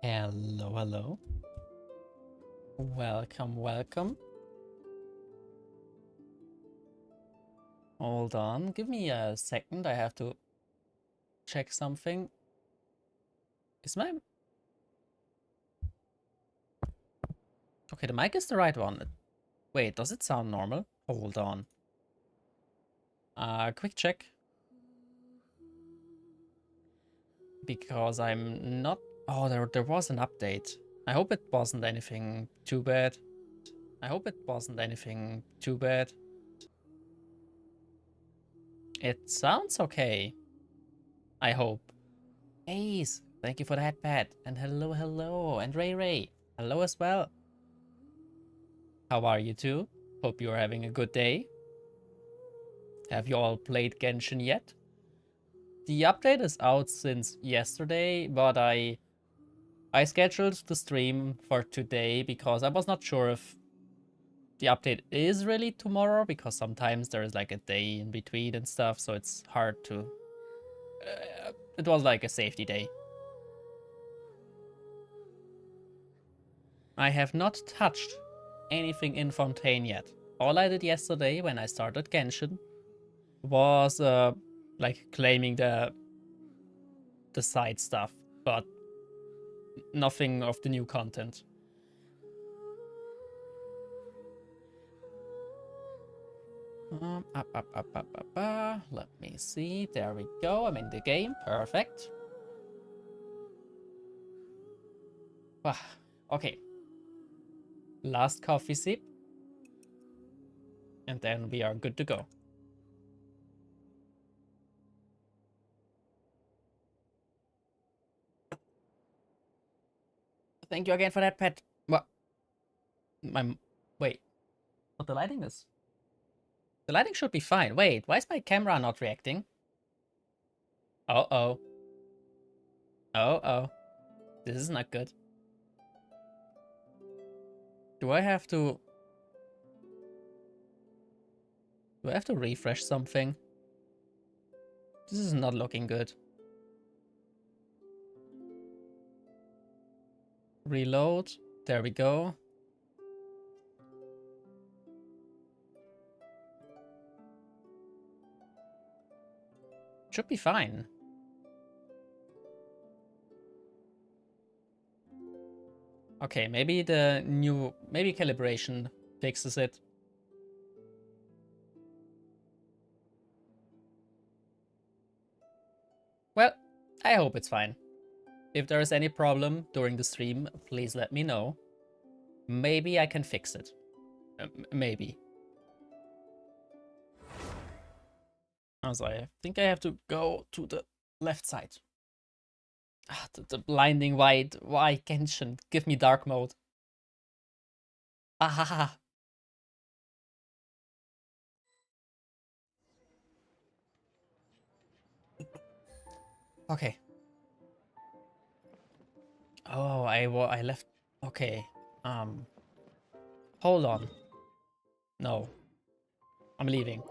Hello, hello. Welcome, welcome. Hold on, give me a second. I have to check something. Is my... Okay, the mic is the right one. Wait, does it sound normal? Hold on. Quick check. Because I'm not... Oh, there was an update. I hope it wasn't anything too bad. I hope it wasn't anything too bad. It sounds okay. I hope. Ace, thank you for the headpad. And hello, hello. And Ray Ray, hello as well. How are you two? Hope you're having a good day. Have you all played Genshin yet? The update is out since yesterday, but I scheduled the stream for today because I was not sure if the update is really tomorrow, because sometimes there is like a day in between and stuff, so it's hard to... it was like a safety day. I have not touched anything in Fontaine yet. All I did yesterday when I started Genshin was like claiming the side stuff, but nothing of the new content. Let me see. There we go. I'm in the game. Perfect. Okay. Last coffee sip. And then we are good to go. Thank you again for that, pet. What? Wait. What the lighting is? The lighting should be fine. Wait, why is my camera not reacting? Uh-oh. Oh. This is not good. Do I have to refresh something? This is not looking good. Reload. There we go. Should be fine. Okay, maybe maybe calibration fixes it. Well, I hope it's fine. If there is any problem during the stream, please let me know. Maybe I can fix it. Maybe. Also, I think I have to go to the left side. The blinding white. Why Genshin? Give me dark mode. Ah. Okay. Oh, I left. Okay. Hold on. No. I'm leaving.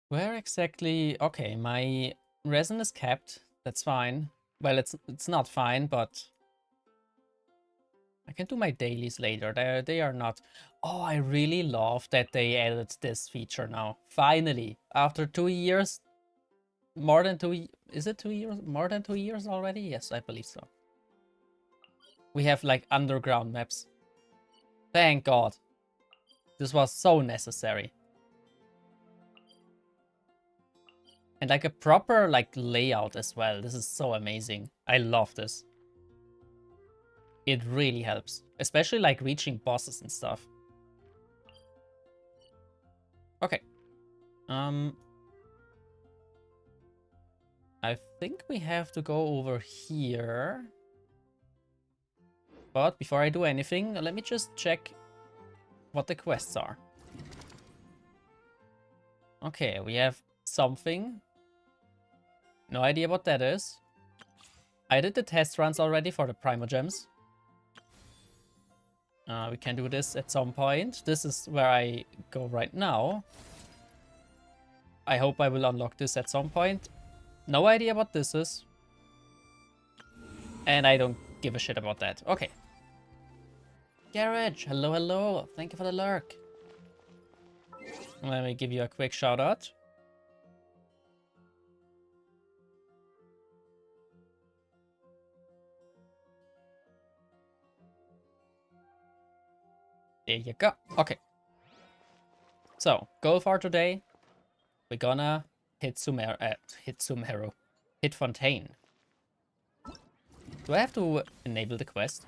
Where exactly? Okay, my resin is kept. That's fine. Well, it's not fine, but I can do my dailies later. They are not. Oh, I really love that they added this feature now. Finally, after 2 years, more than two. Is it 2 years? More than 2 years already? Yes, I believe so. We have like underground maps. Thank God. This was so necessary. And like a proper like layout as well. This is so amazing. I love this. It really helps, especially like reaching bosses and stuff. Okay. I think we have to go over here. But before I do anything, let me just check what the quests are. Okay, we have something. No idea what that is. I did the test runs already for the Primogems. We can do this at some point. This is where I go right now. I hope I will unlock this at some point. No idea what this is. And I don't give a shit about that. Okay. Garage, hello, hello. Thank you for the lurk. Let me give you a quick shout out. There you go. Okay. So, goal for today. We're gonna hit Sumero. Hit Fontaine. Do I have to enable the quest?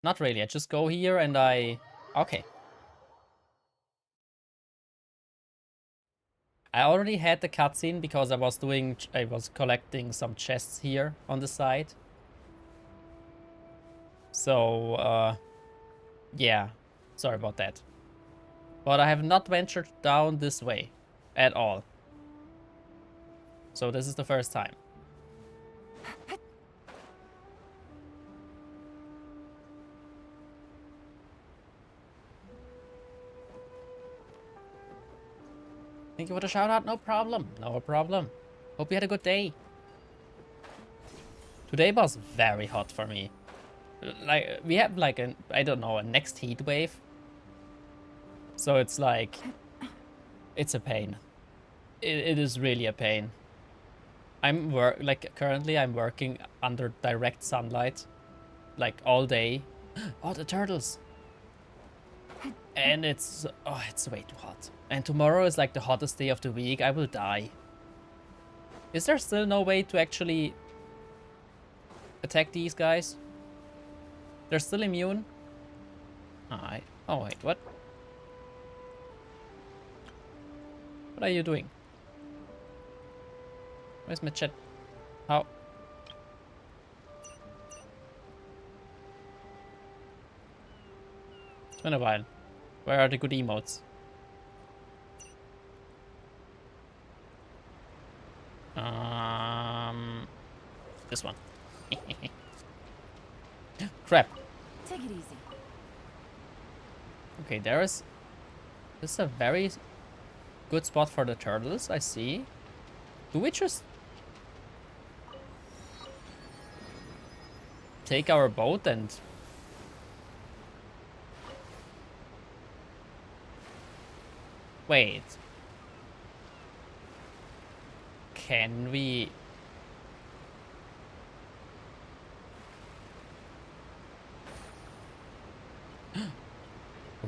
Not really. I just go here and I... Okay. I already had the cutscene because I was collecting some chests here on the side. So, yeah. Sorry about that. But I have not ventured down this way at all. So this is the first time. Thank you for the shout out. No problem. No problem. Hope you had a good day. Today was very hot for me. Like, we have like I don't know, a next heat wave. So it's like, it's a pain. It is really a pain. Currently I'm working under direct sunlight, like all day. Oh, the turtles. And it's way too hot. And tomorrow is like the hottest day of the week. I will die. Is there still no way to actually attack these guys? They're still immune? Alright. Oh wait, what? What are you doing? Where's my chat? How? It's been a while. Where are the good emotes? This one. Crap. Take it easy. Okay, this is a very good spot for the turtles, I see. Do we just take our boat and... Wait. Can we...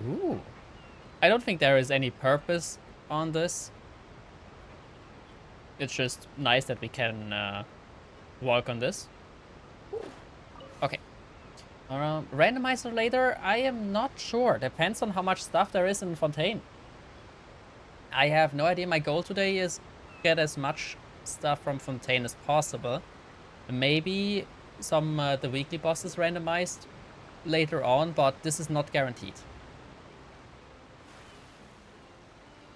Ooh. I don't think there is any purpose on this. It's just nice that we can walk on this. Okay. Randomizer later? I am not sure. Depends on how much stuff there is in Fontaine. I have no idea. My goal today is get as much stuff from Fontaine as possible. Maybe some the weekly bosses randomized later on, but this is not guaranteed.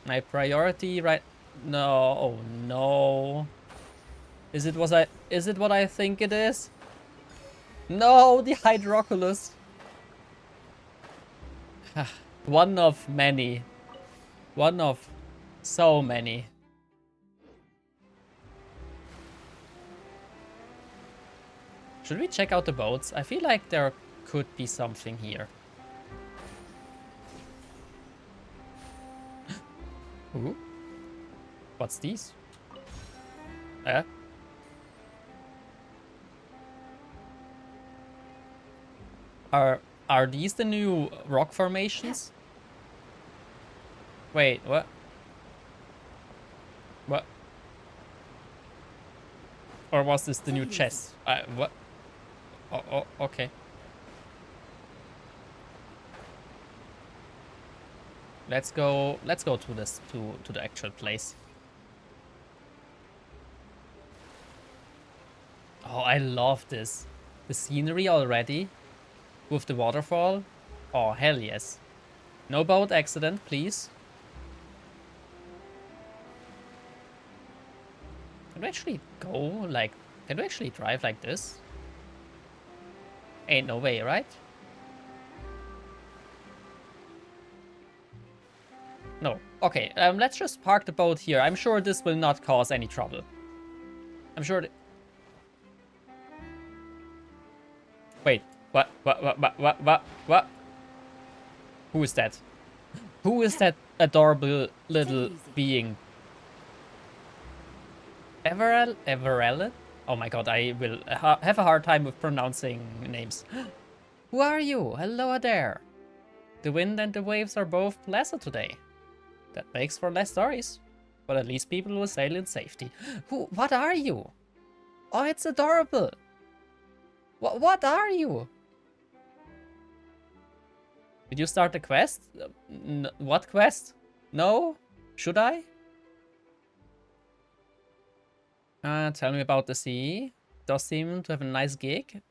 My priority right... No, oh no. Is it what I think it is? No, the Hydroculus. One of many. One of so many. Should we check out the boats? I feel like there could be something here. Ooh. What's these? Are these the new rock formations? Wait, what? What? Or was this the new chest? What? Oh, okay. Let's go to this to the actual place. Oh, I love this. The scenery already with the waterfall. Oh, hell yes. No boat accident, please. Can we actually go like... Can we actually drive like this? Ain't no way, right? No. Okay, let's just park the boat here. I'm sure this will not cause any trouble. I'm sure... Wait. What? Who is that? Who is that adorable little being? Everell? Oh my god, I will have a hard time with pronouncing names. Who are you? Hello there. The wind and the waves are both pleasant today. That makes for less stories. But at least people will sail in safety. What are you? Oh, it's adorable. What are you? Did you start the quest? What quest? No? Should I? Tell me about the sea. Does seem to have a nice gig.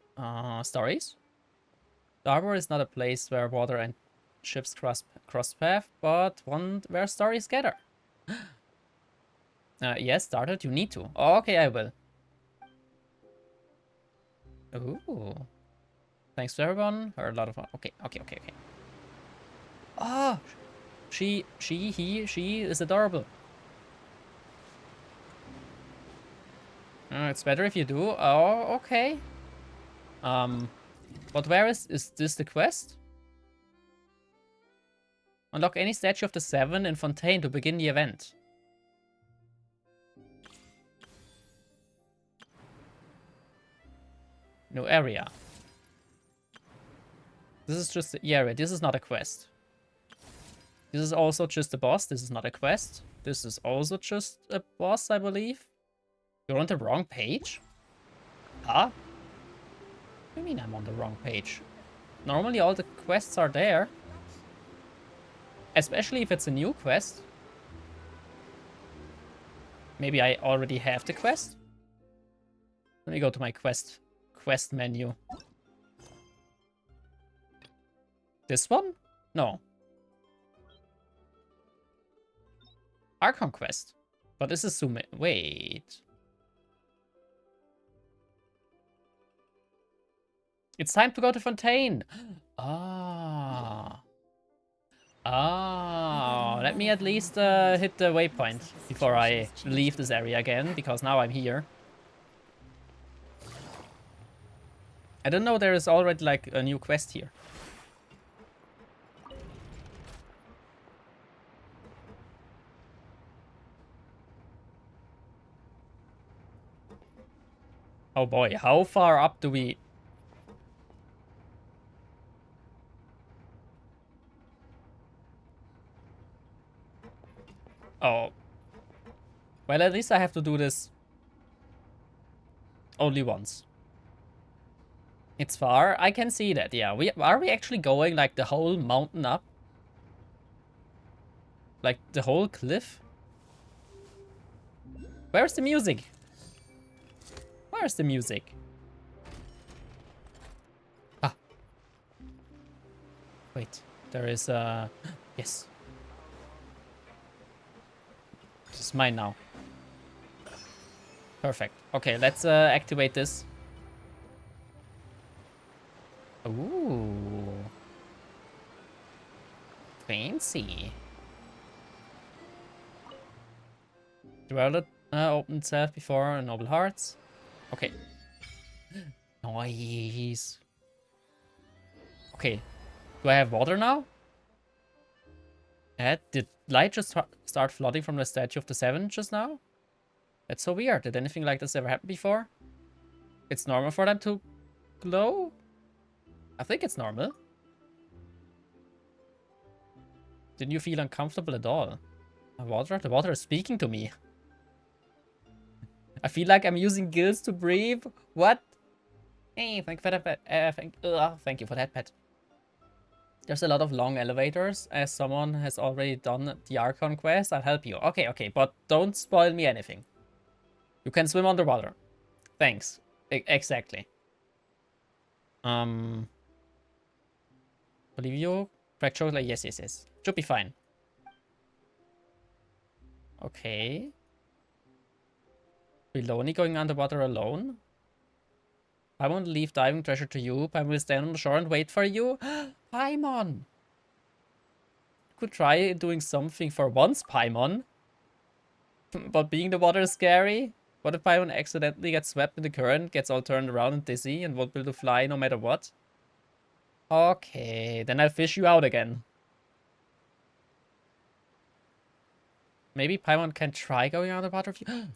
Stories? The harbor is not a place where water and ships cross path, but one where stories gather. Yes, started. You need to. Oh, okay, I will. Ooh. Thanks to everyone. Heard a lot of fun. Okay. Oh, she is adorable. It's better if you do. Oh, okay. But where is this the quest? Unlock any statue of the 7 in Fontaine to begin the event. No area. This is just the area. This is not a quest. This is also just a boss. This is not a quest. This is also just a boss, I believe. You're on the wrong page? Huh? What do you mean I'm on the wrong page? Normally all the quests are there. Especially if it's a new quest. Maybe I already have the quest? Let me go to my quest menu. This one? No. Archon quest. But this is Sume. Wait. It's time to go to Fontaine. Ah. Oh, let me at least hit the waypoint before I leave this area again, because now I'm here. I don't know, there is already like a new quest here. Oh boy, how far up do we... Oh. Well, at least I have to do this only once. It's far. I can see that, yeah. Are we actually going like the whole mountain up? Like the whole cliff? Where's the music? Where's the music? Ah. Wait, there is a... Yes. This is mine now. Perfect. Okay, let's activate this. Ooh. Fancy. The world opened itself before Noble Hearts. Okay. Nice. Okay. Do I have water now? Did light just start flooding from the statue of the 7 just now? That's so weird. Did anything like this ever happen before? It's normal for them to glow? I think it's normal. Didn't you feel uncomfortable at all? The water is speaking to me. I feel like I'm using gills to breathe. What? Hey, thank you for that pet. Thank you for that pet. There's a lot of long elevators. As someone has already done the Archon quest, I'll help you. Okay, but don't spoil me anything. You can swim underwater. Thanks. Exactly. Believe you? Crack chocolate? Yes. Should be fine. Okay. Filoni going underwater alone? I won't leave diving treasure to you. I will stand on the shore and wait for you. Paimon! could try doing something for once, Paimon. But being the water is scary. What if Paimon accidentally gets swept in the current, gets all turned around and dizzy, and won't be able to fly no matter what? Okay, then I'll fish you out again. Maybe Paimon can try going underwater with you.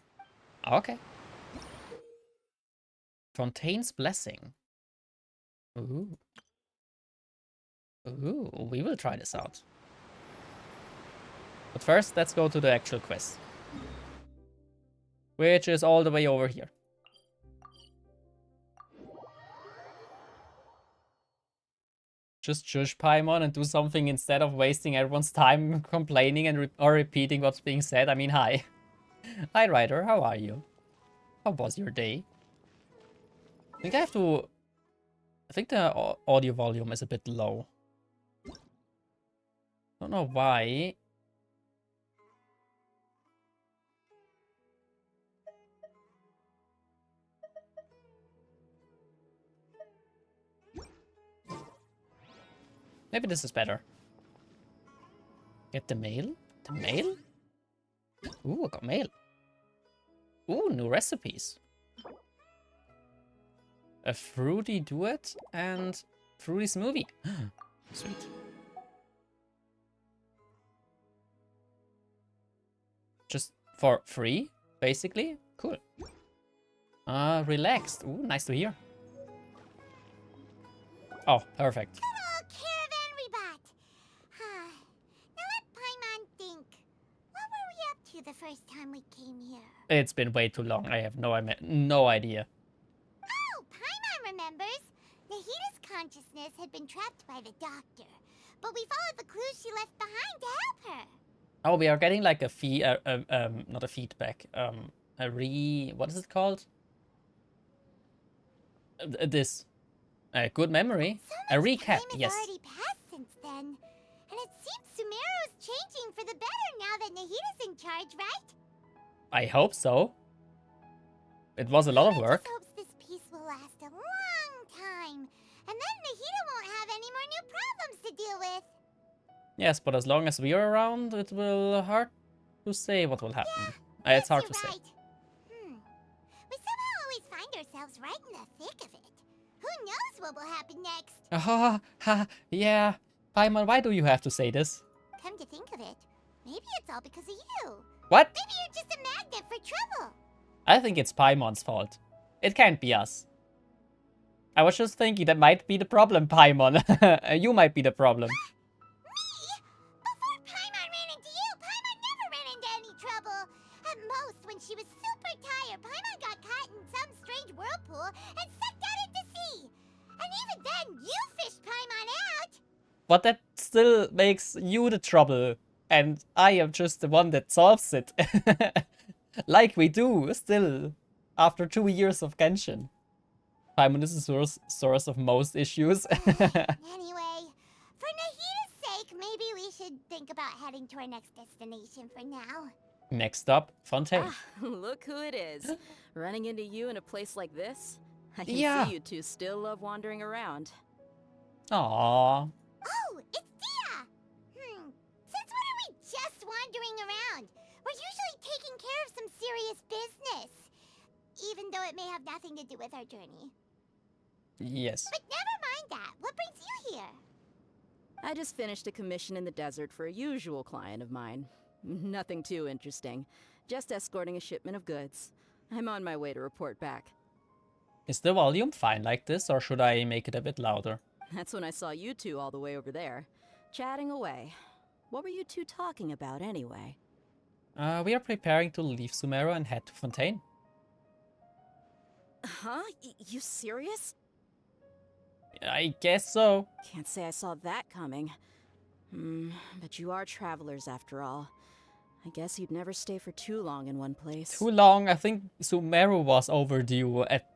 Okay. Fontaine's Blessing. Ooh. Ooh, we will try this out. But first, let's go to the actual quest. Which is all the way over here. Just shush Paimon and do something instead of wasting everyone's time complaining and or repeating what's being said. I mean, hi. Hi, Ryder. How are you? How was your day? I think I have to... I think the audio volume is a bit low. Don't know why. Maybe this is better. Get the mail? The mail? Ooh, I got mail. Ooh, new recipes. A fruity duet and fruity smoothie. Sweet. Just for free, basically. Cool. Relaxed. Ooh, nice to hear. Oh, perfect. Hello, Caravan Rebat. Now let Paimon think. What were we up to the first time we came here? It's been way too long. I have no idea. Oh, Paimon remembers. Nahita's consciousness had been trapped by the doctor, but we followed the clues she left behind to help her. Oh, we are getting like a not a feedback. What is it called? This. Good memory. So A much recap, time has yes. already passed since then, and it seems Sumeru's changing for the better now that Nahita's in charge, right? I hope so. It was a lot of work. Just hopes this peace will last a long time, and then Nahita won't have any more new problems to deal with. Yes, but as long as we are around, it will hard to say what will happen. Yeah, It's hard you're to say. right. We somehow always find ourselves right in the thick of it. Who knows what will happen next? Yeah. Paimon, why do you have to say this? Come to think of it, maybe it's all because of you. What? Maybe you're just a magnet for trouble. I think it's Paimon's fault. It can't be us. I was just thinking that might be the problem, Paimon. You might be the problem. Me? Before Paimon ran into you, Paimon never ran into any trouble. At most, when she was super tired, Paimon got caught in some strange whirlpool and sucked out into sea. And even then, you fished Paimon out. But that still makes you the trouble. And I am just the one that solves it. Like we do, still. After 2 years of Genshin. Paimon is the source of most issues. Anyway, for Nahita's sake, maybe we should think about heading to our next destination for now. Next up, Fontaine. Ah, look who it is. Running into you in a place like this? I can Yeah. see you two still love wandering around. Aww. Oh, it's Dia! Since when are we just wandering around? We're usually taking care of some serious business. Even though it may have nothing to do with our journey. Yes. But never mind that. What brings you here? I just finished a commission in the desert for a usual client of mine. Nothing too interesting. Just escorting a shipment of goods. I'm on my way to report back. Is the volume fine like this, or should I make it a bit louder? That's when I saw you two all the way over there, chatting away. What were you two talking about anyway? We are preparing to leave Sumeru and head to Fontaine. Huh? You serious? I guess so. Can't say I saw that coming. But you are travelers after all. I guess you'd never stay for too long in one place. Too long. I think Sumeru was overdue at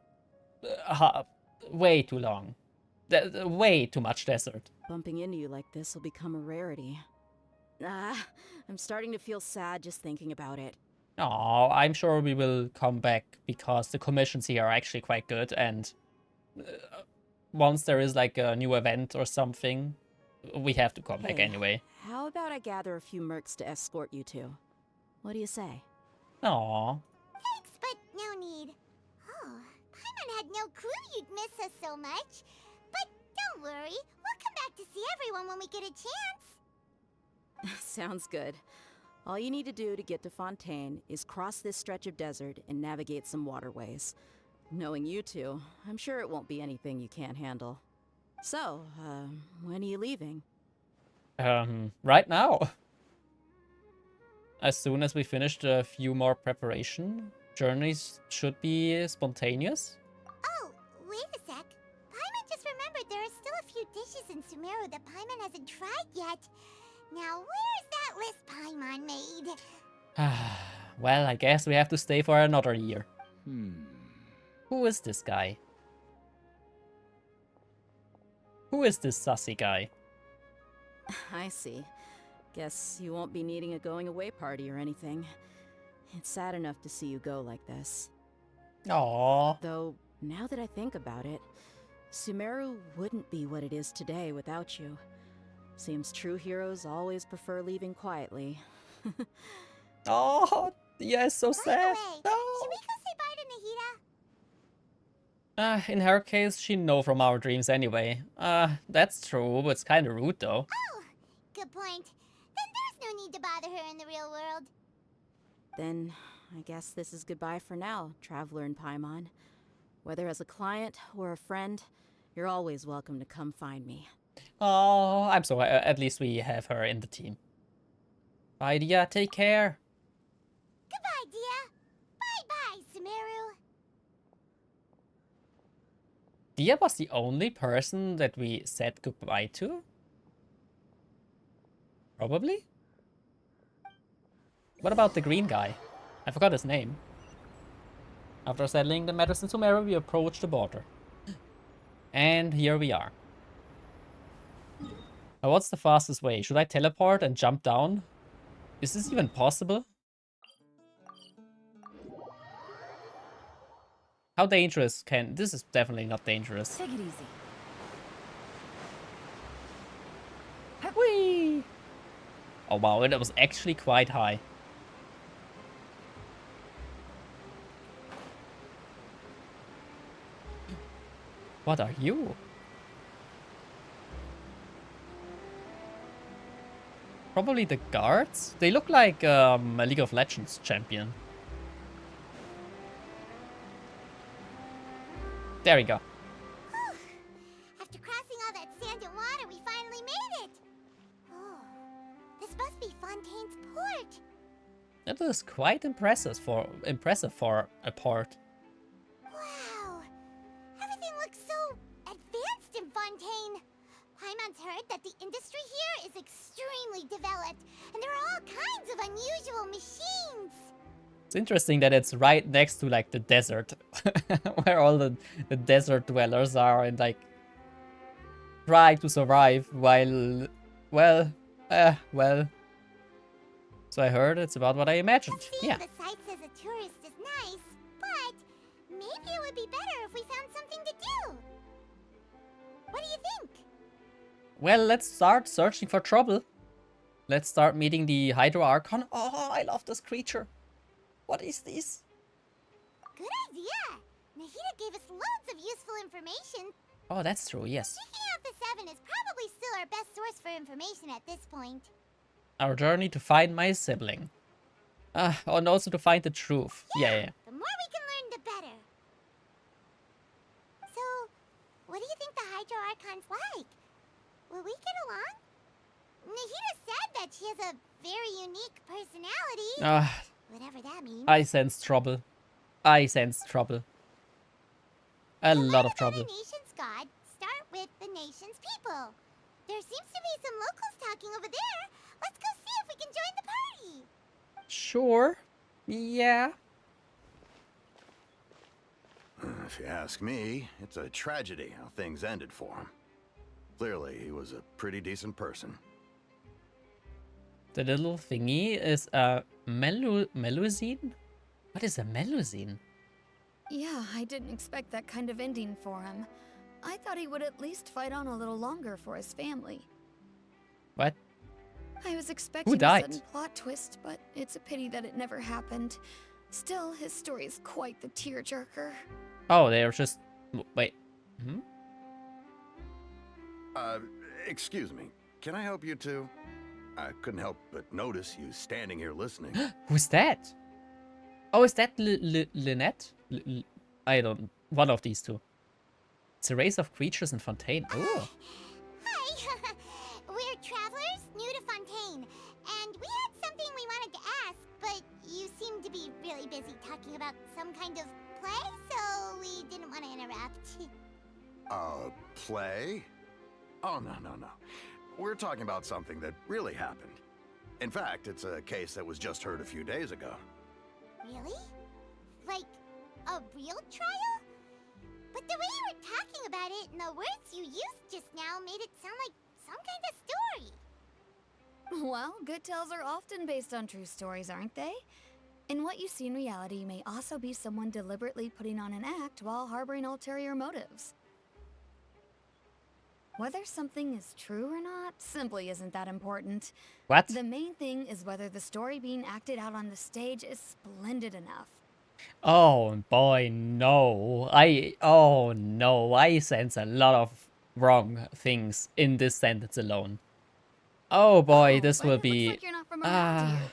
way too long. Way too much desert. Bumping into you like this will become a rarity. I'm starting to feel sad just thinking about it. Oh, I'm sure we will come back because the commissions here are actually quite good, and once there is like a new event or something, we have to come back anyway. How about I gather a few mercs to escort you two? What do you say? Aww. Thanks, but no need. Oh, Paimon had no clue you'd miss us so much. But don't worry, we'll come back to see everyone when we get a chance. Sounds good. All you need to do to get to Fontaine is cross this stretch of desert and navigate some waterways. Knowing you two, I'm sure it won't be anything you can't handle. So, when are you leaving? Right now. As soon as we finished a few more preparation, journeys should be spontaneous. Oh, wait a sec. Paimon just remembered there are still a few dishes in Sumeru that Paimon hasn't tried yet. Now, where's that list Paimon made? Well, I guess we have to stay for another year. Who is this guy? Who is this sassy guy? I see. Guess you won't be needing a going away party or anything. It's sad enough to see you go like this. Aww. Though, now that I think about it, Sumeru wouldn't be what it is today without you. Seems true heroes always prefer leaving quietly. Oh, yeah, so By sad. the way, No. should we go say bye to Nahida? In her case, she know from our dreams anyway. That's true, but it's kind of rude though. Oh, good point. Then there's no need to bother her in the real world. Then, I guess this is goodbye for now, Traveler in Paimon. Whether as a client or a friend, you're always welcome to come find me. Oh, I'm so at least we have her in the team. Bye, Dia. Take care. Goodbye, Dia. Bye-bye, Sumeru. Dia was the only person that we said goodbye to? Probably? What about the green guy? I forgot his name. After settling the matters in Sumeru, we approached the border. And here we are. Now, what's the fastest way? Should I teleport and jump down? Is this even possible? How dangerous can... This is definitely not dangerous. Take it easy. Whee! Oh wow, it was actually quite high. What are you? Probably the guards? They look like a League of Legends champion. There we go. After crossing all that sand and water, we finally made it. Oh, this must be Fontaine's port. That is quite impressive for a port. Wow, everything looks so advanced in Fontaine. Paimon's heard that the industry here is extremely developed, and there are all kinds of unusual machines. It's interesting that it's right next to like the desert, where all the desert dwellers are and like try to survive while, well. So I heard it's about what I imagined. Seeing Yeah. the sights as a tourist is nice, but maybe it would be better if we found something to do. What do you think? Well, let's start searching for trouble. Let's start meeting the Hydro Archon. Oh, I love this creature. What is this? Good idea. Nahida gave us loads of useful information. Oh, that's true, yes. Checking out the Seven is probably still our best source for information at this point. Our journey to find my sibling. And also to find the truth. Yeah. The more we can learn, the better. So, what do you think the Hydro Archon's like? Will we get along? Nahida said that she has a very unique personality. Whatever that means. I sense trouble. I sense trouble. A To lot learn of trouble. about a nation's god, start with the nation's people. There seems to be some locals talking over there. Let's go see if we can join the party. Sure. Yeah. If you ask me, it's a tragedy how things ended for him. Clearly, he was a pretty decent person. The little thingy is a melusine? What is a melusine? Yeah, I didn't expect that kind of ending for him. I thought he would at least fight on a little longer for his family. What? I was expecting a died? sudden plot twist, but it's a pity that it never happened. Still, his story is quite the tearjerker. Oh, they're just... Wait. Hmm? Excuse me. Can I help you too? I couldn't help but notice you standing here listening. Who's that? Oh, is that Lynette? I don't... One of these two. It's a race of creatures in Fontaine. Oh. Hi! We're travelers new to Fontaine, and we had something we wanted to ask, but you seem to be really busy talking about some kind of play, so we didn't want to interrupt. Play? Oh, no. We're talking about something that really happened. In fact, it's a case that was just heard a few days ago. Really? Like, a real trial? But the way you were talking about it and the words you used just now made it sound like some kind of story. Well, good tales are often based on true stories, aren't they? And what you see in reality may also be someone deliberately putting on an act while harboring ulterior motives. Whether something is true or not simply isn't that important. What? The main thing is whether the story being acted out on the stage is splendid enough. Oh boy, no. Oh no, I sense a lot of wrong things in this sentence alone. Oh boy, Oh, this but will it be... looks like you're not from around here.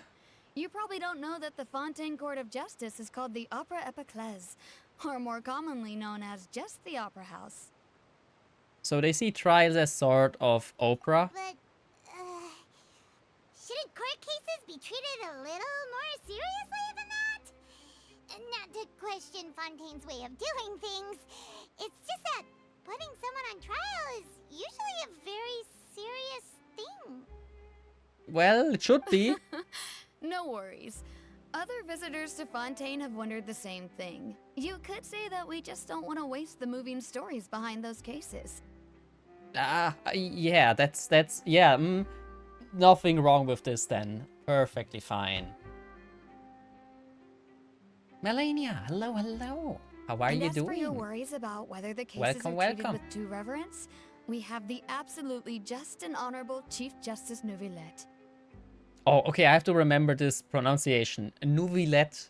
You probably don't know that the Fontaine Court of Justice is called the Opera Epiclese, or more commonly known as just the Opera House. So they see trials as sort of opera. But, shouldn't court cases be treated a little more seriously than that? Not to question Fontaine's way of doing things. It's just that putting someone on trial is usually a very serious thing. Well, it should be. No worries. Other visitors to Fontaine have wondered the same thing. You could say that we just don't want to waste the moving stories behind those cases. Yeah, yeah, nothing wrong with this then. Perfectly fine. Melania, hello. How are and you as doing? for your worries about whether the cases Welcome, are treated welcome. with due reverence, we have the absolutely just and honorable Chief Justice Neuvillette. Oh, okay, I have to remember this pronunciation. Neuvillette.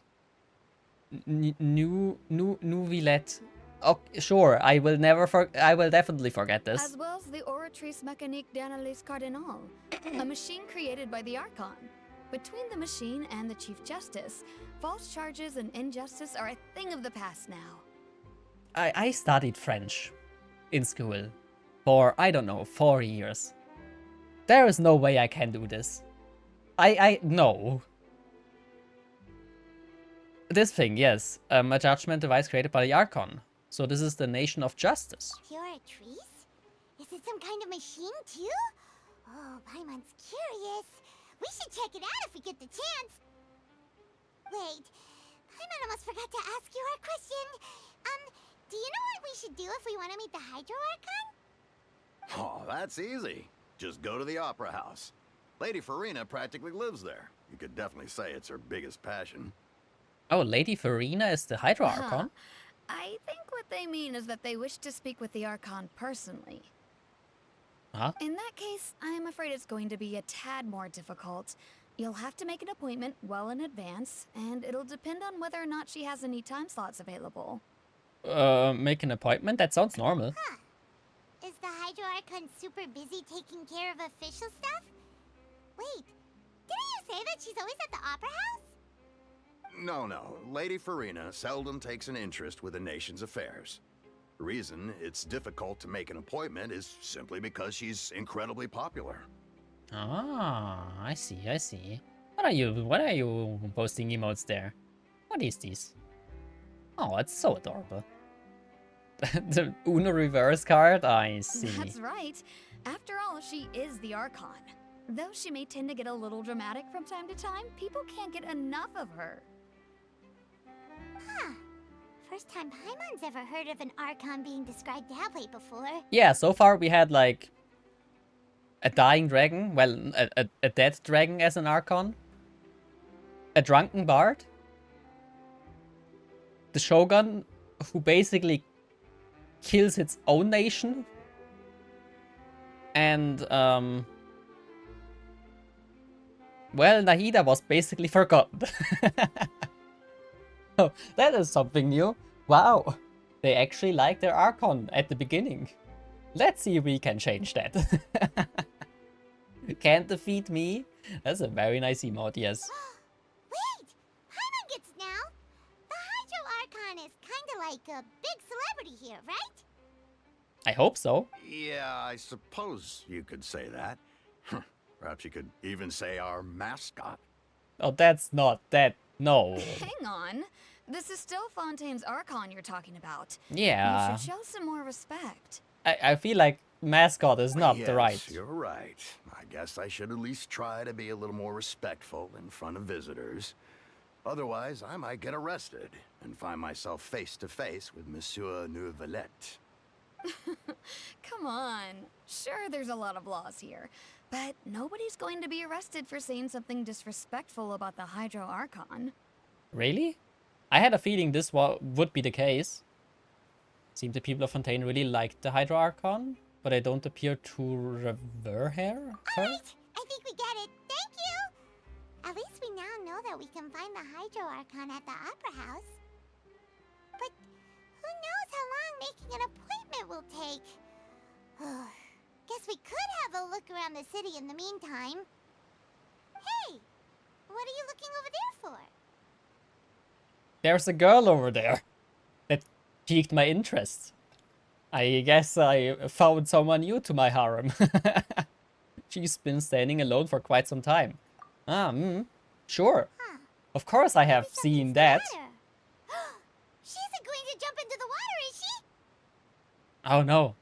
Neuvillette. Oh, sure, I will definitely forget this. As well as the Oratrice Mécanique d'Analyse Cardinal, a machine created by the Archon. Between the machine and the Chief Justice, false charges and injustice are a thing of the past now. I studied French in school for, I don't know, 4 years. There is no way I can do this. No. This thing, yes. A judgment device created by the Archon. So this is the nation of justice. Oratrice? Is it some kind of machine too? Oh, Paimon's curious. We should check it out if we get the chance. Wait, Paimon almost forgot to ask you our question. Do you know what we should do if we want to meet the Hydro Archon? Oh, that's easy. Just go to the Opera House. Lady Farina practically lives there. You could definitely say it's her biggest passion. Oh, Lady Farina is the Hydro Archon? I think what they mean is that they wish to speak with the Archon personally. Huh? In that case, I'm afraid it's going to be a tad more difficult. You'll have to make an appointment well in advance, and it'll depend on whether or not she has any time slots available. Make an appointment? That sounds normal. Huh. Is the Hydro Archon super busy taking care of official stuff? Wait, didn't you say that she's always at the Opera House? No. Lady Farina seldom takes an interest with the nation's affairs. The reason it's difficult to make an appointment is simply because she's incredibly popular. Ah, I see. What are you posting emotes there? What is this? Oh, it's so adorable. The Uno reverse card? I see. That's right. After all, she is the Archon. Though she may tend to get a little dramatic from time to time, people can't get enough of her. Huh. First time Paimon's ever heard of an Archon being described that way before. Yeah, so far we had like a dying dragon, well, a dead dragon as an Archon, a drunken bard, the Shogun who basically kills its own nation, and Well, Nahida was basically forgotten. Oh, that is something new. Wow. They actually like their Archon at the beginning. Let's see if we can change that. Can't defeat me. That's a very nice emote, yes. Wait! Paimon gets now! The Hydro Archon is kinda like a big celebrity here, right? I hope so. Yeah, I suppose you could say that. Perhaps you could even say our mascot. Oh, that's not that. No. Hang on. This is still Fontaine's Archon you're talking about. Yeah. You should show some more respect. I feel like mascot is not Yes, the right. You're right. I guess I should at least try to be a little more respectful in front of visitors. Otherwise, I might get arrested and find myself face to face with Monsieur Neuvillette. Come on. Sure, there's a lot of laws here, but nobody's going to be arrested for saying something disrespectful about the Hydro Archon. Really? I had a feeling this would be the case. Seems the people of Fontaine really liked the Hydro Archon, but they don't appear to revere her. Alright, I think we get it. Thank you! At least we now know that we can find the Hydro Archon at the Opera House. But who knows how long making an appointment will take? Guess we could have a look around the city in the meantime. Hey! What are you looking over there for? There's a girl over there that piqued my interest. I guess I found someone new to my harem. She's been standing alone for quite some time. Sure. Huh. Of course I have Maybe seen something's that. the matter. She isn't going to jump into the water, is she? Oh no.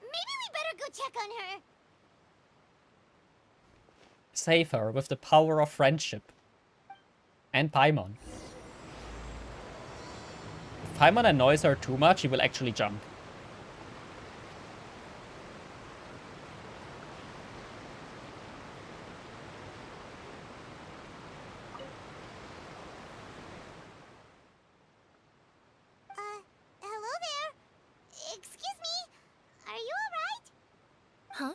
Maybe we better go check on her. Save her with the power of friendship. And Paimon. If Paimon annoys her too much, he will actually jump. Hello there. Excuse me. Are you alright? Huh?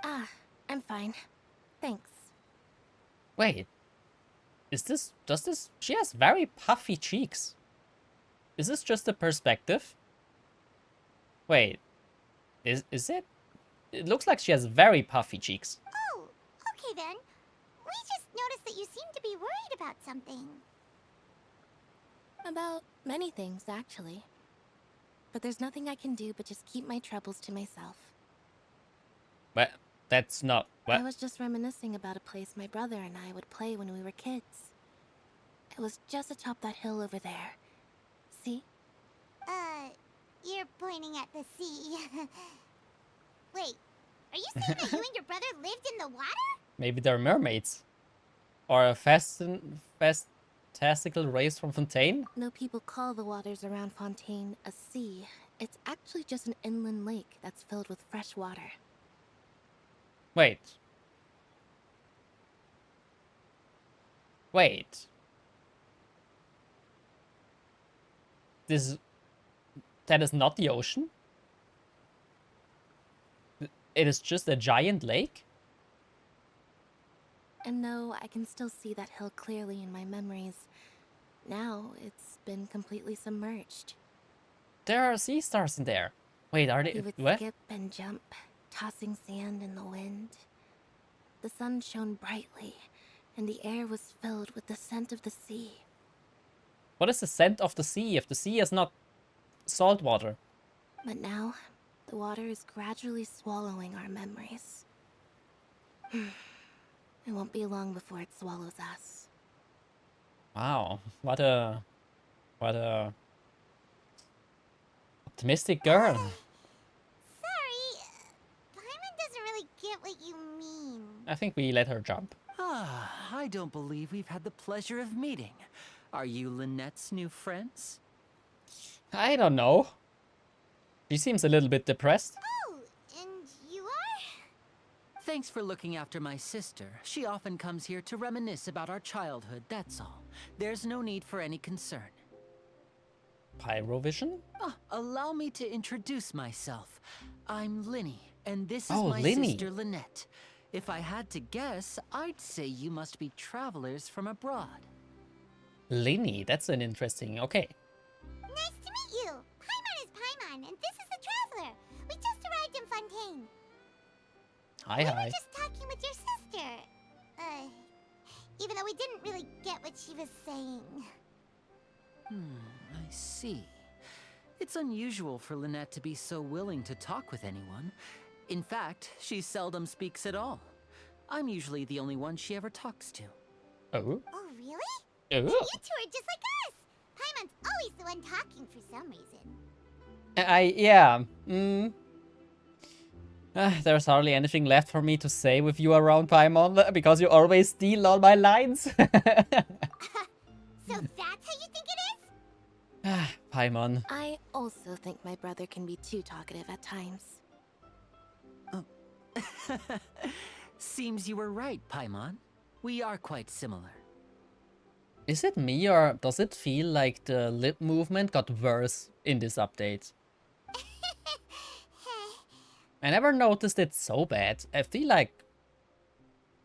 Ah, I'm fine. Thanks. Wait. She has very puffy cheeks. Is this just a perspective? Wait. Is it? It looks like she has very puffy cheeks. Oh, okay then. We just noticed that you seem to be worried about something. About many things, actually. But there's nothing I can do but just keep my troubles to myself. But that's not I what. was just reminiscing about a place my brother and I would play when we were kids. It was just atop that hill over there. See? You're pointing at the sea. Wait, are you saying that you and your brother lived in the water? Maybe they're mermaids, or a fantastical race from Fontaine. No people call the waters around Fontaine a sea. It's actually just an inland lake that's filled with fresh water. Wait. Wait. That is not the ocean? It is just a giant lake? And no, I can still see that hill clearly in my memories. Now, it's been completely submerged. There are sea stars in there. Wait, are We they? would What? skip and jump, tossing sand in the wind. The sun shone brightly, and the air was filled with the scent of the sea. What is the scent of the sea if the sea is not salt water? But now, the water is gradually swallowing our memories. It won't be long before it swallows us. Wow, what a optimistic girl. Sorry, Paimon doesn't really get what you mean. I think we let her jump. Ah, I don't believe we've had the pleasure of meeting. Are you Lynette's new friends? I don't know. She seems a little bit depressed. Oh, and you are? Thanks for looking after my sister. She often comes here to reminisce about our childhood, that's all. There's no need for any concern. Pyrovision? Ah, allow me to introduce myself. I'm Linny, and this is Oh, my Linny. sister Lynette. If I had to guess, I'd say you must be travelers from abroad. Linny, that's an interesting. Okay. Nice to meet you. Paimon is Paimon, and this is the Traveler. We just arrived in Fontaine. Hi, We hi. were just talking with your sister. Even though we didn't really get what she was saying. I see. It's unusual for Lynette to be so willing to talk with anyone. In fact, she seldom speaks at all. I'm usually the only one she ever talks to. Oh. Oh, really? Oh. You two are just like us. Paimon's always the one talking for some reason. Yeah. There's hardly anything left for me to say with you around, Paimon, because you always steal all my lines. So that's how you think it is? Paimon. I also think my brother can be too talkative at times. Seems you were right, Paimon. We are quite similar. Is it me, or does it feel like the lip movement got worse in this update? I never noticed it so bad. I feel like...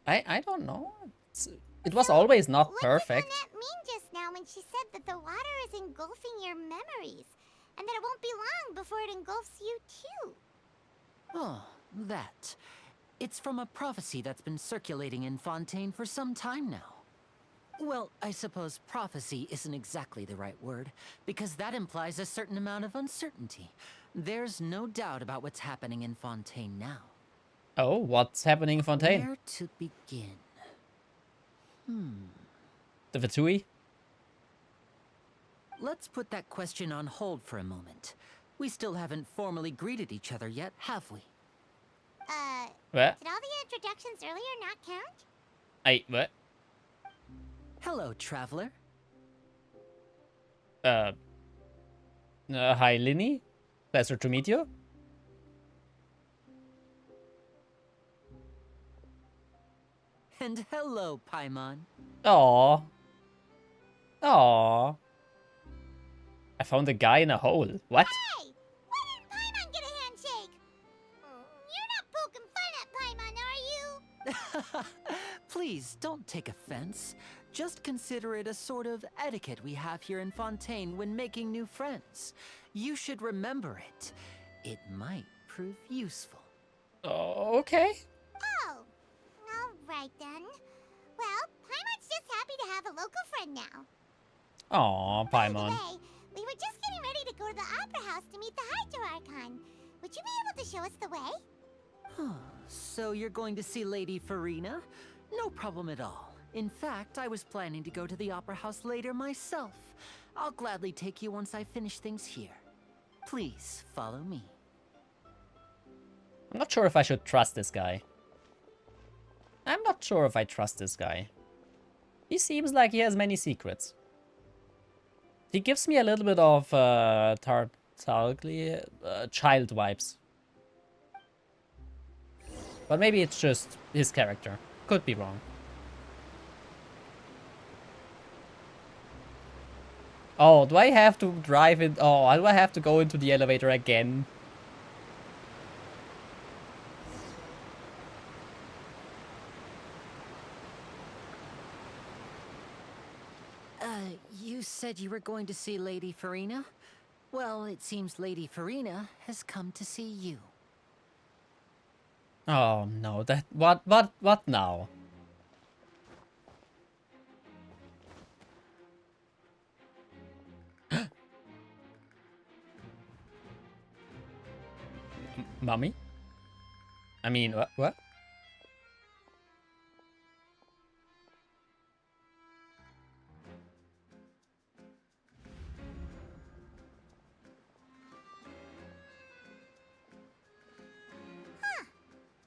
I don't know. It was always not perfect. What did Lynette mean just now when she said that the water is engulfing your memories? And that it won't be long before it engulfs you too? Oh, that. It's from a prophecy that's been circulating in Fontaine for some time now. Well, I suppose prophecy isn't exactly the right word, because that implies a certain amount of uncertainty. There's no doubt about what's happening in Fontaine now. Oh, what's happening in Fontaine? Where to begin? The Vtui? Let's put that question on hold for a moment. We still haven't formally greeted each other yet, have we? What? Did all the introductions earlier not count? What? Hello, traveler. Hi, Linny. Pleasure to meet you. And hello, Paimon. Aww. Aww. I found a guy in a hole. What? Hey! Why didn't Paimon get a handshake? You're not poking fun at Paimon, are you? Please, don't take offense. Just consider it a sort of etiquette we have here in Fontaine when making new friends. You should remember it. It might prove useful. Okay. Oh, alright then. Well, Paimon's just happy to have a local friend now. Aww, By the Paimon. way, we were just getting ready to go to the Opera House to meet the Hydro Archon. Would you be able to show us the way? So you're going to see Lady Farina? No problem at all. In fact, I was planning to go to the Opera House later myself. I'll gladly take you once I finish things here. Please, follow me. I'm not sure if I should trust this guy. I'm not sure if I trust this guy. He seems like he has many secrets. He gives me a little bit of Tartaglia child vibes. But maybe it's just his character. Could be wrong. Oh, do I have to drive it? Oh, do I have to go into the elevator again? You said you were going to see Lady Farina? Well, it seems Lady Farina has come to see you. Oh no, that what now? Mummy? I mean, what?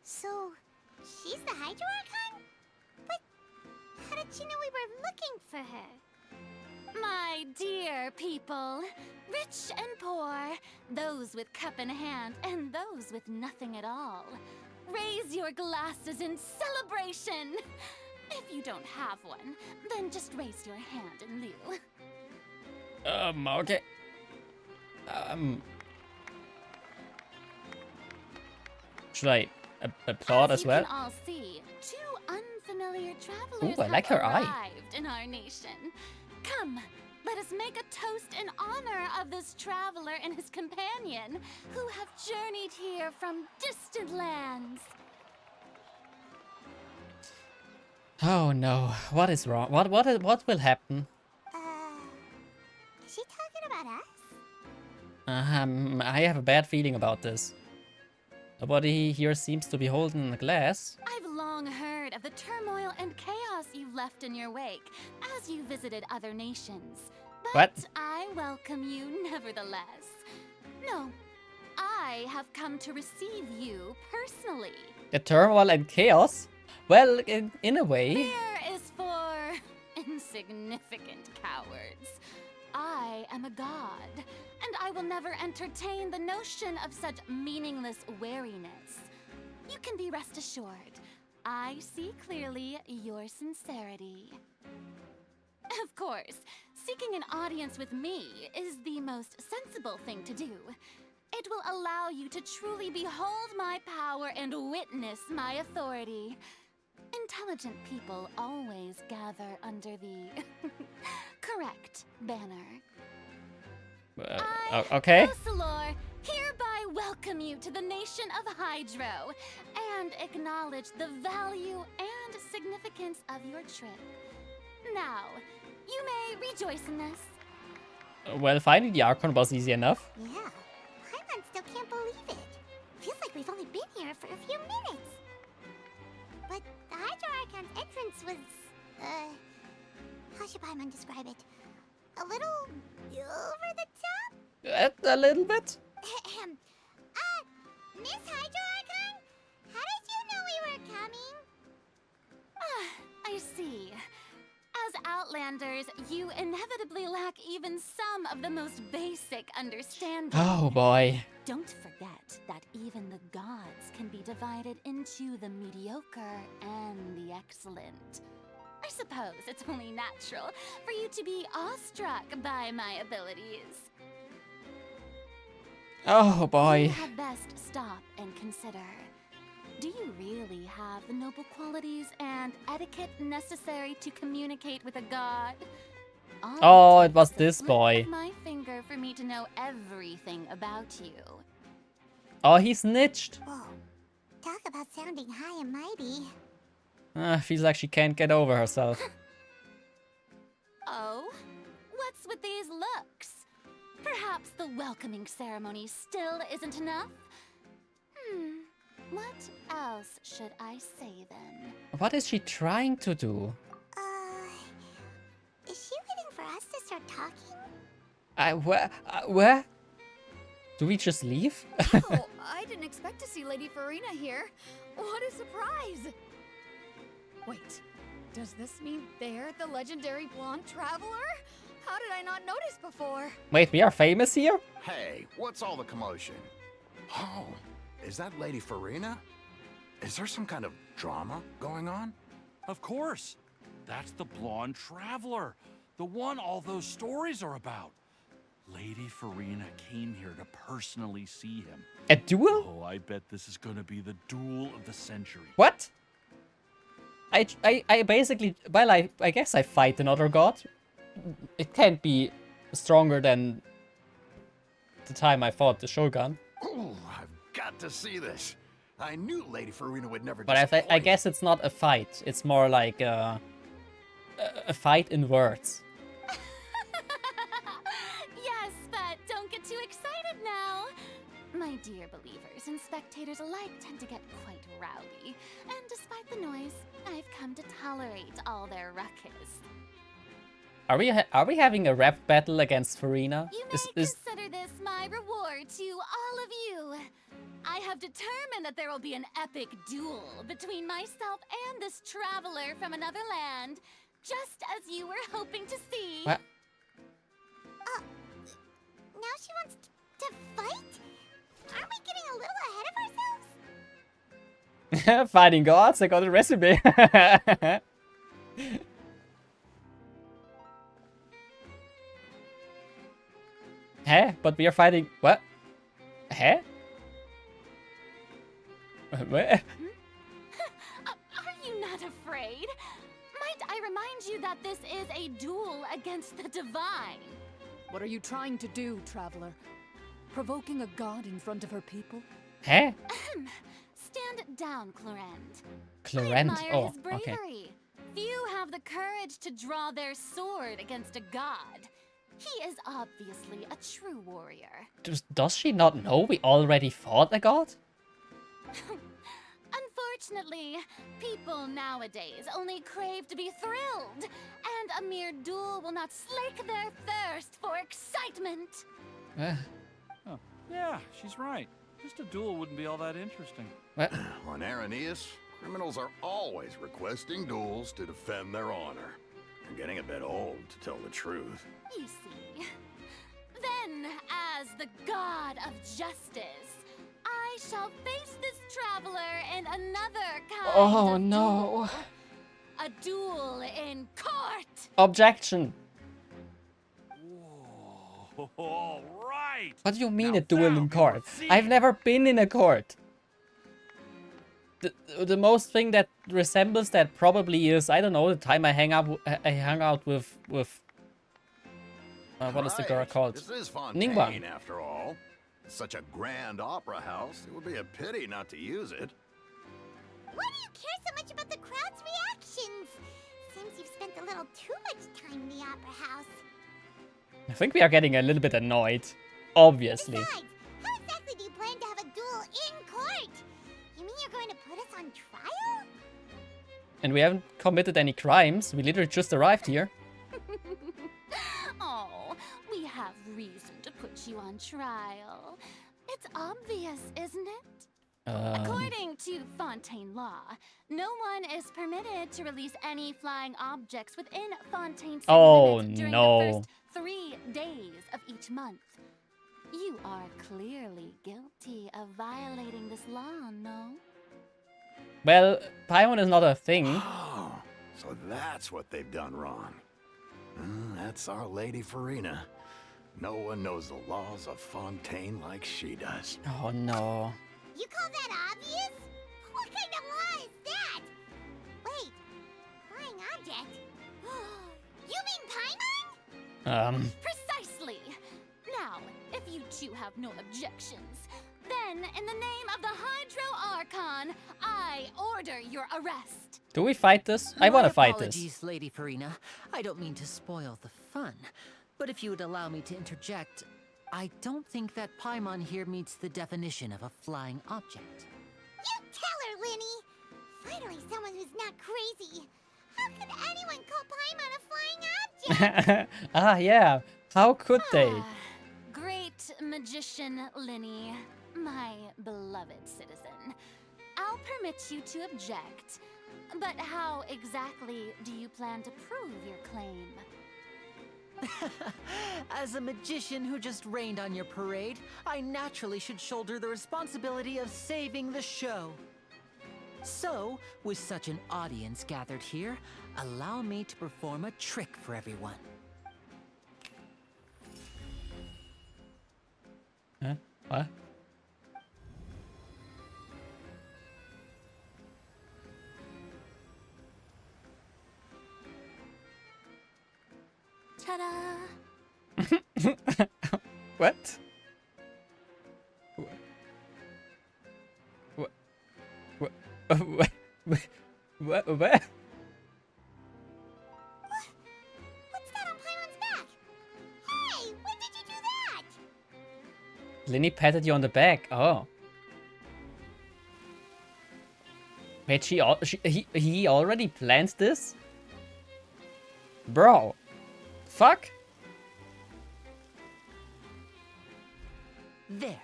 So, she's the Hydro Archon? But how did she know we were looking for her? My dear people, rich and poor, those with cup in hand and those with nothing at all, raise your glasses in celebration. If you don't have one, then just raise your hand in lieu. Okay. Should I applaud as well? You can all see, two unfamiliar travelers Ooh, I like have her eye. arrived in our nation. Come, let us make a toast in honor of this traveler and his companion, who have journeyed here from distant lands. Oh no, what is wrong? What will happen? Is she talking about us? I have a bad feeling about this. Nobody here seems to be holding a glass. I've long heard of the turmoil and chaos you've left in your wake as you visited other nations. But What? I welcome you nevertheless. No, I have come to receive you personally. The turmoil and chaos? Well, in a way. Fear is for insignificant cowards. I am a god, and I will never entertain the notion of such meaningless wariness. You can be rest assured, I see clearly your sincerity. Of course, seeking an audience with me is the most sensible thing to do. It will allow you to truly behold my power and witness my authority. Intelligent people always gather under the correct banner. Okay. Rosalor, hereby welcome you to the nation of Hydro and acknowledge the value and significance of your trip. Now, you may rejoice in this. Well, finding the Archon was easy enough. Yeah. Paimon still can't believe it. Feels like we've only been here for a few minutes. But the Hydro Archon's entrance was, how should Paimon describe it? A little over the top? A little bit. Miss Hydro Archon? How did you know we were coming? I see. As Outlanders, you inevitably lack even some of the most basic understanding. Oh boy. Don't forget that even the gods can be divided into the mediocre and the excellent. I suppose it's only natural for you to be awestruck by my abilities. Oh You boy. had best stop and consider. Do you really have the noble qualities and etiquette necessary to communicate with a god? Oh, it takes was the this slip boy. of my finger for me to know everything about you. Oh, he snitched. Whoa. Talk about sounding high and mighty. Feels like she can't get over herself. Oh? What's with these looks? Perhaps the welcoming ceremony still isn't enough? What else should I say then? What is she trying to do? Is she waiting for us to start talking? Where? Do we just leave? Oh, I didn't expect to see Lady Farina here. What a surprise! Wait, does this mean they're the legendary blonde traveler? How did I not notice before? Wait, we are famous here? Hey, what's all the commotion? Oh, is that Lady Farina? Is there some kind of drama going on? Of course. That's the blonde traveler. The one all those stories are about. Lady Farina came here to personally see him. A duel? Oh, I bet this is gonna be the duel of the century. What? I basically, well, I guess I fight another god. It can't be stronger than the time I fought the Shogun. Ooh, I've got to see this. I knew Lady Farina would never But I disappoint. guess it's not a fight. It's more like a fight in words. Yes, but don't get too excited now. My dear believers and spectators alike tend to get quite rowdy, and despite the noise, I've come to tolerate all their ruckus. Are we having a rap battle against Farina? You may consider this my reward to all of you. I have determined that there will be an epic duel between myself and this traveler from another land, just as you were hoping to see. What? Now she wants to fight? Aren't we getting a little ahead of ourselves? Fighting gods? I got a resume. Huh? But we are fighting... What? Huh? Where? Are you not afraid? Might I remind you that this is a duel against the divine? What are you trying to do, traveler? Provoking a god in front of her people? Huh? Stand down, Clorend. I Clorend? admire Oh, his okay. bravery. Few have the courage to draw their sword against a god. He is obviously a true warrior. Does she not know we already fought a god? Unfortunately, people nowadays only crave to be thrilled, and a mere duel will not slake their thirst for excitement. Oh, yeah, she's right. Just a duel wouldn't be all that interesting. On Araneus, criminals are always requesting duels to defend their honor. I'm getting a bit old, to tell the truth. You see. Then, as the god of justice, I shall face this traveler in another kind Oh of no. duel. A duel in court! Objection. Whoa, all right. What do you mean Now a duel in that'll be court? worth I've seeing. never been in a court. The most thing that resembles that probably is, I don't know, the time I hung out with what is the girl Right. called? This is Fontaine, Ningguang. after all. Such a grand opera house, it would be a pity not to use it. Why do you care so much about the crowd's reactions? Seems you've spent a little too much time in the opera house. I think we are getting a little bit annoyed. Obviously. Besides, how exactly do you plan to have a duel in court? You mean you're going to put us on trial? And we haven't committed any crimes. We literally just arrived here. Oh, we have reason to put you on trial. It's obvious, isn't it? According to Fontaine law, no one is permitted to release any flying objects within Fontaine's city Oh, limits during no. the first 3 days of each month. You are clearly guilty of violating this law, no? Well, Paimon is not a thing. Oh, so that's what they've done wrong. That's Our Lady Farina. No one knows the laws of Fontaine like she does. Oh no. You call that obvious? What kind of law is that? Wait, flying object? You mean Paimon? Precisely! Now, if you two have no objections, then in the name of the Hydro Archon, I order your arrest. Do we fight this? I want to My fight this. apologies, Lady Farina. I don't mean to spoil the fun, but if you would allow me to interject, I don't think that Paimon here meets the definition of a flying object. You tell her, Linny! Finally someone who's not crazy. How could anyone call Paimon a flying object? Ah, yeah. How could they? Great magician Linny, my beloved citizen. I'll permit you to object, but how exactly do you plan to prove your claim? As a magician who just rained on your parade, I naturally should shoulder the responsibility of saving the show. So, with such an audience gathered here, allow me to perform a trick for everyone. Huh? What? Ta-da! What? What? What? What? What? What's that on Paimon's back? Hey, when did you do that? Linny patted you on the back. Oh. Wait, he already planned this? Bro. Fuck. There.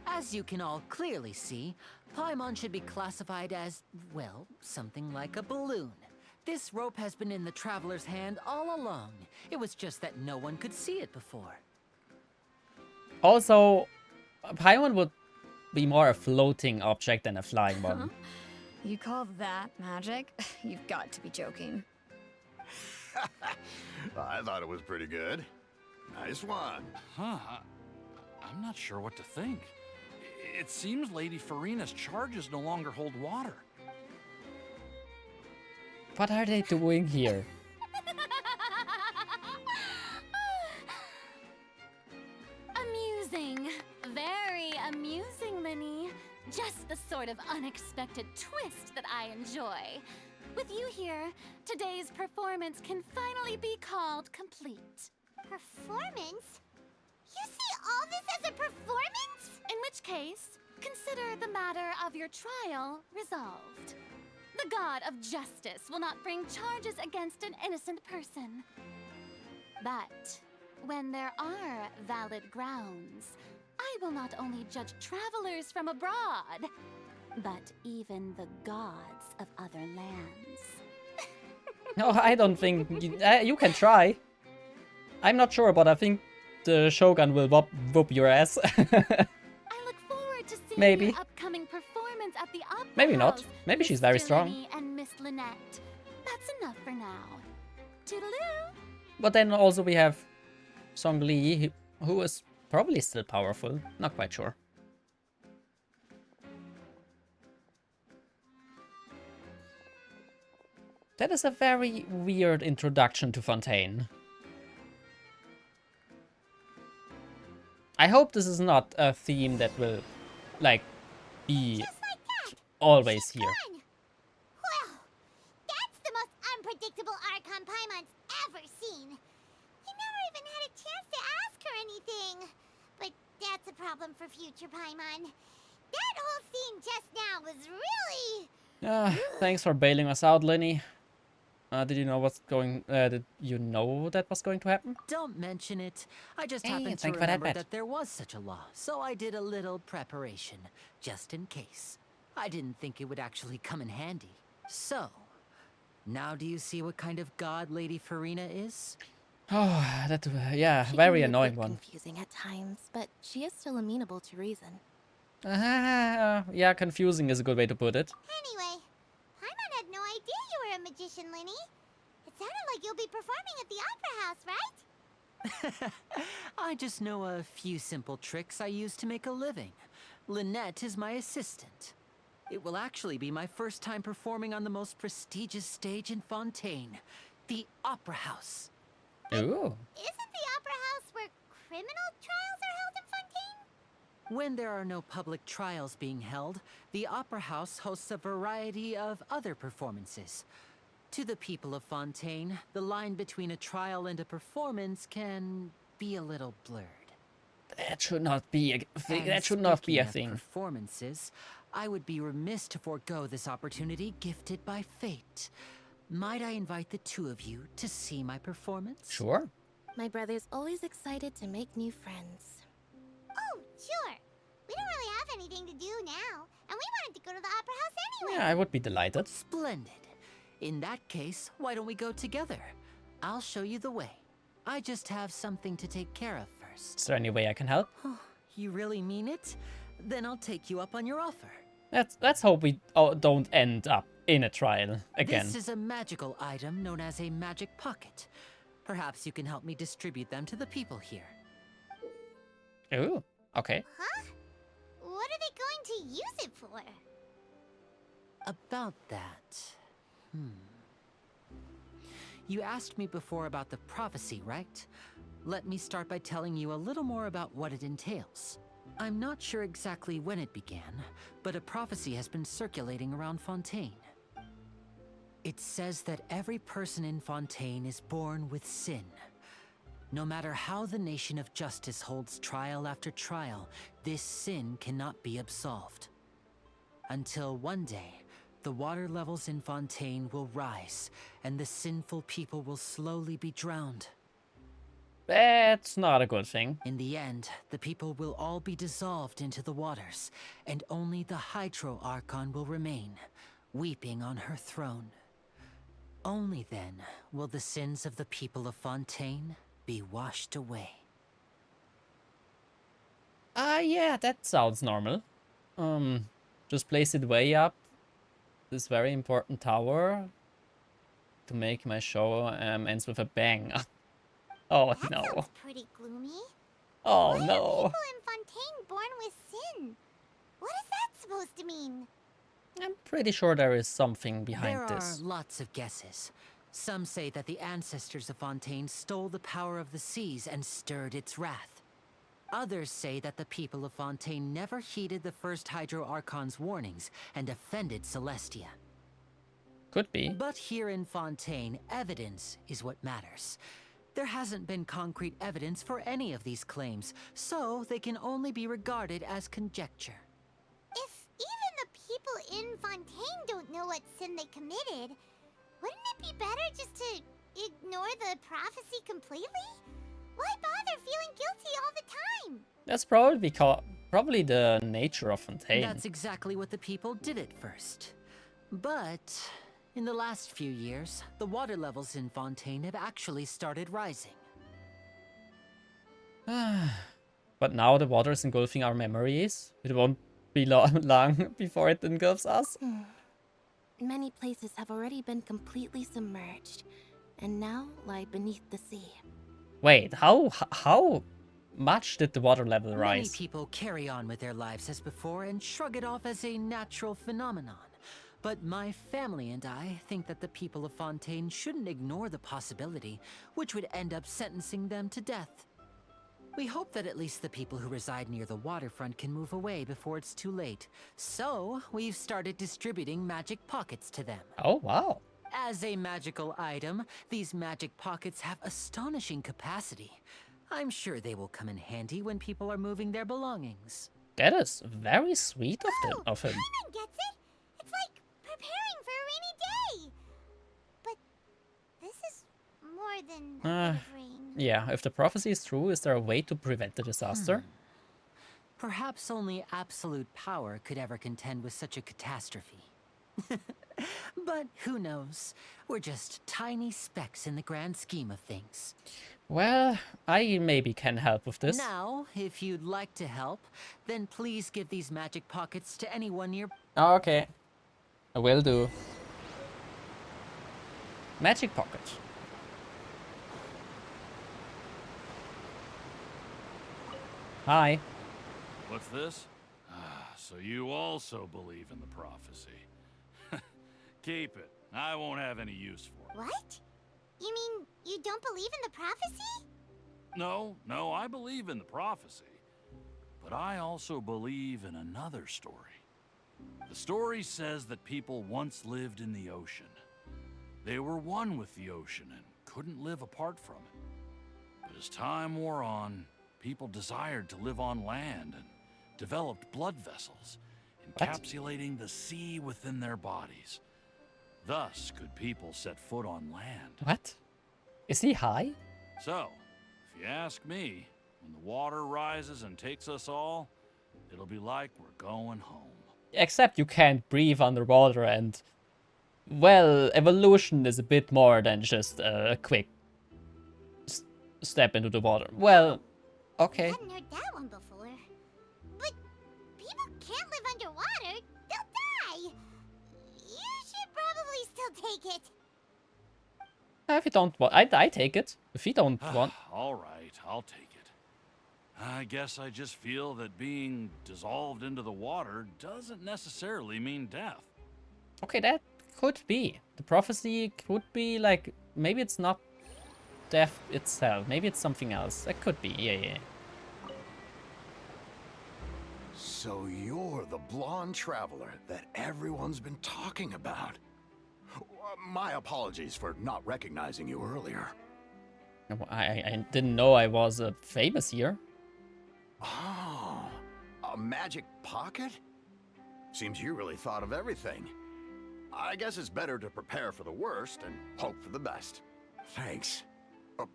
As you can all clearly see, Paimon should be classified as, well, something like a balloon. This rope has been in the traveler's hand all along. It was just that no one could see it before. Also, Paimon would be more a floating object than a flying one. You call that magic? You've got to be joking. I thought it was pretty good. Nice one. Huh. I'm not sure what to think. It seems Lady Farina's charges no longer hold water. What are they doing here? Amusing. Very amusing, Linny. Just the sort of unexpected twist that I enjoy. With you here, today's performance can finally be called complete. Performance? You see all this as a performance? In which case, consider the matter of your trial resolved. The god of justice will not bring charges against an innocent person. But when there are valid grounds, I will not only judge travelers from abroad, but even the gods of other lands. No, I don't think you can try. I'm not sure, but I think the Shogun will whoop your ass. I look forward to seeing Maybe. your upcoming performance at the Opera Maybe not. House, Maybe she's Mr. very strong. Linny and Miss Lynette. That's enough for now. Toodaloo. But then also we have Song Li, who is probably still powerful. Not quite sure. That is a very weird introduction to Fontaine. I hope this is not a theme that will, like, be Just like that. always She's here. gone. Well, that's the most unpredictable Archon Paimon's ever seen. You never even had a chance to ask her anything. But that's a problem for future Paimon. That whole scene just now was really... Thanks for bailing us out, Lenny. Did you know what's going? Did you know that was going to happen? Don't mention it. I just Hey, happened to thank you for that remember bet. that there was such a law, so I did a little preparation, just in case. I didn't think it would actually come in handy. So, now do you see what kind of god Lady Farina is? Oh, that yeah, She can very be a annoying bit one. confusing at times, but she is still amenable to reason. Yeah, confusing is a good way to put it. Anyway, Paimon had no idea you were a magician, Linny. It sounded like you'll be performing at the Opera House, right? I just know a few simple tricks I use to make a living. Lynette is my assistant. It will actually be my first time performing on the most prestigious stage in Fontaine, the Opera House. Ooh. Isn't the Opera House where criminal trials are held in Fontaine? When there are no public trials being held, the Opera House hosts a variety of other performances. To the people of Fontaine, the line between a trial and a performance can be a little blurred. That should not be a thing. And That should not be a speaking of thing. performances, I would be remiss to forego this opportunity gifted by fate. Might I invite the two of you to see my performance? Sure. My brother's always excited to make new friends. Oh, sure. We don't really have anything to do now, and we wanted to go to the Opera House anyway. Yeah, I would be delighted. Splendid. In that case, why don't we go together? I'll show you the way. I just have something to take care of first. Is there any way I can help? You really mean it? Then I'll take you up on your offer. Let's hope we don't end up in a trial again. This is a magical item known as a magic pocket. Perhaps you can help me distribute them to the people here. Ooh. Okay. Huh? What are they going to use it for? About that... You asked me before about the prophecy, right? Let me start by telling you a little more about what it entails. I'm not sure exactly when it began, but a prophecy has been circulating around Fontaine. It says that every person in Fontaine is born with sin. No matter how the nation of justice holds trial after trial, this sin cannot be absolved. Until one day, the water levels in Fontaine will rise, and the sinful people will slowly be drowned. That's not a good thing. In the end, the people will all be dissolved into the waters, and only the Hydro Archon will remain, weeping on her throne. Only then will the sins of the people of Fontaine be washed away. Yeah, that sounds normal. Just place it way up. This very important tower to make my show ends with a bang. Oh That no. sounds pretty gloomy. Oh Why are no. people in Fontaine born with sin? What is that supposed to mean? I'm pretty sure there is something behind There this. are lots of guesses. Some say that the ancestors of Fontaine stole the power of the seas and stirred its wrath. Others say that the people of Fontaine never heeded the first Hydro Archon's warnings and offended Celestia. Could be. But here in Fontaine, evidence is what matters. There hasn't been concrete evidence for any of these claims, so they can only be regarded as conjecture. If even the people in Fontaine don't know what sin they committed, wouldn't it be better just to ignore the prophecy completely? Why bother feeling guilty all the time? That's probably the nature of Fontaine. That's exactly what the people did at first. But in the last few years, the water levels in Fontaine have actually started rising. But now the water is engulfing our memories. It won't be long before it engulfs us. Many places have already been completely submerged, and now lie beneath the sea. Wait, how much did the water level Many rise? people carry on with their lives as before and shrug it off as a natural phenomenon. But my family and I think that the people of Fontaine shouldn't ignore the possibility, which would end up sentencing them to death. We hope that at least the people who reside near the waterfront can move away before it's too late. So, we've started distributing magic pockets to them. Oh, wow. As a magical item, these magic pockets have astonishing capacity. I'm sure they will come in handy when people are moving their belongings. That is very sweet of him. Paimon gets it. It's like preparing for a rainy day. But this is more than a bit of rain. Yeah, if the prophecy is true, is there a way to prevent the disaster? Perhaps only absolute power could ever contend with such a catastrophe. But who knows? We're just tiny specks in the grand scheme of things. Well, I maybe can help with this. Now, if you'd like to help, then please give these magic pockets to anyone near. Okay, I will do. Magic pocket. Hi. What's this? So you also believe in the prophecy. Keep it. I won't have any use for it. What? You mean you don't believe in the prophecy? No, I believe in the prophecy. But I also believe in another story. The story says that people once lived in the ocean. They were one with the ocean and couldn't live apart from it. But as time wore on, people desired to live on land and developed blood vessels, encapsulating the sea within their bodies. Thus could people set foot on land. What? Is he high? So, if you ask me, when the water rises and takes us all, it'll be like we're going home. Except you can't breathe underwater and... Well, evolution is a bit more than just a quick step into the water. Well, okay. I hadn't heard that one before. But people can't live underwater. They'll die. You should probably still take it. If you don't want... I take it. If you don't want... All right, I'll take it. I guess I just feel that being dissolved into the water doesn't necessarily mean death. Okay, that could be. The prophecy could be like... Maybe it's not death itself. Maybe it's something else. That could be. Yeah. So you're the blonde traveler that everyone's been talking about. My apologies for not recognizing you earlier. I didn't know I was famous here. Oh, a magic pocket? Seems you really thought of everything. I guess it's better to prepare for the worst and hope for the best. Thanks.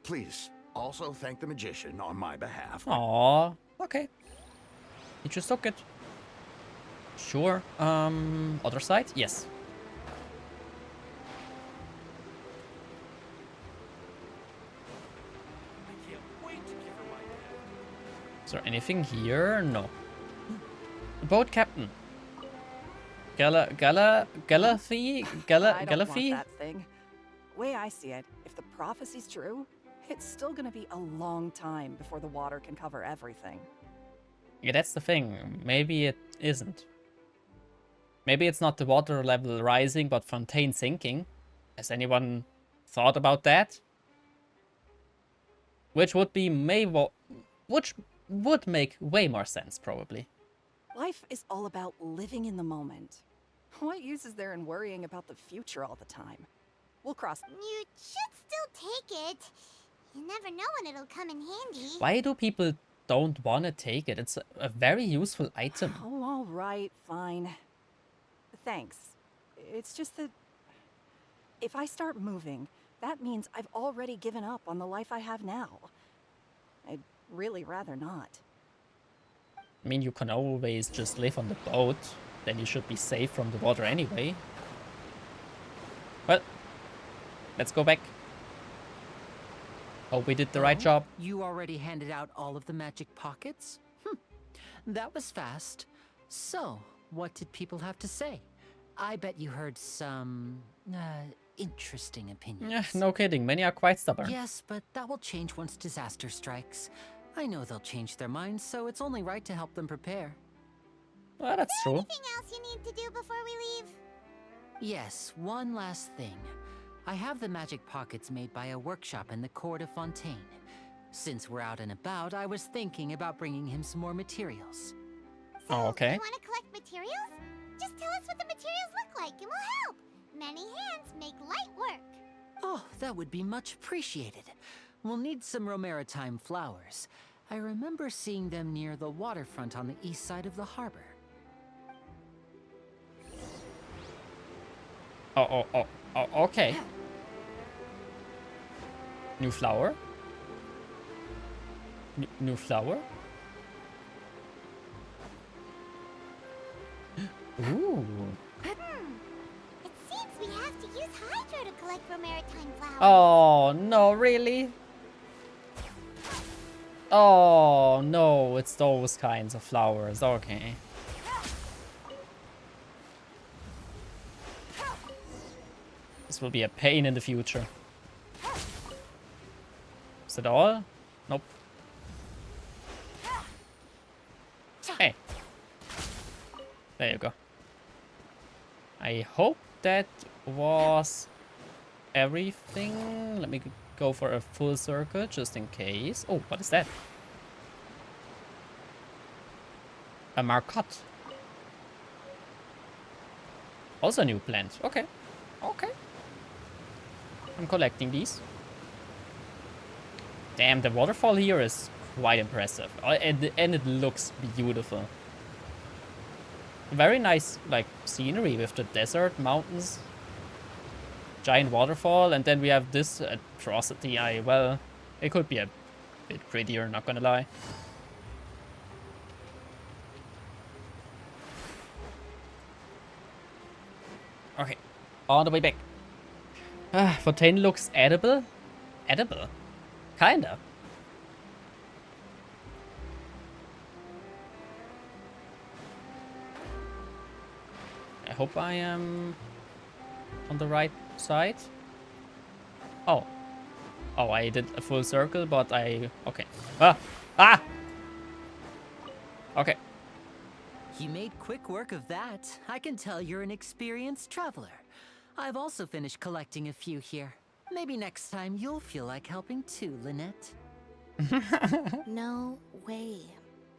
Please, also thank the magician on my behalf. Aww. Okay. You just took it. Sure. Other side? Yes. I can't wait to give her my gift. Is there anything here? No. The boat captain. Galathy? I don't want Galathy? that thing. Way I see it, if the prophecy's true, it's still gonna be a long time before the water can cover everything. Yeah, that's the thing. Maybe it isn't. Maybe it's not the water level rising, but Fontaine sinking. Has anyone thought about that? Which would be which would make way more sense, probably. Life is all about living in the moment. What use is there in worrying about the future all the time? We'll cross. You should still take it. You never know when it'll come in handy. Why do people don't want to take it? It's a very useful item. Oh, all right, fine. Thanks. It's just that if I start moving, that means I've already given up on the life I have now. I'd really rather not. I mean, you can always just live on the boat. Then you should be safe from the water anyway. Well, let's go back. Hope we did the right job. You already handed out all of the magic pockets? That was fast. So, what did people have to say? I bet you heard some interesting opinions. Yeah, no kidding. Many are quite stubborn. Yes, but that will change once disaster strikes. I know they'll change their minds, so it's only right to help them prepare. Well, that's true. Anything else you need to do before we leave? Yes, one last thing. I have the magic pockets made by a workshop in the court of Fontaine. Since we're out and about, I was thinking about bringing him some more materials. So, Oh, okay. You want to collect materials? Just tell us what the materials look like and we'll help. Many hands make light work. Oh, that would be much appreciated. We'll need some Romaritime flowers. I remember seeing them near the waterfront on the east side of the harbor. Oh, okay. New flower? New flower? Ooh. It seems we have to use Hydro to collect Romaritime flowers. Oh, no, really? Oh, no, it's those kinds of flowers. Okay. This will be a pain in the future. Is that all? Nope. Hey. There you go. I hope that was everything. Let me go for a full circle just in case. Oh, what is that? A marcotte. Also a new plant. Okay. Okay. I'm collecting these. Damn, the waterfall here is quite impressive. And it looks beautiful. Very nice, like, scenery with the desert, mountains, giant waterfall, and then we have this atrocity. Well, it could be a bit prettier, not gonna lie. Okay, on the way back. Fontaine looks edible. Edible? Kinda. I hope I am on the right side. Oh. Oh, I did a full circle, but okay. Ah! Okay. You made quick work of that. I can tell you're an experienced traveler. I've also finished collecting a few here. Maybe next time you'll feel like helping too, Lynette. No way.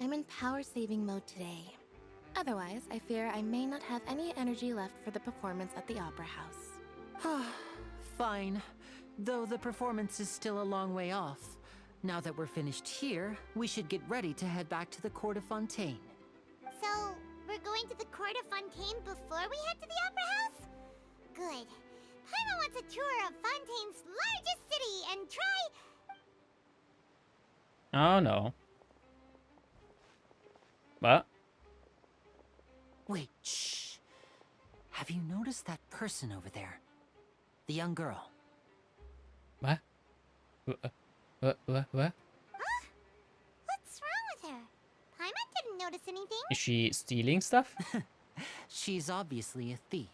I'm in power-saving mode today. Otherwise, I fear I may not have any energy left for the performance at the Opera House. Fine. Though the performance is still a long way off. Now that we're finished here, we should get ready to head back to the Court of Fontaine. So, we're going to the Court of Fontaine before we head to the Opera House? Good. Paimon wants a tour of Fontaine's largest city and try... Oh no. What? Wait, shh. Have you noticed that person over there? The young girl. What? What? Huh? What's wrong with her? Paimon didn't notice anything. Is she stealing stuff? She's obviously a thief.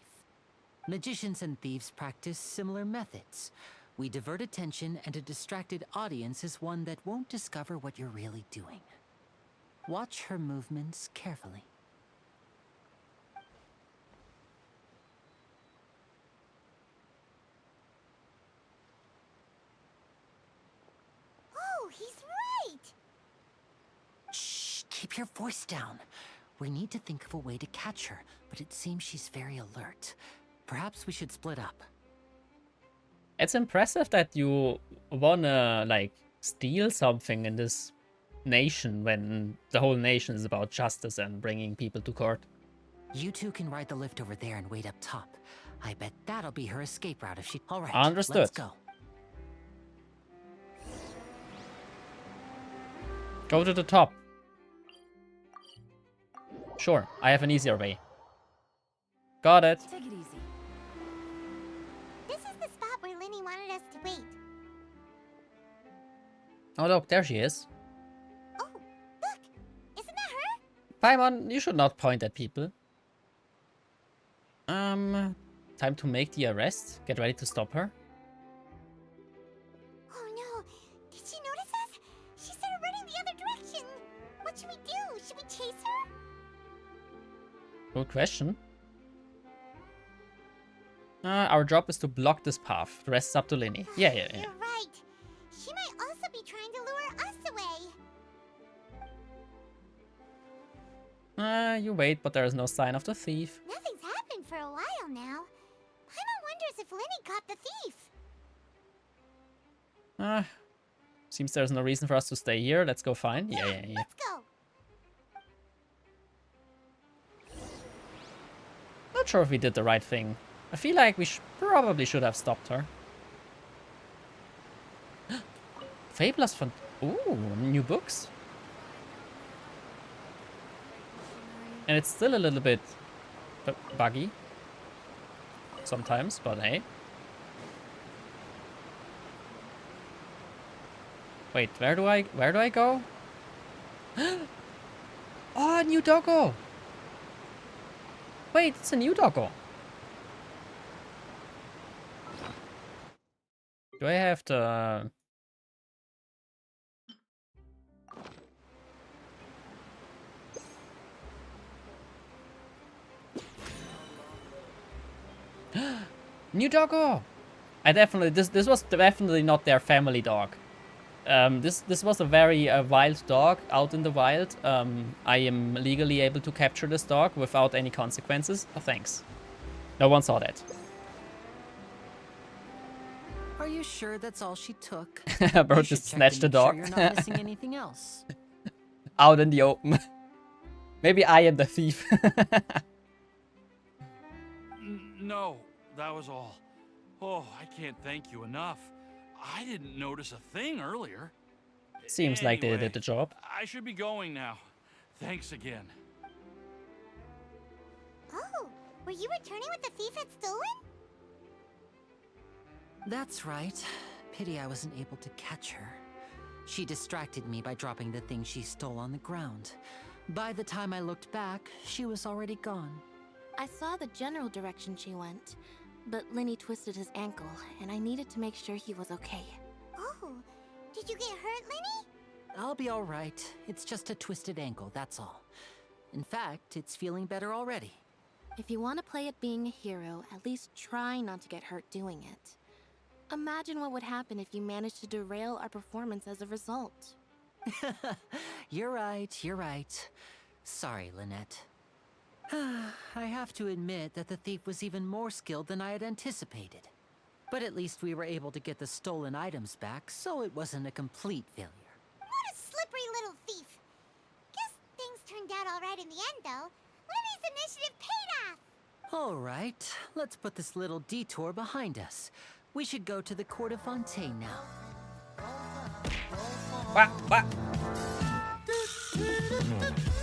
Magicians and thieves practice similar methods. We divert attention, and a distracted audience is one that won't discover what you're really doing. Watch her movements carefully. Oh, he's right! Shh, keep your voice down. We need to think of a way to catch her, but it seems she's very alert. Perhaps we should split up. It's impressive that you wanna, like, steal something in this nation when the whole nation is about justice and bringing people to court. You two can ride the lift over there and wait up top. I bet that'll be her escape route if she... All right, Understood. let's go. Go to the top. Sure, I have an easier way. Got it. Take it easy. This is the spot where Linny wanted us to wait. Oh look, there she is. Oh, look! Isn't that her? Paimon, you should not point at people. Time to make the arrest. Get ready to stop her. Oh no! Did she notice us? She started running the other direction! What should we do? Should we chase her? Good question. Our job is to block this path. The rest is up to Linny. Yeah. You're right. She might also be trying to lure us away. You wait, but there is no sign of the thief. Nothing's happened for a while now. Paimon wonders if Linny caught the thief. Seems there's no reason for us to stay here. Let's go find. Yeah. Let's go. Not sure if we did the right thing. I feel like we probably should have stopped her. Fabulous fun. Ooh, new books. And it's still a little bit buggy sometimes, but hey. Wait, where do I go? Oh, new doggo. Wait, it's a new doggo. Do I have to... New doggo! This was definitely not their family dog. This was a very wild dog out in the wild. I am legally able to capture this dog without any consequences. Oh, thanks. No one saw that. Are you sure that's all she took? Bro You just should check snatched to the make sure dog. You're not missing anything else. Out in the open. Maybe I am the thief. No, that was all. Oh, I can't thank you enough. I didn't notice a thing earlier. Seems like they Anyway, did the job. I should be going now. Thanks again. Oh, were you returning what the thief had stolen? That's right. Pity I wasn't able to catch her. She distracted me by dropping the thing she stole on the ground. By the time I looked back, she was already gone. I saw the general direction she went, but Linny twisted his ankle, and I needed to make sure he was okay. Oh, did you get hurt, Linny? I'll be all right. It's just a twisted ankle, that's all. In fact, it's feeling better already. If you want to play at being a hero, at least try not to get hurt doing it. Imagine what would happen if you managed to derail our performance as a result. You're right. Sorry, Lynette. I have to admit that the thief was even more skilled than I had anticipated. But at least we were able to get the stolen items back, so it wasn't a complete failure. What a slippery little thief. Guess things turned out all right in the end, though. Linny's initiative paid off. All right, let's put this little detour behind us. We should go to the court of Fontaine now. What?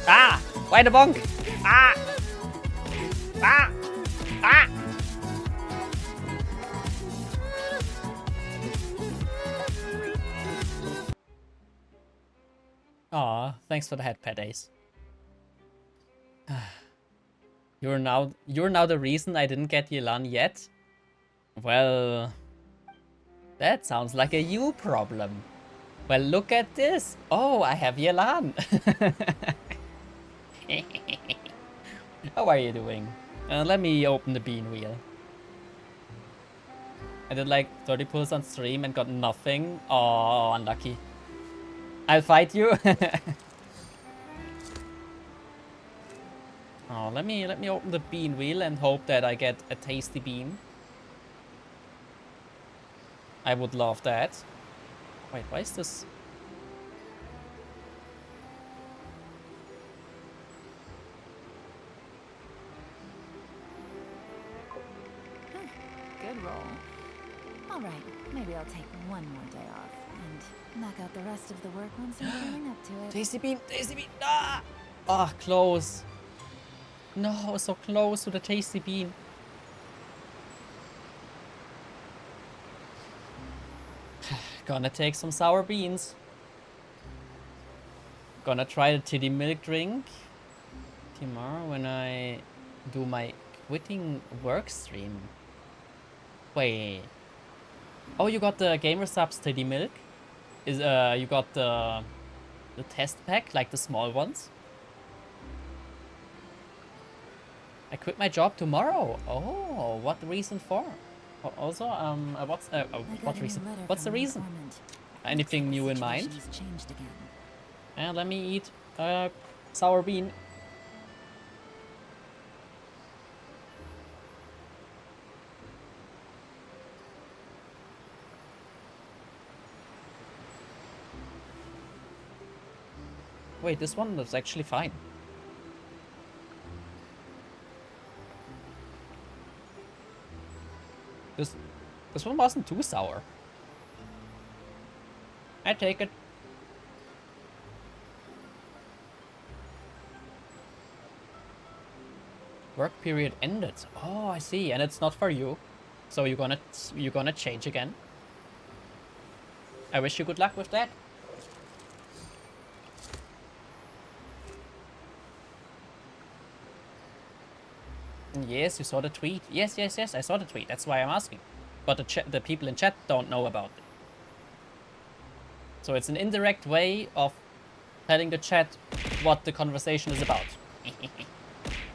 Ah! Why the bonk? Ah! Ah! Ah! Aw, thanks for the head pet, Ace. You're now the reason I didn't get Yelan yet? Well, that sounds like a you problem. Well, look at this. Oh, I have Yelan. How are you doing? Let me open the bean wheel. I did like 30 pulls on stream and got nothing. Oh, unlucky. I'll fight you. Oh, let me open the bean wheel and hope that I get a tasty bean. I would love that. Wait, why is this? Good roll. All right, maybe I'll take one more day off and knock out the rest of the work once I'm feeling up to it. Tasty bean, tasty bean. Ah! Oh, close. No, so close to the tasty bean. Gonna take some sour beans. Gonna try the titty milk drink tomorrow when I do my quitting work stream. Wait. Oh, you got the gamer subs titty milk? Is you got the test pack, like the small ones? I quit my job tomorrow. Oh, what the reason for? Also, what reason? What's the reason? Anything new in mind? And let me eat sour bean. Wait, this one was actually fine. This one wasn't too sour. I take it. Work period ended. Oh, I see. And it's not for you. So you're gonna change again. I wish you good luck with that. Yes, you saw the tweet. Yes, I saw the tweet. That's why I'm asking. But the people in chat don't know about it. So it's an indirect way of telling the chat what the conversation is about.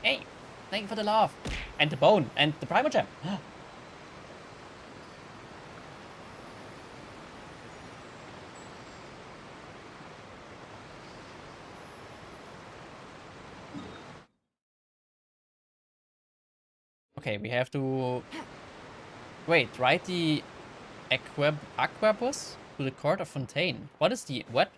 Hey, thank you for the love. And the bone. And the Primogem. Okay, we have to... Wait, ride the Aquabus to the court of Fontaine. What is the... what?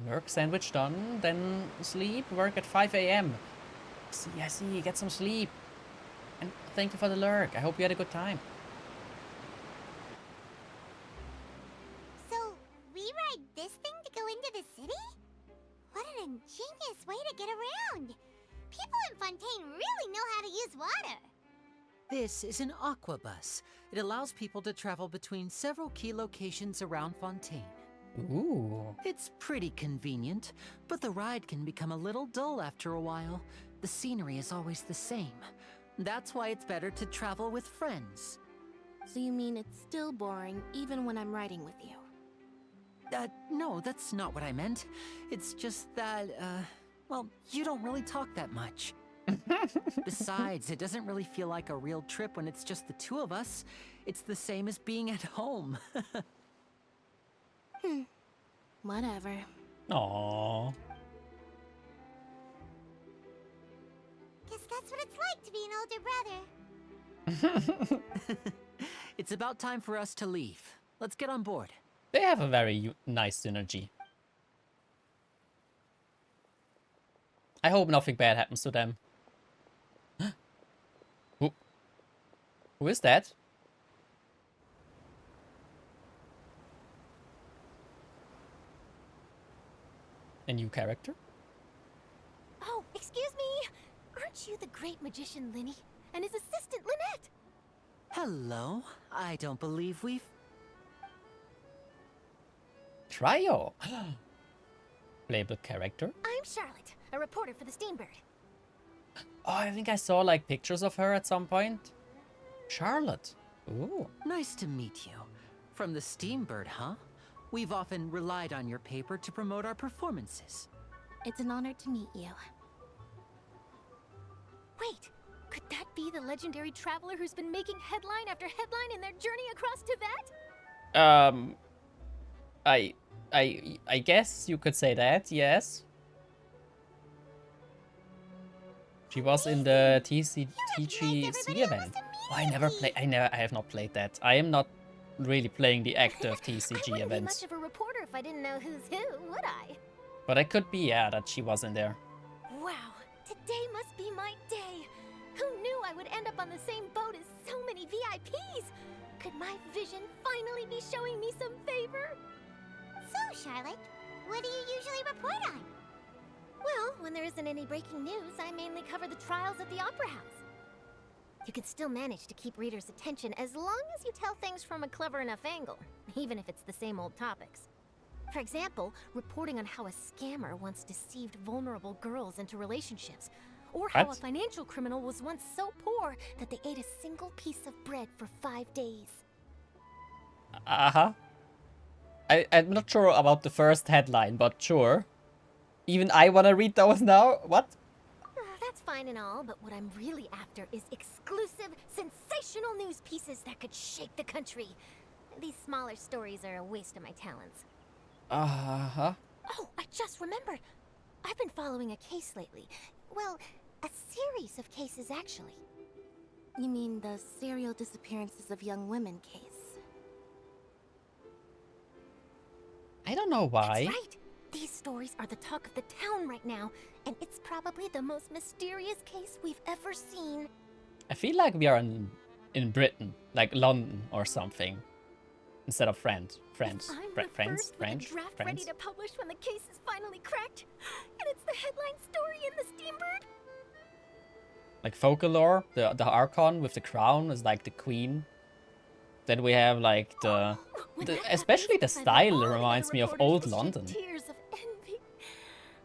Work sandwich done, then sleep, work at 5 AM. I see, get some sleep. And thank you for the lurk. I hope you had a good time. So, we ride this thing to go into the city? What an ingenious way to get around! People in Fontaine really know how to use water! This is an aquabus. It allows people to travel between several key locations around Fontaine. Ooh. It's pretty convenient, but the ride can become a little dull after a while. The scenery is always the same. That's why it's better to travel with friends. So you mean it's still boring even when I'm riding with you? No, that's not what I meant. It's just that, well, you don't really talk that much. Besides, it doesn't really feel like a real trip when it's just the two of us. It's the same as being at home. Whatever. Aww. Guess that's what it's like to be an older brother. It's about time for us to leave. Let's get on board. They have a very nice synergy. I hope nothing bad happens to them. Who is that? A new character? Oh, excuse me! Aren't you the great magician Linny? And his assistant Lynette? Hello. I don't believe we've... Trio. Playable character? I'm Charlotte, a reporter for the Steambird. Oh, I think I saw like pictures of her at some point. Charlotte. Ooh. Nice to meet you. From the Steambird, huh? We've often relied on your paper to promote our performances. It's an honor to meet you. Wait, could that be the legendary traveler who's been making headline after headline in their journey across Tibet? I guess you could say that, yes. She was in the TGC event. Oh, I have not played that. I am not really playing the active I TCG wouldn't be events. much of a reporter if I didn't know who's who, would I? But it could be, yeah, that she was in there. Wow, today must be my day. Who knew I would end up on the same boat as so many VIPs? Could my vision finally be showing me some favor? So, Charlotte, what do you usually report on? Well, when there isn't any breaking news, I mainly cover the trials at the Opera House. You can still manage to keep readers' attention as long as you tell things from a clever enough angle, even if it's the same old topics. For example, reporting on how a scammer once deceived vulnerable girls into relationships, or how a What? financial criminal was once so poor that they ate a single piece of bread for 5 days. Uh-huh. I'm not sure about the first headline, but sure. Even I wanna read those now? What? That's fine and all, but what I'm really after is exclusive, sensational news pieces that could shake the country. These smaller stories are a waste of my talents. Uh-huh. Oh, I just remembered. I've been following a case lately. Well, a series of cases, actually. You mean the serial disappearances of young women case? I don't know why. That's right. These stories are the talk of the town right now, and it's probably the most mysterious case we've ever seen. I feel like we are in Britain, like London or something, instead of France. I'm the first with a draft ready to publish when the case is finally cracked, and it's the headline story in the Steambird. Like folklore, the Archon with the crown is like the queen. Then we have like especially the style reminds me of old London. Tears of envy.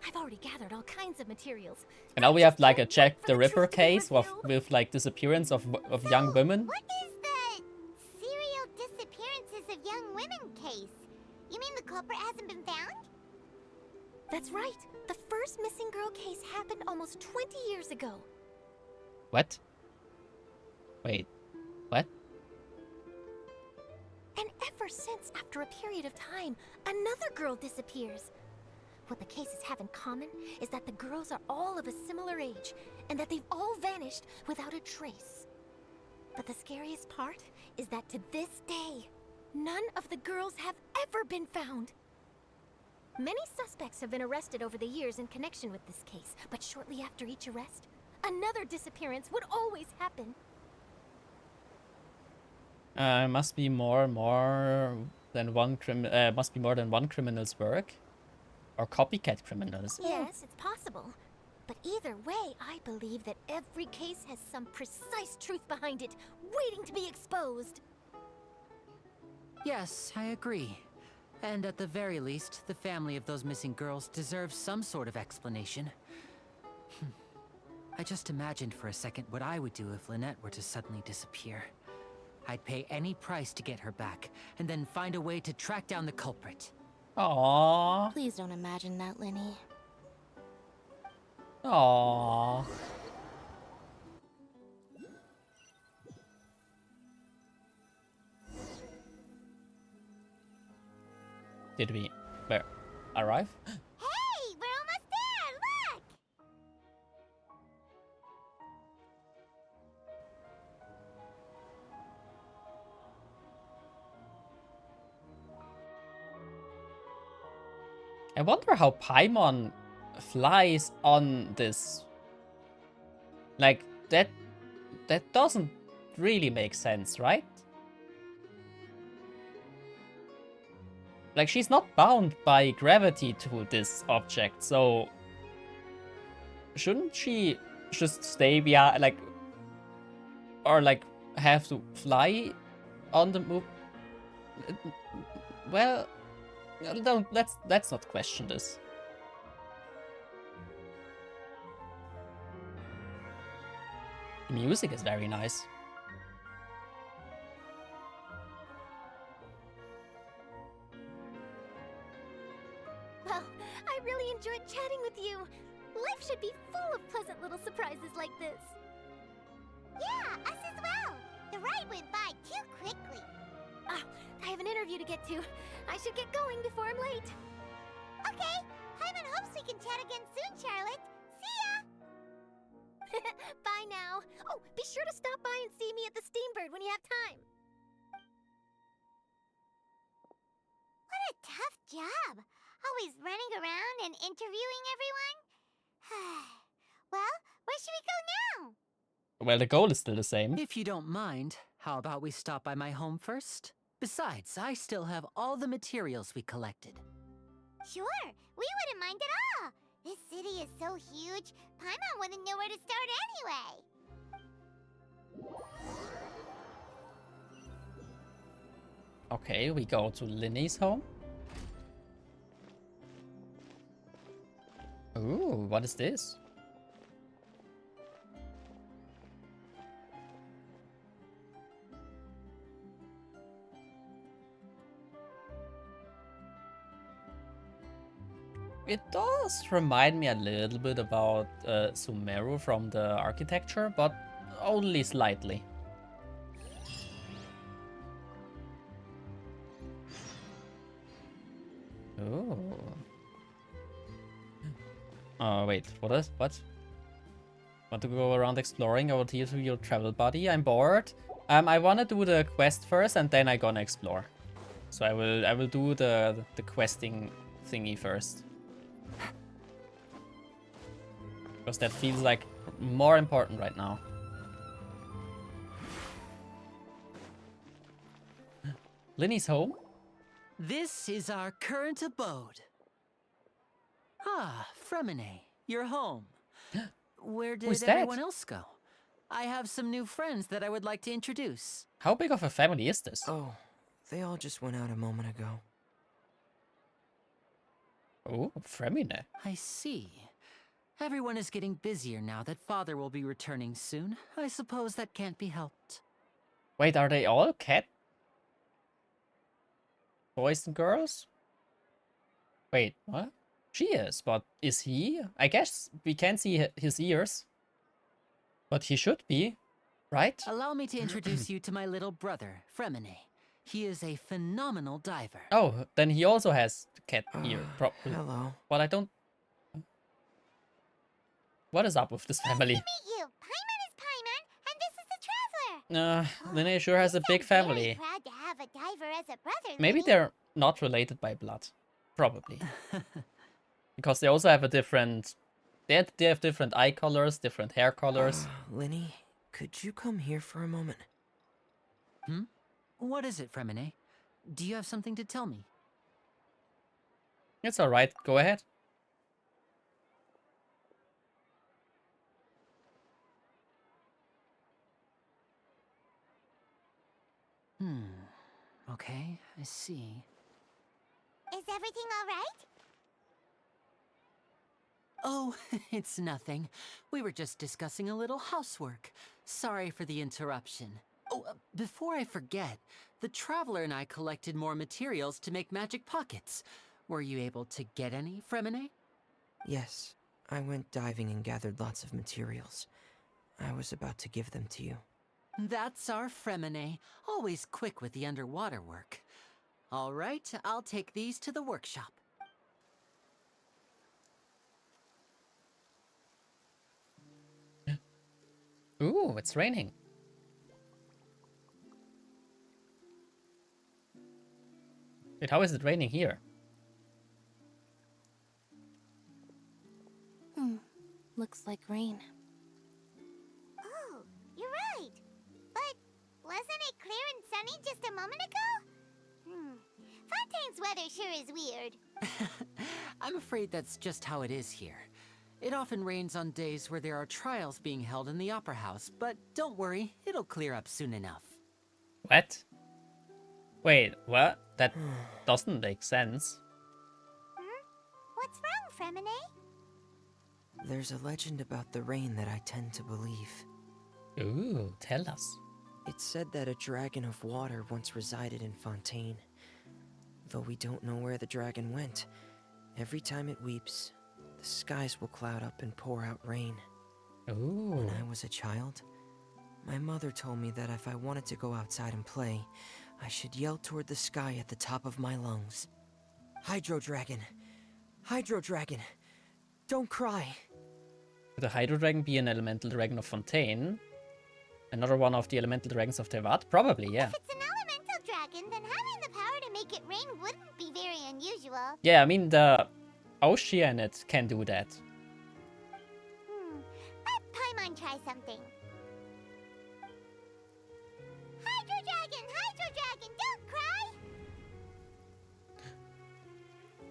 I've already gathered all kinds of materials. And now we have like a Jack for the the Ripper truth to be case revealed. with like disappearance of young women. What is the serial disappearances of young women case? You mean the culprit hasn't been found? That's right. The first missing girl case happened almost 20 years ago. What? Wait, what? And ever since, after a period of time, another girl disappears. What the cases have in common is that the girls are all of a similar age, and that they've all vanished without a trace. But the scariest part is that to this day, none of the girls have ever been found. Many suspects have been arrested over the years in connection with this case, but shortly after each arrest, another disappearance would always happen. Must be more than one criminal's work, or copycat criminals. Yes, it's possible. But either way, I believe that every case has some precise truth behind it, waiting to be exposed. Yes, I agree. And at the very least, the family of those missing girls deserves some sort of explanation. I just imagined for a second what I would do if Lynette were to suddenly disappear. I'd pay any price to get her back, and then find a way to track down the culprit. Aww. Please don't imagine that, Lenny. Aww. Did we arrive? Hey, we're almost there! Look! I wonder how Paimon flies on this. Like, that doesn't really make sense, right? Like, she's not bound by gravity to this object, so shouldn't she just stay behind, like, or like have to fly on the move? Well, don't let's not question this. The music is very nice. to be full of pleasant little surprises like this. Yeah, us as well. The ride went by too quickly. Ah, I have an interview to get to. I should get going before I'm late. Okay, Paimon hopes we can chat again soon, Charlotte. See ya! Bye now. Oh, be sure to stop by and see me at the Steambird when you have time. What a tough job. Always running around and interviewing everyone. Well, where should we go now? Well, the goal is still the same. If you don't mind, how about we stop by my home first? Besides, I still have all the materials we collected. Sure, we wouldn't mind at all. This city is so huge, Paimon wouldn't know where to start anyway. Okay, we go to Linny's home. Ooh, what is this? It does remind me a little bit about Sumeru from the architecture, but only slightly. Oh. Oh, wait, what? Want to go around exploring over here to your travel buddy? I'm bored. I wanna do the quest first and then I gonna explore. So I will do the questing thingy first. Because that feels like more important right now. Linny's home? This is our current abode. Ah, Frenchmen, you're home. Where did Who's everyone that? else go? I have some new friends that I would like to introduce. How big of a family is this? Oh, they all just went out a moment ago. Oh, Frenchmen. I see. Everyone is getting busier now that Father will be returning soon. I suppose that can't be helped. Wait, are they all cat boys and girls? Wait, what? She is, but is he? I guess we can't see his ears. But he should be, right? Allow me to introduce you to my little brother, Frenchmen. He is a phenomenal diver. Oh, then he also has cat ear, probably. Hello. But I don't... What is up with this family? Nice to meet you. Paimon is Paimon, and this is the Traveler. Linny sure has a big Very family. proud to have a diver as a brother, Maybe Linny. they're not related by blood. Probably. Because they also have a different... They have different eye colors, different hair colors. Linny, could you come here for a moment? Hmm? What is it, Frenchmen? Do you have something to tell me? It's alright, go ahead. Okay, I see. Is everything all right? Oh, it's nothing. We were just discussing a little housework. Sorry for the interruption. Oh, before I forget, the Traveler and I collected more materials to make magic pockets. Were you able to get any, Frenchmen? Yes, I went diving and gathered lots of materials. I was about to give them to you. That's our Frenchmen, always quick with the underwater work. All right, I'll take these to the workshop. Ooh, it's raining. Wait, how is it raining here? Looks like rain. Oh, you're right. But wasn't it clear and sunny just a moment ago? Fontaine's weather sure is weird. I'm afraid that's just how it is here. It often rains on days where there are trials being held in the Opera House, but don't worry, it'll clear up soon enough. What? Wait, what? That doesn't make sense. What's wrong, Frenchmen? There's a legend about the rain that I tend to believe. Ooh, tell us. It's said that a dragon of water once resided in Fontaine. Though we don't know where the dragon went, every time it weeps, the skies will cloud up and pour out rain. Ooh. When I was a child, my mother told me that if I wanted to go outside and play, I should yell toward the sky at the top of my lungs. Hydro Dragon! Hydro Dragon! Don't cry! Could the Hydro Dragon be an elemental dragon of Fontaine? Another one of the elemental dragons of Tevat? Probably, yeah. If it's an elemental dragon, then having the power to make it rain wouldn't be very unusual. Yeah, I mean, the Oceanid can do that. Let Paimon try something. Hydro Dragon, don't cry!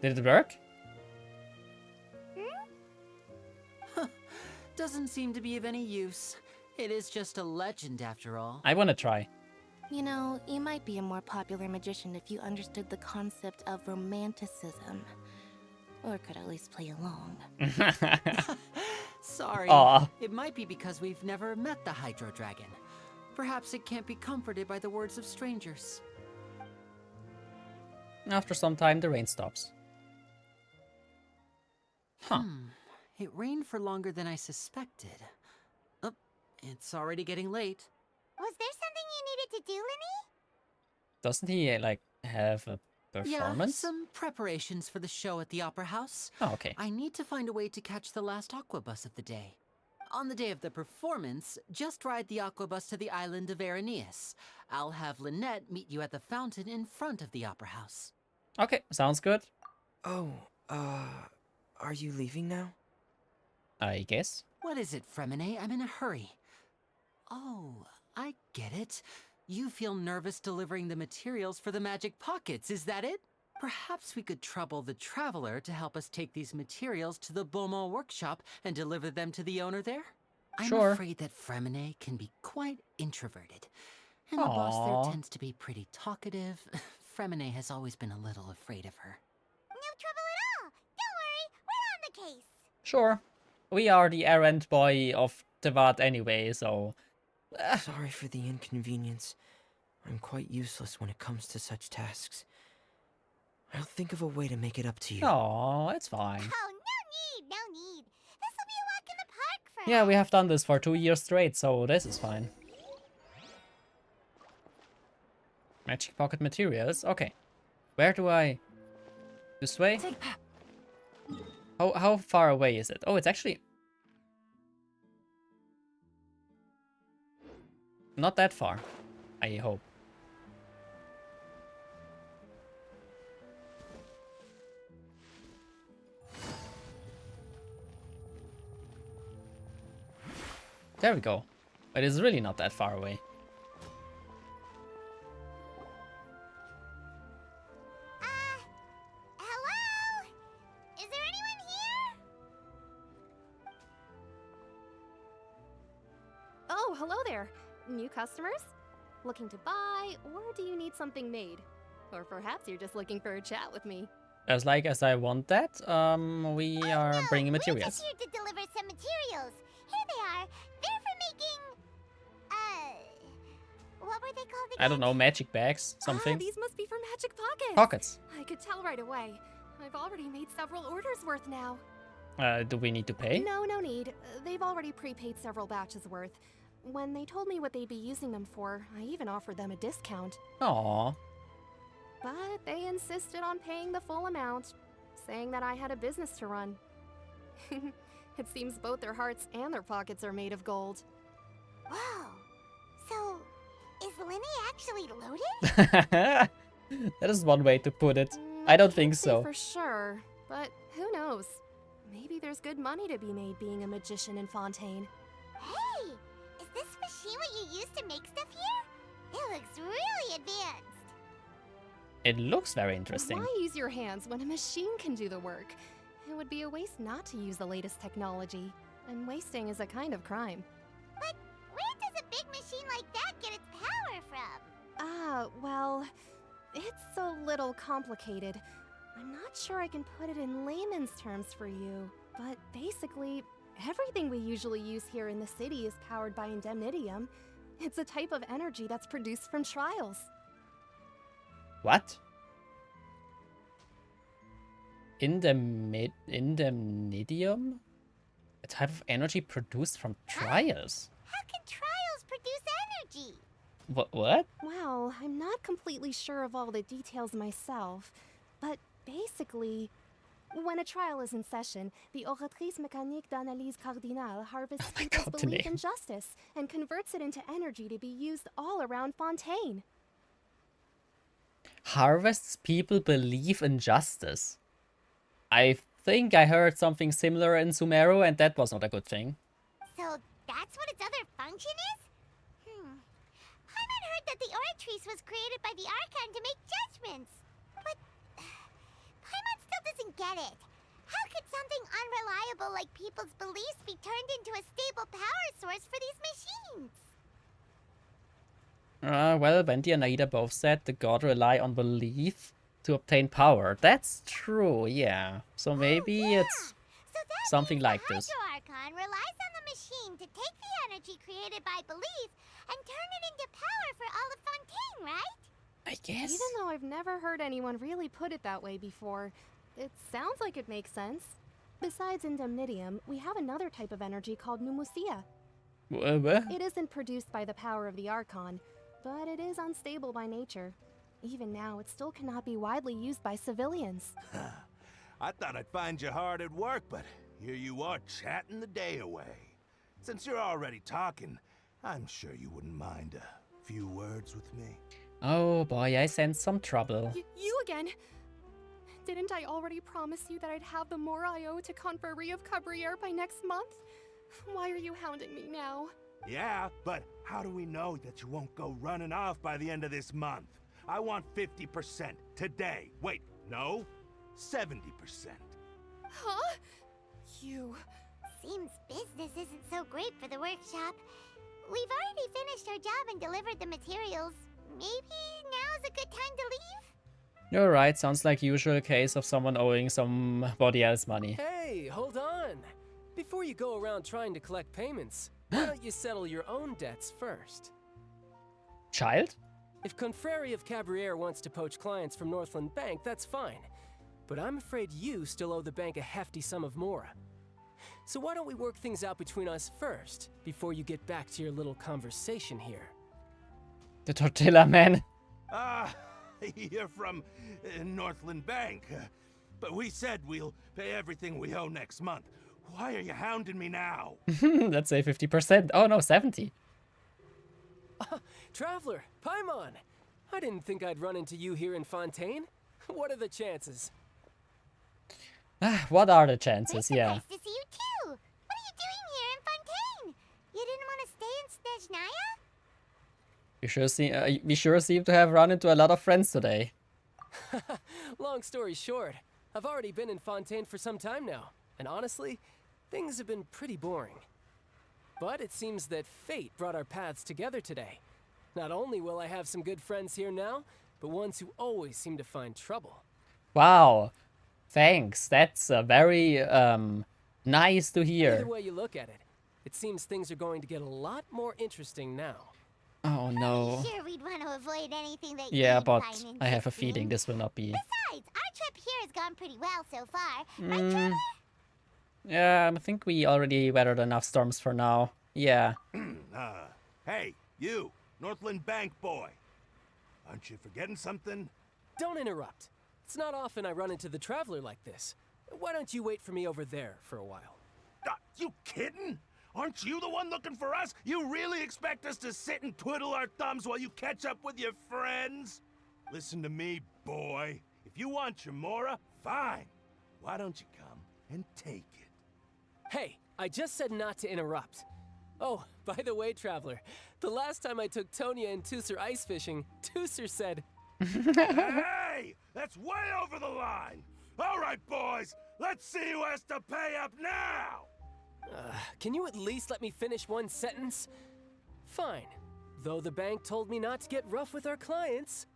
Did it work? Doesn't seem to be of any use. It is just a legend after all. I wanna try. You know, you might be a more popular magician if you understood the concept of romanticism. Or could at least play along. Sorry. Aw. It might be because we've never met the Hydro Dragon. Perhaps it can't be comforted by the words of strangers. After some time, the rain stops. Huh. It rained for longer than I suspected. Oh, it's already getting late. Was there something you needed to do, Linny? Doesn't he, like, have a performance? Yeah, some preparations for the show at the Opera House. Oh, okay. I need to find a way to catch the last aqua bus of the day. On the day of the performance, just ride the aqua bus to the island of Araneus. I'll have Lynette meet you at the fountain in front of the Opera House. Okay, sounds good. Oh, are you leaving now? I guess. What is it, Frenchmen? I'm in a hurry. Oh, I get it. You feel nervous delivering the materials for the magic pockets, is that it? Perhaps we could trouble the Traveler to help us take these materials to the Beaumont workshop and deliver them to the owner there? I'm Sure. afraid that Frenchmen can be quite introverted. And the boss Aw. there tends to be pretty talkative. Frenchmen has always been a little afraid of her. No trouble at all. Don't worry, we're on the case. Sure. We are the errand boy of Tevat anyway, so... Sorry for the inconvenience. I'm quite useless when it comes to such tasks. I'll think of a way to make it up to you. Oh, it's fine. Oh, no need. This will be a walk in the park for Yeah, us. we have done this for 2 years straight, so this is fine. Magic pocket materials. Okay. Where do I... This way? How far away is it? Oh, it's actually... not that far, I hope. There we go. It is really not that far away. Hello? Is there anyone here? Oh, hello there. New customers? Looking to buy, or do you need something made? Or perhaps you're just looking for a chat with me. As I want that, we are No, bringing we're materials. just here to deliver some materials. Here they are. They're for making... what were they called again? I don't know, magic bags, Ah, something. these must be from Magic Pockets. Pockets. I could tell right away. I've already made several orders worth now. Do we need to pay? No need. They've already prepaid several batches worth. When they told me what they'd be using them for, I even offered them a discount. Aww. But they insisted on paying the full amount, saying that I had a business to run. It seems both their hearts and their pockets are made of gold. Whoa. So, is Linny actually loaded? That is one way to put it. I don't think can't say so. for sure, but who knows? Maybe there's good money to be made being a magician in Fontaine. Hey, is this machine what you use to make stuff here? It looks really advanced. It looks very interesting. Why use your hands when a machine can do the work? It would be a waste not to use the latest technology, and wasting is a kind of crime. But where does a big machine like that get its power from? Well, it's a little complicated. I'm not sure I can put it in layman's terms for you, but basically, everything we usually use here in the city is powered by indemnitium. It's a type of energy that's produced from trials. What? Indemnidium? A type of energy produced from trials. How can trials produce energy? What? Well, I'm not completely sure of all the details myself, but basically, when a trial is in session, the Oratrice Mécanique d'Analyse Cardinale harvests people's God, the belief name. in justice and converts it into energy to be used all around Fontaine. Harvests people believe in justice. I think I heard something similar in Sumeru, and that was not a good thing. So that's what its other function is? Paimon heard that the Oratrice was created by the Archon to make judgments. But Paimon still doesn't get it. How could something unreliable like people's beliefs be turned into a stable power source for these machines? Well, Venti and Aida both said the god rely on belief to obtain power. That's true, yeah. So maybe it's So that something means like the this. Hydro Archon relies on the machine to take the energy created by belief and turn it into power for all of Fontaine, right? I guess. Even though I've never heard anyone really put it that way before, it sounds like it makes sense. Besides Indemnidium, we have another type of energy called Pneumosia. What? It isn't produced by the power of the Archon, but it is unstable by nature. Even now, it still cannot be widely used by civilians. I thought I'd find you hard at work, but here you are chatting the day away. Since you're already talking, I'm sure you wouldn't mind a few words with me. Oh boy, I sense some trouble. You again? Didn't I already promise you that I'd have the more I owe to Confrérie of Cabriere by next month? Why are you hounding me now? Yeah, but how do we know that you won't go running off by the end of this month? I want 50% today. Wait, no, 70%. Huh? You... Seems business isn't so great for the workshop. We've already finished our job and delivered the materials. Maybe now's a good time to leave? You're right, sounds like usual case of someone owing somebody else money. Hey, hold on. Before you go around trying to collect payments, why don't you settle your own debts first? Child? If Confrérie of Cabriere wants to poach clients from Northland Bank, that's fine. But I'm afraid you still owe the bank a hefty sum of mora. So why don't we work things out between us first, before you get back to your little conversation here? The Tortilla Man. You're from Northland Bank. But we said we'll pay everything we owe next month. Why are you hounding me now? Let's say 50%. Oh no, 70. Traveler, Paimon! I didn't think I'd run into you here in Fontaine. What are the chances? What are the chances? We're Yeah. surprised to see you too. What are you doing here in Fontaine? You didn't want to stay in Snezhnaya? We sure seem to have run into a lot of friends today. Long story short, I've already been in Fontaine for some time now, and honestly, things have been pretty boring. But it seems that fate brought our paths together today. Not only will I have some good friends here now, but ones who always seem to find trouble. Wow. Thanks. That's very nice to Either hear. way you look at it, it seems things are going to get a lot more interesting now. Oh no. Sure, we'd want to avoid anything that Yeah, you'd but find I have a interesting. feeling this will not be. Besides, our trip here has gone pretty well so far. Right, Traveler? Yeah, I think we already weathered enough storms for now. Yeah. Hey, you, Northland Bank boy. Aren't you forgetting something? Don't interrupt. It's not often I run into the Traveler like this. Why don't you wait for me over there for a while? You kidding? Aren't you the one looking for us? You really expect us to sit and twiddle our thumbs while you catch up with your friends? Listen to me, boy. If you want your mora, fine. Why don't you come and take it? Hey, I just said not to interrupt. Oh, by the way, Traveler, the last time I took Tonya and Tusser ice fishing, Tusser said... Hey! That's way over the line! All right, boys, let's see who has to pay up now! Can you at least let me finish one sentence? Fine. Though the bank told me not to get rough with our clients.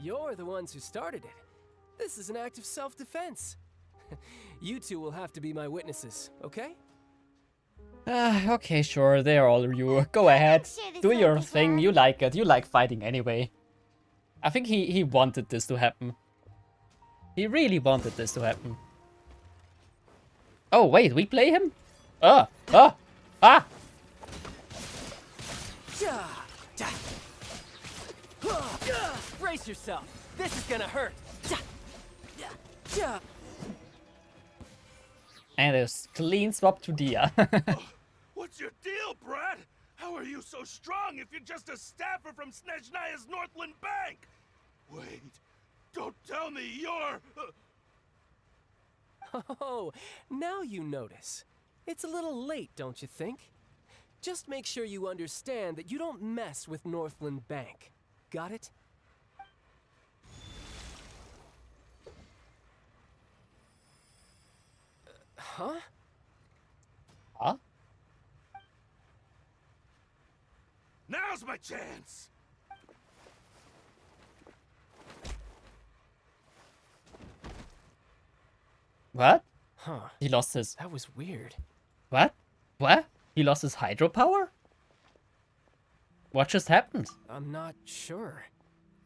You're the ones who started it. This is an act of self-defense. You two will have to be my witnesses, okay? Okay, sure, they're all you. Go ahead. Do your thing. You like it. You like fighting anyway. I think he wanted this to happen. He really wanted this to happen. Oh, wait, we play him? Ah! Brace yourself. This is gonna hurt. And a clean swap to Dia. What's your deal, Brad? How are you so strong if you're just a staffer from Snezhnaya's Northland Bank? Wait, don't tell me you're... Oh, now you notice. It's a little late, don't you think? Just make sure you understand that you don't mess with Northland Bank. Got it? Huh? Huh? Now's my chance! What? Huh. He lost his... That was weird. What? What? He lost his hydropower? What just happened? I'm not sure.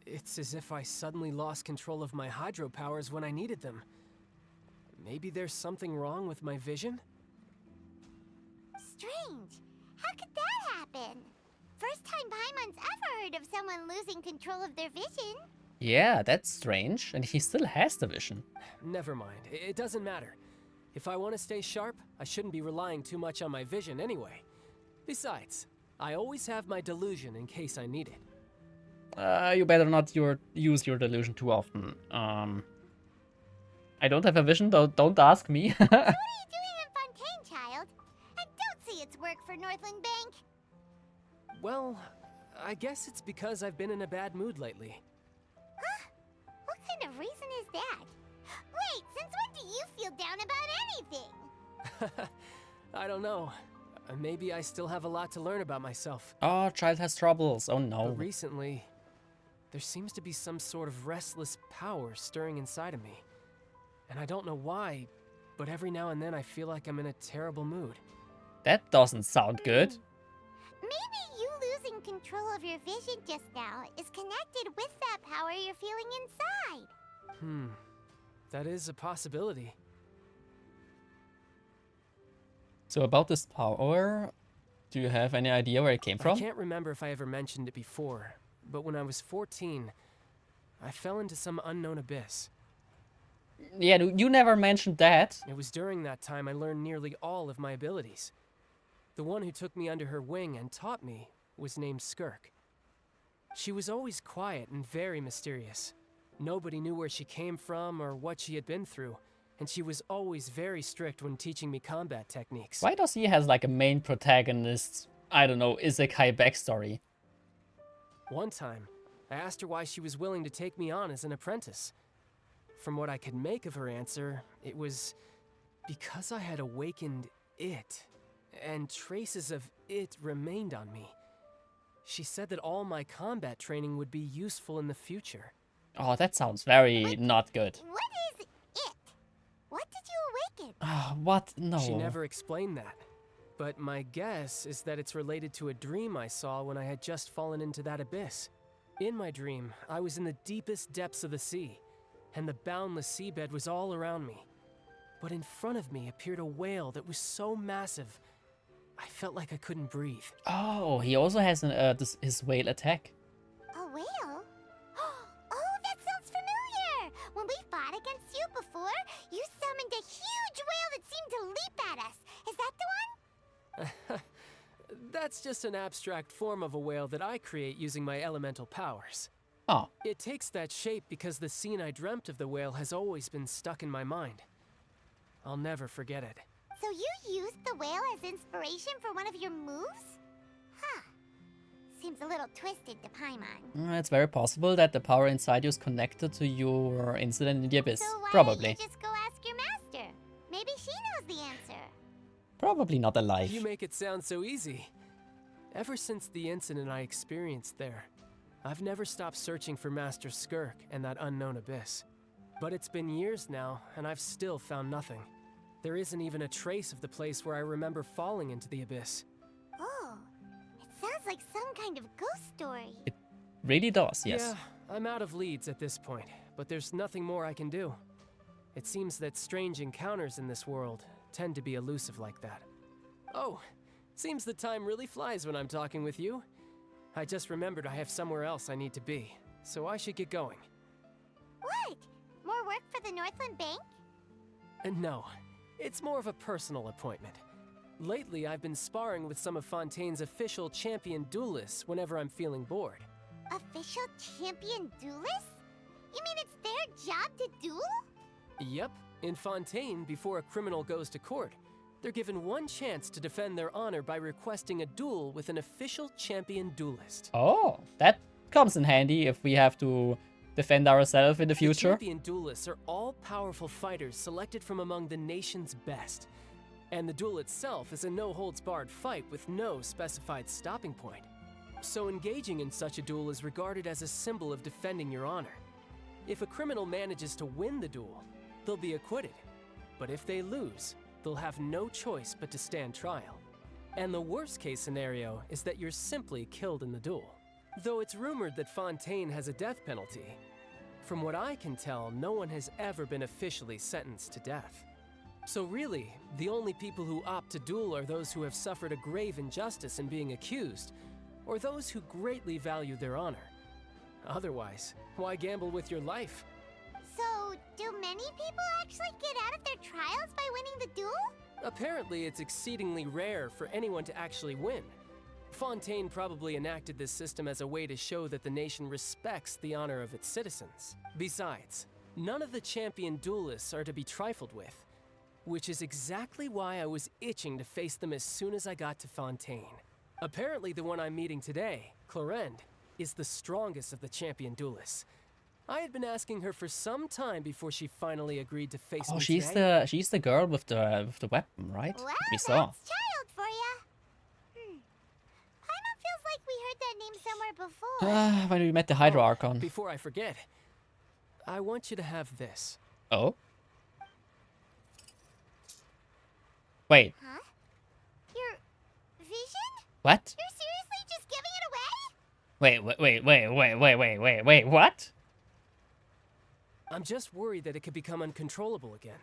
It's as if I suddenly lost control of my hydropowers when I needed them. Maybe there's something wrong with my vision? Strange. How could that happen? First time Paimon's ever heard of someone losing control of their vision. Yeah, that's strange. And he still has the vision. Never mind. It doesn't matter. If I want to stay sharp, I shouldn't be relying too much on my vision anyway. Besides, I always have my delusion in case I need it. You better not use your delusion too often. I don't have a vision, though. Don't ask me. So what are you doing in Fontaine, child? And don't say it's work for Northland Bank. Well, I guess it's because I've been in a bad mood lately. Huh? What kind of reason is that? Wait, since when do you feel down about anything? I don't know. Maybe I still have a lot to learn about myself. Oh, child has troubles. Oh no. But recently, there seems to be some sort of restless power stirring inside of me. And I don't know why, but every now and then I feel like I'm in a terrible mood. That doesn't sound good. Maybe you losing control of your vision just now is connected with that power you're feeling inside. That is a possibility. So about this power, do you have any idea where it came from? I can't remember if I ever mentioned it before, but when I was 14, I fell into some unknown abyss. Yeah, you never mentioned that. It was during that time I learned nearly all of my abilities. The one who took me under her wing and taught me was named Skirk. She was always quiet and very mysterious. Nobody knew where she came from or what she had been through, and she was always very strict when teaching me combat techniques. Why does he has like a main protagonist, I don't know, isekai backstory? One time, I asked her why she was willing to take me on as an apprentice. From what I could make of her answer, it was because I had awakened it, and traces of it remained on me. She said that all my combat training would be useful in the future. Oh, that sounds very not good. What is it? What did you awaken? What? No. She never explained that. But my guess is that it's related to a dream I saw when I had just fallen into that abyss. In my dream, I was in the deepest depths of the sea, and the boundless seabed was all around me. But in front of me appeared a whale that was so massive, I felt like I couldn't breathe. Oh, he also has his whale attack. A whale? Oh, that sounds familiar! When we fought against you before, you summoned a huge whale that seemed to leap at us. Is that the one? That's just an abstract form of a whale that I create using my elemental powers. Oh. It takes that shape because the scene I dreamt of the whale has always been stuck in my mind. I'll never forget it. So you used the whale as inspiration for one of your moves? Huh. Seems a little twisted to Paimon. It's very possible that the power inside you is connected to your incident in the abyss. So why Probably. don't you just go ask your master? Maybe she knows the answer. Probably not alive. You make it sound so easy. Ever since the incident I experienced there, I've never stopped searching for Master Skirk and that unknown abyss. But it's been years now, and I've still found nothing. There isn't even a trace of the place where I remember falling into the abyss. Oh, it sounds like some kind of ghost story. Really does, yes. Yeah, I'm out of leads at this point, but there's nothing more I can do. It seems that strange encounters in this world tend to be elusive like that. Oh, seems the time really flies when I'm talking with you. I just remembered I have somewhere else I need to be, so I should get going. What? More work for the Northland Bank? No, it's more of a personal appointment. Lately, I've been sparring with some of Fontaine's official champion duelists whenever I'm feeling bored. Official champion duelists? You mean it's their job to duel? Yep, in Fontaine, before a criminal goes to court, they're given one chance to defend their honor by requesting a duel with an official champion duelist. Oh, that comes in handy if we have to defend ourselves in the future. The champion duelists are all powerful fighters selected from among the nation's best. And the duel itself is a no-holds-barred fight with no specified stopping point. So engaging in such a duel is regarded as a symbol of defending your honor. If a criminal manages to win the duel, they'll be acquitted. But if they lose, they'll have no choice but to stand trial. And the worst-case scenario is that you're simply killed in the duel. Though it's rumored that Fontaine has a death penalty, from what I can tell, no one has ever been officially sentenced to death. So really, the only people who opt to duel are those who have suffered a grave injustice in being accused, or those who greatly value their honor. Otherwise, why gamble with your life? So, do many people actually get out of their trials by winning the duel? Apparently, it's exceedingly rare for anyone to actually win. Fontaine probably enacted this system as a way to show that the nation respects the honor of its citizens. Besides, none of the champion duelists are to be trifled with, which is exactly why I was itching to face them as soon as I got to Fontaine. Apparently, the one I'm meeting today, Clorinde, is the strongest of the champion duelists. I had been asking her for some time before she finally agreed to face me today. She's the girl with the weapon, right? Well, We saw. that's child for ya. Paimon feels like we heard that name somewhere before. When we met the Hydro Archon. Before I forget, I want you to have this. Oh? Wait, Huh? Your vision? what? You're seriously just giving it away? Wait, what? I'm just worried that it could become uncontrollable again.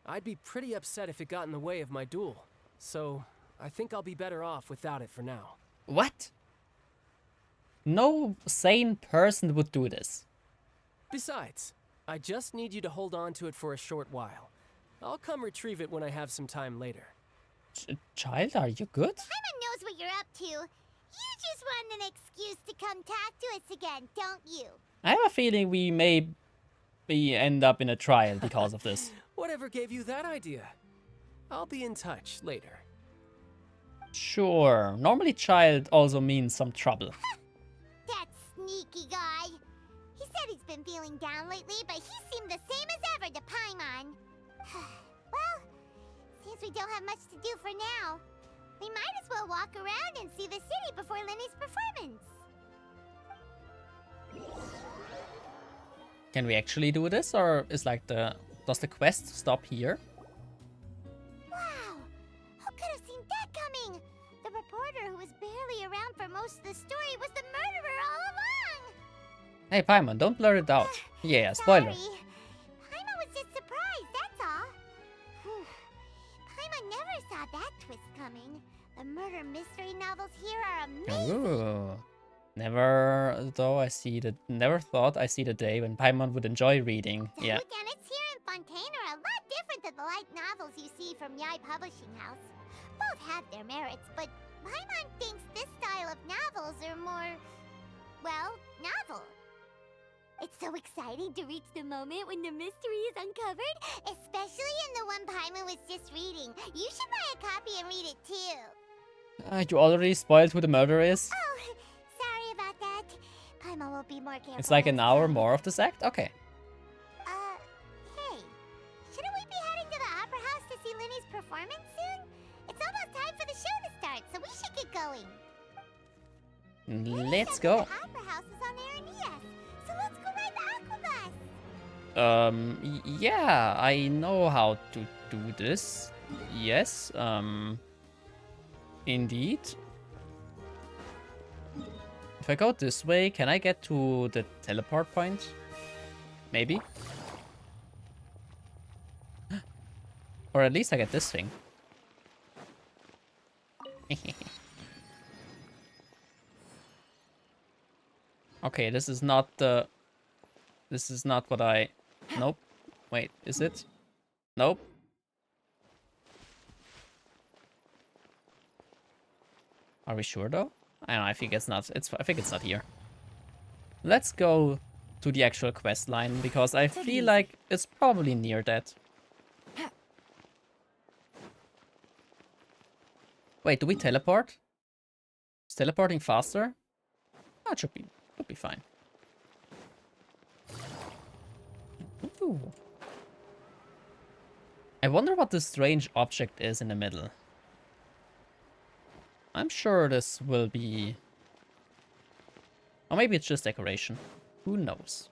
I'd be pretty upset if it got in the way of my duel, so I think I'll be better off without it for now. What? No sane person would do this. Besides, I just need you to hold on to it for a short while. I'll come retrieve it when I have some time later. Child, are you good? Paimon knows what you're up to. You just want an excuse to come talk to us again, don't you? I have a feeling we may end up in a trial because of this. Whatever gave you that idea? I'll be in touch later. Sure. Normally child also means some trouble. That sneaky guy. He said he's been feeling down lately, but he seemed the same as ever to Paimon. Well, since we don't have much to do for now, we might as well walk around and see the city before Lenny's performance. Can we actually do this, or is like does the quest stop here? Wow! Who could have seen that coming? The reporter who was barely around for most of the story was the murderer all along! Hey Paimon, don't blur it out. Yeah, spoiler. Sorry. Paimon was just surprised, that's all. Whew. Paimon never saw that twist coming. The murder mystery novels here are amazing. Ooh. Never thought I see the day when Paimon would enjoy reading. The Yeah. whodunits here in Fontaine are a lot different than the light novels you see from Yai Publishing House. Both have their merits, but Paimon thinks this style of novels are more, well, novel. It's so exciting to reach the moment when the mystery is uncovered, especially in the one Paimon was just reading. You should buy a copy and read it too. You already spoiled who the murderer is? Oh, sorry about that. Paimon will be more careful. It's like an next hour time. more of this act? Okay. Hey, shouldn't we be heading to the Opera House to see Linny's performance soon? It's almost time for the show to start, so we should get going. Let's go. The Opera House is on Aranias, so let's go ride the Aquabus. Yeah, I know how to do this. Yes, indeed. If I go this way, can I get to the teleport point? Maybe? Or at least I get this thing. Okay, this is not the... This is not what I... Nope. Wait, is it? Nope. Are we sure though? I don't know, I think it's not. I think it's not here. Let's go to the actual quest line because I feel like it's probably near that. Wait, do we teleport? Is teleporting faster? Oh, it should be fine. Ooh. I wonder what this strange object is in the middle. I'm sure this will be... Or maybe it's just decoration. Who knows?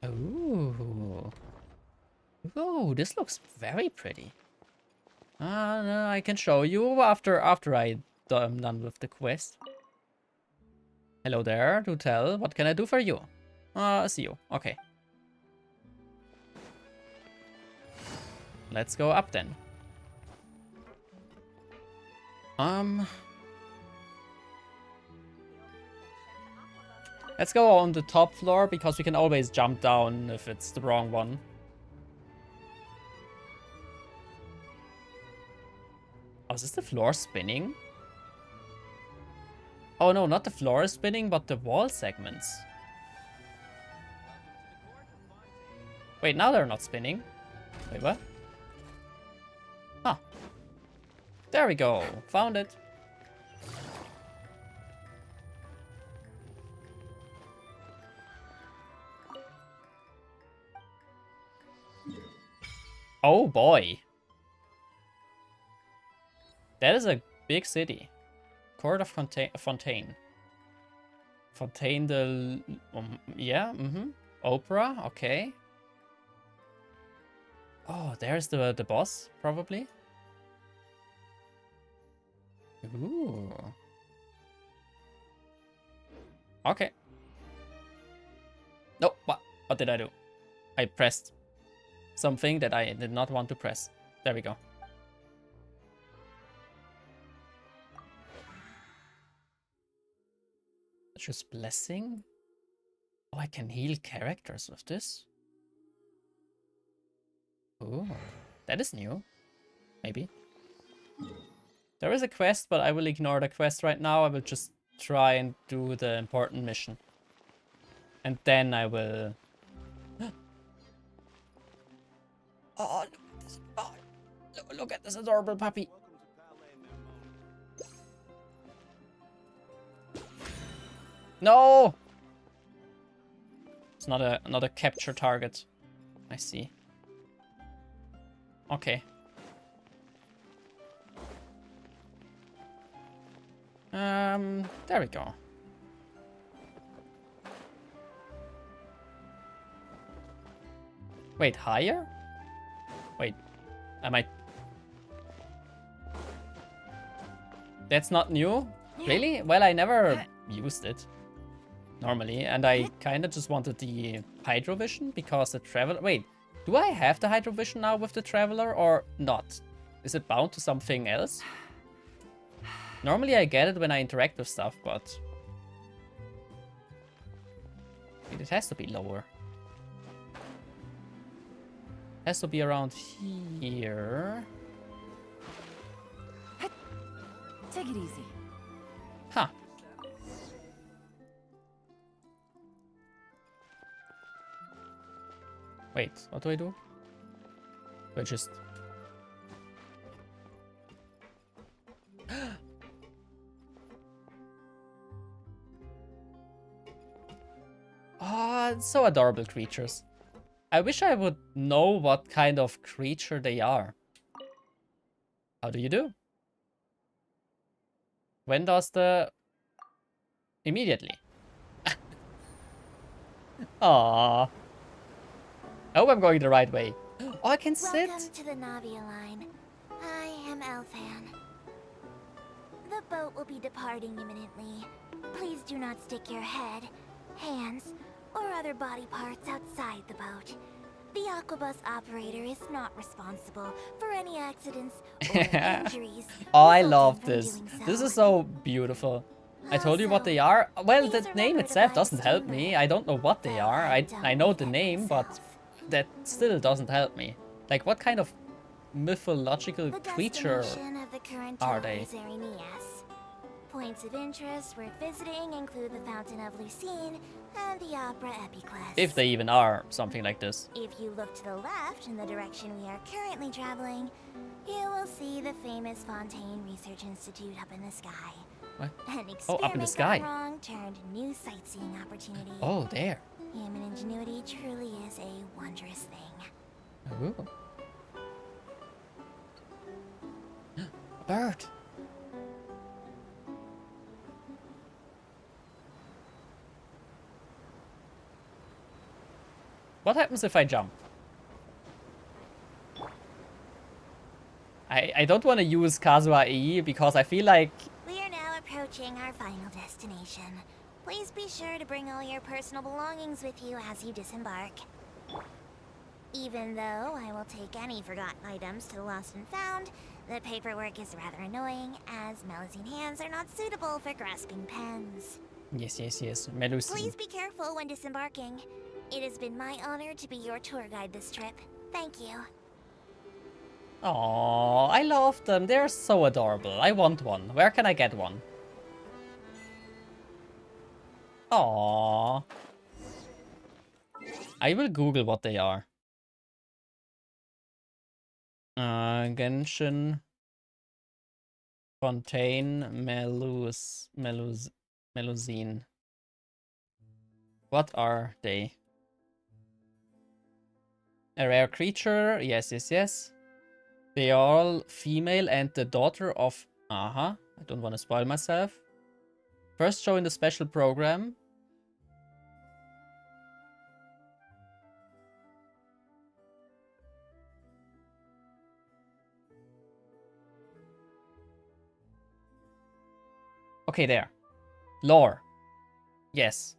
Ooh. Oh, this looks very pretty. No, I can show you after I'm done with the quest. Hello there, do tell. What can I do for you? I see you. Okay. Let's go up then. Let's go on the top floor because we can always jump down if it's the wrong one. Oh, is this the floor spinning? Oh no, not the floor is spinning, but the wall segments. Wait, now they're not spinning. Wait, what? Huh. There we go. Found it. Oh boy. That is a big city. Court of Fontaine. Fontaine de... yeah, Opera, okay. Oh, there's the boss, probably. Ooh. Okay. No, what did I do? I pressed something that I did not want to press. There we go. Just blessing? Oh, I can heal characters with this? Ooh, that is new. Maybe. There is a quest, but I will ignore the quest right now. I will just try and do the important mission. And then I will... Oh, look at this. Oh, look at this adorable puppy. No! It's not a capture target. I see. Okay. There we go. Wait, higher? Wait, am I... That's not new? Really? Well, I never used it. Normally, and I kinda just wanted the Hydro Vision because the Traveler... Wait, do I have the Hydro Vision now with the Traveler or not? Is it bound to something else? Normally I get it when I interact with stuff, but... Wait, it has to be lower. It has to be around here. Take it easy. Huh. Wait, what do I do? Do I just... Oh, it's so adorable creatures. I wish I would know what kind of creature they are. How do you do? When does the... Immediately. Aww. I hope I'm going the right way. Oh, I can sit. Welcome to the Navia line. I am Elfan. The boat will be departing imminently. Please do not stick your head, hands, or other body parts outside the boat. The Aquabus operator is not responsible for any accidents or injuries. Oh, I resulting love from this. doing This so. is so beautiful. I told you what Also, they are. Well, the please name remember to itself buy the doesn't help steamer, me. I don't know what they though are. I I don't know read the it name, but myself. that still doesn't help me. Like, what kind of mythological The creature destination of the current are tour they? is Arenias. Points of interest worth visiting include the Fountain of Lucine and the Opera Epiquest. If they even are something like this. If you look to the left in the direction we are currently traveling, you will see the famous Fontaine Research Institute up in the sky. What? An Oh, up in the experiment sky. gone wrong turned new sightseeing opportunity. Oh, there. Human ingenuity truly is a wondrous thing. Ooh. A bird. What happens if I jump? I don't want to use Kazuha E because I feel like... We are now approaching our final destination. Please be sure to bring all your personal belongings with you as you disembark. Even though I will take any forgotten items to the lost and found, the paperwork is rather annoying, as Melusine hands are not suitable for grasping pens. Yes. Melusine. Please be careful when disembarking. It has been my honor to be your tour guide this trip. Thank you. Oh, I love them. They're so adorable. I want one. Where can I get one? Aww. I will Google what they are. Genshin, Fontaine, Melusine. What are they? A rare creature. Yes. They are all female and the daughter of... I don't want to spoil myself. First show in the special program. Okay, there. Lore. Yes.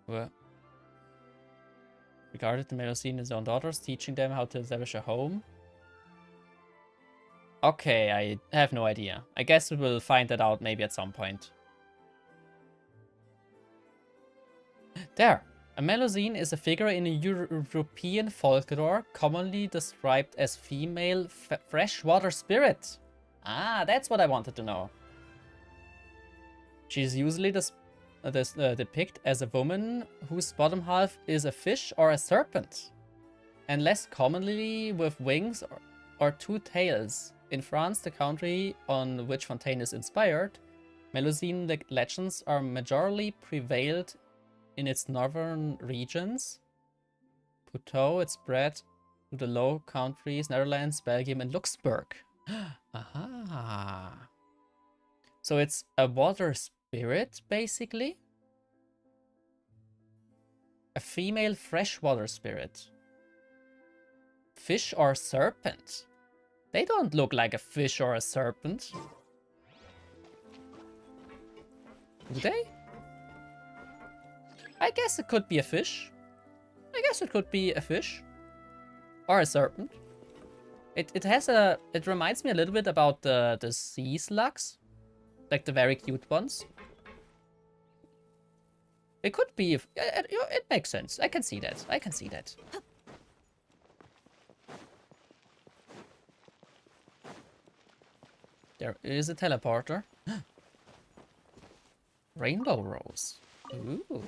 What? Regarded the Melusine as own daughters, teaching them how to establish a home. Okay, I have no idea. I guess we will find that out maybe at some point. There! A Melusine is a figure in a European folklore commonly described as female freshwater spirit. Ah, that's what I wanted to know. She is usually depicted as a woman whose bottom half is a fish or a serpent, and less commonly with wings or two tails. In France, the country on which Fontaine is inspired, Melusine legends are majorly prevailed in its northern regions. Puteaux, it spread to the Low Countries, Netherlands, Belgium, and Luxembourg. Aha. So it's a water spirit, basically? A female freshwater spirit. Fish or serpent? They don't look like a fish or a serpent. Do they? I guess it could be a fish. I guess it could be a fish. Or a serpent. It reminds me a little bit about the sea slugs. Like the very cute ones. It could be, it makes sense. I can see that. I can see that. There is a teleporter. Rainbow Rose. Ooh.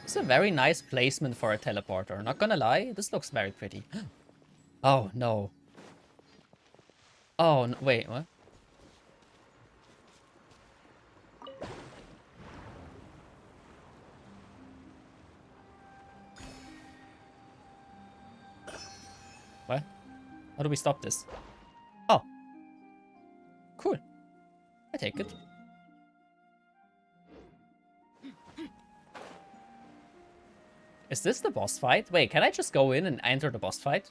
It's a very nice placement for a teleporter. Not gonna lie, this looks very pretty. Oh no. Oh no, wait, what? What? How do we stop this? Oh. Cool. I take it. Is this the boss fight? Wait, can I just go in and enter the boss fight?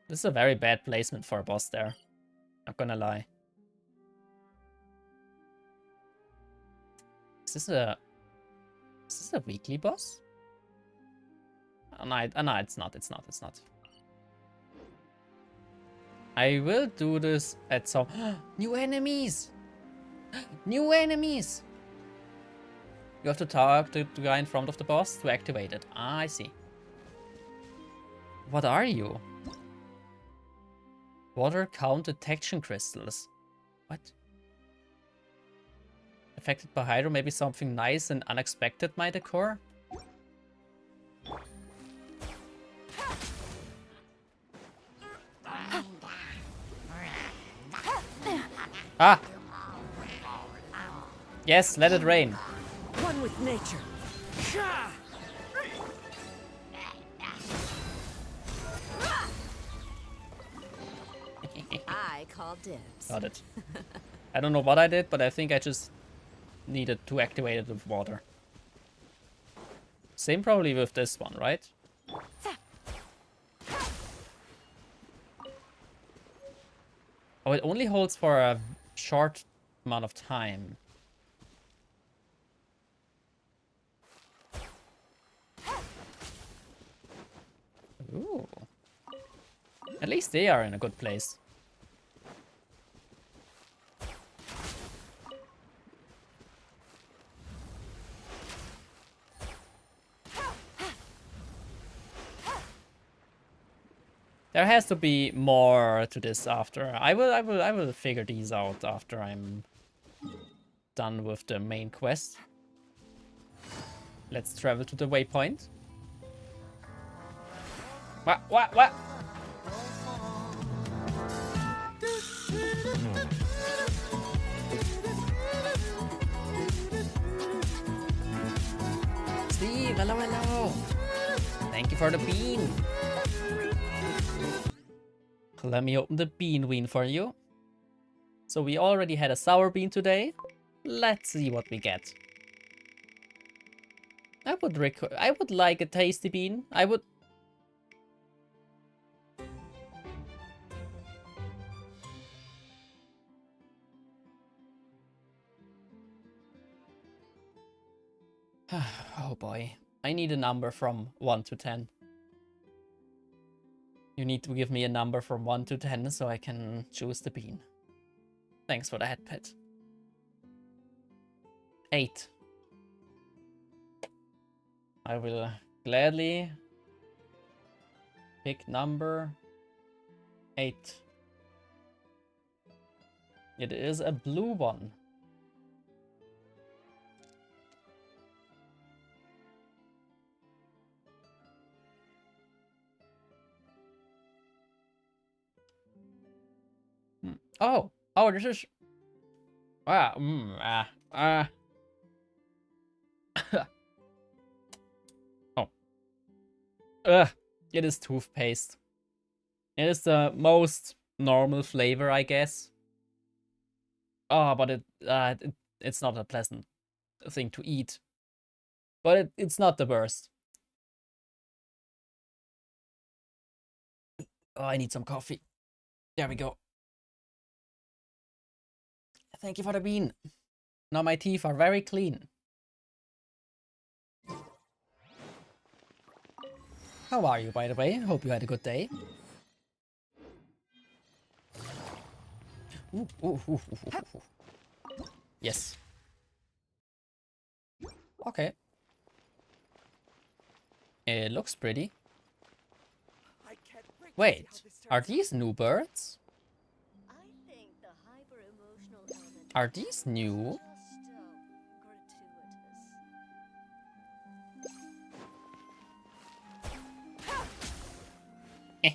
This is a very bad placement for a boss there. Not gonna lie. Is this a weekly boss? No, it's not. It's not. I will do this at some new enemies. New enemies. You have to talk to the guy in front of the boss to activate it. Ah, I see. What are you? Water count detection crystals. What? Affected by hydro, maybe something nice and unexpected might occur? Ah! Yes, let it rain. One with nature. I call dibs. Got it. I don't know what I did, but I think I just needed to activate it with water. Same probably with this one, right? Oh, it only holds for a short amount of time. Ooh. At least they are in a good place. There has to be more to this after. I will figure these out after I'm done with the main quest. Let's travel to the waypoint. What? Steve, hello. Thank you for the bean. Let me open the bean ween for you. So we already had a sour bean today. Let's see what we get. I would like a tasty bean. I would. Oh boy. I need a number from 1 to 10. You need to give me a number from 1 to 10 so I can choose the bean. Thanks for the head pet. 8. I will gladly pick number 8. It is a blue one. Oh, this is. Oh. It is toothpaste. It is the most normal flavor, I guess. Oh, but it's not a pleasant thing to eat. But it's not the worst. Oh, I need some coffee. There we go. Thank you for the bean. Now my teeth are very clean. How are you, by the way? Hope you had a good day. Ooh. Yes. Okay. It looks pretty. Wait, are these new birds? Are these new? I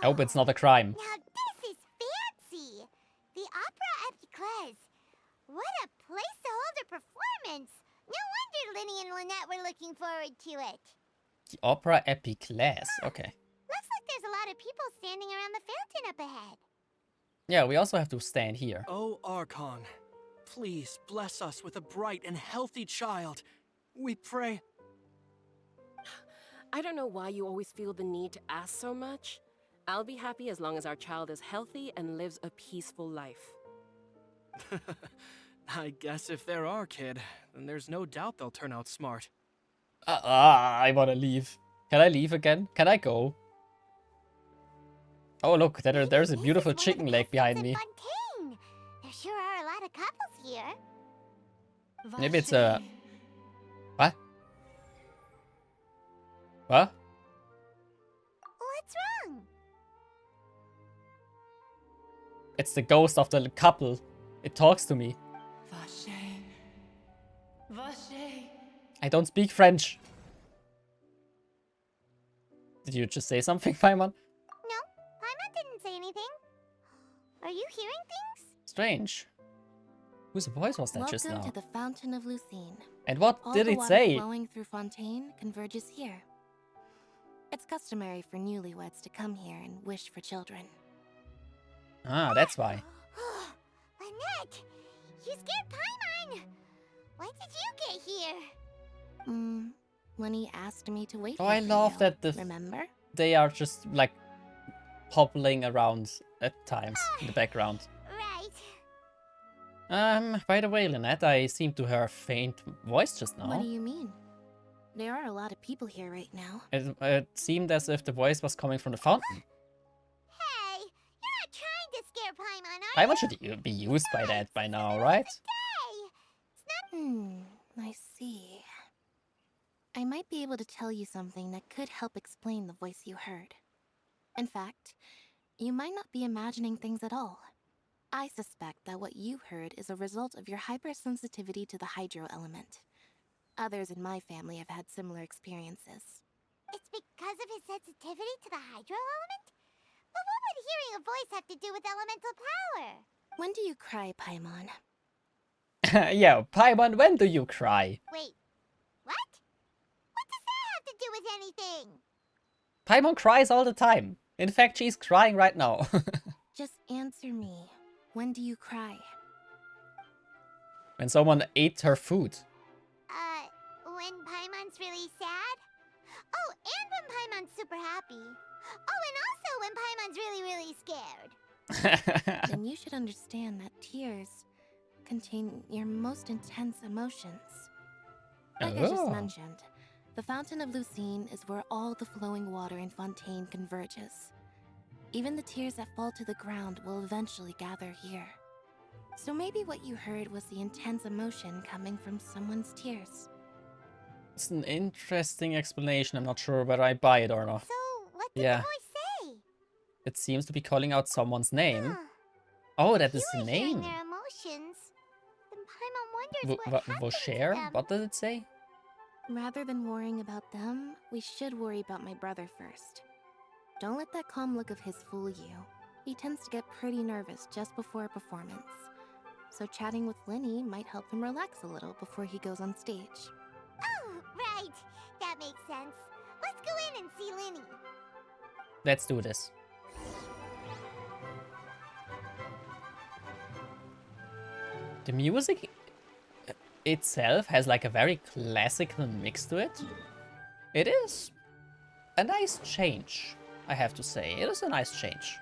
hope it's not a crime. Now this is fancy! The Opera Epiclese. What a place to hold a performance! No wonder Linny and Lynette were looking forward to it. The Opera Epiclese, okay. Looks like there's a lot of people standing around the fountain up ahead. Yeah, we also have to stand here. Oh, Archon, please bless us with a bright and healthy child. We pray. I don't know why you always feel the need to ask so much. I'll be happy as long as our child is healthy and lives a peaceful life. I guess if they're our kid, then there's no doubt they'll turn out smart. I wanna leave. Can I leave again? Can I go? Oh look, there's a beautiful chicken leg behind me. Fontaine. There sure are a lot of couples here. Maybe it's a... What? What? What's wrong? It's the ghost of the couple. It talks to me. I don't speak French. Did you just say something, Paimon? No, Paimon didn't say anything. Are you hearing things? Strange. Whose voice was that just now? Welcome to the Fountain of Lucine. And what All did the it water say? flowing through Fontaine converges here. It's customary for newlyweds to come here and wish for children. Ah, that's why. Lynette, you scared Paimon. When did you get here? Lenny asked me to wait Oh, here I for love you. that Remember? they are just like hobbling around at times in the background. Right. By the way, Lynette, I seem to hear a faint voice just now. What do you mean? There are a lot of people here right now. It seemed as if the voice was coming from the fountain. Hey, you're not trying to scare Paimon, are you? Paimon should be used by that by now, right? I see. I might be able to tell you something that could help explain the voice you heard. In fact, you might not be imagining things at all. I suspect that what you heard is a result of your hypersensitivity to the hydro element. Others in my family have had similar experiences. It's because of his sensitivity to the hydro element? But what would hearing a voice have to do with elemental power? When do you cry, Paimon? Yeah, Paimon, when do you cry? Wait, what? What does that have to do with anything? Paimon cries all the time. In fact, she's crying right now. Just answer me. When do you cry? When someone ate her food. When Paimon's really sad? Oh, and when Paimon's super happy. Oh, and also when Paimon's really, really scared. Then you should understand that tears contain your most intense emotions. Like I just mentioned, the Fountain of Lucine is where all the flowing water in Fontaine converges. Even the tears that fall to the ground will eventually gather here. So maybe what you heard was the intense emotion coming from someone's tears. It's an interesting explanation. I'm not sure whether I buy it or not. So, what did the voice say? It seems to be calling out someone's name. Oh, that is the name. Their emotions. Then Paimon wonders what happened to Vaucher? them. What did it say? Rather than worrying about them, we should worry about my brother first. Don't let that calm look of his fool you. He tends to get pretty nervous just before a performance. So chatting with Linny might help him relax a little before he goes on stage. Oh, right. That makes sense. Let's go in and see Linny. Let's do this. The music itself has like a very classical mix to it. It is a nice change, I have to say. It is a nice change.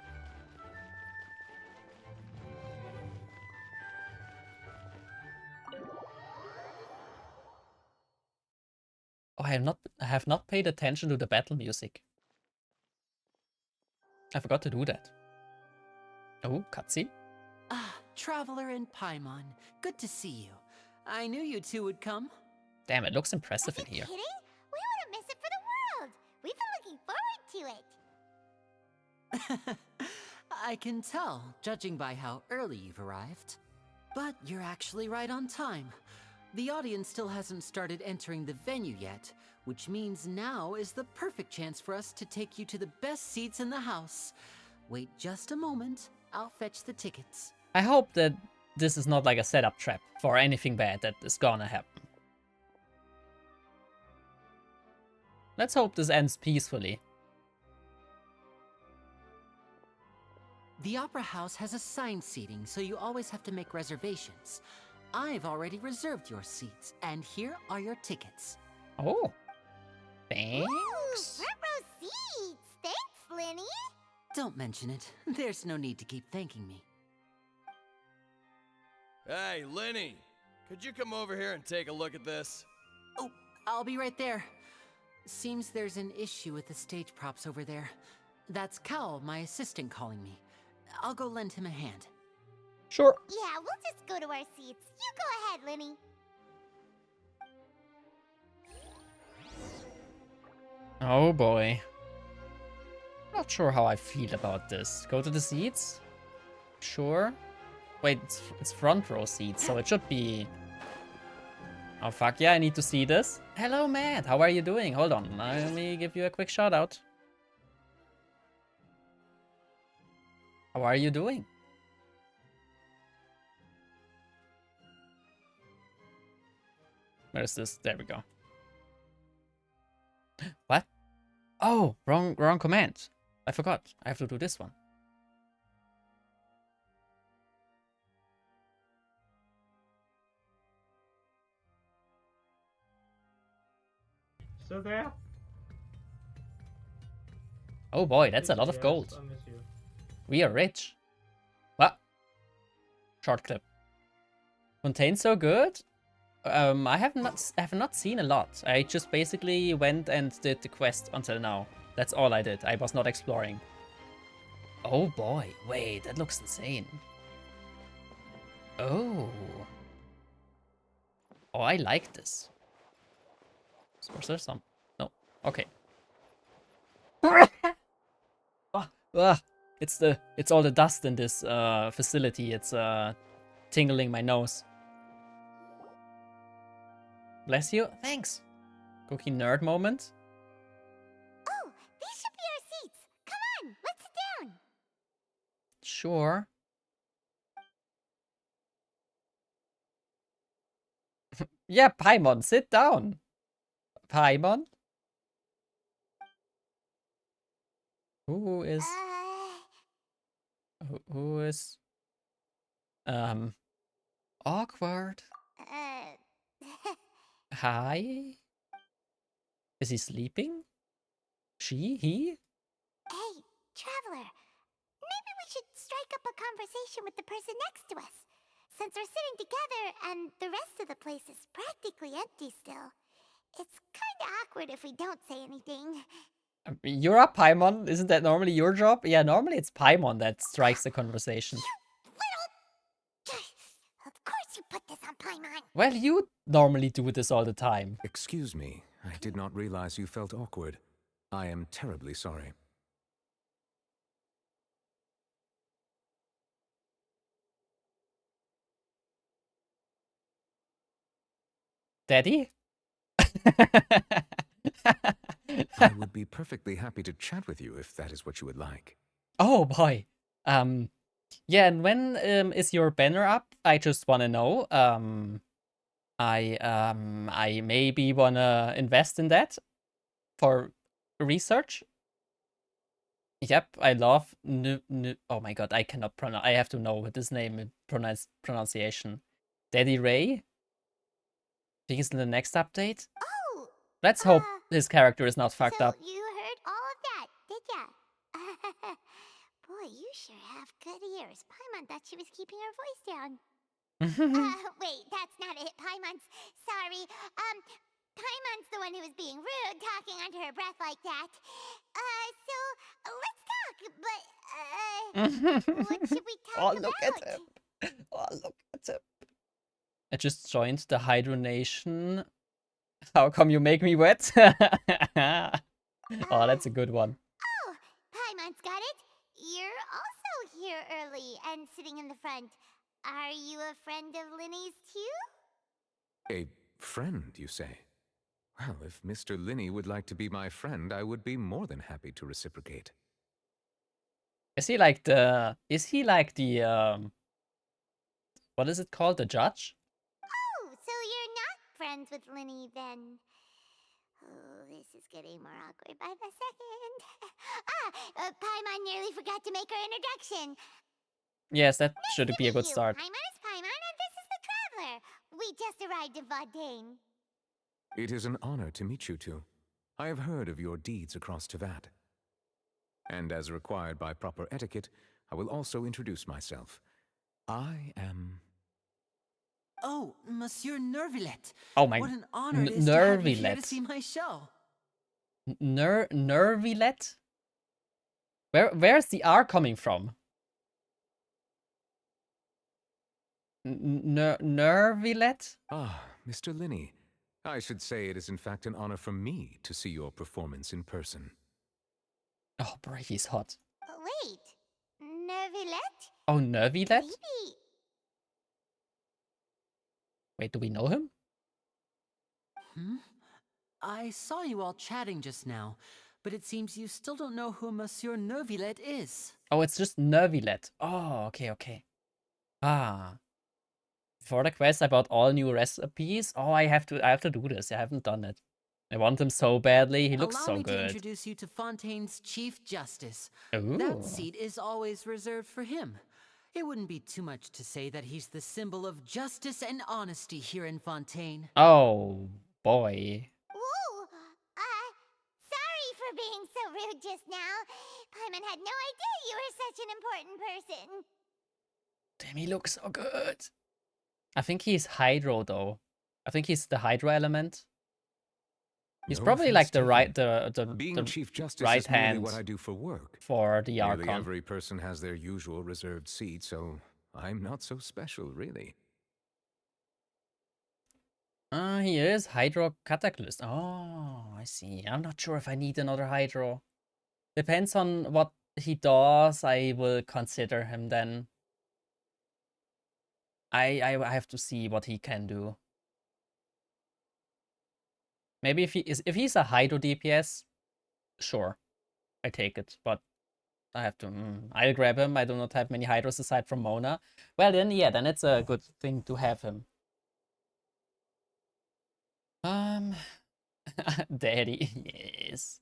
Oh, I have not paid attention to the battle music. I forgot to do that. Oh, cutscene. Ah, Traveler and Paimon. Good to see you. I knew you two would come. Damn, it looks impressive in here. Kidding? We wouldn't miss it for the world. We've been looking forward to it. I can tell, judging by how early you've arrived. But you're actually right on time. The audience still hasn't started entering the venue yet, which means now is the perfect chance for us to take you to the best seats in the house. Wait just a moment, I'll fetch the tickets. I hope that this is not like a setup trap for anything bad that is gonna happen. Let's hope this ends peacefully. The Opera House has assigned seating, so you always have to make reservations. I've already reserved your seats, and here are your tickets. Oh, thanks. Ooh, box. Front row seats! Thanks, Linny! Don't mention it. There's no need to keep thanking me. Hey, Linny! Could you come over here and take a look at this? Oh, I'll be right there. Seems there's an issue with the stage props over there. That's Cal, my assistant, calling me. I'll go lend him a hand. Sure. Yeah, we'll just go to our seats. You go ahead, Linny. Oh boy. Not sure how I feel about this. Go to the seats? Sure. Wait, it's front row seats, so it should be... Oh fuck yeah, I need to see this. Hello Matt, how are you doing? Hold on, let me give you a quick shout out. How are you doing? Where's this? There we go. What? Oh, wrong command. I forgot. I have to do this one. Still there? Oh boy, that's a lot of gold. We are rich. What? Short clip. Fontaine so good? I have not seen a lot. I just basically went and did the quest until now. That's all I did. I was not exploring. Oh boy, wait, that looks insane. Oh. Oh, I like this. Was there some? No. Okay. It's all the dust in this facility. It's tingling my nose. Bless you. Thanks. Cookie nerd moment. Oh, these should be our seats. Come on, let's sit down. Sure. Yeah, Paimon, sit down. Paimon? Who is... Who is... Awkward. Hi? Is he sleeping? She? He? Hey, traveler. Maybe we should strike up a conversation with the person next to us. Since we're sitting together and the rest of the place is practically empty still. It's kinda awkward if we don't say anything. You're up, Paimon. Isn't that normally your job? Yeah, normally it's Paimon that strikes the conversation. Of course you put this on Paimon. Well, you normally do this all the time. Excuse me. I did not realize you felt awkward. I am terribly sorry. Daddy? I would be perfectly happy to chat with you if that is what you would like. Oh boy. Yeah, and when is your banner up? I just wanna know. I maybe wanna invest in that for research. Yep, I love oh my god, I cannot pronounce. I have to know this name pronunciation. Daddy Ray. Think he's in the next update. Oh. Let's hope his character is not fucked up. You heard all of that, did ya? Boy, you sure have good ears. Paimon thought she was keeping her voice down. Wait, that's not it. Paimon's sorry. Paimon's the one who was being rude, talking under her breath like that. So let's talk. But what should we talk about? Oh, look at him. Oh, look at him. I just joined the Hydro Nation. How come you make me wet? Oh, that's a good one. Oh, Paimon's got it. You're also here early and sitting in the front. Are you a friend of Linny's too? A friend, you say? Well, if Mr. Linney would like to be my friend, I would be more than happy to reciprocate. Is he like the... what is it called? The judge? Oh, so you're not friends with Linny then. Oh, this is getting more awkward by the second. Paimon nearly forgot to make her introduction. Yes, that should be a good start. Paimon is Paimon, and this is the Traveler. We just arrived in Fontaine. It is an honor to meet you two. I have heard of your deeds across Teyvat. And as required by proper etiquette, I will also introduce myself. I am... Oh, Monsieur Nervillet. Oh my... What an honor it is to have you here to Nervillet. see my show. Nervillet? Where's the R coming from? Nervillet? Ah, Mr. Linney. I should say it is in fact an honor for me to see your performance in person. Oh, boy, he's hot. Wait, Nervillet? Oh, Nervillet? Maybe. Wait, do we know him? Hmm? I saw you all chatting just now, but it seems you still don't know who Monsieur Nervillet is. Oh, it's just Nervillet. Oh, okay, okay. Ah. For the quest, I bought all new recipes. Oh, I have to do this. I haven't done it. I want him so badly. He looks Allow so me to good. introduce you to Fontaine's Chief Justice. Ooh. That seat is always reserved for him. It wouldn't be too much to say that he's the symbol of justice and honesty here in Fontaine. Oh, boy. Ooh, sorry for being so rude just now. Paimon had no idea you were such an important person. Damn, he looks so good. I think he's Hydro, though. I think he's the Hydro element. He's No probably offense like the taken. right, Being the Chief Justice right is merely hand what I do for work. for the Nearly Archon. every person has their usual reserved seat, so I'm not so special, really. He is Hydro Cataclysm. Oh, I see. I'm not sure if I need another Hydro. Depends on what he does. I will consider him then. I have to see what he can do. Maybe if he's a Hydro DPS, sure, I take it. But I have to. I'll grab him. I do not have many Hydros aside from Mona. Well then, yeah, then it's a good thing to have him. Daddy, yes.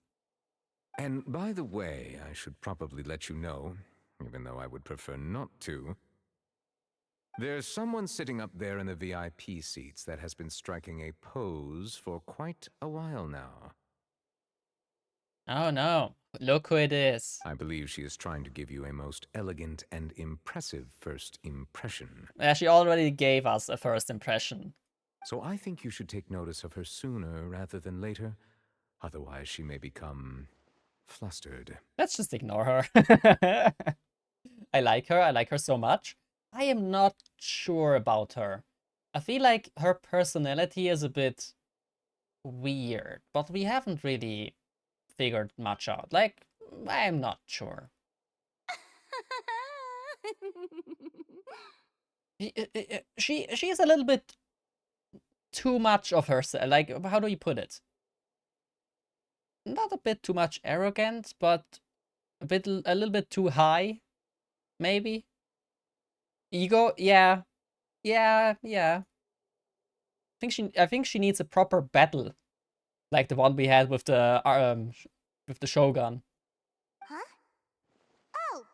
And by the way, I should probably let you know, even though I would prefer not to. There's someone sitting up there in the VIP seats that has been striking a pose for quite a while now. Oh no, look who it is. I believe she is trying to give you a most elegant and impressive first impression. Yeah, she already gave us a first impression. So I think you should take notice of her sooner rather than later. Otherwise, she may become flustered. Let's just ignore her. I like her. I like her so much. I am not sure about her. I feel like her personality is a bit weird, but we haven't really figured much out. Like, I'm not sure. She is a little bit too much of herself. Like, how do you put it? Not a bit too much arrogant, but a little bit too high, maybe. Ego, yeah. I think she needs a proper battle, like the one we had with the Shogun. Huh? Oh,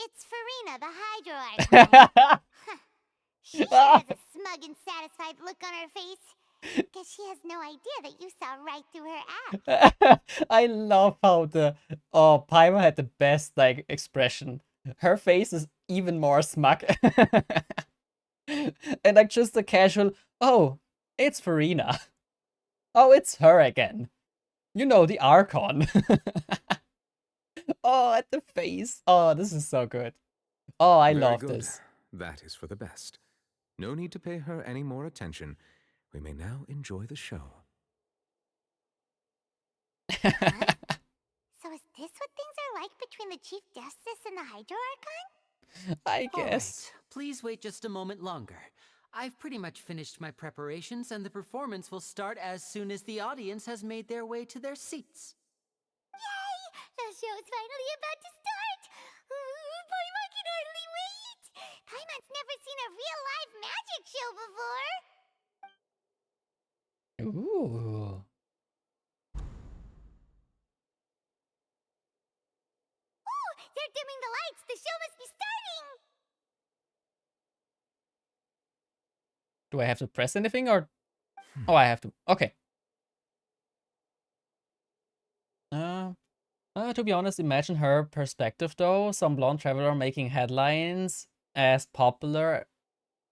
it's Farina, the Hydro Archon. She has a smug and satisfied look on her face. Guess she has no idea that you saw right through her act. I love how Paimon had the best expression. Her face is even more smug. And like just a casual, oh, it's Farina. Oh, it's her again. You know, the Archon. Oh, at the face. Oh, this is so good. Oh, I love this. That is for the best. No need to pay her any more attention. We may now enjoy the show. Huh? So is this what things are like between the Chief Justice and the Hydro Archon? I guess. All right, please wait just a moment longer. I've pretty much finished my preparations, and the performance will start as soon as the audience has made their way to their seats. Yay! The show's finally about to start! Paimon can hardly wait! Paimon's never seen a real live magic show before! Ooh. Ooh! They're dimming the lights! The show must be starting! Do I have to press anything or? Oh, I have to. Okay. To be honest, imagine her perspective though. Some blonde traveler making headlines as popular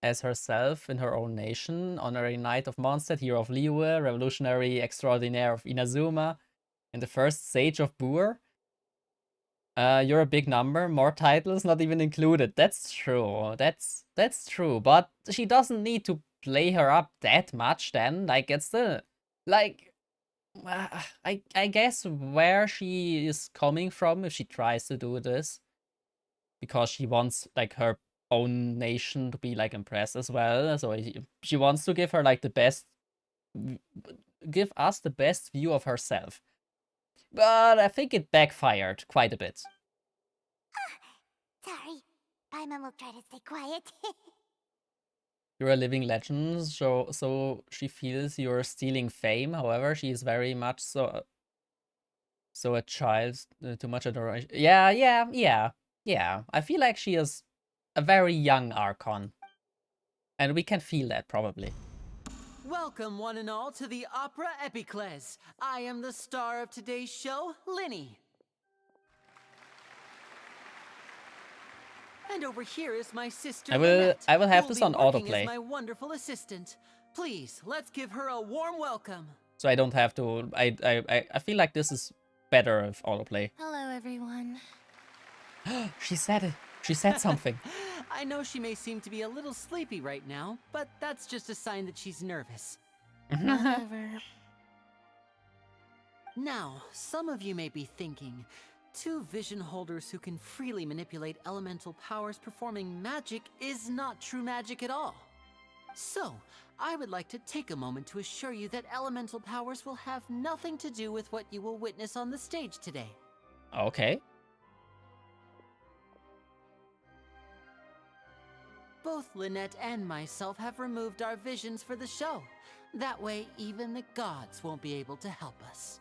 as herself in her own nation, honorary knight of Mondstadt, hero of Liyue, revolutionary extraordinaire of Inazuma, and the first sage of Bur. You're a big number, more titles not even included. That's true. That's true. But she doesn't need to play her up that much then. Like, it's still like I guess where she is coming from if she tries to do this, because she wants like her own nation to be like impressed as well. So she wants to give her like the best, give us the best view of herself. But I think it backfired quite a bit. Sorry. Paimon will try to stay quiet. You're a living legend, so she feels you're stealing fame. However, she is very much so a child, too much adoration. Yeah. I feel like she is a very young Archon, and we can feel that probably. Welcome, one and all, to the Opera Epicles. I am the star of today's show, Linny. And over here is my sister, I will have who this will on be working autoplay. as my wonderful assistant. Please, let's give her a warm welcome. So I don't have to. I feel like this is better with autoplay. Hello, everyone. She said it. She said something. I know she may seem to be a little sleepy right now, but that's just a sign that she's nervous. Whatever. Now, some of you may be thinking, two vision holders who can freely manipulate elemental powers performing magic is not true magic at all. So, I would like to take a moment to assure you that elemental powers will have nothing to do with what you will witness on the stage today. Okay. Both Lynette and myself have removed our visions for the show. That way, even the gods won't be able to help us.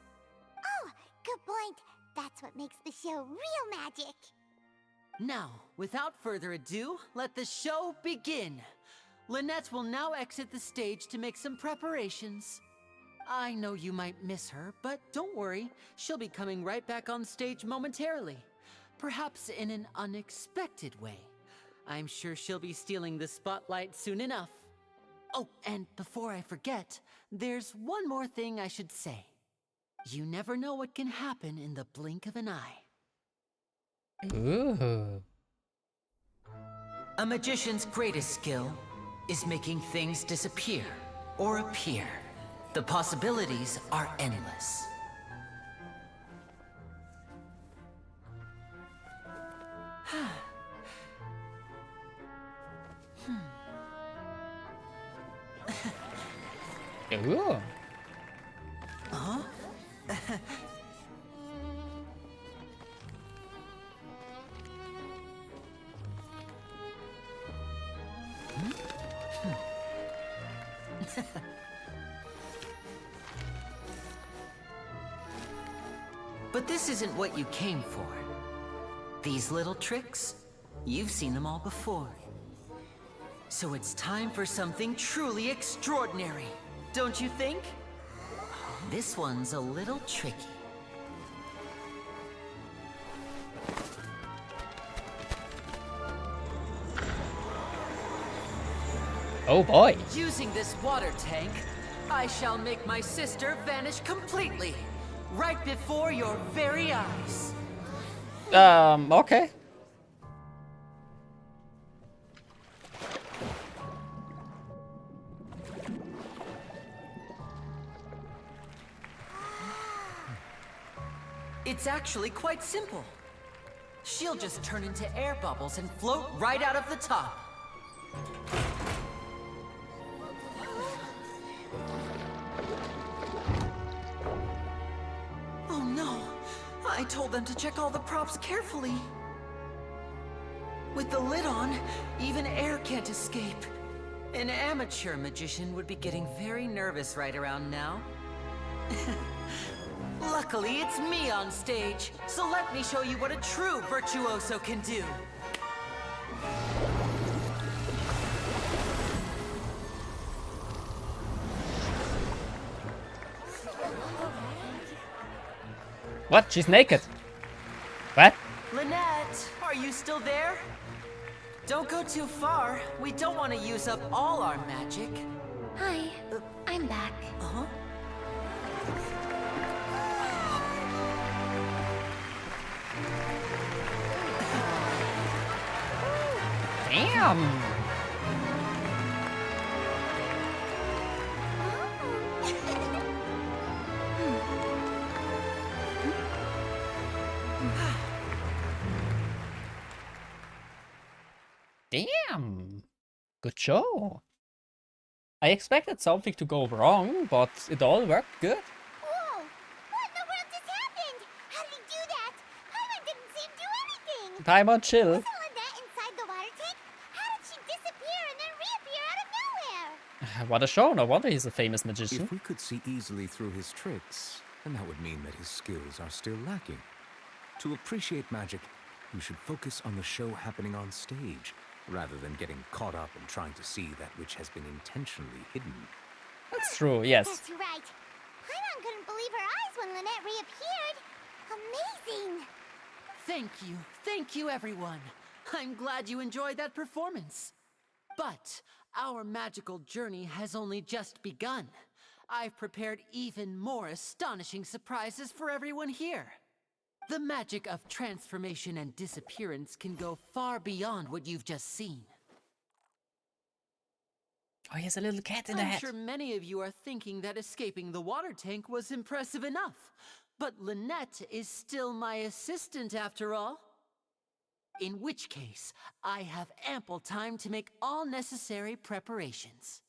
Oh, good point. That's what makes the show real magic. Now, without further ado, let the show begin. Lynette will now exit the stage to make some preparations. I know you might miss her, but don't worry. She'll be coming right back on stage momentarily. Perhaps in an unexpected way. I'm sure she'll be stealing the spotlight soon enough. Oh, and before I forget, there's one more thing I should say. You never know what can happen in the blink of an eye. Ooh. A magician's greatest skill is making things disappear or appear. The possibilities are endless. Ooh. Huh? But this isn't what you came for. These little tricks, you've seen them all before. So it's time for something truly extraordinary, don't you think? This one's a little tricky. Oh boy. Using this water tank, I shall make my sister vanish completely, right before your very eyes. Okay. It's actually quite simple. She'll just turn into air bubbles and float right out of the top. Oh no! I told them to check all the props carefully. With the lid on, even air can't escape. An amateur magician would be getting very nervous right around now. Luckily, it's me on stage, so let me show you what a true virtuoso can do. What? She's naked. What? Lynette, are you still there? Don't go too far. We don't want to use up all our magic. Hi, I'm back. Uh-huh. Damn. Damn. Good show. I expected something to go wrong, but it all worked good. Whoa! What in the world just happened? How did he do that? Paimon didn't see him do anything! Paimon, chill. Wasn't Lynette inside the water tank? How did she disappear and then reappear out of nowhere? What a show. No wonder he's a famous magician. If we could see easily through his tricks, then that would mean that his skills are still lacking. To appreciate magic, you should focus on the show happening on stage, rather than getting caught up in trying to see that which has been intentionally hidden. That's true, yes. That's right. Paimon couldn't believe her eyes when Lynette reappeared. Amazing! Thank you everyone. I'm glad you enjoyed that performance. But our magical journey has only just begun. I've prepared even more astonishing surprises for everyone here. The magic of transformation and disappearance can go far beyond what you've just seen. Oh, he has a little cat in the I'm hat. sure many of you are thinking that escaping the water tank was impressive enough. But Lynette is still my assistant after all. In which case, I have ample time to make all necessary preparations.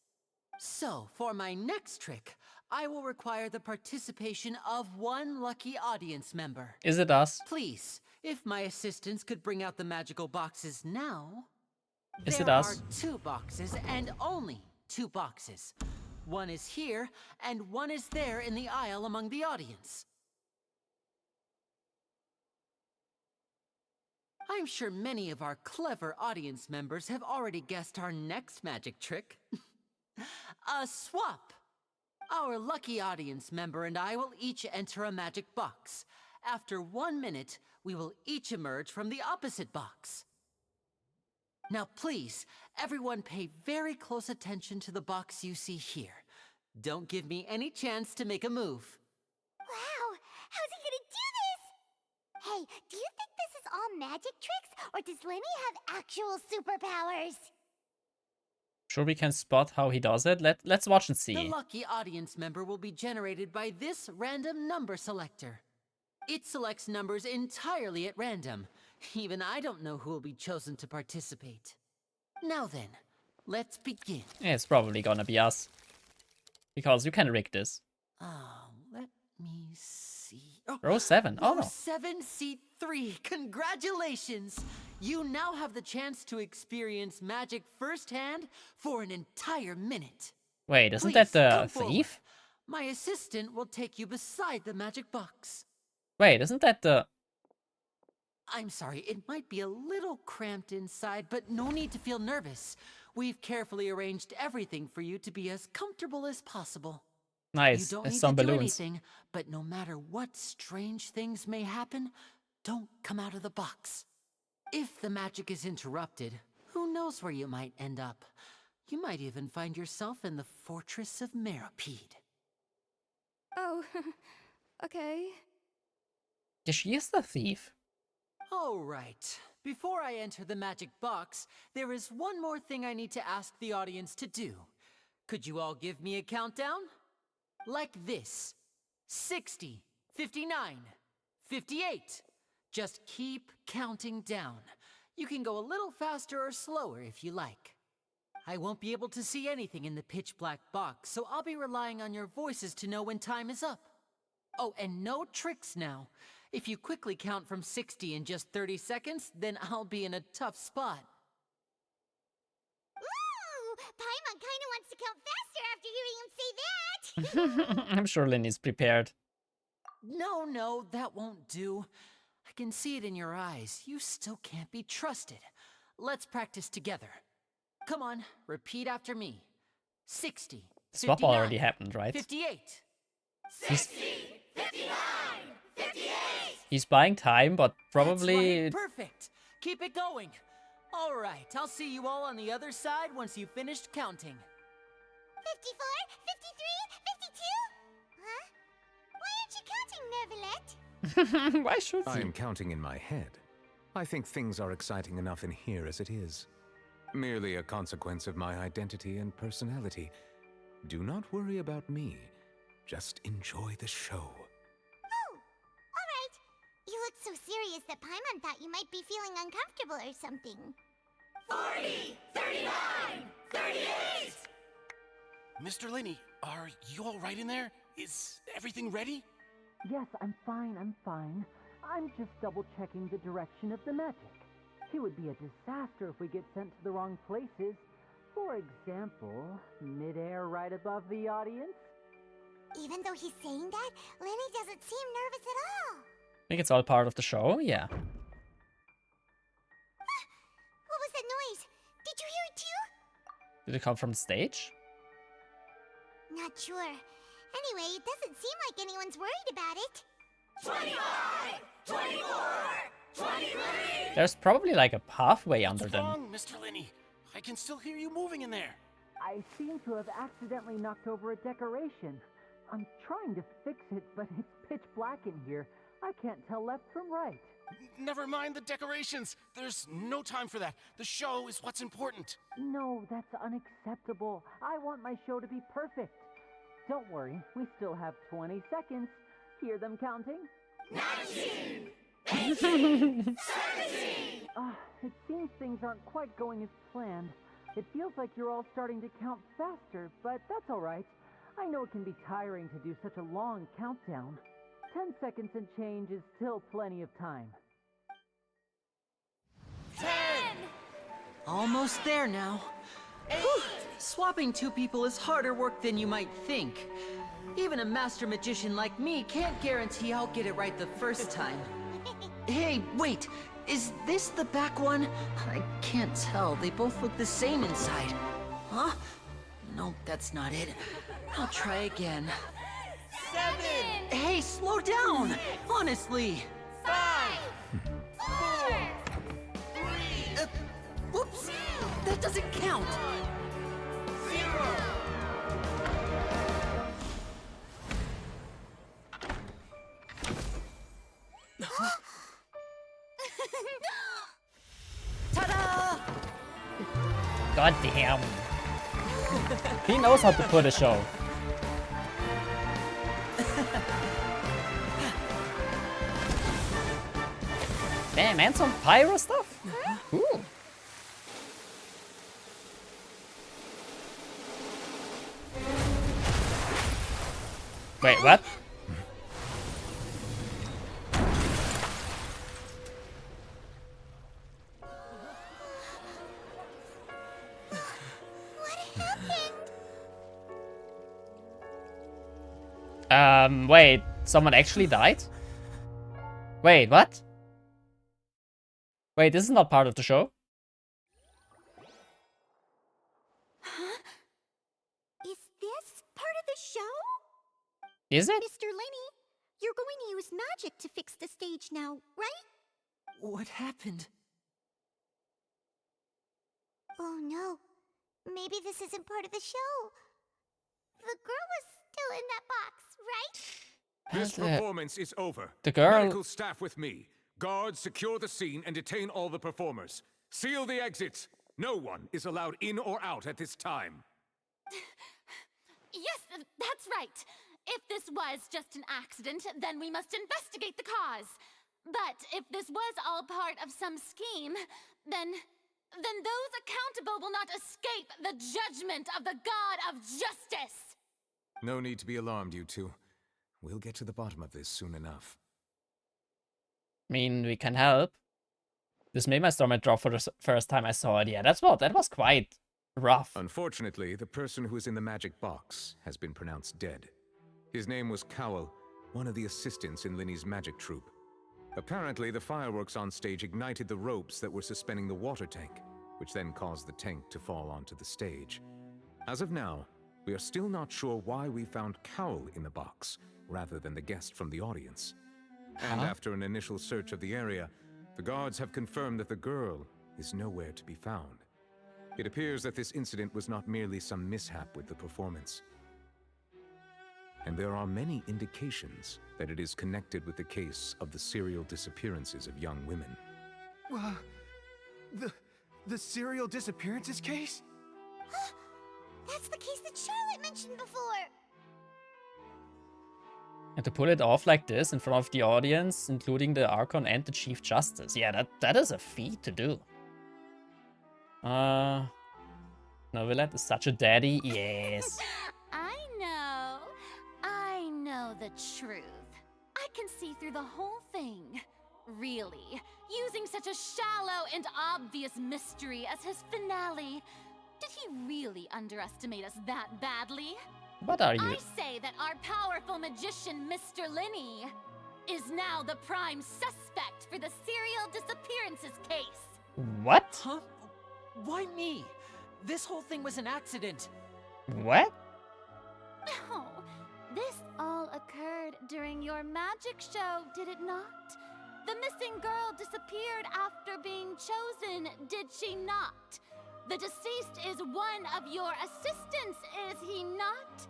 So, for my next trick, I will require the participation of one lucky audience member. Is it us? Please, if my assistants could bring out the magical boxes now. Is it There us? are 2 boxes and only 2 boxes. One is here and one is there in the aisle among the audience. I'm sure many of our clever audience members have already guessed our next magic trick. A swap! Our lucky audience member and I will each enter a magic box. After 1 minute, we will each emerge from the opposite box. Now please, everyone pay very close attention to the box you see here. Don't give me any chance to make a move. Wow! How's he gonna do this? Hey, do you think this is all magic tricks, or does Lenny have actual superpowers? Sure we can spot how he does it? Let's watch and The see. lucky audience member will be generated by this random number selector. It selects numbers entirely at random. Even I don't know who will be chosen to participate. Now then, let's begin. Yeah, it's probably gonna be us. Because you can rig this. Let me see. Oh, Row 7. Oh Row no. 7, seat 3. Congratulations! You now have the chance to experience magic firsthand for an entire minute. Wait, isn't Please, that the come forward. thief? My assistant will take you beside the magic box. Wait, isn't that the... I'm sorry, it might be a little cramped inside, but no need to feel nervous. We've carefully arranged everything for you to be as comfortable as possible. Nice, You don't there's need some to do balloons. anything, but no matter what strange things may happen, don't come out of the box. If the magic is interrupted, who knows where you might end up? You might even find yourself in the Fortress of Meropide. Oh, okay. Yeah, she is the thief. All right. Before I enter the magic box, there is one more thing I need to ask the audience to do. Could you all give me a countdown? Like this. 60, 59, 58. Just keep counting down. You can go a little faster or slower if you like. I won't be able to see anything in the pitch black box, so I'll be relying on your voices to know when time is up. Oh, and no tricks now. If you quickly count from 60 in just 30 seconds, then I'll be in a tough spot. Ooh! Paimon kinda wants to count faster after hearing him say that! I'm sure Linny's prepared. No, that won't do. I can see it in your eyes. You still can't be trusted. Let's practice together. Come on, repeat after me. 60, Swap 59, already happened, right? 58. 60, 59, 58, He's buying time, but That's probably... right. Perfect. Keep it going. All right, I'll see you all on the other side once you've finished counting. 54, 53, 52? Huh? Why aren't you counting, Nervalet? Why should I you? am counting in my head. I think things are exciting enough in here as it is. Merely a consequence of my identity and personality. Do not worry about me. Just enjoy the show. Oh, alright. You looked so serious that Paimon thought you might be feeling uncomfortable or something. 40, 39, 38! Mr. Linney, are you all right in there? Is everything ready? Yes, I'm fine. I'm just double-checking the direction of the magic. It would be a disaster if we get sent to the wrong places. For example, midair right above the audience. Even though he's saying that, Lenny doesn't seem nervous at all. I think it's all part of the show, yeah. What was that noise? Did you hear it too? Did it come from the stage? Not sure. Anyway, it doesn't seem like anyone's worried about it. 25, 24, 23! There's probably like a pathway under What's them. wrong, Mr. Linney? I can still hear you moving in there. I seem to have accidentally knocked over a decoration. I'm trying to fix it, but it's pitch black in here. I can't tell left from right. Never mind the decorations. There's no time for that. The show is what's important. No, that's unacceptable. I want my show to be perfect. Don't worry, we still have 20 seconds. Hear them counting? 19, 18, 17! It seems things aren't quite going as planned. It feels like you're all starting to count faster, but that's all right. I know it can be tiring to do such a long countdown. 10 seconds and change is still plenty of time. 10! Almost there now. Whew. Swapping two people is harder work than you might think. Even a master magician like me can't guarantee I'll get it right the first time. Hey, wait! Is this the back one? I can't tell. They both look the same inside. Huh? Nope, that's not it. I'll try again. 7! Hey, slow down! Honestly! 5! 4! 3! Whoops! That doesn't count! 0! Ta-da! God damn. He knows how to put a show. Damn, and some pyro stuff? Ooh. Wait, what? Wait, someone actually died? Wait, what? Wait, this is not part of the show? Huh? Is this part of the show? Is it? Mr. Linney, you're going to use magic to fix the stage now, right? What happened? Oh no. Maybe this isn't part of the show. The girl was still in that box, right? This performance is over. The girl... Medical staff with me. Guards, secure the scene and detain all the performers. Seal the exits. No one is allowed in or out at this time. Yes, that's right. If this was just an accident, then we must investigate the cause. But if this was all part of some scheme, then those accountable will not escape the judgment of the God of Justice. No need to be alarmed, you two. We'll get to the bottom of this soon enough. I mean, we can help. This made my stomach drop for the first time I saw it. Yeah, that was quite rough. Unfortunately, the person who is in the magic box has been pronounced dead. His name was Cowell, one of the assistants in Linney's magic troupe. Apparently, the fireworks on stage ignited the ropes that were suspending the water tank, which then caused the tank to fall onto the stage. As of now, we are still not sure why we found Cowell in the box, rather than the guest from the audience. And after an initial search of the area, the guards have confirmed that the girl is nowhere to be found. It appears that this incident was not merely some mishap with the performance. And there are many indications that it is connected with the case of the serial disappearances of young women. The serial disappearances case? That's the case that Charlotte mentioned before. And to pull it off like this in front of the audience, including the Archon and the Chief Justice, yeah, that is a feat to do. Novelet is such a daddy, yes. I know the truth. I can see through the whole thing. Really, using such a shallow and obvious mystery as his finale. Did he really underestimate us that badly? What are you? I say that our powerful magician, Mr. Linney, is now the prime suspect for the serial disappearances case. What? Huh? Why me? This whole thing was an accident. What? No, this all occurred during your magic show, did it not? The missing girl disappeared after being chosen, did she not? The deceased is one of your assistants, is he not?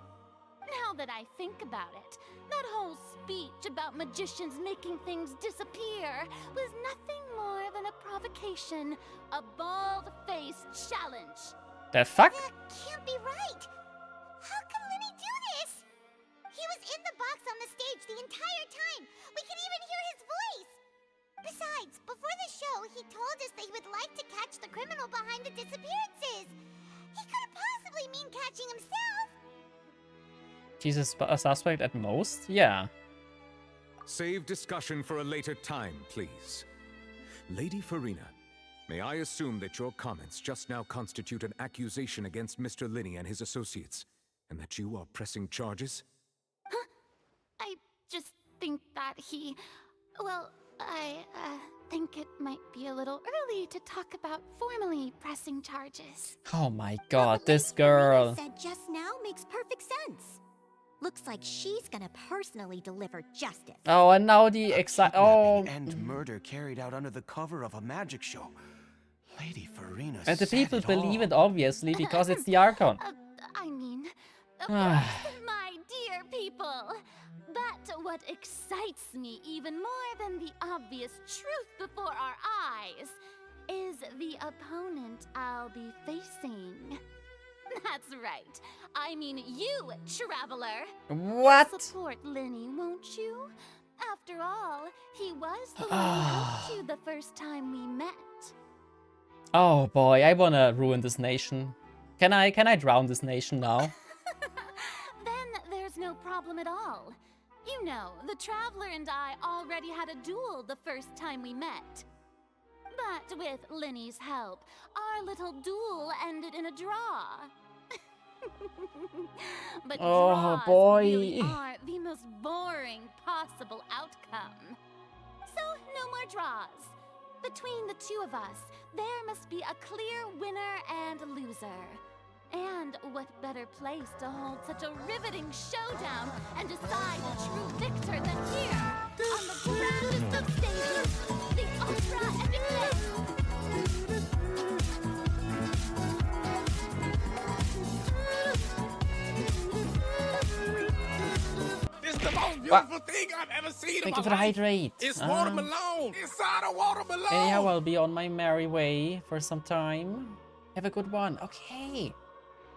Now that I think about it, that whole speech about magicians making things disappear was nothing more than a provocation, a bald-faced challenge. The fuck? That can't be right. How can Lenny do this? He was in the box on the stage the entire time. We could even hear his voice. Besides, before the show, he told us that he would like to catch the criminal behind the disappearances. He couldn't possibly mean catching himself. She's a suspect at most? Yeah. Save discussion for a later time, please. Lady Farina, may I assume that your comments just now constitute an accusation against Mr. Linney and his associates, and that you are pressing charges? Huh? I just think that he... Well, I think it might be a little early to talk about formally pressing charges. Oh my god, this girl. What said just now makes perfect sense. Looks like she's gonna personally deliver justice. Oh, and now the And murder carried out under the cover of a magic show. Lady Farina and the said people it believe all. it, obviously, because it's the Archon. I mean, of course, my dear people. But what excites me even more than the obvious truth before our eyes is the opponent I'll be facing. That's right. I mean you, Traveler. What? You'll support Lenny, won't you? After all, he was the one who helped you the first time we met. Oh boy, I wanna ruin this nation. Can I drown this nation now? Then there's no problem at all. You know, the Traveler and I already had a duel the first time we met. But with Lenny's help, our little duel ended in a draw. But draws really are the most boring possible outcome. So, no more draws. Between the two of us, there must be a clear winner and loser. And what better place to hold such a riveting showdown and decide the true victor than here, on the grandest of stages, the Ultra Epic This is the most beautiful thing I've ever seen Thank in you for my the life. hydrate. It's watermelon. Inside a watermelon. Anyhow, I'll be on my merry way for some time. Have a good one. Okay.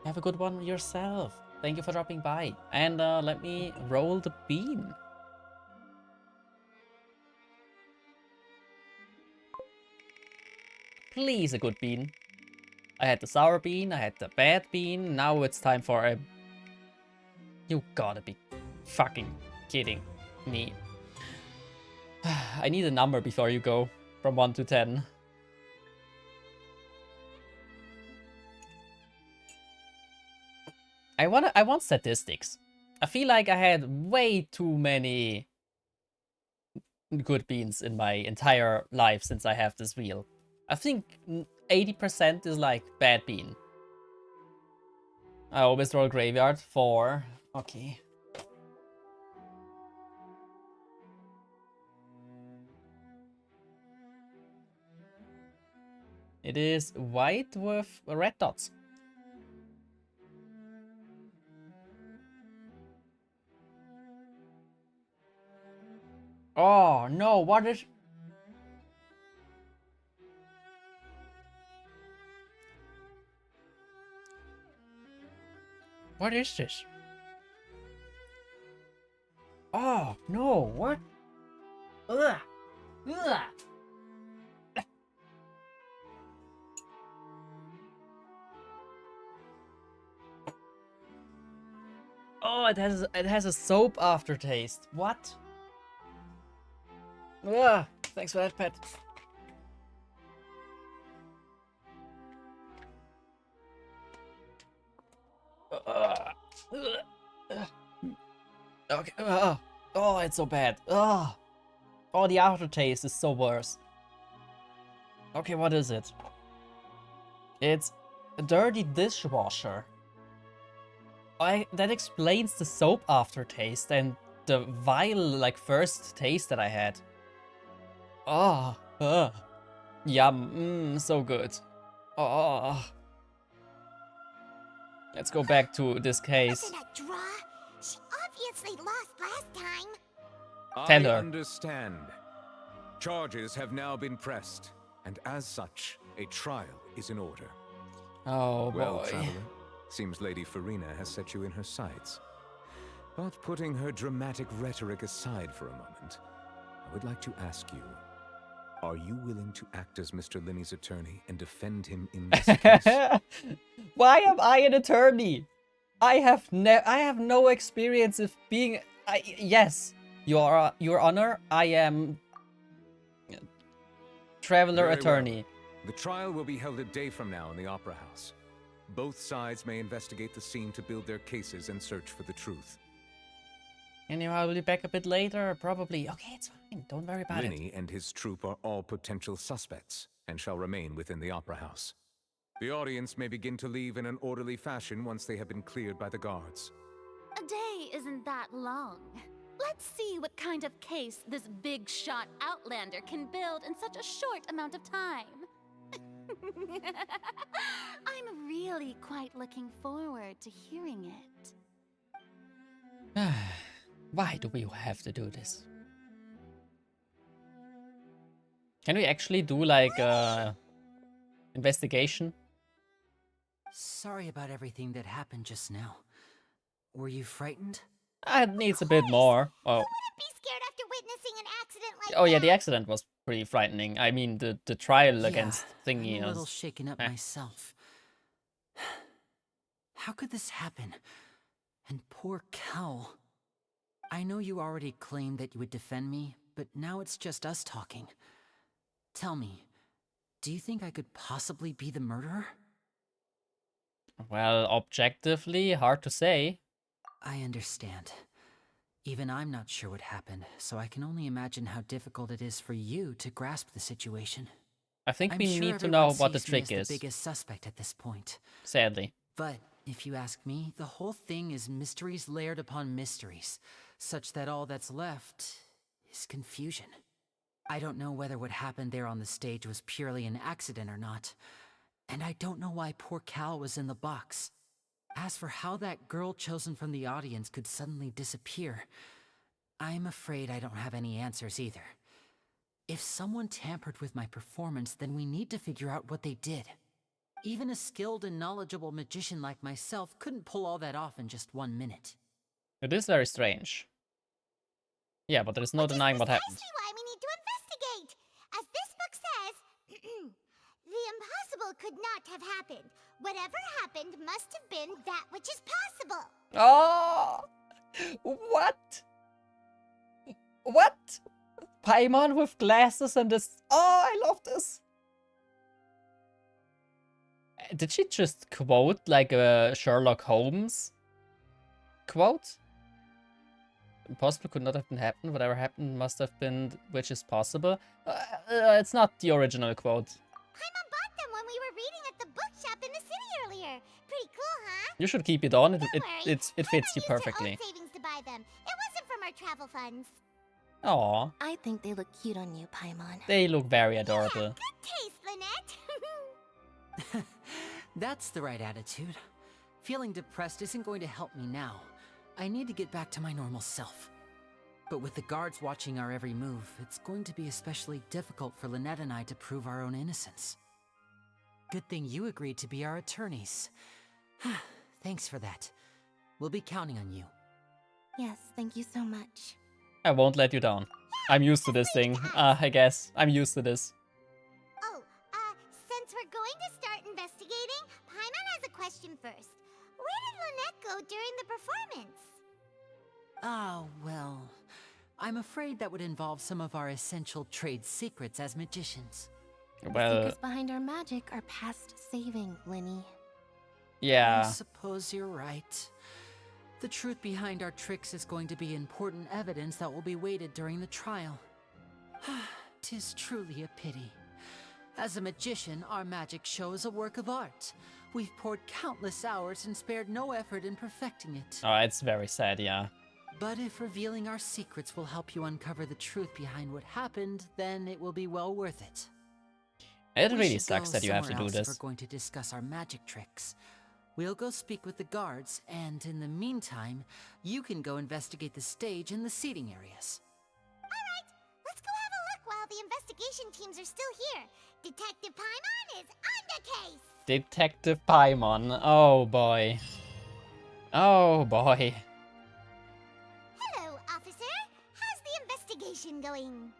Have a good one yourself. Thank you for dropping by. And let me roll the bean. Please, a good bean. I had the sour bean, I had the bad bean. Now it's time for a... You gotta be fucking kidding me. I need a number before you go. From 1 to 10. I want statistics. I feel like I had way too many good beans in my entire life since I have this wheel. I think 80% is like bad bean. I always roll graveyard 4. Okay. It is white with red dots. Oh no, what is... What is this? Oh no, what? Ugh. Ugh. Oh, it has a soap aftertaste. What? Ugh. Thanks for that, pet. Okay. Oh, it's so bad. Oh, the aftertaste is so worse. Okay, what is it? It's a dirty dishwasher. That explains the soap aftertaste and the vile, like, first taste that I had. Oh, yum, so good. Oh. Let's go back to this case. Wasn't a draw. She obviously lost last time. Tell her. I understand. Charges have now been pressed, and as such, a trial is in order. Oh, well, boy. traveler, seems Lady Farina has set you in her sights. But putting her dramatic rhetoric aside for a moment, I would like to ask you, are you willing to act as Mr. Linney's attorney and defend him in this case? Why am I an attorney? I have no experience of being... yes, Your Honor, I am... Traveler Very attorney. well. The trial will be held a day from now in the Opera House. Both sides may investigate the scene to build their cases and search for the truth. Anyway, I'll be back a bit later, probably. Okay, it's fine. Don't worry about it. Linney and his troop are all potential suspects and shall remain within the Opera House. The audience may begin to leave in an orderly fashion once they have been cleared by the guards. A day isn't that long. Let's see what kind of case this big shot outlander can build in such a short amount of time. I'm really quite looking forward to hearing it. Why do we have to do this? Can we actually do like investigation? Sorry about everything that happened just now. Were you frightened? It needs a bit more. Oh. Be scared after witnessing an accident like Oh yeah, the accident was pretty frightening. I mean, the trial Yeah, against Thingy. I'm a little shaken up myself. How could this happen? And poor Cal. I know you already claimed that you would defend me, but now it's just us talking. Tell me, do you think I could possibly be the murderer? Well, objectively, hard to say. I understand. Even I'm not sure what happened, so I can only imagine how difficult it is for you to grasp the situation. I think I'm we sure need to everyone know what the sees me trick as is. the biggest suspect at this point. Sadly. But if you ask me, the whole thing is mysteries layered upon mysteries, such that all that's left is confusion. I don't know whether what happened there on the stage was purely an accident or not, and I don't know why poor Cal was in the box. As for how that girl chosen from the audience could suddenly disappear, I'm afraid I don't have any answers either. If someone tampered with my performance, then we need to figure out what they did. Even a skilled and knowledgeable magician like myself couldn't pull all that off in just 1 minute. It is very strange. Yeah, but there is no denying what happened. That's why we need to investigate. As this book says, the impossible could not have happened. Whatever happened must have been that which is possible. Oh! What? What? Paimon with glasses and this... Oh, I love this! Did she just quote like a Sherlock Holmes quote? Impossible could not have been happened. Whatever happened must have been which is possible. It's not the original quote. Paimon bought them when we were reading at the bookshop in the city earlier. Pretty cool, huh? You should keep it on. Don't worry. It fits you Paimon used perfectly. her own savings to buy them. It wasn't from our travel funds. Aw, I think they look cute on you, Paimon. they look very adorable. Good taste, Lynette. That's the right attitude. Feeling depressed isn't going to help me now. I need to get back to my normal self. But with the guards watching our every move, it's going to be especially difficult for Lynette and I to prove our own innocence. Good thing you agreed to be our attorneys. Thanks for that. We'll be counting on you. Yes, thank you so much. I won't let you down. I'm used to this thing. I guess. I'm used to this. Oh, since we're going to start investigating, Paimon has a question first. Where did Lynette go during the performance? Ah, well, I'm afraid that would involve some of our essential trade secrets as magicians. The secrets behind our magic are past saving, Linny. Yeah. I suppose you're right. The truth behind our tricks is going to be important evidence that will be weighted during the trial. 'Tis truly a pity. As a magician, our magic show is a work of art. We've poured countless hours and spared no effort in perfecting it. Oh, it's very sad, yeah. But if revealing our secrets will help you uncover the truth behind what happened, then it will be well worth it. It We really should sucks go that you have to somewhere do else if this. We're going to discuss our magic tricks. We'll go speak with the guards, and in the meantime, you can go investigate the stage and the seating areas. Alright, let's go have a look while the investigation teams are still here. Detective Paimon is on the case! Detective Paimon. Oh boy. Oh boy. Hello, officer. How's the investigation going?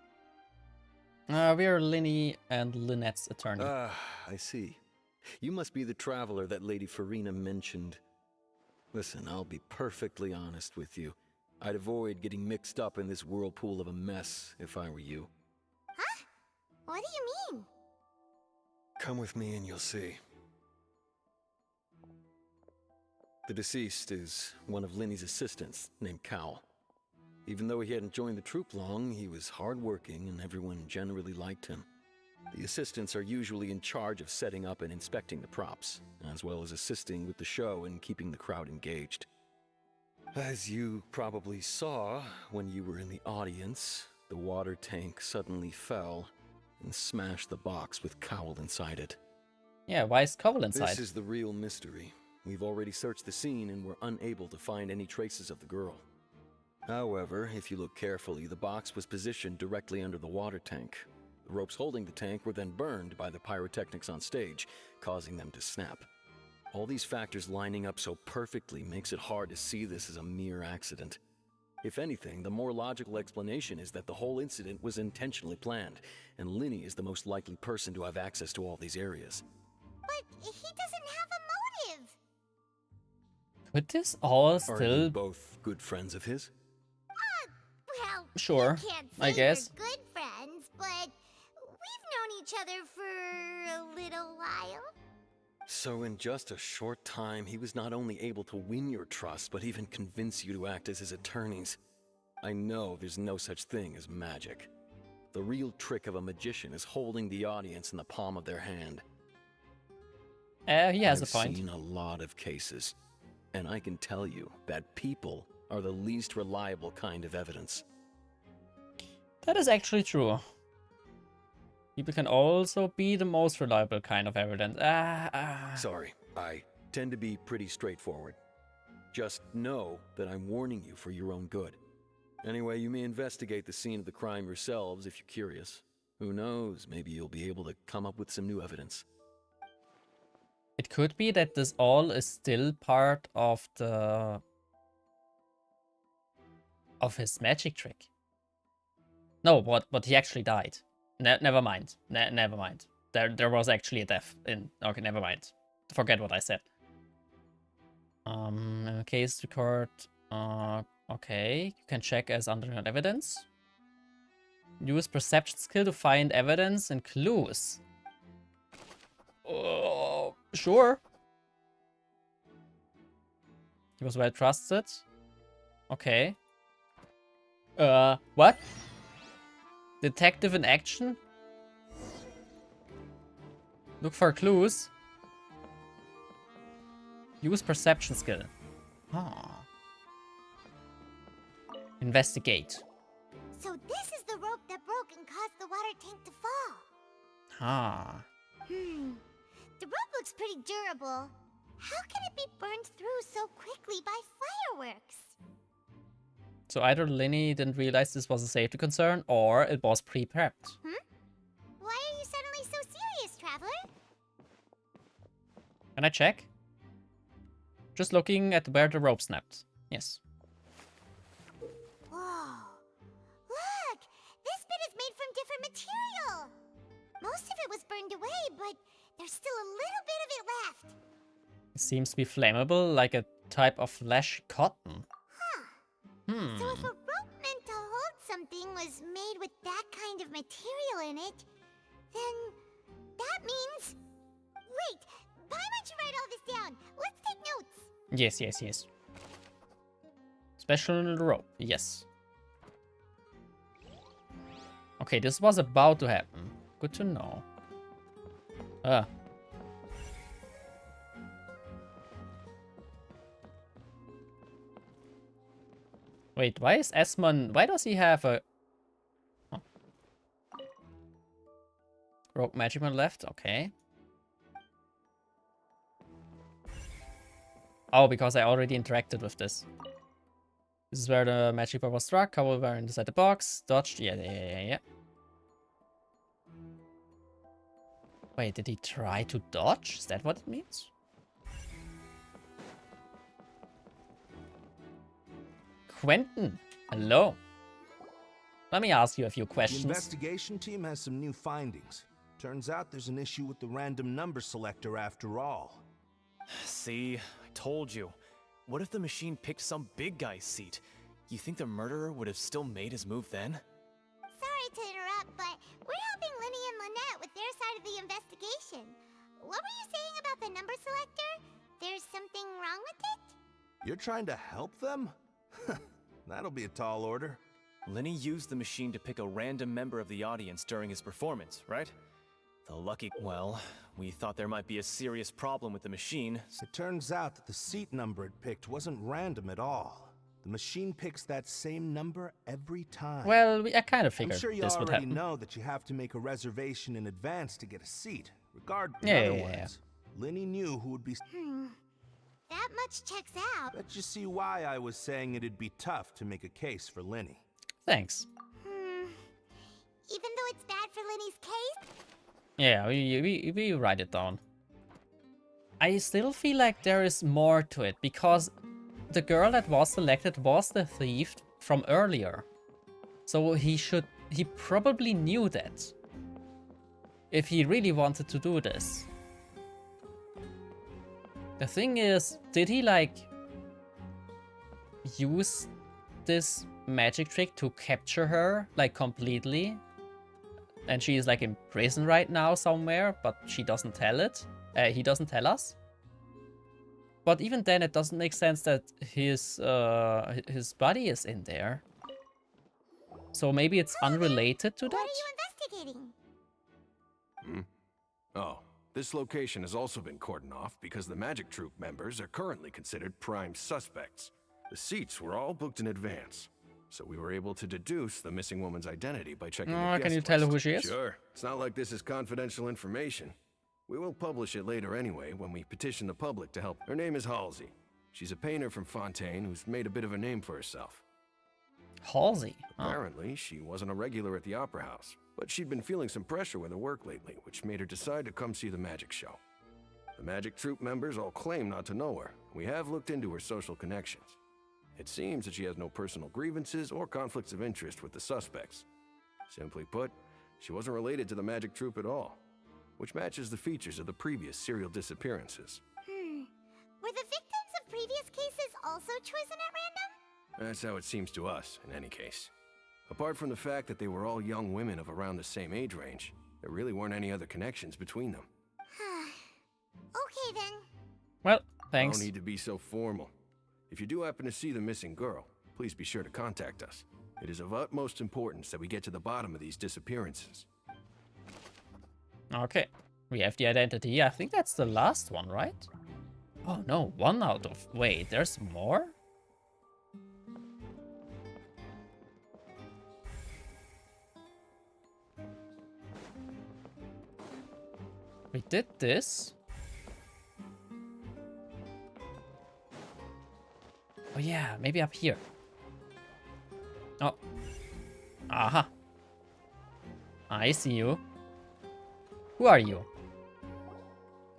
We are Linny and Lynette's attorney. I see. You must be the traveler that Lady Farina mentioned. Listen, I'll be perfectly honest with you. I'd avoid getting mixed up in this whirlpool of a mess if I were you. Huh? What do you mean? Come with me and you'll see. The deceased is one of Linny's assistants, named Cal. Even though he hadn't joined the troupe long, he was hardworking and everyone generally liked him. The assistants are usually in charge of setting up and inspecting the props, as well as assisting with the show and keeping the crowd engaged. As you probably saw when you were in the audience, the water tank suddenly fell and smashed the box with Cowell inside it. Yeah, why is Cowell inside? This is the real mystery. We've already searched the scene and were unable to find any traces of the girl. However, if you look carefully, the box was positioned directly under the water tank. The ropes holding the tank were then burned by the pyrotechnics on stage, causing them to snap. All these factors lining up so perfectly makes it hard to see this as a mere accident. If anything, the more logical explanation is that the whole incident was intentionally planned, and Linny is the most likely person to have access to all these areas. But he doesn't have a motive! Could this all Are still... you both good friends of his? Well, Sure, you can't say I guess. we're good friends, but we've known each other for a little while. So in just a short time, he was not only able to win your trust, but even convince you to act as his attorneys. I know there's no such thing as magic. The real trick of a magician is holding the audience in the palm of their hand. He has I've a point. seen a lot of cases, and I can tell you that people are the least reliable kind of evidence. That is actually true. People can also be the most reliable kind of evidence. Sorry, I tend to be pretty straightforward. Just know that I'm warning you for your own good. Anyway, you may investigate the scene of the crime yourselves if you're curious. Who knows, maybe you'll be able to come up with some new evidence. It could be that this all is still part of the... of his magic trick. No, but he actually died. Never mind. Never mind. There was actually a death in... Okay, never mind. Forget what I said. Case record... okay, you can check as underground evidence. Use perception skill to find evidence and clues. Oh, sure. He was well trusted. Okay. What? Detective in action? Look for clues. Use perception skill. Ah. Investigate. So this is the rope that broke and caused the water tank to fall. Ah. The rope looks pretty durable. How can it be burned through so quickly by fireworks? So either Linny didn't realize this was a safety concern, or it was pre-prepped. Why are you suddenly so serious, Traveler? Can I check? Just looking at where the rope snapped. Yes. Whoa. Look! This bit is made from different material. Most of it was burned away, but there's still a little bit of it left. It seems to be flammable, like a type of flesh cotton. So if a rope meant to hold something was made with that kind of material in it, then that means... Wait, why don't you write all this down? Let's take notes. Yes. Special rope, yes. Okay, this was about to happen. Good to know. Wait, why is Esmond... Why does he have a... Oh. Rogue Magicman left? Okay. Oh, because I already interacted with this. This is where the magic ball was struck. Couple were inside the box. Dodged. Yeah. Wait, did he try to dodge? Is that what it means? Quentin, hello. Let me ask you a few questions. The investigation team has some new findings. Turns out there's an issue with the random number selector after all. See, I told you. What if the machine picked some big guy's seat? You think the murderer would have still made his move then? Sorry to interrupt, but we're helping Linny and Lynette with their side of the investigation. What were you saying about the number selector? There's something wrong with it? You're trying to help them? That'll be a tall order. Linny used the machine to pick a random member of the audience during his performance, right? The lucky... Well, we thought there might be a serious problem with the machine. It turns out that the seat number it picked wasn't random at all. The machine picks that same number every time. Well, I kind of figured I'm sure you this would already happen. know that you have to make a reservation in advance to get a seat. Regardless, Yeah. Linny knew who would be... That much checks out. Bet you see why I was saying it'd be tough to make a case for Linny. Thanks. Even though it's bad for Linny's case? Yeah, we write it down. I still feel like there is more to it, because the girl that was selected was the thief from earlier. So he probably knew that. If he really wanted to do this. The thing is, did he like use this magic trick to capture her like completely? And she is like in prison right now somewhere, but she doesn't tell it. He doesn't tell us. But even then, it doesn't make sense that his body is in there. So maybe it's unrelated to that? What are you investigating? Oh, this location has also been cordoned off because the Magic Troupe members are currently considered prime suspects. The seats were all booked in advance, so we were able to deduce the missing woman's identity by checking the guest can you tell list. who she is? Sure. It's not like this is confidential information. We will publish it later anyway when we petition the public to help. Her name is Halsey. She's a painter from Fontaine who's made a bit of a name for herself. Halsey? Apparently, she wasn't a regular at the Opera House, but she'd been feeling some pressure with her work lately, which made her decide to come see the magic show. The Magic Troupe members all claim not to know her. We have looked into her social connections. It seems that she has no personal grievances or conflicts of interest with the suspects. Simply put, she wasn't related to the Magic Troupe at all, which matches the features of the previous serial disappearances. Were the victims of previous cases also chosen at random? That's how it seems to us, in any case. Apart from the fact that they were all young women of around the same age range, there really weren't any other connections between them. Okay then. Well, thanks. No need to be so formal. If you do happen to see the missing girl, please be sure to contact us. It is of utmost importance that we get to the bottom of these disappearances. Okay, we have the identity. I think that's the last one, right? Oh no, 1 out of... Wait, there's more? We did this. Oh yeah, maybe up here. Oh. Aha. I see you. Who are you?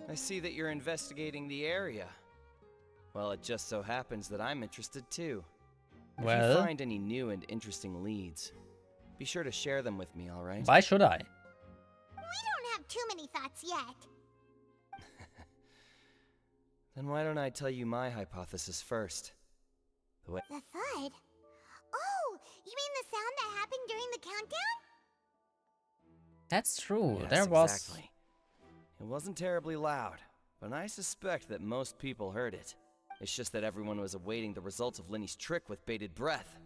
I see that you're investigating the area. Well, it just so happens that I'm interested too. If Well, you find any new and interesting leads, be sure to share them with me, all right? why should I? We don't have too many thoughts yet. Then why don't I tell you my hypothesis first? The way The thud? Oh, you mean the sound that happened during the countdown? That's true. Yes, There was. exactly. It wasn't terribly loud, but I suspect that most people heard it. It's just that everyone was awaiting the results of Linny's trick with bated breath,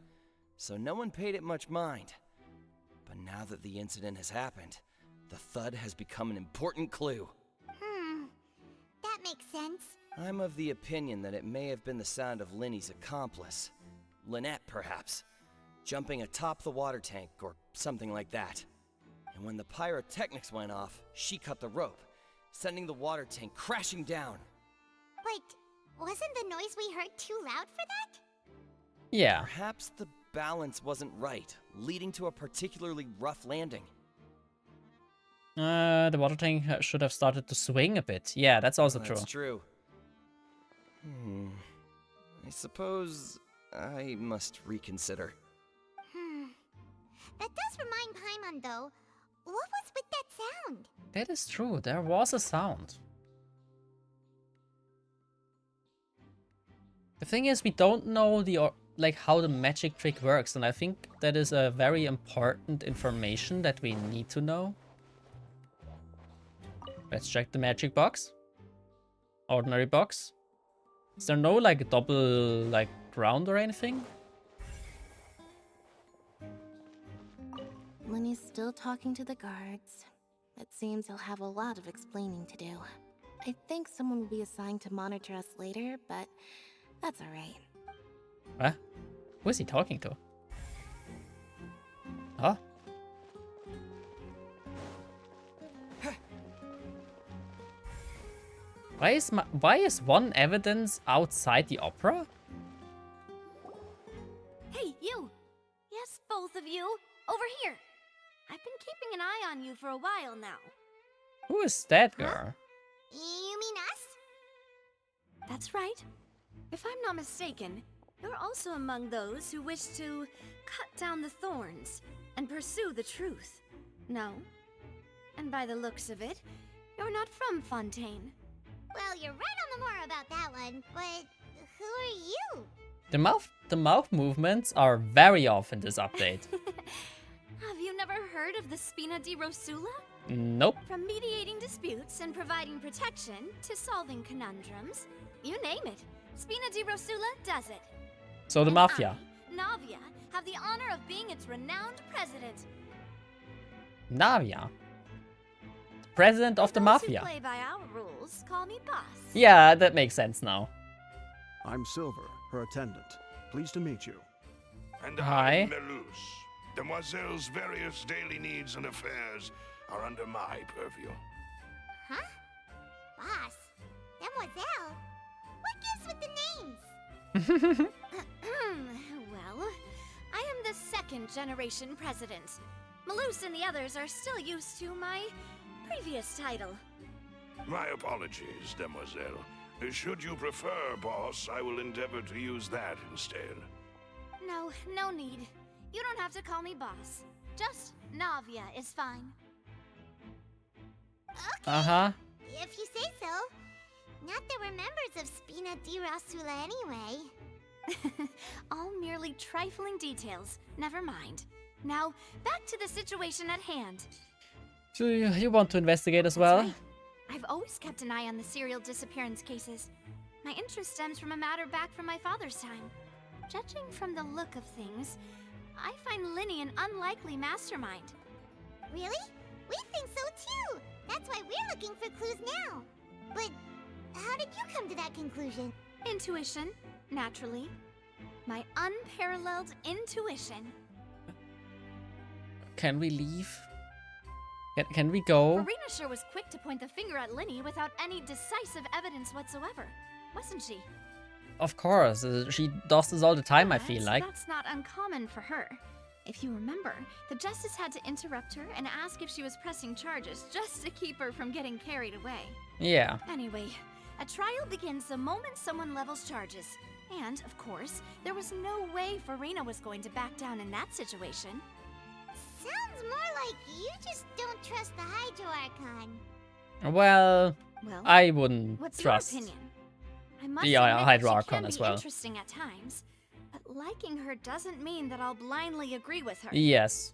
so no one paid it much mind. But now that the incident has happened, the thud has become an important clue. That makes sense. I'm of the opinion that it may have been the sound of Linny's accomplice, Lynette perhaps, jumping atop the water tank or something like that. And when the pyrotechnics went off, she cut the rope, sending the water tank crashing down. But wasn't the noise we heard too loud for that? Yeah. Perhaps the balance wasn't right, leading to a particularly rough landing. The water tank should have started to swing a bit. Yeah, that's also true. That's true. I suppose I must reconsider. That does remind Paimon, though. What was with that sound? That is true. There was a sound. The thing is, we don't know like how the magic trick works, and I think that is a very important information that we need to know. Let's check the magic box. Ordinary box. Is there no like double like ground or anything? Linny's still talking to the guards. It seems he'll have a lot of explaining to do. I think someone will be assigned to monitor us later, but that's alright. Huh? Who is he talking to? Huh? Why is one evidence outside the opera? Hey, you! Yes, both of you! Over here! I've been keeping an eye on you for a while now. Who is that girl? You mean us? That's right. If I'm not mistaken, you're also among those who wish to cut down the thorns and pursue the truth. No? And by the looks of it, you're not from Fontaine. Well, you're right on the more about that one, but who are you? The mouth movements are very off in this update. Have you never heard of the Spina di Rosula? Nope. From mediating disputes and providing protection to solving conundrums, you name it, Spina di Rosula does it. So the mafia. Navia, have the honor of being its renowned president. Navia? The president of the mafia. Those who play by our rules call me boss. Yeah, that makes sense now. I'm Silver, her attendant. Pleased to meet you. And Hi. I'm Melus. Demoiselle's various daily needs and affairs are under my purview. Huh? Boss? Demoiselle? What gives with the names? Well, I am the second generation president. Malus and the others are still used to my previous title. My apologies, Demoiselle. Should you prefer, boss, I will endeavor to use that instead. No, no need. You don't have to call me boss. Just Navia is fine. Okay. Uh-huh. If you say so. Not that we're members of Spina di Rosula anyway. All merely trifling details. Never mind. Now, back to the situation at hand. So you want to investigate as well? That's right. I've always kept an eye on the serial disappearance cases. My interest stems from a matter back from my father's time. Judging from the look of things, I find Linny an unlikely mastermind. Really? We think so too! That's why we're looking for clues now. But how did you come to that conclusion? Intuition, naturally. My unparalleled intuition. Can we leave? Can we go? Farina sure was quick to point the finger at Linny without any decisive evidence whatsoever, wasn't she? of course. She does this all the time, I feel like. That's not uncommon for her. If you remember, the Justice had to interrupt her and ask if she was pressing charges just to keep her from getting carried away. Yeah. Anyway, a trial begins the moment someone levels charges. And, of course, there was no way Farina was going to back down in that situation. Sounds more like you just don't trust the Hydro Archon. Well, I wouldn't what's trust your opinion? I must the admit Hydro that she Archon can as be well. interesting at times, but liking her doesn't mean that I'll blindly agree with her. Yes.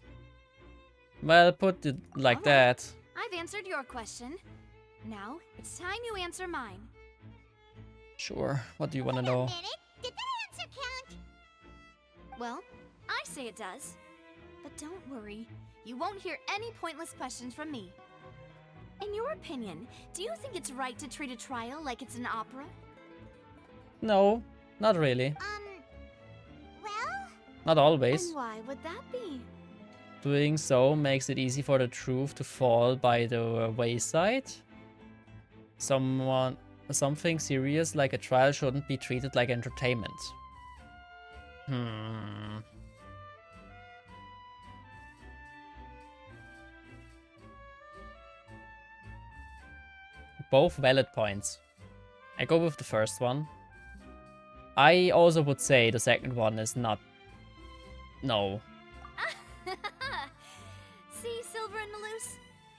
Well, put it like that. I've answered your question. Now, it's time you answer mine. Sure. What do you want to know? Did that answer count? Well, I say it does. But don't worry, you won't hear any pointless questions from me. In your opinion, do you think it's right to treat a trial like it's an opera? No, not really. Well? Not always. And why would that be? Doing so makes it easy for the truth to fall by the wayside. Something serious like a trial shouldn't be treated like entertainment. Both valid points. I go with the first one. I also would say the second one is not. No. See, Silver and Maloose?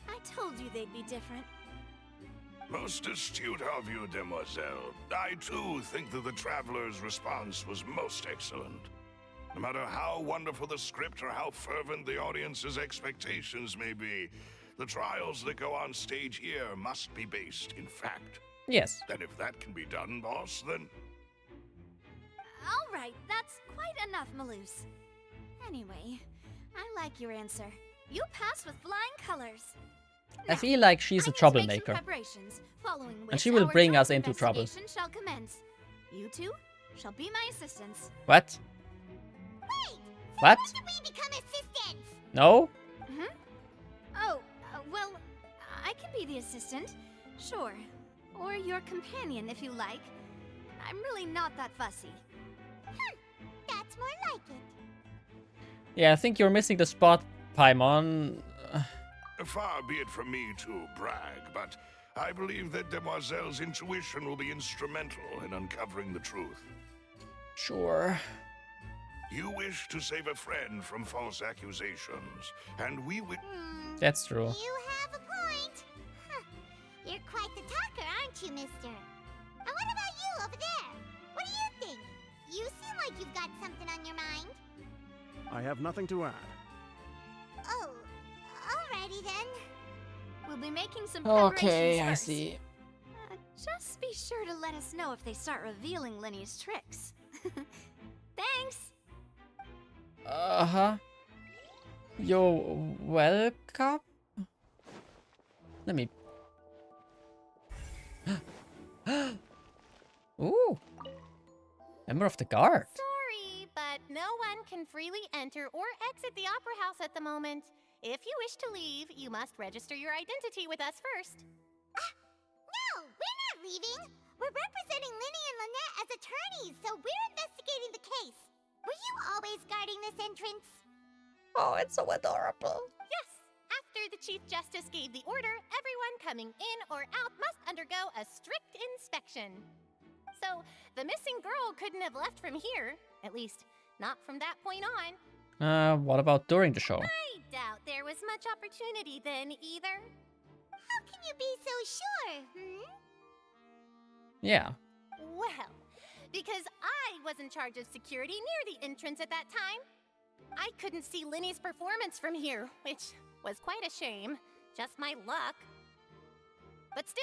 I told you they'd be different. Most astute of you, demoiselle. I too think that the Traveler's response was most excellent. No matter how wonderful the script or how fervent the audience's expectations may be, the trials that go on stage here must be based in fact. Yes. And if that can be done, boss, then... All right, that's quite enough, Maloose. Anyway, I like your answer. You pass with flying colors. I feel like she's a troublemaker. And she will bring us into trouble. Shall commence. You two shall be my assistants. What? Wait! What? When did we become assistants? No? Oh, well, I can be the assistant. Sure. Or your companion, if you like. I'm really not that fussy. That's more like it. Yeah, I think you're missing the spot, Paimon. Far be it from me to brag, but I believe that Demoiselle's intuition will be instrumental in uncovering the truth. Sure. You wish to save a friend from false accusations, and we will... That's true. You have a point. You're quite the talker, aren't you, mister? And what about you over there? What do you think? You seem like you've got something on your mind. I have nothing to add. Oh, alrighty then. We'll be making some preparations Okay, I first. see. Just be sure to let us know if they start revealing Linny's tricks. Thanks! Uh-huh. You're welcome? Let me... Ooh! Member of the Guard. Sorry, but no one can freely enter or exit the Opera House at the moment. If you wish to leave, you must register your identity with us first. No, we're not leaving. We're representing Linny and Lynette as attorneys, so we're investigating the case. Were you always guarding this entrance? Oh, it's so adorable. Yes. After the Chief Justice gave the order, everyone coming in or out must undergo a strict inspection. So, the missing girl couldn't have left from here. At least, not from that point on. What about during the show? I doubt there was much opportunity then, either. How can you be so sure, Yeah. Well, because I was in charge of security near the entrance at that time. I couldn't see Linny's performance from here, which was quite a shame. Just my luck. But still,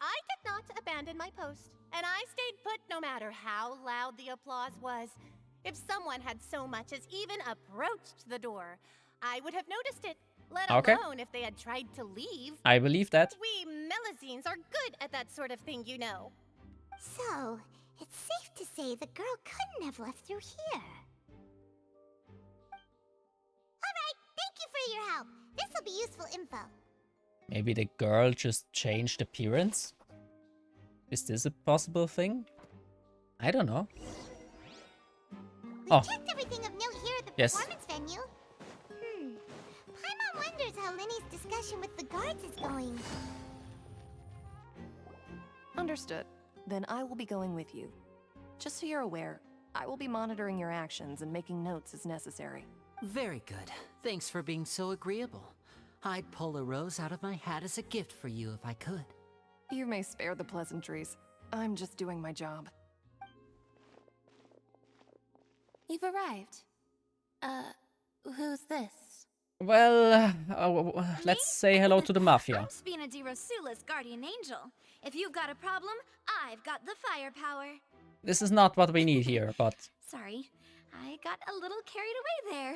I did not abandon my post, and I stayed put no matter how loud the applause was. If someone had so much as even approached the door, I would have noticed it, let alone if they had tried to leave. I believe that. We Melazines are good at that sort of thing, you know. So, it's safe to say the girl couldn't have left through here. Alright, thank you for your help. This'll be useful info. Maybe the girl just changed appearance? Is this a possible thing? I don't know. We Oh. checked everything of note here at the Yes. performance venue. Paimon wonders how Linny's discussion with the guards is going. Understood. Then I will be going with you. Just so you're aware, I will be monitoring your actions and making notes as necessary. Very good. Thanks for being so agreeable. I'd pull a rose out of my hat as a gift for you if I could. You may spare the pleasantries. I'm just doing my job. You've arrived. Who's this? Well, let's say hello to the Mafia. I'm Spina di Rosula's guardian angel. If you've got a problem, I've got the firepower. This is not what we need here, but... Sorry, I got a little carried away there.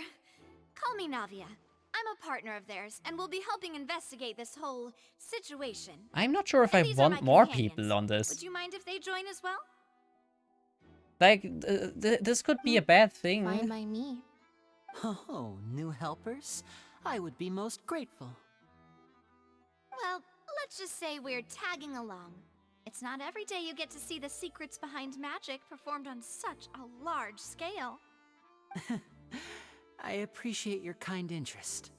Call me Navia. I'm a partner of theirs, and will be helping investigate this whole situation. I'm not sure if I These are want my more companions. people on this. Would you mind if they join as well? Like, this could be a bad thing. Fine by me. Oh, new helpers? I would be most grateful. Well, let's just say we're tagging along. It's not every day you get to see the secrets behind magic performed on such a large scale. I appreciate your kind interest.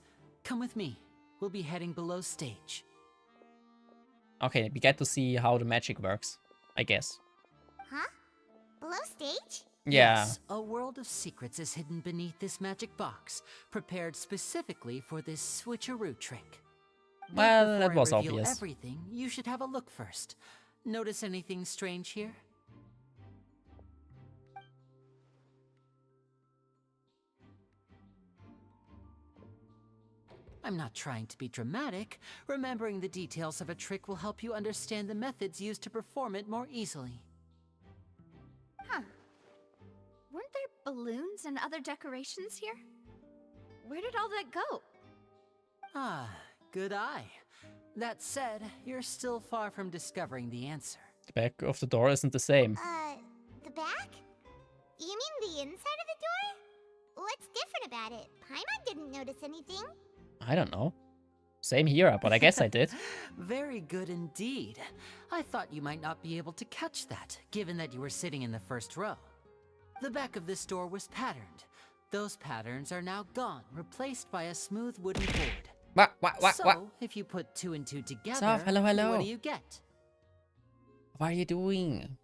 Come with me. We'll be heading below stage. Okay, we get to see how the magic works, I guess. Huh? Below stage? Yeah. Yes, a world of secrets is hidden beneath this magic box, prepared specifically for this switcheroo trick. But Well, that before was I reveal obvious. everything, you should have a look first. Notice anything strange here? I'm not trying to be dramatic. Remembering the details of a trick will help you understand the methods used to perform it more easily. Huh. Weren't there balloons and other decorations here? Where did all that go? Ah, good eye. That said, you're still far from discovering the answer. The back of the door isn't the same. The back? You mean the inside of the door? What's different about it? Paimon didn't notice anything. I don't know. Same here, but I guess I did. Very good indeed. I thought you might not be able to catch that, given that you were sitting in the first row. The back of this door was patterned. Those patterns are now gone, replaced by a smooth wooden board. So, if you put 2 and 2 together, Soft, hello, hello. what do you get? What are you doing?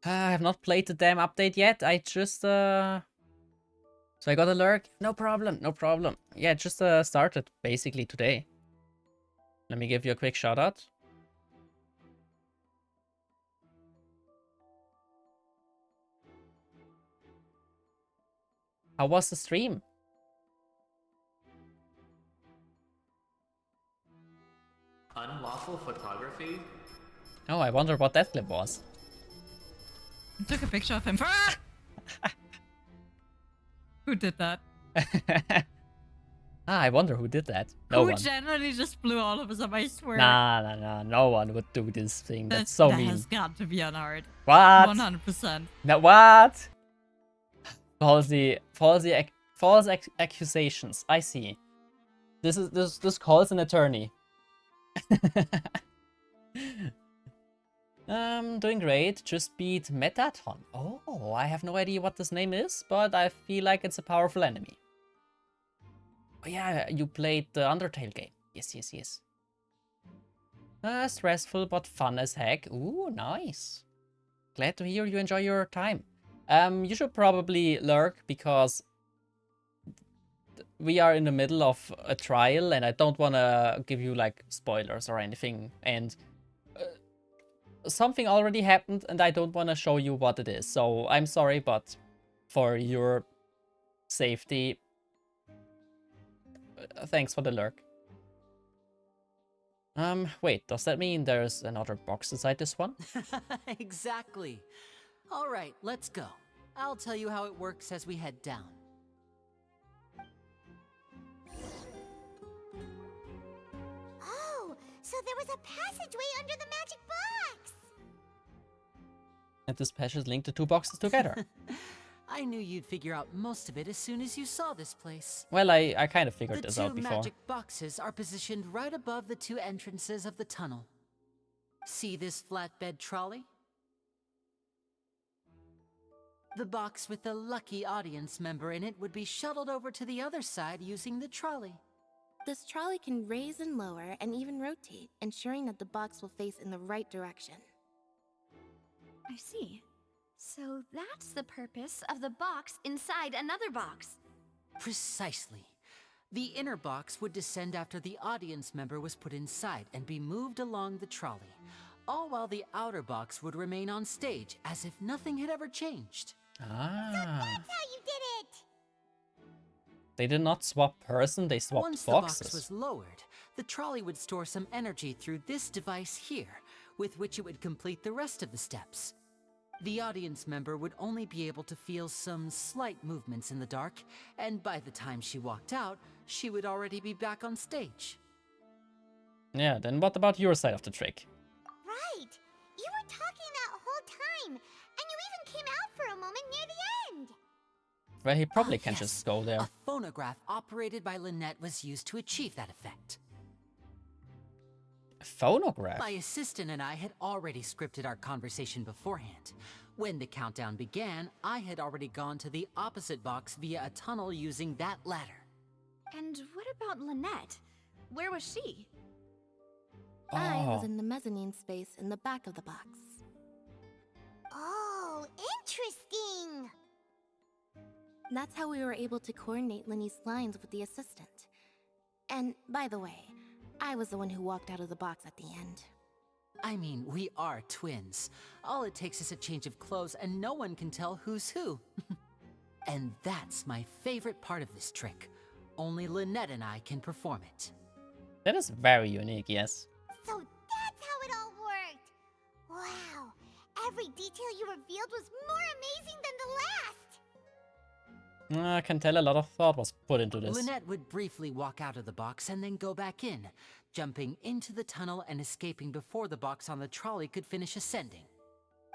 I have not played the damn update yet. I just, So I got a lurk? No problem, no problem. Yeah, just started, basically, today. Let me give you a quick shout out. How was the stream? Unlawful photography? Oh, I wonder what that clip was. I took a picture of him. Who did that? I wonder who did that. No Who one. generally just blew all of us up, I swear. Nah, no one would do this thing. That's so that mean. has got to be unhard. What? 100%. Now what? False accusations. I see. This calls an attorney. Doing great. Just beat Metaton. Oh, I have no idea what this name is, but I feel like it's a powerful enemy. Oh yeah, you played the Undertale game. Yes. Stressful but fun as heck. Ooh, nice. Glad to hear you enjoy your time. You should probably lurk because we are in the middle of a trial and I don't want to give you like spoilers or anything. And something already happened and I don't want to show you what it is. So I'm sorry, but for your safety, thanks for the lurk. Wait, does that mean there's another box inside this one? Exactly. All right, let's go. I'll tell you how it works as we head down. Oh, so there was a passageway under the magic box! And this passage linked the two boxes together. I knew you'd figure out most of it as soon as you saw this place. Well, I kind of figured this out The before. two magic boxes are positioned right above the two entrances of the tunnel. See this flatbed trolley? The box with the lucky audience member in it would be shuttled over to the other side using the trolley. This trolley can raise and lower and even rotate, ensuring that the box will face in the right direction. I see. So that's the purpose of the box inside another box. Precisely. The inner box would descend after the audience member was put inside and be moved along the trolley, all while the outer box would remain on stage as if nothing had ever changed. Ah. So that's how you did it! They did not swap person, they swapped Once the boxes. box was lowered, the trolley would store some energy through this device here, with which it would complete the rest of the steps. The audience member would only be able to feel some slight movements in the dark, and by the time she walked out, she would already be back on stage. Yeah, then what about your side of the trick? Right! You were talking that whole time, and you even came out for a moment near the end! Well, he probably can just go there. A phonograph operated by Lynette was used to achieve that effect. A phonograph? My assistant and I had already scripted our conversation beforehand. When the countdown began, I had already gone to the opposite box via a tunnel using that ladder. And what about Lynette? Where was she? I was in the mezzanine space in the back of the box. Oh, interesting! That's how we were able to coordinate Linny's lines with the assistant. And, by the way, I was the one who walked out of the box at the end. I mean, we are twins. All it takes is a change of clothes and no one can tell who's who. And that's my favorite part of this trick. Only Lynette and I can perform it. That is very unique, yes. So that's how it all worked! Wow! Every detail you revealed was more amazing than the last! I can tell a lot of thought was put into this. Lynette would briefly walk out of the box and then go back in, jumping into the tunnel and escaping before the box on the trolley could finish ascending.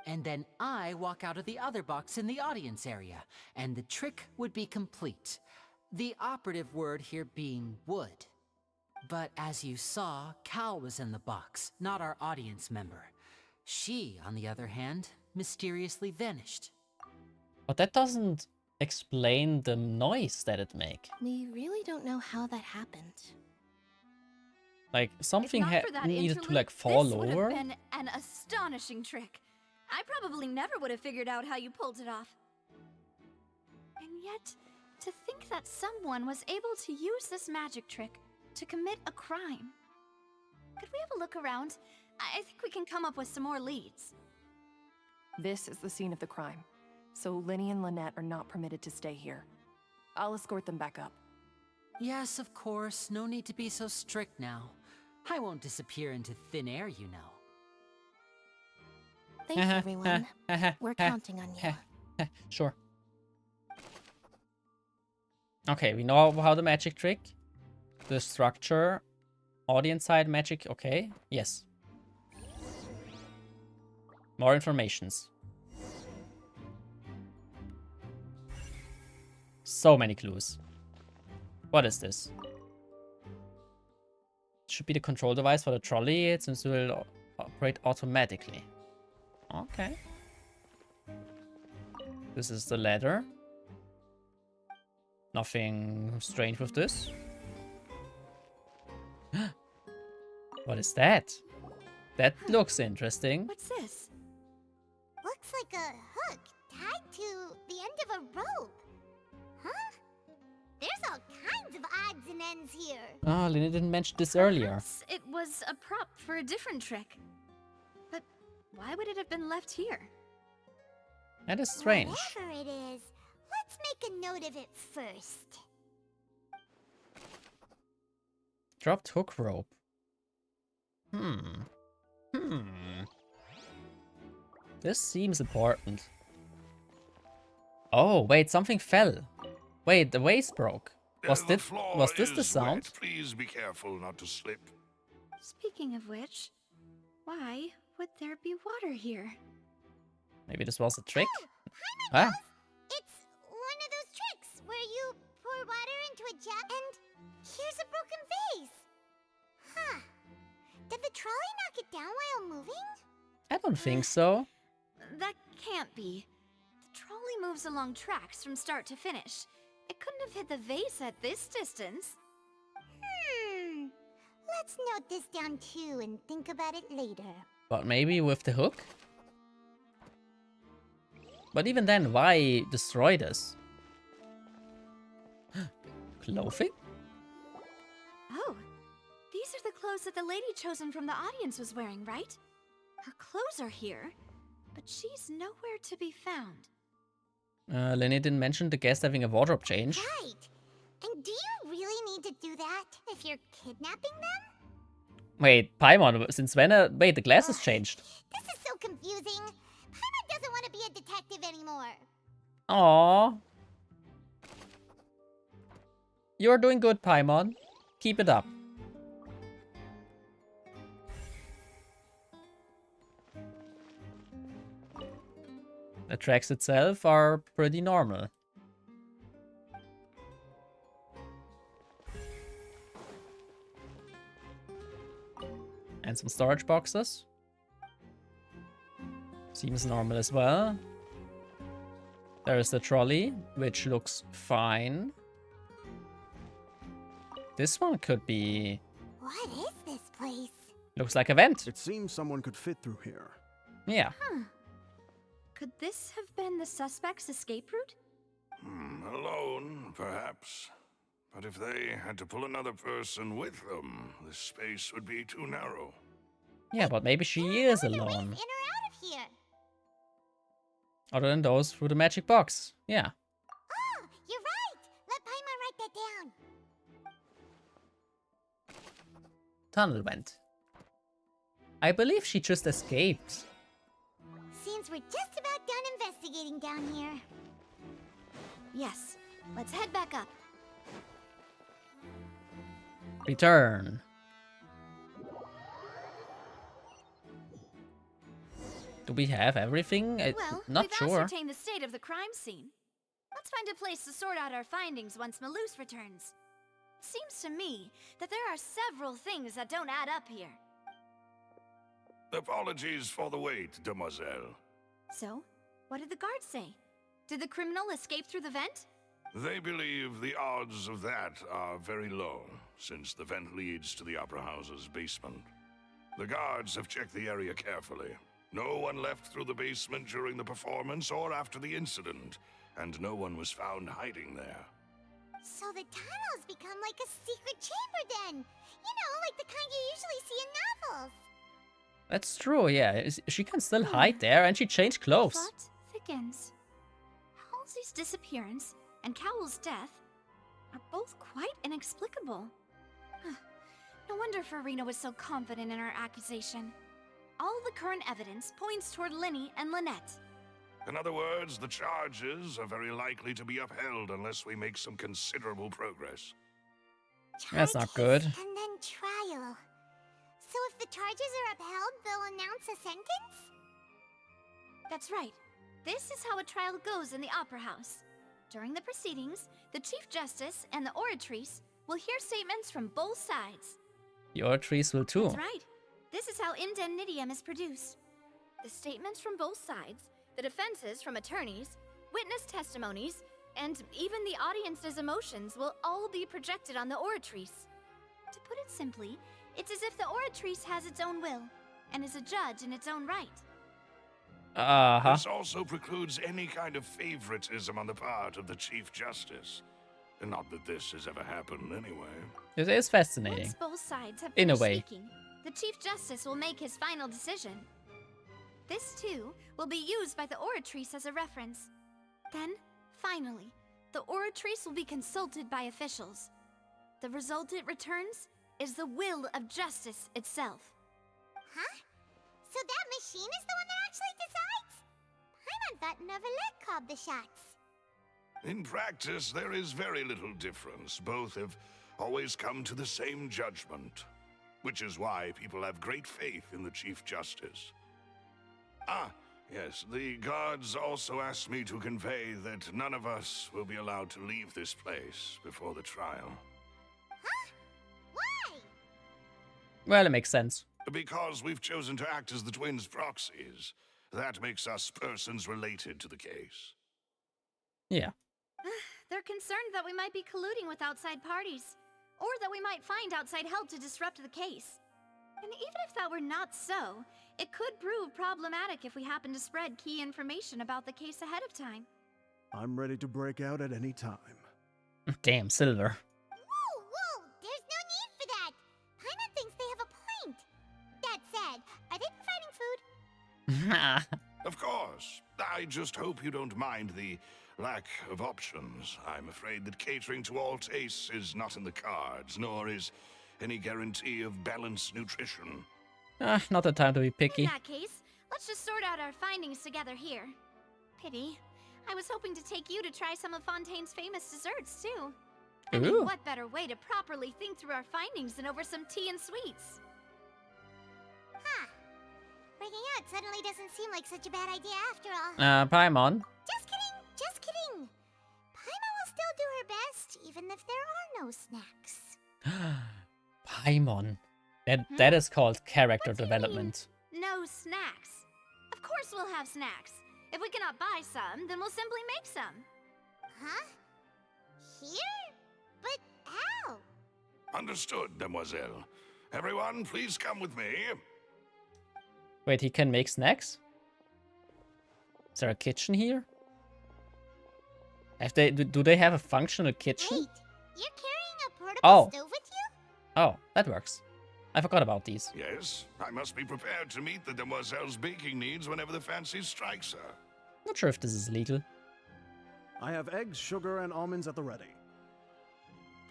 And then I walk out of the other box in the audience area, and the trick would be complete. The operative word here being would. But as you saw, Cal was in the box, not our audience member. She, on the other hand, mysteriously vanished. But that doesn't explain the noise that it make. We really don't know how that happened. Like, something needed to like this fall would have over? been an astonishing trick. I probably never would have figured out how you pulled it off. And yet, to think that someone was able to use this magic trick to commit a crime. Could we have a look around? I think we can come up with some more leads. This is the scene of the crime, so Linny and Lynette are not permitted to stay here. I'll escort them back up. Yes, of course. No need to be so strict now. I won't disappear into thin air, you know. Thanks, everyone. We're counting on you. Sure. Okay, we know how the magic trick. The structure. Audience side magic, okay. Yes. More informations. So many clues. What is this? Should be the control device for the trolley, since it will operate automatically. Okay. This is the ladder. Nothing strange with this. What is that? That looks interesting. What's this? Looks like a hook tied to the end of a rope. Huh? There's all kinds of odds and ends here. Oh, Lina didn't mention this earlier. Perhaps it was a prop for a different trick. But why would it have been left here? That is strange. Whatever it is, let's make a note of it first. Dropped hook rope. This seems important. Oh, wait, something fell. Wait, the vase broke. Was this the sound? Wet. Please be careful not to slip. Speaking of which, why would there be water here? Maybe this was a trick? Ah. It's one of those tricks where you pour water into a jug and here's a broken vase. Huh. Did the trolley knock it down while moving? I don't think so. That can't be. trolley moves along tracks from start to finish. It couldn't have hit the vase at this distance. Let's note this down too and think about it later. But maybe with the hook? But even then, why destroy this? Clothing? Oh, these are the clothes that the lady chosen from the audience was wearing, right? Her clothes are here, but she's nowhere to be found. Lenny didn't mention the guest having a wardrobe change. Right. And do you really need to do that if you're kidnapping them? Wait, Paimon, since when? Wait, the glasses changed. This is so confusing. Paimon doesn't want to be a detective anymore. Aww. You're doing good, Paimon. Keep it up. The tracks itself are pretty normal. And some storage boxes. Seems normal as well. There's the trolley, which looks fine. This one could be... What is this place? Looks like a vent. It seems someone could fit through here. Yeah. Could this have been the suspect's escape route? Alone, perhaps. But if they had to pull another person with them, the space would be too narrow. Yeah, but maybe she is alone. In or out of here? Other than those through the magic box. Yeah. Oh, you're right. Let Paimon write that down. Tunnel vent. I believe she just escaped. Seems we're just about done investigating down here. Yes, let's head back up. Return. Do we have everything? Well, Not we've sure. ascertained the state of the crime scene. Let's find a place to sort out our findings once Malus returns. Seems to me that there are several things that don't add up here. Apologies for the wait, demoiselle. So, what did the guards say? Did the criminal escape through the vent? They believe the odds of that are very low, since the vent leads to the Opera House's basement. The guards have checked the area carefully. No one left through the basement during the performance or after the incident, and no one was found hiding there. So the tunnels become like a secret chamber then. You know, like the kind you usually see in novels. That's true, yeah. She can still hide there, and she changed clothes. Plot thickens. Halsey's disappearance and Cowell's death are both quite inexplicable. No wonder Farina was so confident in her accusation. All the current evidence points toward Linny and Lynette. In other words, the charges are very likely to be upheld unless we make some considerable progress. That's not good. And then trial. So if the charges are upheld, they'll announce a sentence? That's right. This is how a trial goes in the Opera House. During the proceedings, the Chief Justice and the Oratrice will hear statements from both sides. The Oratrice will too. That's right. This is how indemnitium is produced. The statements from both sides, the defenses from attorneys, witness testimonies, and even the audience's emotions will all be projected on the Oratrice. To put it simply, it's as if the Oratrice has its own will, and is a judge in its own right. This also precludes any kind of favoritism on the part of the Chief Justice. Not that this has ever happened anyway. It is fascinating. Once both sides have in a finished way. speaking, the Chief Justice will make his final decision. This, too, will be used by the Oratrice as a reference. Then, finally, the Oratrice will be consulted by officials. The result it returns is the will of justice itself. Huh? So that machine is the one that actually decides? Paimon thought Neverlet called the shots. In practice, there is very little difference. Both have always come to the same judgment, which is why people have great faith in the Chief Justice. Yes, the guards also asked me to convey that none of us will be allowed to leave this place before the trial. Huh? Why? Well, it makes sense. Because we've chosen to act as the twins' proxies. That makes us persons related to the case. Yeah. They're concerned that we might be colluding with outside parties, or that we might find outside help to disrupt the case. And even if that were not so, it could prove problematic if we happen to spread key information about the case ahead of time. I'm ready to break out at any time. Damn, Silver. Whoa! There's no need for that! Paimon thinks they have a point! That said, are they providing food? Of course. I just hope you don't mind the lack of options. I'm afraid that catering to all tastes is not in the cards, nor is any guarantee of balanced nutrition. Not the time to be picky. In that case, let's just sort out our findings together here. Pity. I was hoping to take you to try some of Fontaine's famous desserts, too. I mean, what better way to properly think through our findings than over some tea and sweets? Huh. Breaking out suddenly doesn't seem like such a bad idea after all. Paimon. Just kidding! Paimon will still do her best, even if there are no snacks. Paimon. That is called character development. No snacks. Of course we'll have snacks. If we cannot buy some, then we'll simply make some. Huh? Here? But how? Understood, Demoiselle. Everyone, please come with me. Wait, he can make snacks? Is there a kitchen here? Do they have a functional kitchen? Wait, you're carrying a portable stove with you? Oh, that works. I forgot about these. Yes, I must be prepared to meet the Demoiselle's baking needs whenever the fancy strikes her. Not sure if this is legal. I have eggs, sugar, and almonds at the ready.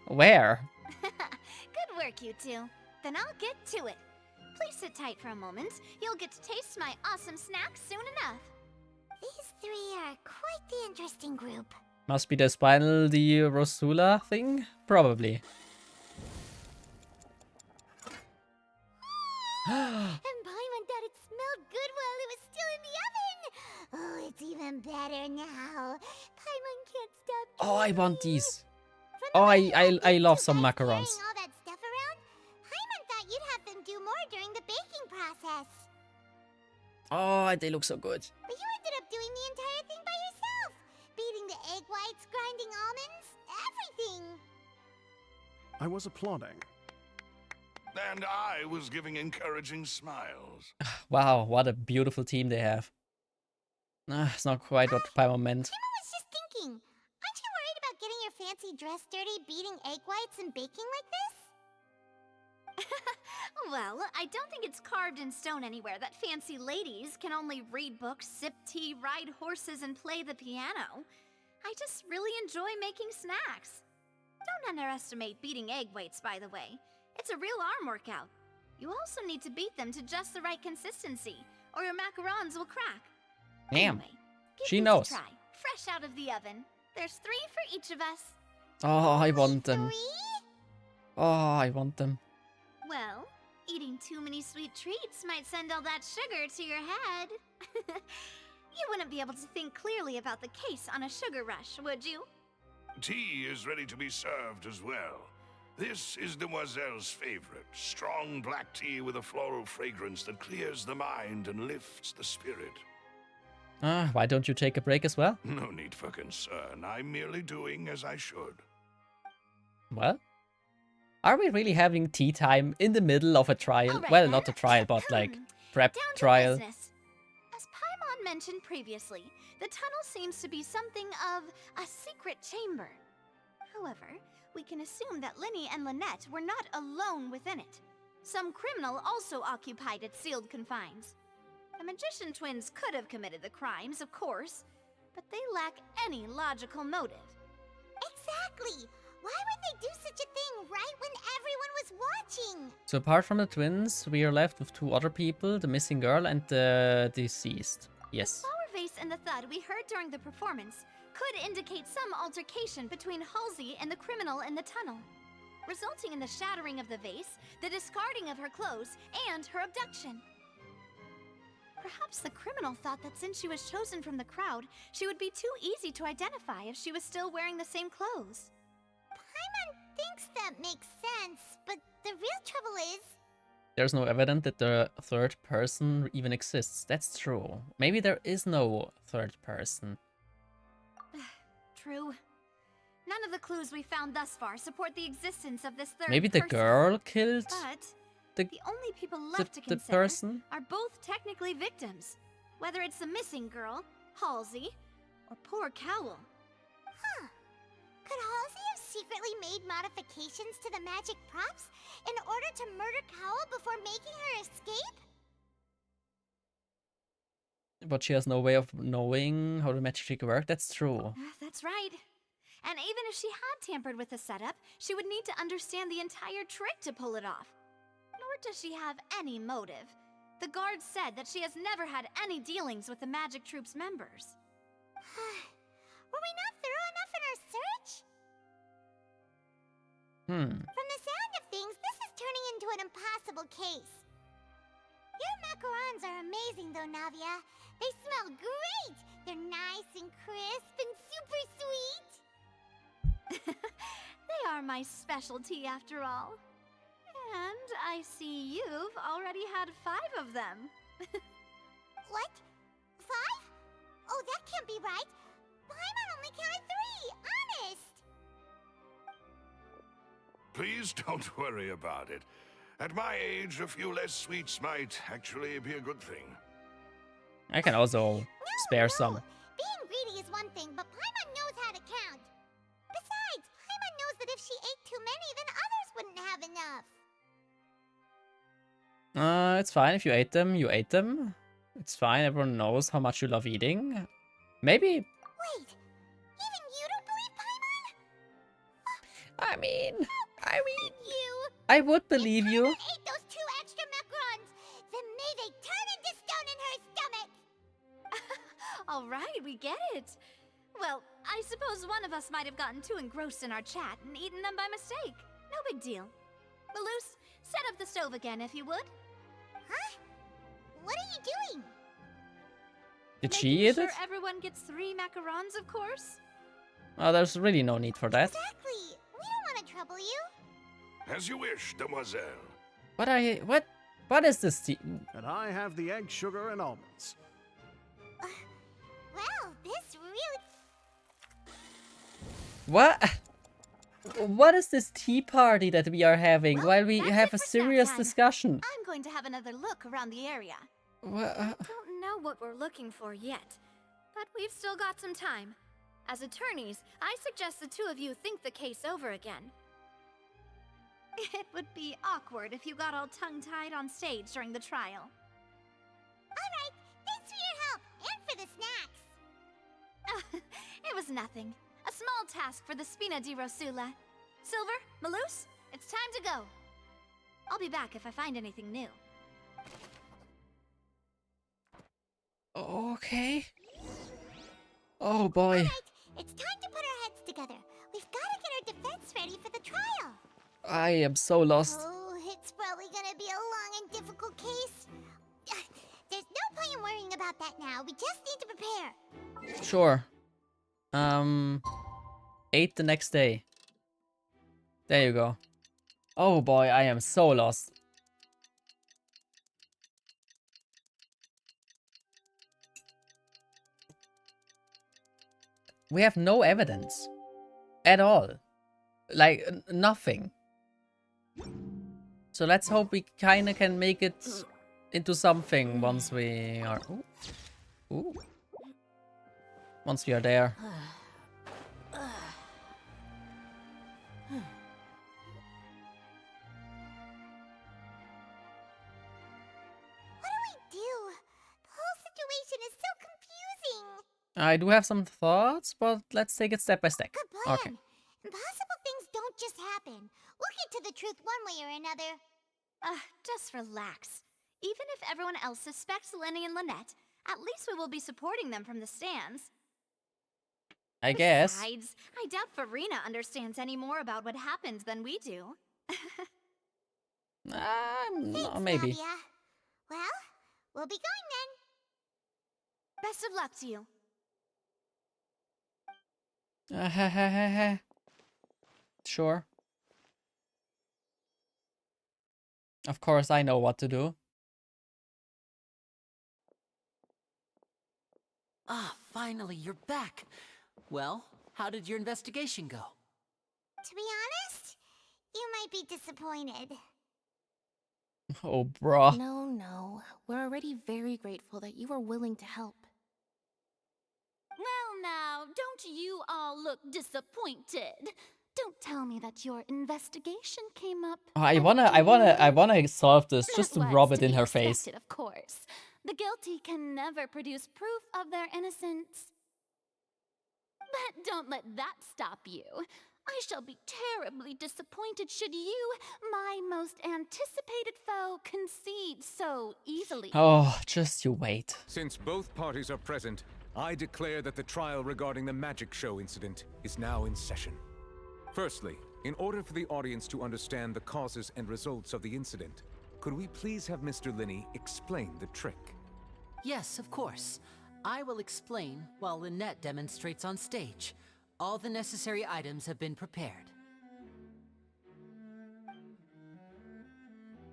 Where? Good work, you two. Then I'll get to it. Please sit tight for a moment. You'll get to taste my awesome snacks soon enough. These three are quite the interesting group. Must be the Spinal di Rosula thing? Probably. And Paimon thought it smelled good while it was still in the oven. Oh, it's even better now. Paimon can't stop. Oh, I want these. Oh, I love some macarons. All that stuff around. Paimon thought you'd have them do more during the baking process. Oh, they look so good. But you ended up doing the entire thing by yourself. Beating the egg whites, grinding almonds, everything. I was applauding. And I was giving encouraging smiles. Wow, what a beautiful team they have. It's not quite what Paimon meant. Paimon was just thinking. Aren't you worried about getting your fancy dress dirty beating egg whites and baking like this? Well, I don't think it's carved in stone anywhere that fancy ladies can only read books, sip tea, ride horses, and play the piano. I just really enjoy making snacks. Don't underestimate beating egg whites, by the way. It's a real arm workout. You also need to beat them to just the right consistency, or your macarons will crack. Damn. Anyway, give She these knows. a try, fresh out of the oven. There's 3 for each of us. Oh, I want them. Oh, I want them. Well, eating too many sweet treats might send all that sugar to your head. You wouldn't be able to think clearly about the case on a sugar rush, would you? Tea is ready to be served as well. This is Demoiselle's favorite, strong black tea with a floral fragrance that clears the mind and lifts the spirit. Why don't you take a break as well? No need for concern. I'm merely doing as I should. Well, are we really having tea time in the middle of a trial? Right, Well, not a trial, but like prep Down to trial. business. As Paimon mentioned previously, the tunnel seems to be something of a secret chamber. However, we can assume that Linny and Lynette were not alone within it. Some criminal also occupied its sealed confines. The magician twins could have committed the crimes, of course, but they lack any logical motive. Exactly! Why would they do such a thing right when everyone was watching? So apart from the twins, we are left with 2 other people, the missing girl and the deceased. Yes. The flower vase and the thud we heard during the performance could indicate some altercation between Halsey and the criminal in the tunnel, resulting in the shattering of the vase, the discarding of her clothes, and her abduction. Perhaps the criminal thought that since she was chosen from the crowd, she would be too easy to identify if she was still wearing the same clothes. Paimon thinks that makes sense, but the real trouble is... There's no evidence that the third person even exists. That's true. Maybe there is no third person. true. None of the clues we found thus far support the existence of this third Maybe the person. girl killed But the only people left to the consider person? are both technically victims. Whether it's the missing girl, Halsey, or poor Cowl. Huh. Could Halsey have secretly made modifications to the magic props in order to murder Cowl before making her escape? But she has no way of knowing how the magic trick works. That's true. That's right. And even if she had tampered with the setup, she would need to understand the entire trick to pull it off. Nor does she have any motive. The guard said that she has never had any dealings with the magic troop's members. Were we not thorough enough in our search? From the sound of things, this is turning into an impossible case. Your macarons are amazing though, Navia. They smell great! They're nice and crisp and super sweet! They are my specialty after all. And I see you've already had 5 of them. What? 5? Oh, that can't be right. Paimon only counted 3, honest! Please don't worry about it. At my age, a few less sweets might actually be a good thing. I can also spare some. Being greedy is one thing, but Paimon knows how to count. Besides, Paimon knows that if she ate too many, then others wouldn't have enough. It's fine if you ate them. You ate them. It's fine. Everyone knows how much you love eating. Maybe. Wait, even you don't believe Paimon? I mean, You. I would believe you. If Paimon ate those 2 extra macarons, then may they turn into stone in her stomach. All right, we get it. Well, I suppose one of us might have gotten too engrossed in our chat and eaten them by mistake. No big deal. Malus, set up the stove again if you would. Huh? What are you doing? Did she eat Sure it? everyone gets 3 macarons, of course. Oh, there's really no need for that. Exactly. We don't want to trouble you. As you wish, demoiselle. What is this tea? And I have the egg, sugar, and almonds. Well, this really... What? What is this tea party that we are having while we have a serious discussion? I'm going to have another look around the area. What? Don't know what we're looking for yet, but we've still got some time. As attorneys, I suggest the 2 of you think the case over again. It would be awkward if you got all tongue-tied on stage during the trial. Alright, thanks for your help, and for the snacks. It was nothing. A small task for the Spina di Rosula. Silver, Malus, it's time to go. I'll be back if I find anything new. Okay. Oh boy. Alright, it's time to put our heads together. We've got to get our defense ready for the trial. I am so lost. Oh, it's probably gonna be a long and difficult case. There's no point in worrying about that now. We just need to prepare. Sure. 8 the next day. There you go. Oh boy, I am so lost. We have no evidence. At all. Like, nothing. So let's hope we kinda can make it into something once we are... Ooh. Ooh. Once we are there. I do have some thoughts, but let's take it step by step. Good plan. Okay. Impossible things don't just happen. We'll get to the truth one way or another. Just relax. Even if everyone else suspects Lenny and Lynette, at least we will be supporting them from the stands. I guess. Besides, I doubt Farina understands any more about what happened than we do. Thanks, maybe. Navia. Well, we'll be going then. Best of luck to you. Sure. Of course, I know what to do. Ah, finally, you're back. Well, How did your investigation go? To be honest, you might be disappointed. Oh, bruh. No. We're already very grateful that you were willing to help. Well now, don't you all look disappointed? Don't tell me that your investigation came up. I wanna solve this just to rub it in her face. Expected, of course. The guilty can never produce proof of their innocence. But don't let that stop you. I shall be terribly disappointed should you, my most anticipated foe, concede so easily. Oh, just you wait. Since both parties are present, I declare that the trial regarding the magic show incident is now in session. Firstly, in order for the audience to understand the causes and results of the incident, could we please have Mr. Linney explain the trick? Yes, of course. I will explain while Lynette demonstrates on stage. All the necessary items have been prepared.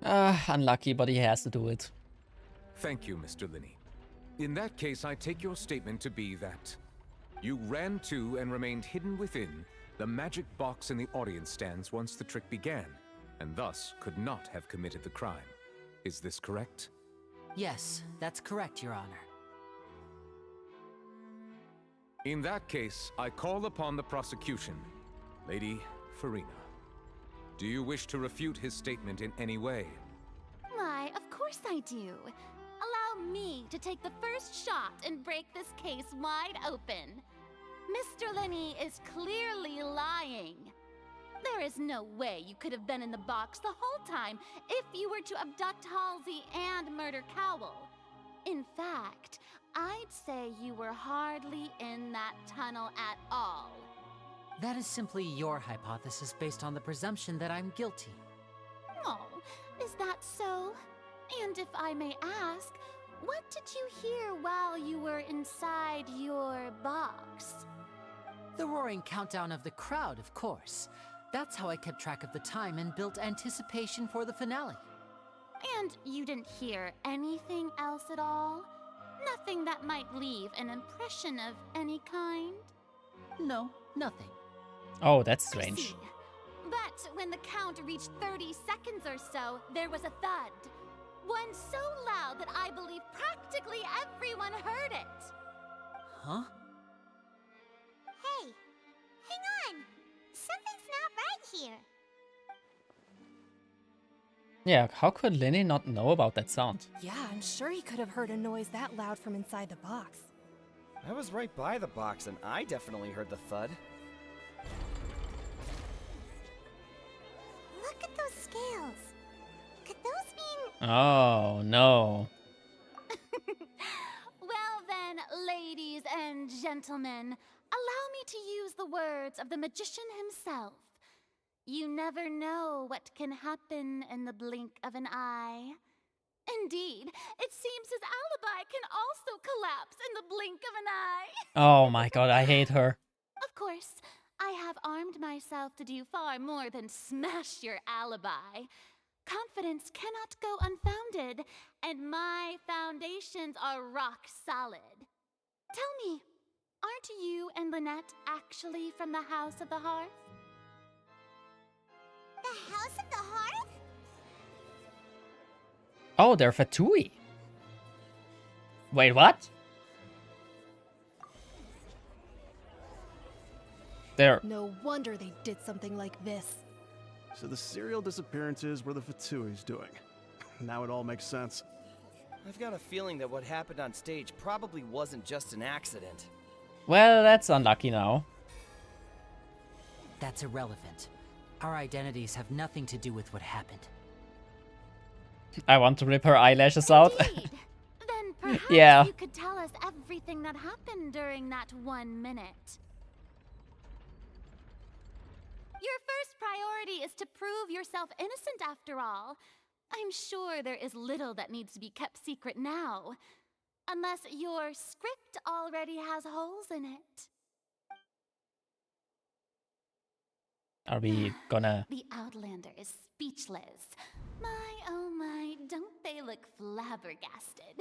Unlucky, but he has to do it. Thank you, Mr. Linney. In that case, I take your statement to be that you ran to and remained hidden within the magic box in the audience stands once the trick began, and thus could not have committed the crime. Is this correct? Yes, that's correct, Your Honor. In that case, I call upon the prosecution. Lady Farina, do you wish to refute his statement in any way? Why, of course I do. Allow me to take the first shot and break this case wide open. Mr. Linney is clearly lying. There is no way you could have been in the box the whole time if you were to abduct Halsey and murder Cowell. In fact, I'd say you were hardly in that tunnel at all. That is simply your hypothesis based on the presumption that I'm guilty. Oh, is that so? And if I may ask, what did you hear while you were inside your box? The roaring countdown of the crowd, of course. That's how I kept track of the time and built anticipation for the finale. And you didn't hear anything else at all? Nothing that might leave an impression of any kind? No, nothing. Oh, that's strange. But when the count reached 30 seconds or so, there was a thud. One so loud that I believe practically everyone heard it. Huh? Hey, hang on. Something's not right here. Yeah, how could Linney not know about that sound? Yeah, I'm sure he could have heard a noise that loud from inside the box. I was right by the box and I definitely heard the thud. Look at those scales. Could those mean... Oh, no. Well then, ladies and gentlemen, allow me to use the words of the magician himself. You never know what can happen in the blink of an eye. Indeed, it seems his alibi can also collapse in the blink of an eye. Oh my god, I hate her. Of course, I have armed myself to do far more than smash your alibi. Confidence cannot go unfounded, and my foundations are rock solid. Tell me, aren't you and Lynette actually from the House of the Hearth? The House of the Hearth? Oh, they're Fatui. Wait, what? They're... No wonder they did something like this. So the serial disappearances were the Fatui's doing. Now it all makes sense. I've got a feeling that what happened on stage probably wasn't just an accident. Well, that's unlucky now. That's irrelevant. Our identities have nothing to do with what happened. I want to rip her eyelashes out. Then perhaps yeah. you could tell us everything that happened during that 1 minute. Your first priority is to prove yourself innocent after all. I'm sure there is little that needs to be kept secret now. Unless your script already has holes in it. Are we gonna... The Outlander is speechless. My, oh my, don't they look flabbergasted?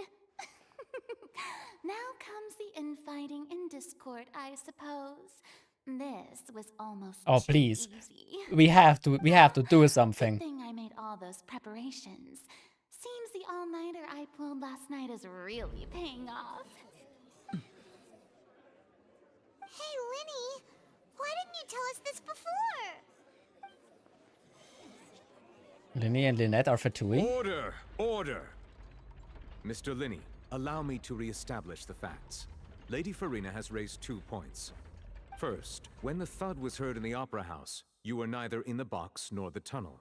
Now comes the infighting and discord, I suppose. This was almost Oh, too please. easy. We have to do Good something. thing I made all those preparations. Seems the all-nighter I pulled last night is really paying off. Hey, Linny, why didn't you tell us this before? Linny and Lynette are Fatui. Order! Order! Mr. Linny, allow me to re-establish the facts. Lady Farina has raised 2 points. First, when the thud was heard in the Opera House, you were neither in the box nor the tunnel.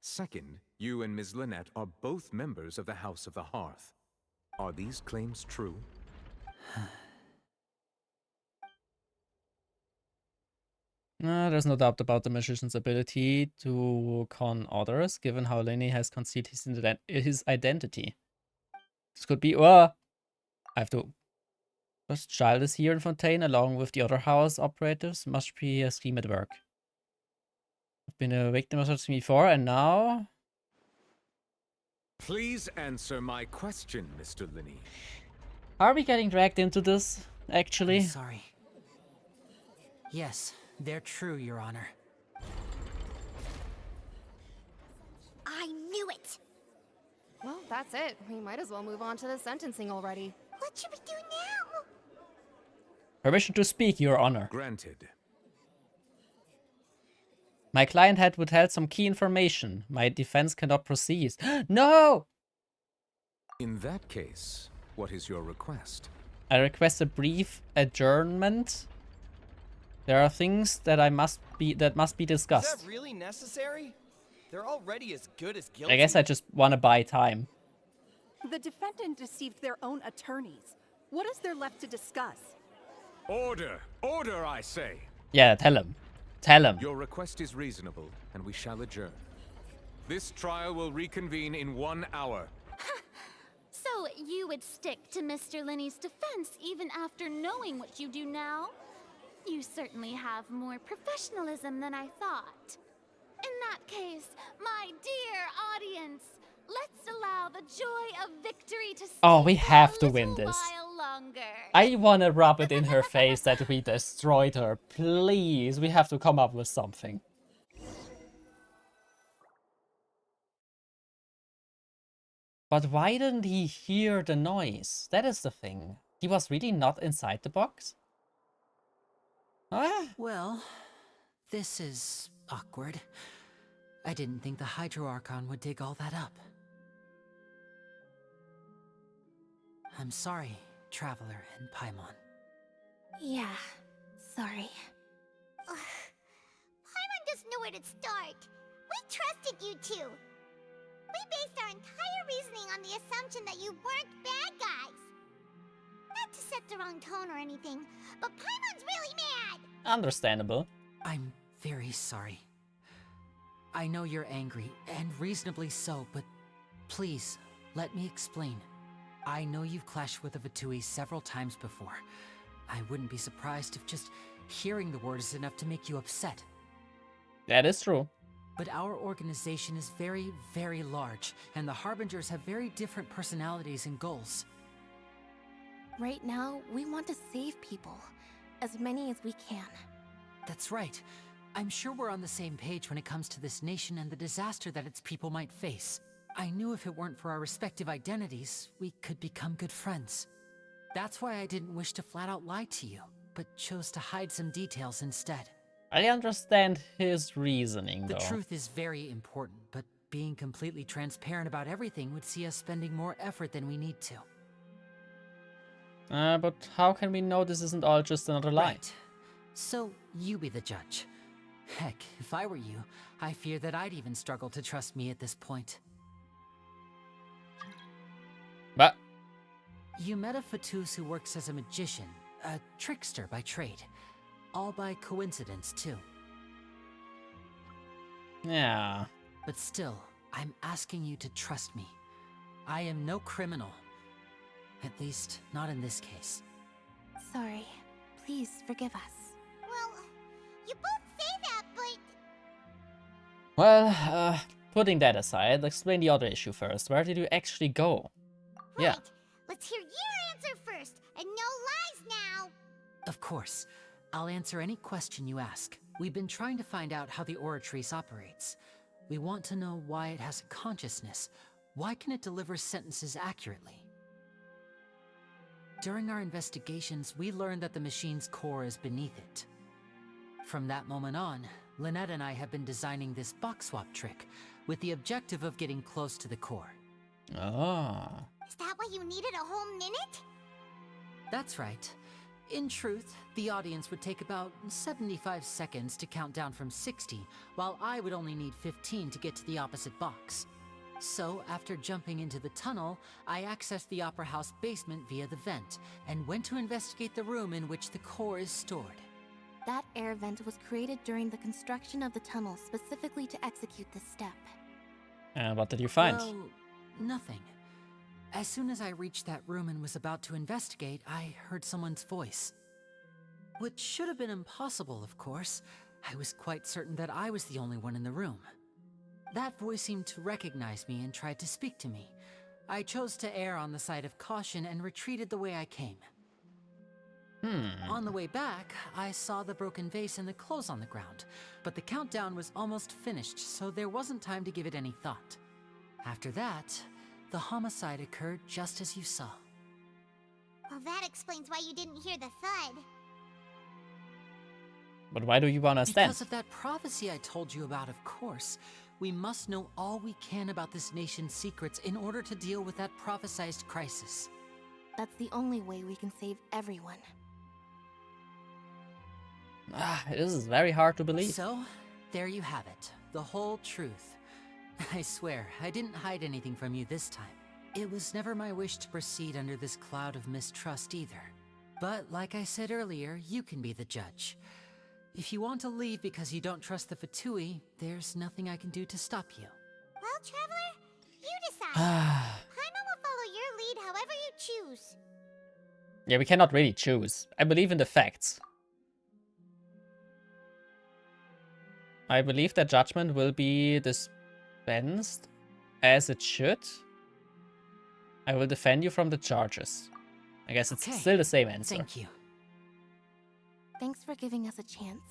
Second, you and Ms. Lynette are both members of the House of the Hearth. Are these claims true? There's no doubt about the magician's ability to con others, given how Lenny has concealed his identity. This could be, I have to. First child is here in Fontaine, along with the other house operatives. Must be a scheme at work. I've been a victim of such before, and now. Please answer my question, Mr. Linny. Are we getting dragged into this, actually? I'm sorry. Yes, they're true, Your Honor. I knew it! Well, that's it. We might as well move on to the sentencing already. What should we do now? Permission to speak, Your Honor. Granted. My client had withheld some key information. My defense cannot proceed. No! In that case, what is your request? I request a brief adjournment. There are things that must be discussed. Is that really necessary? They're already as good as guilty. I guess I just want to buy time. The defendant deceived their own attorneys. What is there left to discuss? Order! Order, I say! Yeah, tell him. Tell him. Your request is reasonable, and we shall adjourn. This trial will reconvene in 1 hour. So you would stick to Mr. Linny's defense even after knowing what you do now? You certainly have more professionalism than I thought. In that case, my dear audience, let's allow the joy of victory to Oh, we stay have for to a win little this. while longer. I want to rub it in her face that we destroyed her. Please, we have to come up with something. But why didn't he hear the noise? That is the thing. He was really not inside the box? Huh? Well, this is awkward. I didn't think the Hydro Archon would dig all that up. I'm sorry, Traveler and Paimon. Yeah, sorry. Paimon just knew where to start. We trusted you two. We based our entire reasoning on the assumption that you weren't bad guys. Not to set the wrong tone or anything, but Paimon's really mad. Understandable. I'm very sorry. I know you're angry, and reasonably so, but please, let me explain. I know you've clashed with the Vtui several times before. I wouldn't be surprised if just hearing the word is enough to make you upset. That is true. But our organization is very, very large, and the Harbingers have very different personalities and goals. Right now, we want to save people. As many as we can. That's right. I'm sure we're on the same page when it comes to this nation and the disaster that its people might face. I knew if it weren't for our respective identities, we could become good friends. That's why I didn't wish to flat out lie to you, but chose to hide some details instead. I understand his reasoning, The though. truth is very important, but being completely transparent about everything would see us spending more effort than we need to. But how can we know this isn't all just another lie? Right. So, you be the judge. Heck, if I were you, I fear that I'd even struggle to trust me at this point. But you met a Fatus who works as a magician, a trickster by trade. All by coincidence, too. Yeah. But still, I'm asking you to trust me. I am no criminal. At least, not in this case. Sorry. Please forgive us. Well, you both say that, but... Well, putting that aside, let's explain the other issue first. Where did you actually go? Right. Yeah. Let's hear your answer first, and no lies now. Of course. I'll answer any question you ask. We've been trying to find out how the Oratrice operates. We want to know why it has a consciousness. Why can it deliver sentences accurately? During our investigations, we learned that the machine's core is beneath it. From that moment on, Lynette and I have been designing this box swap trick with the objective of getting close to the core. Ah. Is that why you needed a whole minute? That's right. In truth, the audience would take about 75 seconds to count down from 60, while I would only need 15 to get to the opposite box. So, after jumping into the tunnel, I accessed the Opera House basement via the vent, and went to investigate the room in which the core is stored. That air vent was created during the construction of the tunnel specifically to execute this step. And what did you find? Well, nothing. As soon as I reached that room and was about to investigate, I heard someone's voice. Which should have been impossible, of course. I was quite certain that I was the only one in the room. That voice seemed to recognize me and tried to speak to me. I chose to err on the side of caution and retreated the way I came. On the way back, I saw the broken vase and the clothes on the ground, but the countdown was almost finished, so there wasn't time to give it any thought. After that, the homicide occurred just as you saw. Well, that explains why you didn't hear the thud. But why do you want to stand? Because of that prophecy I told you about, of course. We must know all we can about this nation's secrets in order to deal with that prophesized crisis. That's the only way we can save everyone. This is very hard to believe. So, there you have it. The whole truth. I swear, I didn't hide anything from you this time. It was never my wish to proceed under this cloud of mistrust either. But like I said earlier, you can be the judge. If you want to leave because you don't trust the Vtui, there's nothing I can do to stop you. Well, Traveler, you decide. Paimon will follow your lead however you choose. Yeah, we cannot really choose. I believe in the facts. I believe that judgment will be dispensed as it should. I will defend you from the charges. I guess it's still the same answer. Thank you. Thanks for giving us a chance.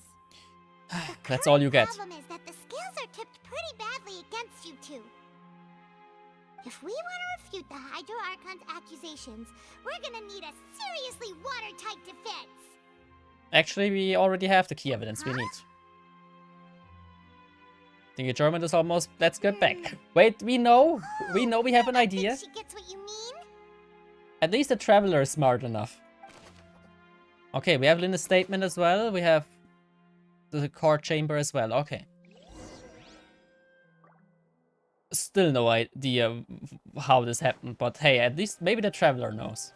That's all you get. The problem is that the scales are tipped pretty badly against you two. If we want to refute the Hydro Archon's accusations, we're gonna need a seriously watertight defense. Actually, we already have the key evidence we need. The German is almost. Let's get back. Wait, we know we have an idea. She gets what you mean? At least the Traveler is smart enough. Okay, we have Linda's statement as well. We have the court chamber as well. Okay. Still no idea how this happened, but hey, at least maybe the Traveler knows.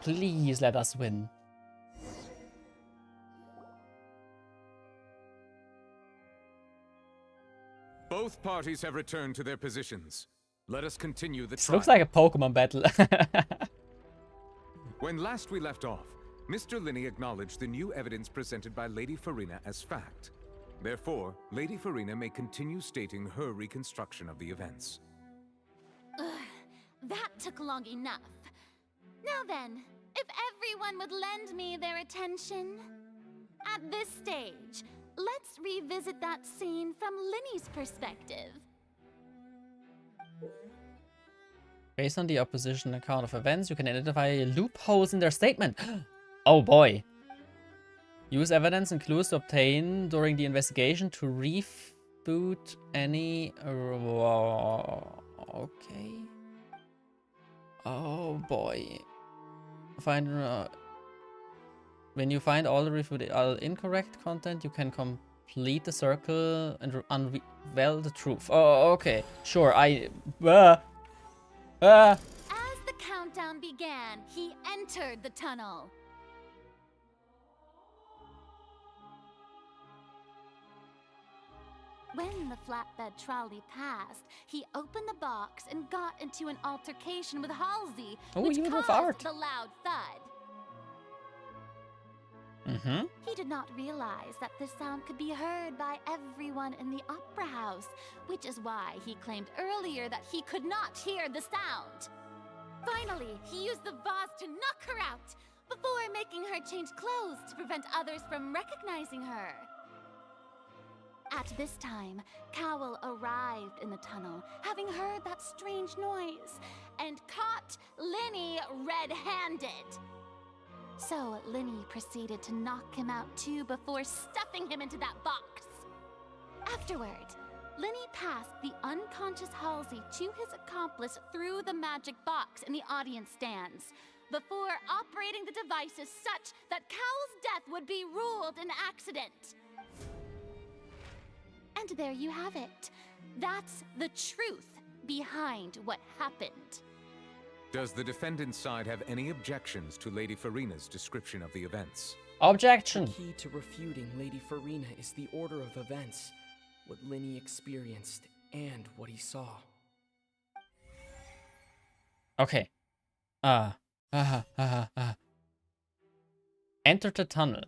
Please let us win. Both parties have returned to their positions. Let us continue the This trial. looks like a Pokemon battle. When last we left off, Mr. Linney acknowledged the new evidence presented by Lady Farina as fact. Therefore, Lady Farina may continue stating her reconstruction of the events. That took long enough. Now then, if everyone would lend me their attention. At this stage, let's revisit that scene from Linny's perspective. Based on the opposition account of events, you can identify loopholes in their statement. Oh boy. Use evidence and clues to obtain during the investigation to refute any... Okay. Oh boy. When you find all the incorrect content, you can complete the circle and unveil the truth. Oh, okay. Sure, As the countdown began, he entered the tunnel. When the flatbed trolley passed, he opened the box and got into an altercation with Halsey, which caused the loud thud. He did not realize that this sound could be heard by everyone in the Opera House, which is why he claimed earlier that he could not hear the sound. Finally, he used the vase to knock her out, before making her change clothes to prevent others from recognizing her. At this time, Cowell arrived in the tunnel, having heard that strange noise, and caught Linny red-handed. So Linny proceeded to knock him out too before stuffing him into that box. Afterward, Linny passed the unconscious Halsey to his accomplice through the magic box in the audience stands, before operating the devices such that Cowell's death would be ruled an accident. And there you have it. That's the truth behind what happened. Does the defendant's side have any objections to Lady Farina's description of the events? Objection. The key to refuting Lady Farina is the order of events, what Linny experienced and what he saw. Okay. Enter the tunnel.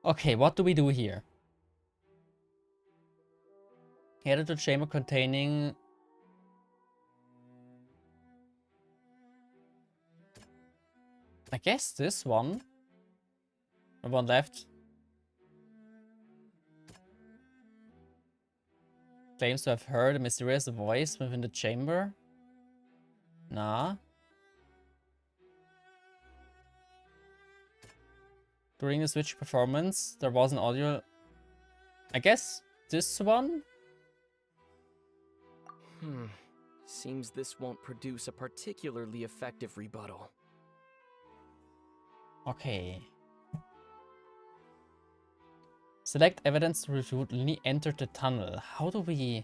Okay, what do we do here? Head to the chamber containing... I guess this one. The one left. Claims to have heard a mysterious voice within the chamber. Nah. During the Switch performance, there was an audio... I guess this one? Seems this won't produce a particularly effective rebuttal. Okay. Select evidence to refute Linny entered the tunnel. How do we...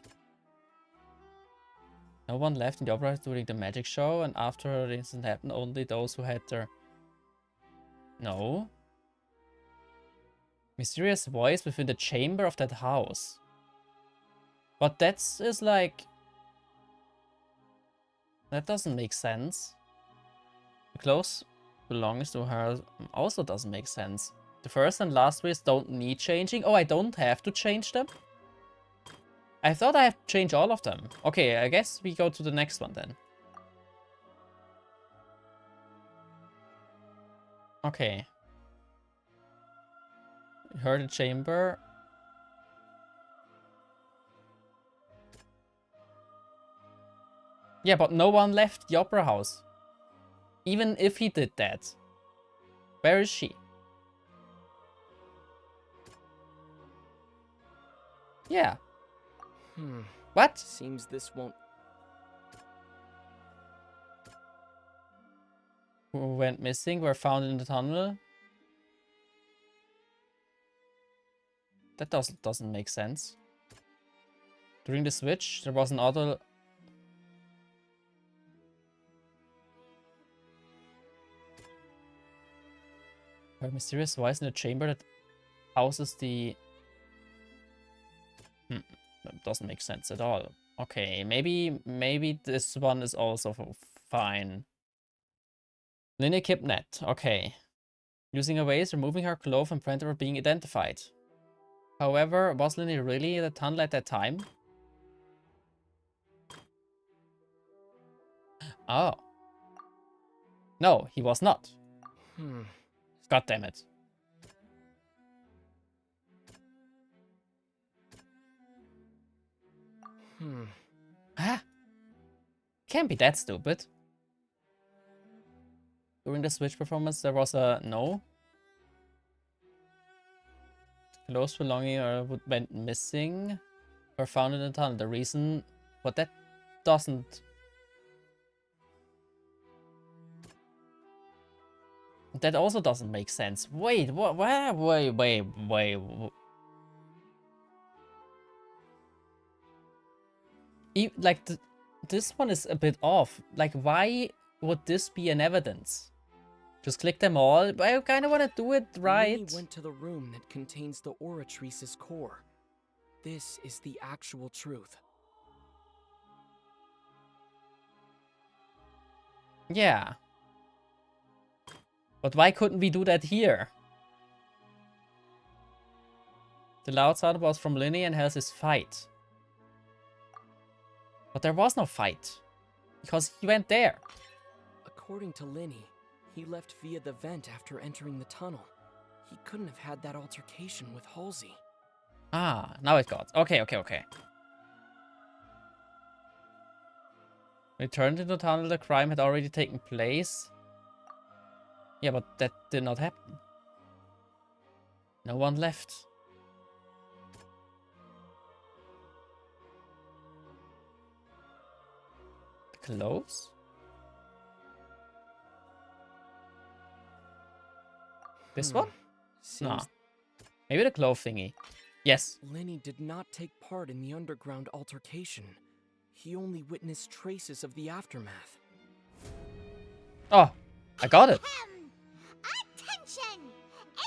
No one left in the opera during the magic show, and after the incident happened, only those who had their... No. Mysterious voice within the chamber of that house. But that's is like... That doesn't make sense. The clothes belongs to her also doesn't make sense. The first and last ways don't need changing. Oh, I don't have to change them? I thought I have to change all of them. Okay, I guess we go to the next one then. Okay. Heard the chamber. Yeah, but no one left the opera house. Even if he did that. Where is she? Yeah. What? Seems this won't... Who went missing were found in the tunnel. That doesn't make sense. During the switch, there was an auto... A mysterious voice in the chamber that houses the... That doesn't make sense at all. Okay, maybe this one is also fine. Linny kidnapped. Okay. Using a vase, removing her clothes and preventing her being identified. However, was Linny really in the tunnel at that time? Oh. No, he was not. God damn it. Ah. Can't be that stupid. During the Switch performance, there was a no. Clothes belonging or went missing were found in the tunnel. The reason, but that doesn't. That also doesn't make sense. Wait, what? Wait. Like, this one is a bit off. Like, why would this be an evidence? Just click them all? But I kind of want to do it right. Linny went to the room that contains the Oratrice's core. This is the actual truth. Yeah. But why couldn't we do that here? The loud sound was from Linny and has his fight. But there was no fight. Because he went there. According to Linny, he left via the vent after entering the tunnel. He couldn't have had that altercation with Halsey. Ah, now it got. Okay, okay, okay. Returned into the tunnel, the crime had already taken place. Yeah, but that did not happen. No one left. The clothes? This one? Nah. Maybe the glove thingy. Yes. Linny did not take part in the underground altercation. He only witnessed traces of the aftermath. Oh, I got it. Attention!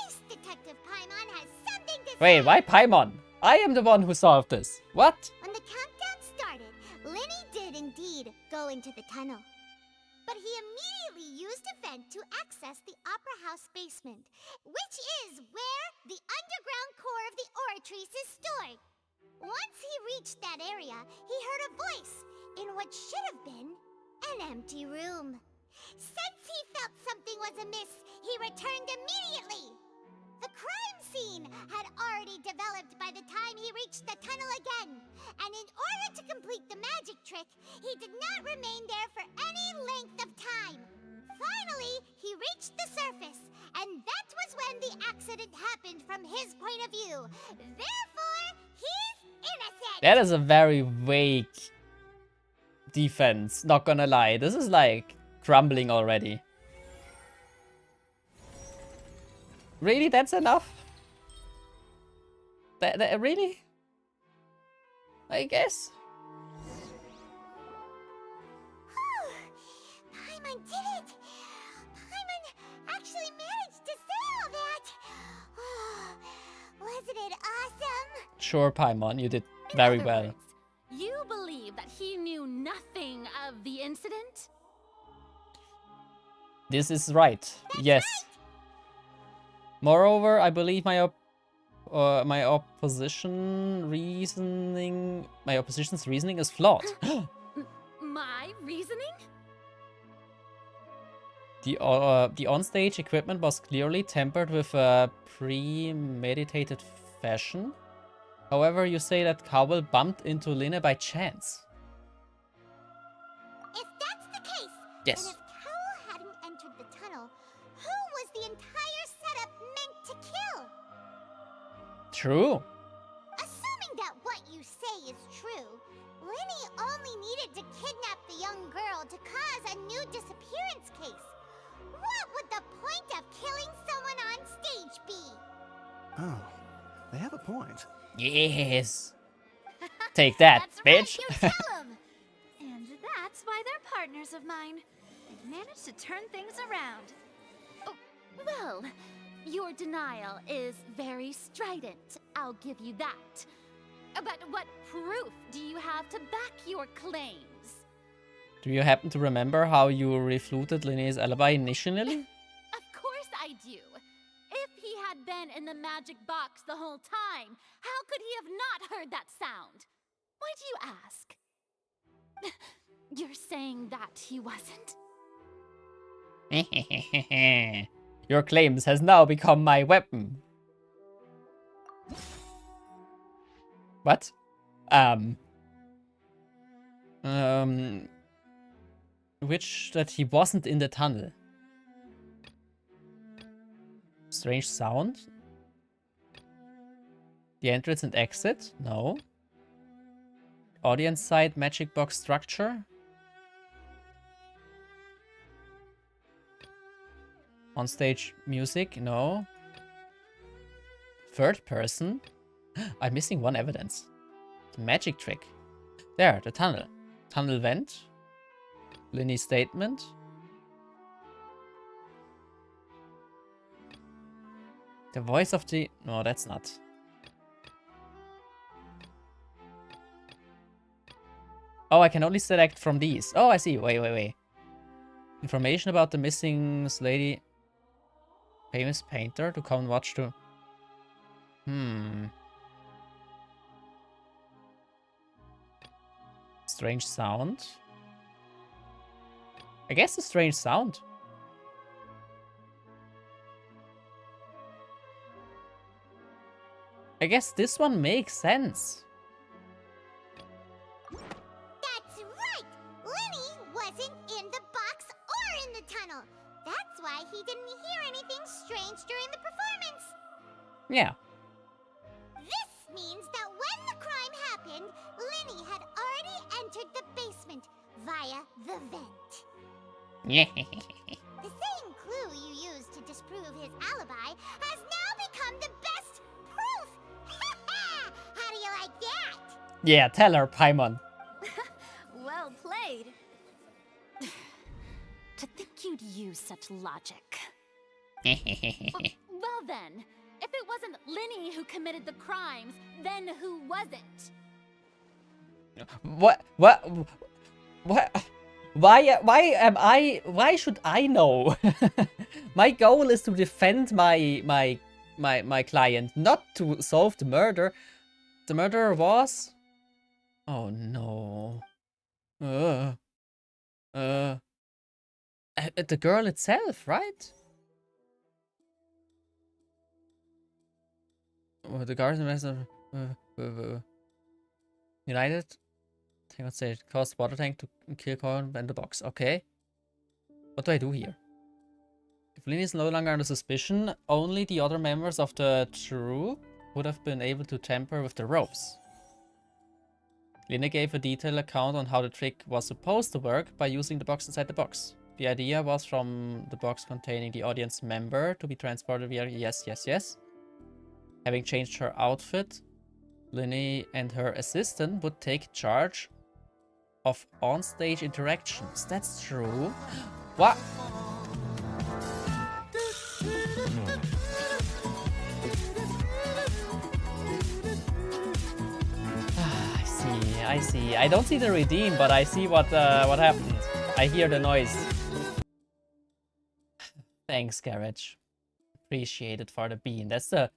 Ace Detective Paimon has something to Wait, say. why Paimon? I am the one who solved this. What? When the countdown started, Linny did indeed go into the tunnel. But he immediately used a vent to access the Opera House basement, which is where the underground core of the Oratrice is stored. Once he reached that area, he heard a voice in what should have been an empty room. Since he felt something was amiss, he returned immediately. The crime scene had already developed by the time he reached the tunnel again, and in order to complete the magic trick, he did not remain there for any length of time. Finally, he reached the surface, and that was when the accident happened from his point of view. Therefore, he's innocent. That is a very vague defense, not gonna lie. This is like crumbling already. Really? That's enough? That really? I guess. Paimon did it! Paimon actually managed to say all that! Wasn't it awesome? Sure, Paimon, you did very well. You believe that he knew nothing of the incident? This is right. Yes. Moreover, I believe my opposition's reasoning is flawed. My reasoning? The onstage equipment was clearly tempered with a premeditated fashion. However, you say that Cowell bumped into Linne by chance. If that's the case, Yes. then if Cowell hadn't entered the tunnel, who was the entire setup meant to kill? True. Assuming that what you say is true, Linny only needed to kidnap the young girl to cause a new disappearance case. What would the point of killing someone on stage be? Oh, they have a point. Yes. Take that, That's bitch. Right, you tell 'em. And that's why they're partners of mine. They've managed to turn things around. Oh, well, your denial is very strident. I'll give you that. But what proof do you have to back your claims? Do you happen to remember how you refuted Linne's alibi initially? Of course I do. If he had been in the magic box the whole time, how could he have not heard that sound? Why do you ask? You're saying that he wasn't? Your claims has now become my weapon. What? Which that he wasn't in the tunnel. Strange sound? The entrance and exit? No. Audience side magic box structure? On stage music? No. Third person? I'm missing one evidence. The magic trick. There, the tunnel. Tunnel vent. Linny's statement. The voice of the... No, that's not. Oh, I can only select from these. Oh, I see. Wait. Information about the missing lady. Famous painter to come and watch to... Strange sound. I guess a strange sound. I guess this one makes sense. That's right! Lenny wasn't in the box or in the tunnel. That's why he didn't hear anything strange during the performance. Yeah. This means that when the crime happened, Lenny had already entered the basement via the vent. Yeah. The same clue you used to disprove his alibi has now become the best proof! How do you like that? Yeah, tell her, Paimon. Well played. To think you'd use such logic. Well then, if it wasn't Linny who committed the crimes, then who was it? What? Why should I know? My goal is to defend my client, not to solve the murder. The murderer was... Oh no. The girl itself, right? Oh, the guards United. Hang on, say it. Cost water tank to kill Coin and the box. Okay. What do I do here? If Lynn is no longer under suspicion, only the other members of the troop would have been able to tamper with the ropes. Lynn gave a detailed account on how the trick was supposed to work by using the box inside the box. The idea was from the box containing the audience member to be transported via yes. Having changed her outfit, Linny and her assistant would take charge of on-stage interactions. That's true. What? I see. I don't see the redeem, but I see what happened. I hear the noise. Thanks, Garage. Appreciate it for the bean. That's the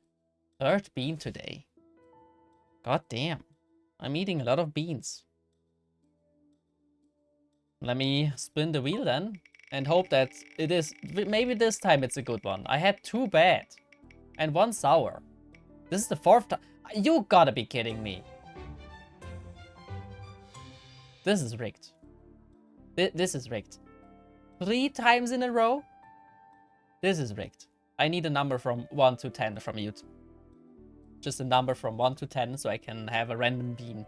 third bean today. God damn. I'm eating a lot of beans. Let me spin the wheel then and hope that it is... Maybe this time it's a good one. I had 2 bad and 1 sour. This is the 4th time. You gotta be kidding me. This is rigged. This is rigged. 3 times in a row? This is rigged. I need a number from 1 to 10 from you. Just a number from 1 to 10 so I can have a random bean.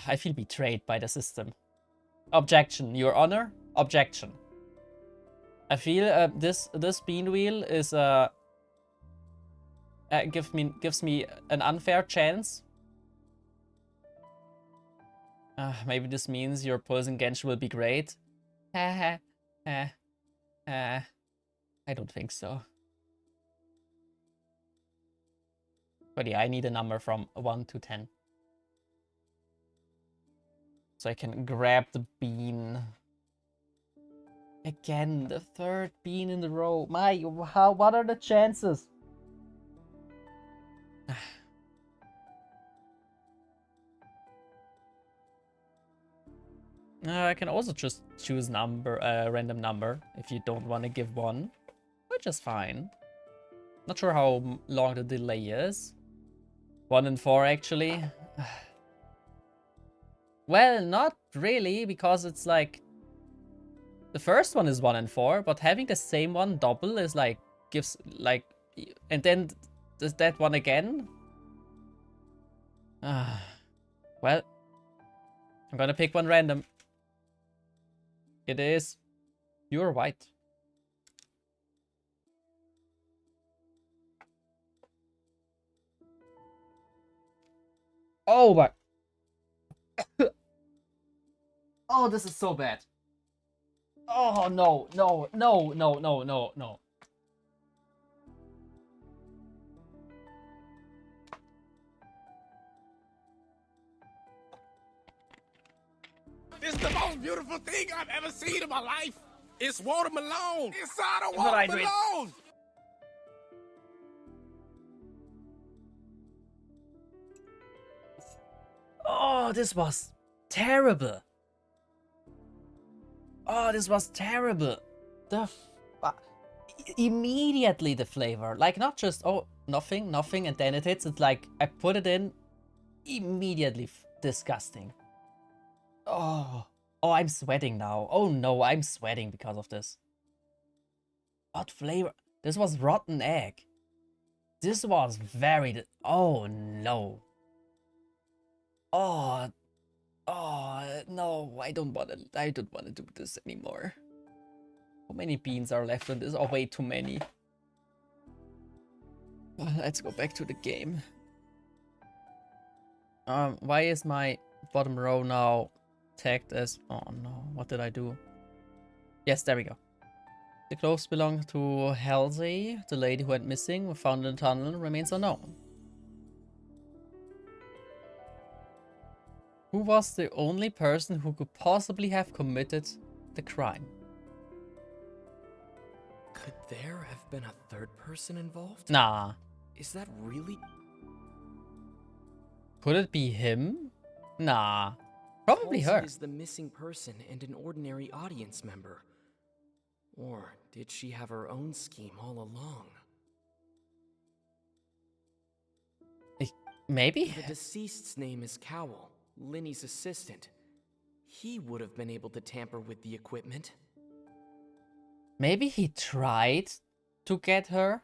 I feel betrayed by the system. Objection, Your Honor. Objection. I feel this bean wheel is gives me an unfair chance. Maybe this means your pulse in Genshin will be great. I don't think so. But yeah, I need a number from 1 to 10. So I can grab the bean. Again, the 3rd bean in the row. What are the chances? I can also just choose a random number if you don't want to give 1, which is fine. Not sure how long the delay is. 1 and 4 actually. Well, not really, because it's like the first one is 1 and 4, but having the same one double is like gives like, and then does that one again? Well, I'm gonna pick one random. It is pure white. Oh my. Oh, this is so bad. Oh no. It's the most beautiful thing I've ever seen in my life. It's watermelon inside a What I do? watermelon. Oh, this was terrible. Oh, this was terrible. The immediately the flavor, like not just oh nothing, and then it hits. It's like I put it in, immediately disgusting. Oh, I'm sweating now. Oh no, I'm sweating because of this. What flavor? This was rotten egg. This was very. Oh no. Oh no, I don't wanna do this anymore. How many beans are left on this? Oh, way too many. Let's go back to the game. Why is my bottom row now tagged as... Oh no, what did I do? Yes, there we go. The clothes belong to Halsey. The lady who went missing, found in the tunnel, remains unknown. Who was the only person who could possibly have committed the crime? Could there have been a third person involved? Nah. Is that really? Could it be him? Nah. Probably Halsey her. is the missing person and an ordinary audience member. Or did she have her own scheme all along? Maybe? The deceased's name is Cowell, Linny's assistant. He would have been able to tamper with the equipment. Maybe he tried to get her,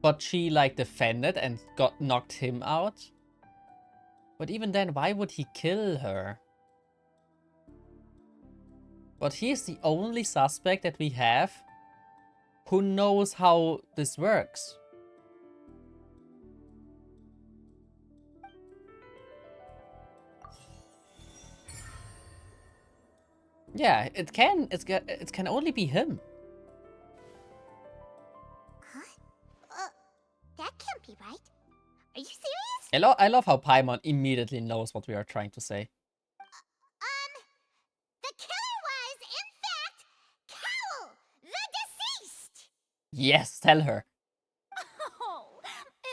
but she like defended and got knocked him out. But even then, why would he kill her? But he's the only suspect that we have who knows how this works. Yeah, it can only be him. That can't be right. Are you serious? I love how Paimon immediately knows what we are trying to say. The killer was, in fact, Cowell, the deceased! Yes, tell her. Oh,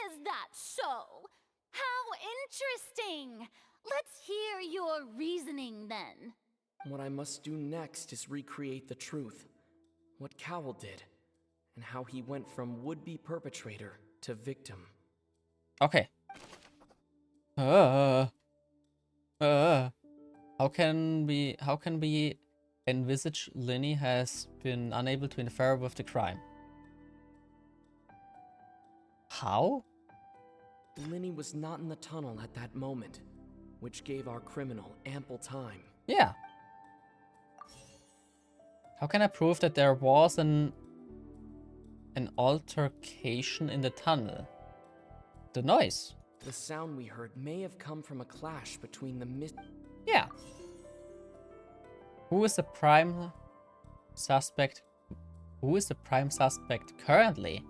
is that so? How interesting! Let's hear your reasoning then. What I must do next is recreate the truth. What Cowell did, and how he went from would-be perpetrator to victim. Okay. How can we envisage Linny has been unable to interfere with the crime? How? Linny was not in the tunnel at that moment, which gave our criminal ample time. Yeah. How can I prove that there was an altercation in the tunnel? The noise. The sound we heard may have come from a clash between the Yeah. Who is the prime suspect? Who is the prime suspect currently?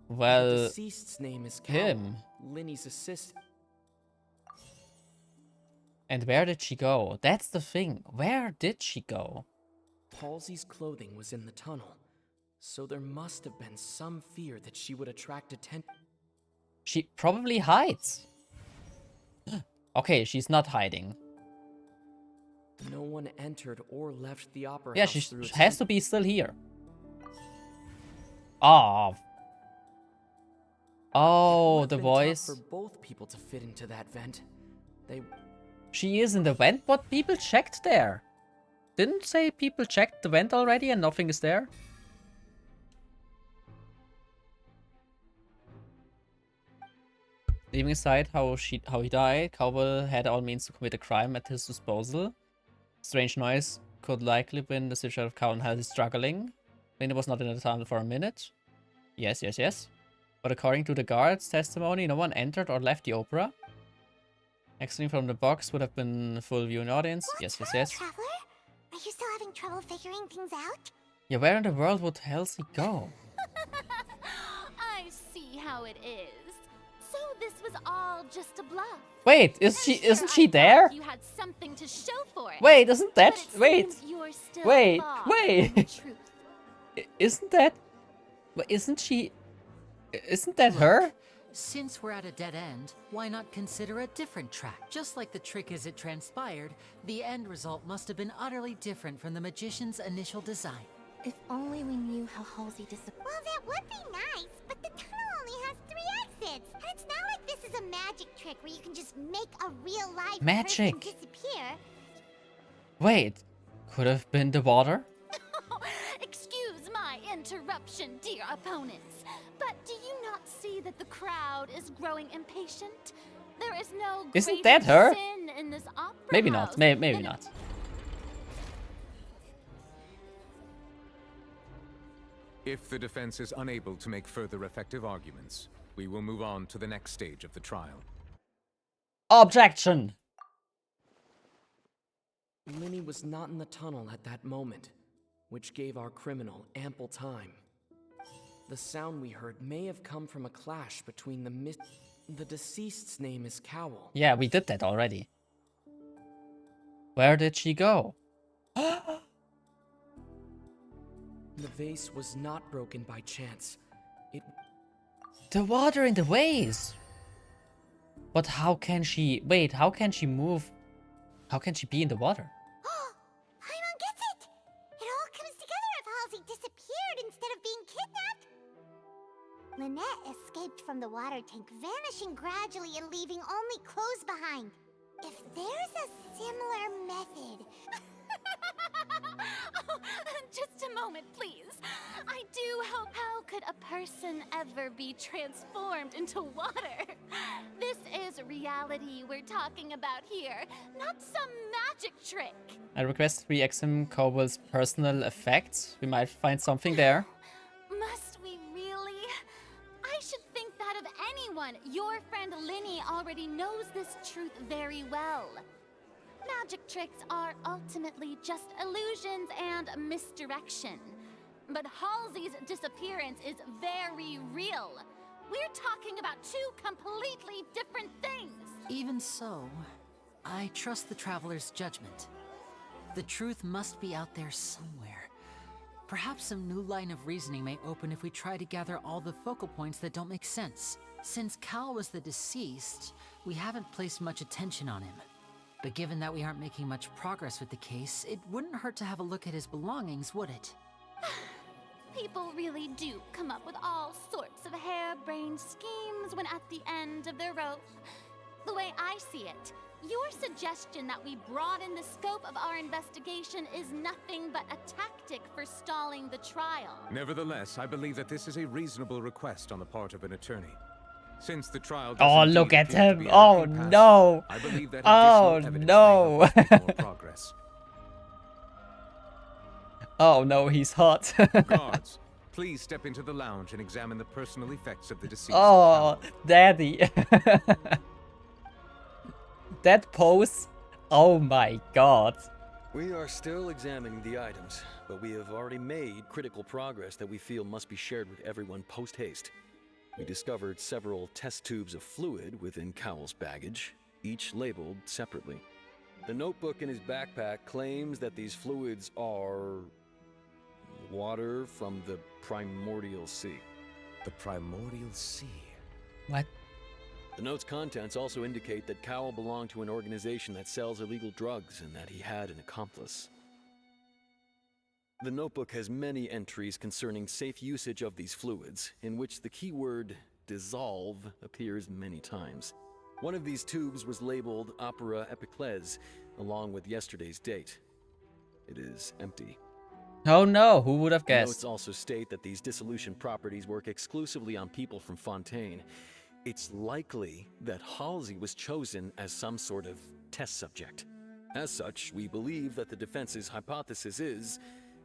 Well, the deceased's name is Cowell, him. Linny's assistant. And where did she go? That's the thing. Where did she go? Halsey's clothing was in the tunnel, so there must have been some fear that she would attract attention. She probably hides. Okay, she's not hiding. No one entered or left the opera Yeah, house she through its has to be still here. Oh. Oh, the voice. For both people to fit into that vent. She is in the vent, but people checked there. Didn't say people checked the vent already and nothing is there? Leaving aside how he died, Cowell had all means to commit a crime at his disposal. Strange noise could likely have been the situation of Cowell and Halsey struggling. Linny was not in the tunnel for a minute. Yes. But according to the guard's testimony, no one entered or left the opera. Exiting from the box would have been full viewing audience. Yes. Traveler? Are you still having trouble figuring things out? Yeah, where in the world would Halsey go? I see how it is. So this was all just a bluff. Wait, isn't she there? You had something to show for it. Wait, isn't that Wait. Wait. Isn't that Isn't that her? Since we're at a dead end, why not consider a different track? Just like the trick as it transpired, the end result must have been utterly different from the magician's initial design. If only we knew how Halsey disappeared. Well, that would be nice, but the tunnel only has 3 exits. And it's not like this is a magic trick where you can just make a real life Magic. person disappear. Wait, could have been the water? Excuse my interruption, dear opponents, but do you not see that the crowd is growing impatient? There is no Isn't greater that her? sin in this opera Maybe house not. Maybe than- not. If the defense is unable to make further effective arguments, we will move on to the next stage of the trial. Objection! Linny was not in the tunnel at that moment, which gave our criminal ample time. The sound we heard may have come from a clash between the deceased's name is Cowl. Yeah, we did that already. Where did she go? The vase was not broken by chance. The water in the vase! But how can she... Wait, how can she move? How can she be in the water? Paimon gets it! It all comes together if Halsey disappeared instead of being kidnapped. Lynette escaped from the water tank, vanishing gradually and leaving only clothes behind. If there's a similar method... Oh, just a moment, please. I do hope. How could a person ever be transformed into water? This is reality we're talking about here, not some magic trick. I request re-examine Cowell's personal effects. We might find something there. Must we really? I should think that of anyone. Your friend Linny already knows this truth very well. Magic tricks are ultimately just illusions and misdirection. But Halsey's disappearance is very real. We're talking about 2 completely different things. Even so, I trust the traveler's judgment. The truth must be out there somewhere. Perhaps some new line of reasoning may open if we try to gather all the focal points that don't make sense. Since Cal was the deceased, we haven't placed much attention on him. But given that we aren't making much progress with the case, it wouldn't hurt to have a look at his belongings, would it? People really do come up with all sorts of harebrained schemes when at the end of their rope. The way I see it, your suggestion that we broaden the scope of our investigation is nothing but a tactic for stalling the trial. Nevertheless, I believe that this is a reasonable request on the part of an attorney. Since the trial Oh, does look indeed at appear to him. be at Oh, an impasse, no. I believe that Oh, additional evidence no. may help us make more progress. Oh, no, he's hot. Guards, please step into the lounge and examine the personal effects of the deceased. Oh, daddy. That pose. Oh my god. We are still examining the items, but we have already made critical progress that we feel must be shared with everyone post-haste. We discovered several test tubes of fluid within Cowell's baggage, each labeled separately. The notebook in his backpack claims that these fluids are water from the primordial sea. The primordial sea? What? The note's contents also indicate that Cowell belonged to an organization that sells illegal drugs and that he had an accomplice. The notebook has many entries concerning safe usage of these fluids, in which the keyword dissolve appears many times. One of these tubes was labeled Opera Epiclese, along with yesterday's date. It is empty. Oh no, who would have The notes guessed? also state that these dissolution properties work exclusively on people from Fontaine. It's likely that Halsey was chosen as some sort of test subject. As such, we believe that the defense's hypothesis is,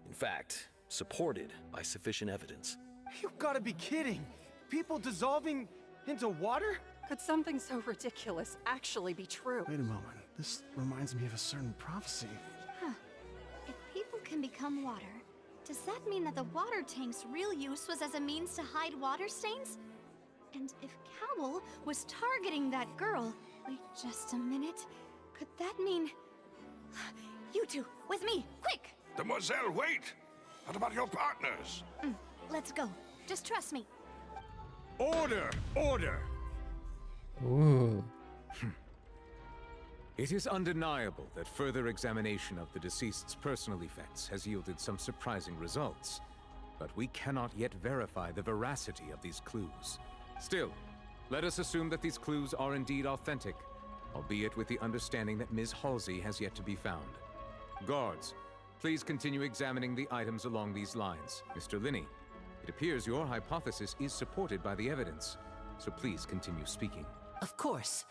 in fact, supported by sufficient evidence. You gotta be kidding! People dissolving into water? Could something so ridiculous actually be true? Wait a moment. This reminds me of a certain prophecy. Huh. If people can become water, does that mean that the water tank's real use was as a means to hide water stains? And if Cowell was targeting that girl... Wait just a minute. Could that mean... You two, with me, quick! Demoiselle, wait! What about your partners? Let's go. Just trust me. Order! Order! Ooh. It is undeniable that further examination of the deceased's personal effects has yielded some surprising results, but we cannot yet verify the veracity of these clues. Still, let us assume that these clues are indeed authentic, albeit with the understanding that Ms. Halsey has yet to be found. Guards, please continue examining the items along these lines. Mr. Linney, it appears your hypothesis is supported by the evidence, so please continue speaking. Of course.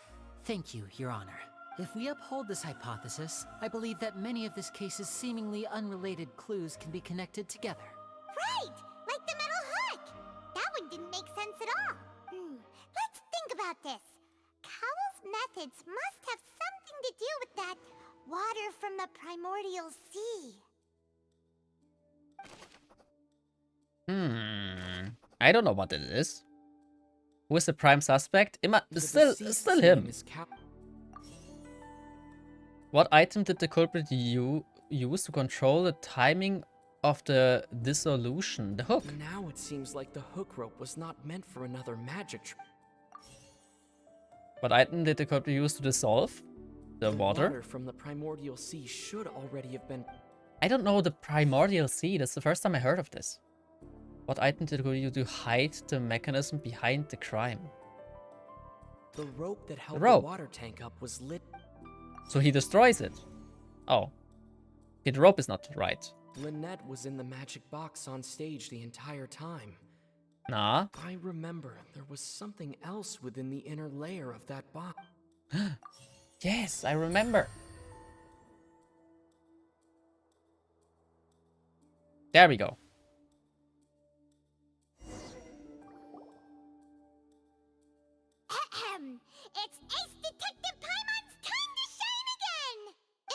Thank you, Your Honor. If we uphold this hypothesis, I believe that many of this case's seemingly unrelated clues can be connected together. Right! Like the metal hook! That one didn't make sense at all. Let's think about this. Cowell's methods must have something to do with that water from the primordial sea. I don't know what it is. Who is the prime suspect? Still him. What item did the culprit use to control the timing of the dissolution? The hook. Now it seems like the hook rope was not meant for another magic What item did the culprit use to dissolve? The water? Water from the primordial sea should already have been... I don't know the primordial sea. That's the first time I heard of this. What item did he use to hide the mechanism behind the crime? The rope that held rope. the water tank up was lit. So he destroys it. Oh. Okay, the rope is not right. Lynette was in the magic box on stage the entire time. Nah. I remember there was something else within the inner layer of that box. Yes, I remember. There we go. It's Ace Detective Paimon's time to shine again!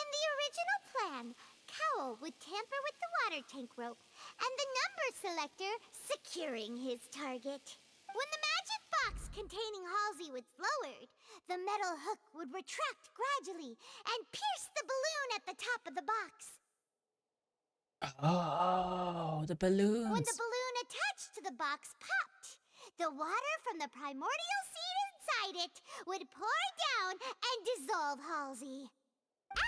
In the original plan, Cowell would tamper with the water tank rope and the number selector securing his target. When the magic box containing Halsey was lowered, the metal hook would retract gradually and pierce the balloon at the top of the box. Oh, the balloons. When the balloon attached to the box popped, the water from the primordial seed inside it would pour down and dissolve Halsey.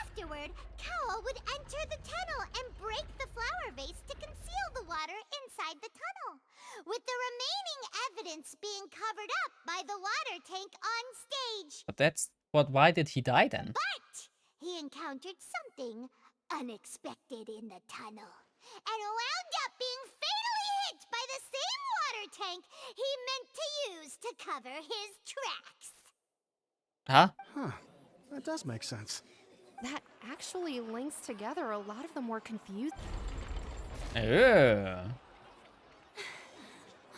Afterward, Cowell would enter the tunnel and break the flower vase to conceal the water inside the tunnel, with the remaining evidence being covered up by the water tank on stage. But that's what. Why did he die then? But he encountered something unexpected in the tunnel and wound up being fatally hit by the same water tank he meant to use to cover his tracks. Huh? That does make sense. That actually links together a lot of the more confused. Yeah.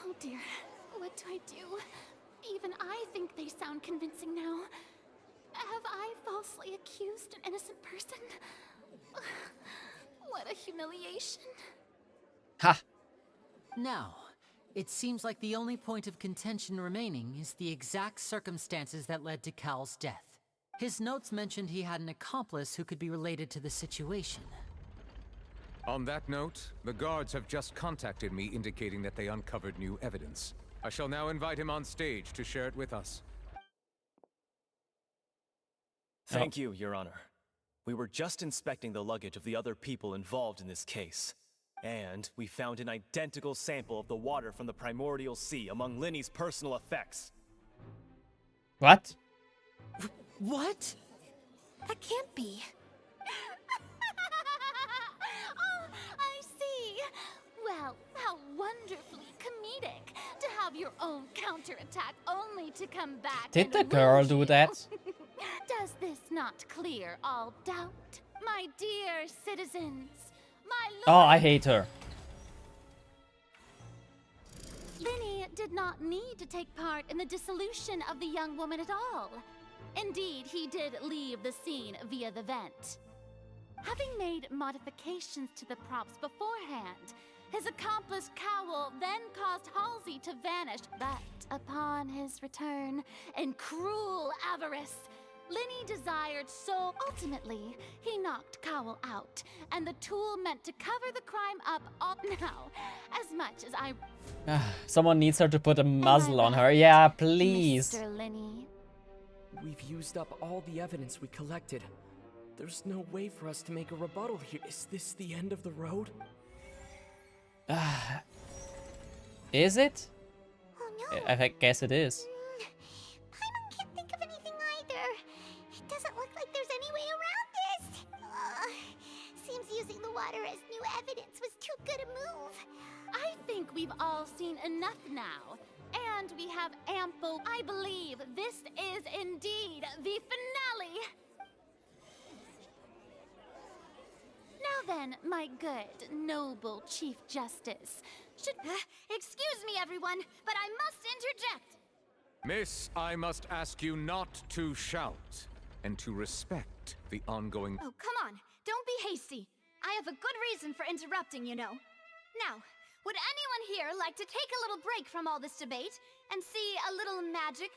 Oh dear, what do I do? Even I think they sound convincing now. Have I falsely accused an innocent person? What a humiliation. Ha! Now, it seems like the only point of contention remaining is the exact circumstances that led to Cal's death. His notes mentioned he had an accomplice who could be related to the situation. On that note, the guards have just contacted me indicating that they uncovered new evidence. I shall now invite him on stage to share it with us. Thank you, Your Honor. We were just inspecting the luggage of the other people involved in this case. And we found an identical sample of the water from the primordial sea among Linny's personal effects. What? What? That can't be. Oh, I see. Well, how wonderfully comedic to have your own counterattack only to come back. Did and the girl lose do you. that? Does this not clear all doubt, my dear citizens? My Oh, I hate her. Linny did not need to take part in the dissolution of the young woman at all. Indeed, he did leave the scene via the vent. Having made modifications to the props beforehand, his accomplice Cowell then caused Halsey to vanish. But upon his return, in cruel avarice, Linny desired so ultimately, he knocked Cowell out, and the tool meant to cover the crime up all now. As much as I... Someone needs her to put a muzzle on her. Yeah, please. Mr. Linny, We've used up all the evidence we collected. There's no way for us to make a rebuttal here. Is this the end of the road? Is it? Oh no. I guess it is. Paimon can't think of anything either. It doesn't look like there's any way around this. Seems using the water as new evidence was too good a move. I think we've all seen enough now. And we have ample. I believe this is indeed the finale. Now then, my good, noble Chief Justice. Excuse me, everyone, but I must interject. Miss, I must ask you not to shout and to respect the ongoing... Oh, come on. Don't be hasty. I have a good reason for interrupting, you know. Now, would anyone here like to take a little break from all this debate and see a little magic?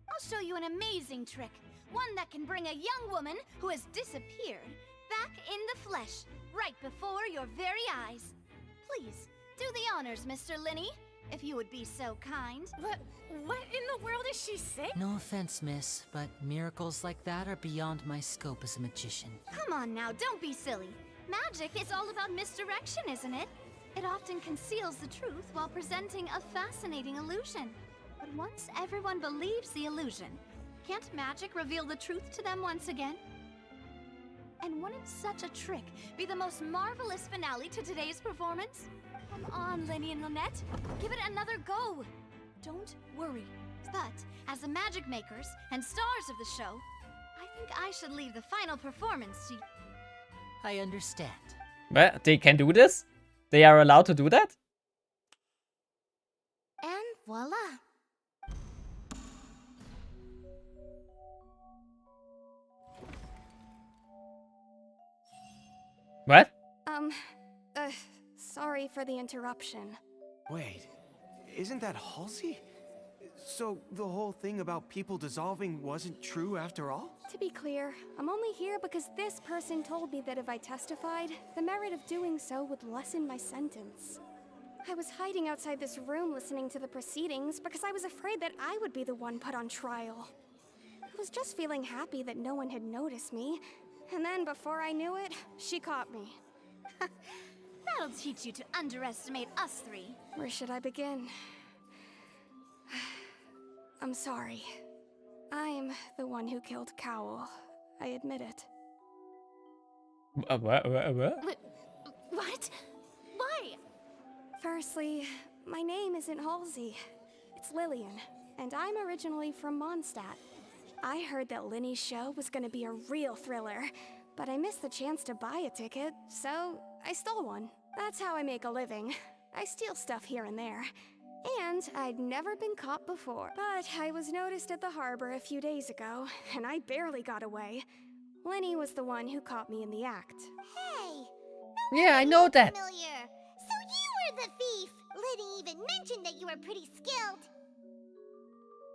I'll show you an amazing trick. One that can bring a young woman who has disappeared back in the flesh, right before your very eyes. Please, do the honors, Mr. Linny, if you would be so kind. What in the world is she saying? No offense, miss, but miracles like that are beyond my scope as a magician. Come on now, don't be silly. Magic is all about misdirection, isn't it? It often conceals the truth while presenting a fascinating illusion. But once everyone believes the illusion, can't magic reveal the truth to them once again? And wouldn't such a trick be the most marvelous finale to today's performance? Come on, Lenny and Lynette, give it another go. Don't worry. But as the magic makers and stars of the show, I think I should leave the final performance to... I understand. Well, they can do this? They are allowed to do that? And voila. What? Sorry for the interruption. Wait, isn't that Halsey? So the whole thing about people dissolving wasn't true after all? To be clear, I'm only here because this person told me that if I testified, the merit of doing so would lessen my sentence. I was hiding outside this room listening to the proceedings because I was afraid that I would be the one put on trial. I was just feeling happy that no one had noticed me, and then before I knew it, she caught me. That'll teach you to underestimate us three. Where should I begin? I'm sorry. I'm the one who killed Cowl. I admit it. What? What? Why? Firstly, my name isn't Halsey. It's Lillian, and I'm originally from Mondstadt. I heard that Linny's show was gonna be a real thriller, but I missed the chance to buy a ticket, so I stole one. That's how I make a living. I steal stuff here and there. And I'd never been caught before. But I was noticed at the harbor a few days ago, and I barely got away. Lenny was the one who caught me in the act. Hey! Yeah, I know that. Familiar. So you were the thief! Liddy even mentioned that you were pretty skilled.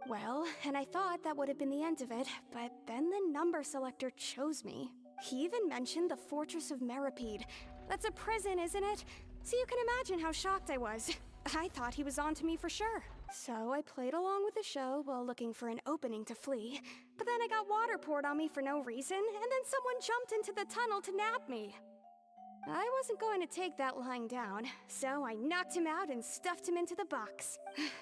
Well, and I thought that would have been the end of it, but then the number selector chose me. He even mentioned the Fortress of Meripede. That's a prison, isn't it? So you can imagine how shocked I was. I thought he was on to me for sure. So I played along with the show while looking for an opening to flee. But then I got water poured on me for no reason, and then someone jumped into the tunnel to nab me. I wasn't going to take that lying down, so I knocked him out and stuffed him into the box.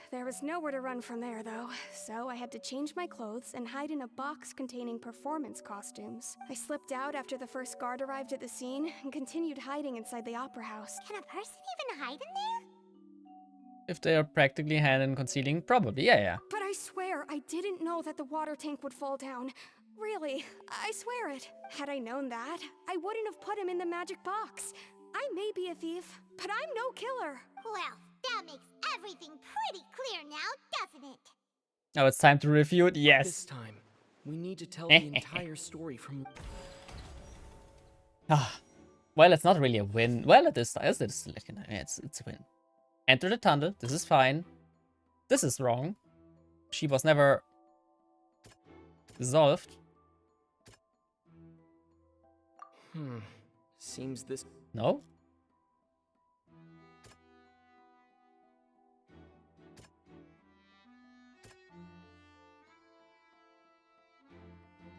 There was nowhere to run from there, though, so I had to change my clothes and hide in a box containing performance costumes. I slipped out after the first guard arrived at the scene and continued hiding inside the opera house. Can a person even hide in there? If they are practically hiding and concealing, probably, yeah. But I swear I didn't know that the water tank would fall down. Really, I swear it. Had I known that, I wouldn't have put him in the magic box. I may be a thief, but I'm no killer. Well, that makes everything pretty clear now, doesn't it? Now it's time to refute, yes. This time, we need to tell the entire story from... Well, it's not really a win. Well, it is. It's a win. Enter the tunnel. This is fine. This is wrong. She was never dissolved. Seems this... No?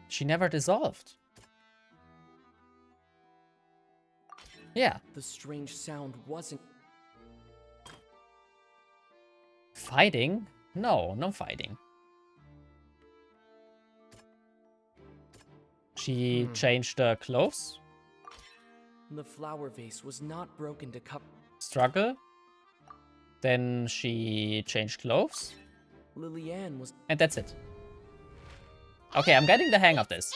She never dissolved. Yeah. The strange sound wasn't... Fighting? No, no fighting. She changed the clothes. The flower vase was not broken to cup... Struggle. Then she changed clothes. Lillian was... And that's it. Okay, I'm getting the hang of this.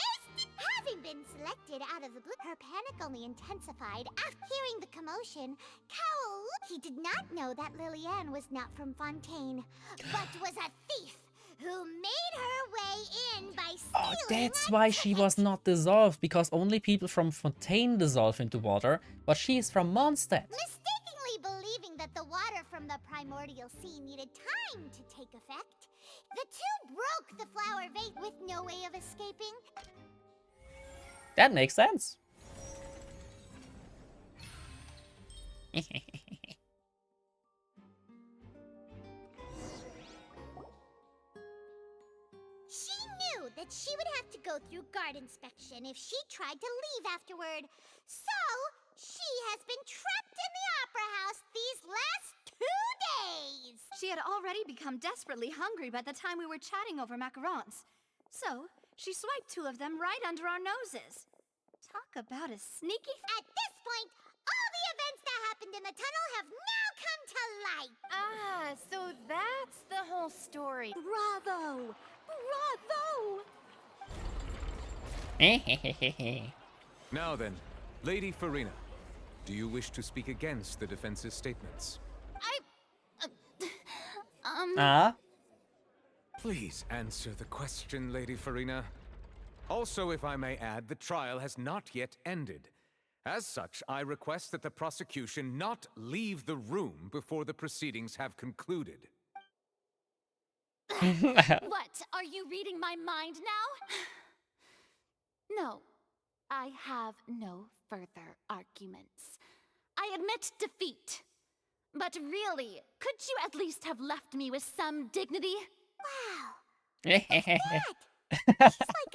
Having been selected out of the blue, her panic only intensified after hearing the commotion. Cowl, he did not know that Lillian was not from Fontaine, but was a thief who made her way in by stealing. Oh, that's why she was not dissolved, because only people from Fontaine dissolve into water, but she is from Mondstadt. Mistakenly believing that the water from the primordial sea needed time to take effect, the two broke the flower vase with no way of escaping. That makes sense. She knew that she would have to go through guard inspection if she tried to leave afterward. So, she has been trapped in the Opera House these last 2 days. She had already become desperately hungry by the time we were chatting over macarons. So, she swiped 2 of them right under our noses. Talk about a sneaky... At this point, all the events that happened in the tunnel have now come to light. Ah, so that's the whole story. Bravo! Bravo! Now then, Lady Farina, do you wish to speak against the defense's statements? Please answer the question, Lady Farina. Also, if I may add, the trial has not yet ended. As such, I request that the prosecution not leave the room before the proceedings have concluded. What? Are you reading my mind now? No, I have no further arguments. I admit defeat. But really, could you at least have left me with some dignity? Wow. She's like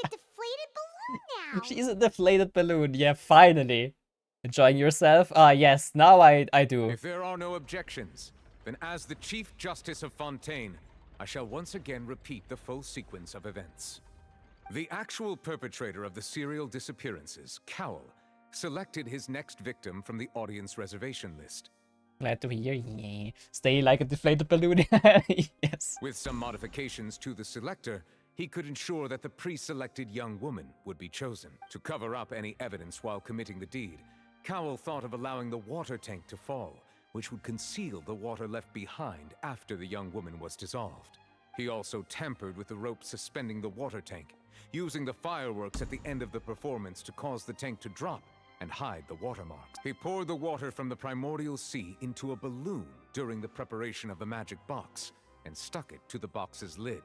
a deflated balloon now. She's a deflated balloon. Yeah, finally. Enjoying yourself? Ah, yes, now I do. If there are no objections, then as the Chief Justice of Fontaine, I shall once again repeat the full sequence of events. The actual perpetrator of the serial disappearances, Cowl, selected his next victim from the audience reservation list. Glad to hear. Yeah. Stay like a deflated balloon. Yes. With some modifications to the selector, he could ensure that the pre-selected young woman would be chosen. To cover up any evidence while committing the deed, Cowl thought of allowing the water tank to fall, which would conceal the water left behind after the young woman was dissolved. He also tampered with the rope suspending the water tank, using the fireworks at the end of the performance to cause the tank to drop and hide the watermarks. He poured the water from the primordial sea into a balloon during the preparation of the magic box and stuck it to the box's lid.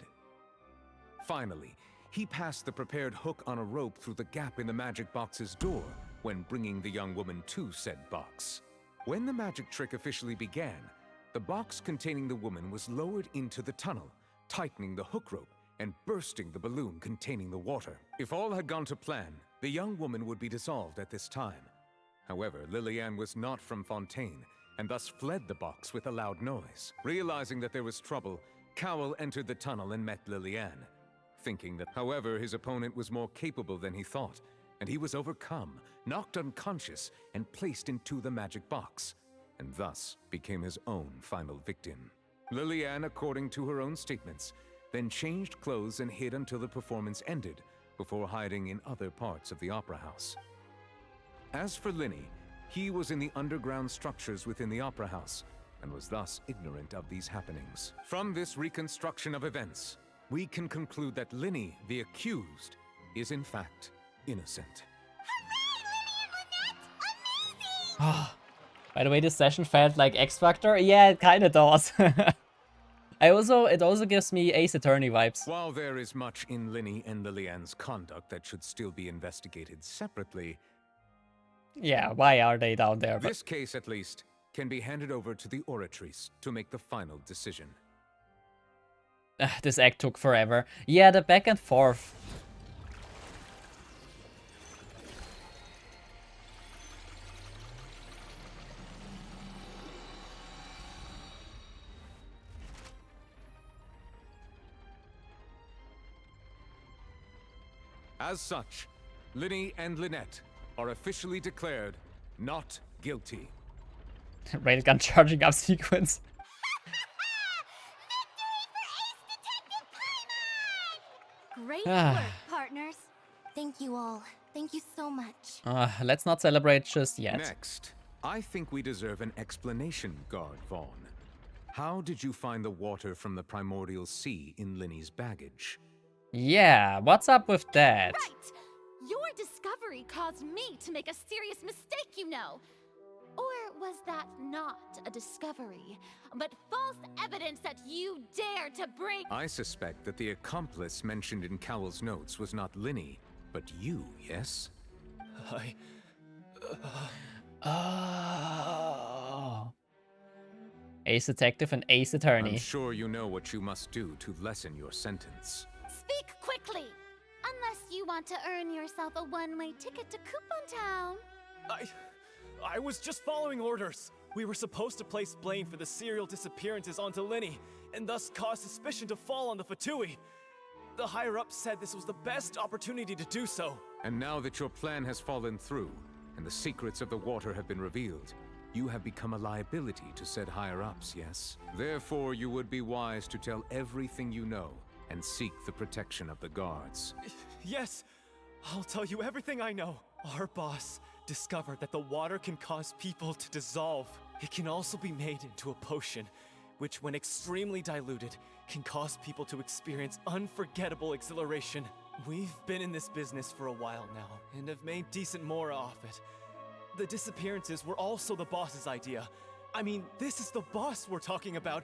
Finally, he passed the prepared hook on a rope through the gap in the magic box's door when bringing the young woman to said box. When the magic trick officially began, the box containing the woman was lowered into the tunnel, tightening the hook rope and bursting the balloon containing the water. If all had gone to plan, the young woman would be dissolved at this time. However, Lillian was not from Fontaine, and thus fled the box with a loud noise. Realizing that there was trouble, Cowl entered the tunnel and met Lillian, thinking that, however, his opponent was more capable than he thought, and he was overcome, knocked unconscious, and placed into the magic box, and thus became his own final victim. Lillian, according to her own statements, then changed clothes and hid until the performance ended, before hiding in other parts of the Opera House. As for Linny, he was in the underground structures within the Opera House, and was thus ignorant of these happenings. From this reconstruction of events, we can conclude that Linny, the accused, is in fact innocent. By the way, this session felt like X Factor. Yeah, it kind of does. It also gives me Ace Attorney vibes. While there is much in Linny and Lillian's conduct that should still be investigated separately, yeah, why are they down there? This case, at least, can be handed over to the Oratrice to make the final decision. This act took forever. Yeah, the back and forth. As such, Linny and Lynette are officially declared not guilty. Railgun charging up sequence. Great Ah. work, partners. Thank you all. Thank you so much. Let's not celebrate just yet. Next, I think we deserve an explanation, Guard Vaughn. How did you find the water from the primordial sea in Linny's baggage? Yeah, what's up with that? Right! Your discovery caused me to make a serious mistake, you know. Or was that not a discovery, but false evidence that you dared to bring? I suspect that the accomplice mentioned in Cowell's notes was not Linny, but you, yes? Oh. Ace Detective and Ace Attorney. I'm sure you know what you must do to lessen your sentence. Speak quickly! Unless you want to earn yourself a one-way ticket to Coupon Town. I was just following orders. We were supposed to place blame for the serial disappearances onto Linny, and thus cause suspicion to fall on the Fatui. The higher-ups said this was the best opportunity to do so. And now that your plan has fallen through, and the secrets of the water have been revealed, you have become a liability to said higher-ups, yes? Therefore, you would be wise to tell everything you know, and seek the protection of the guards. Yes, I'll tell you everything I know. Our boss discovered that the water can cause people to dissolve. It can also be made into a potion, which when extremely diluted, can cause people to experience unforgettable exhilaration. We've been in this business for a while now, and have made decent more off it. The disappearances were also the boss's idea. I mean, this is the boss we're talking about.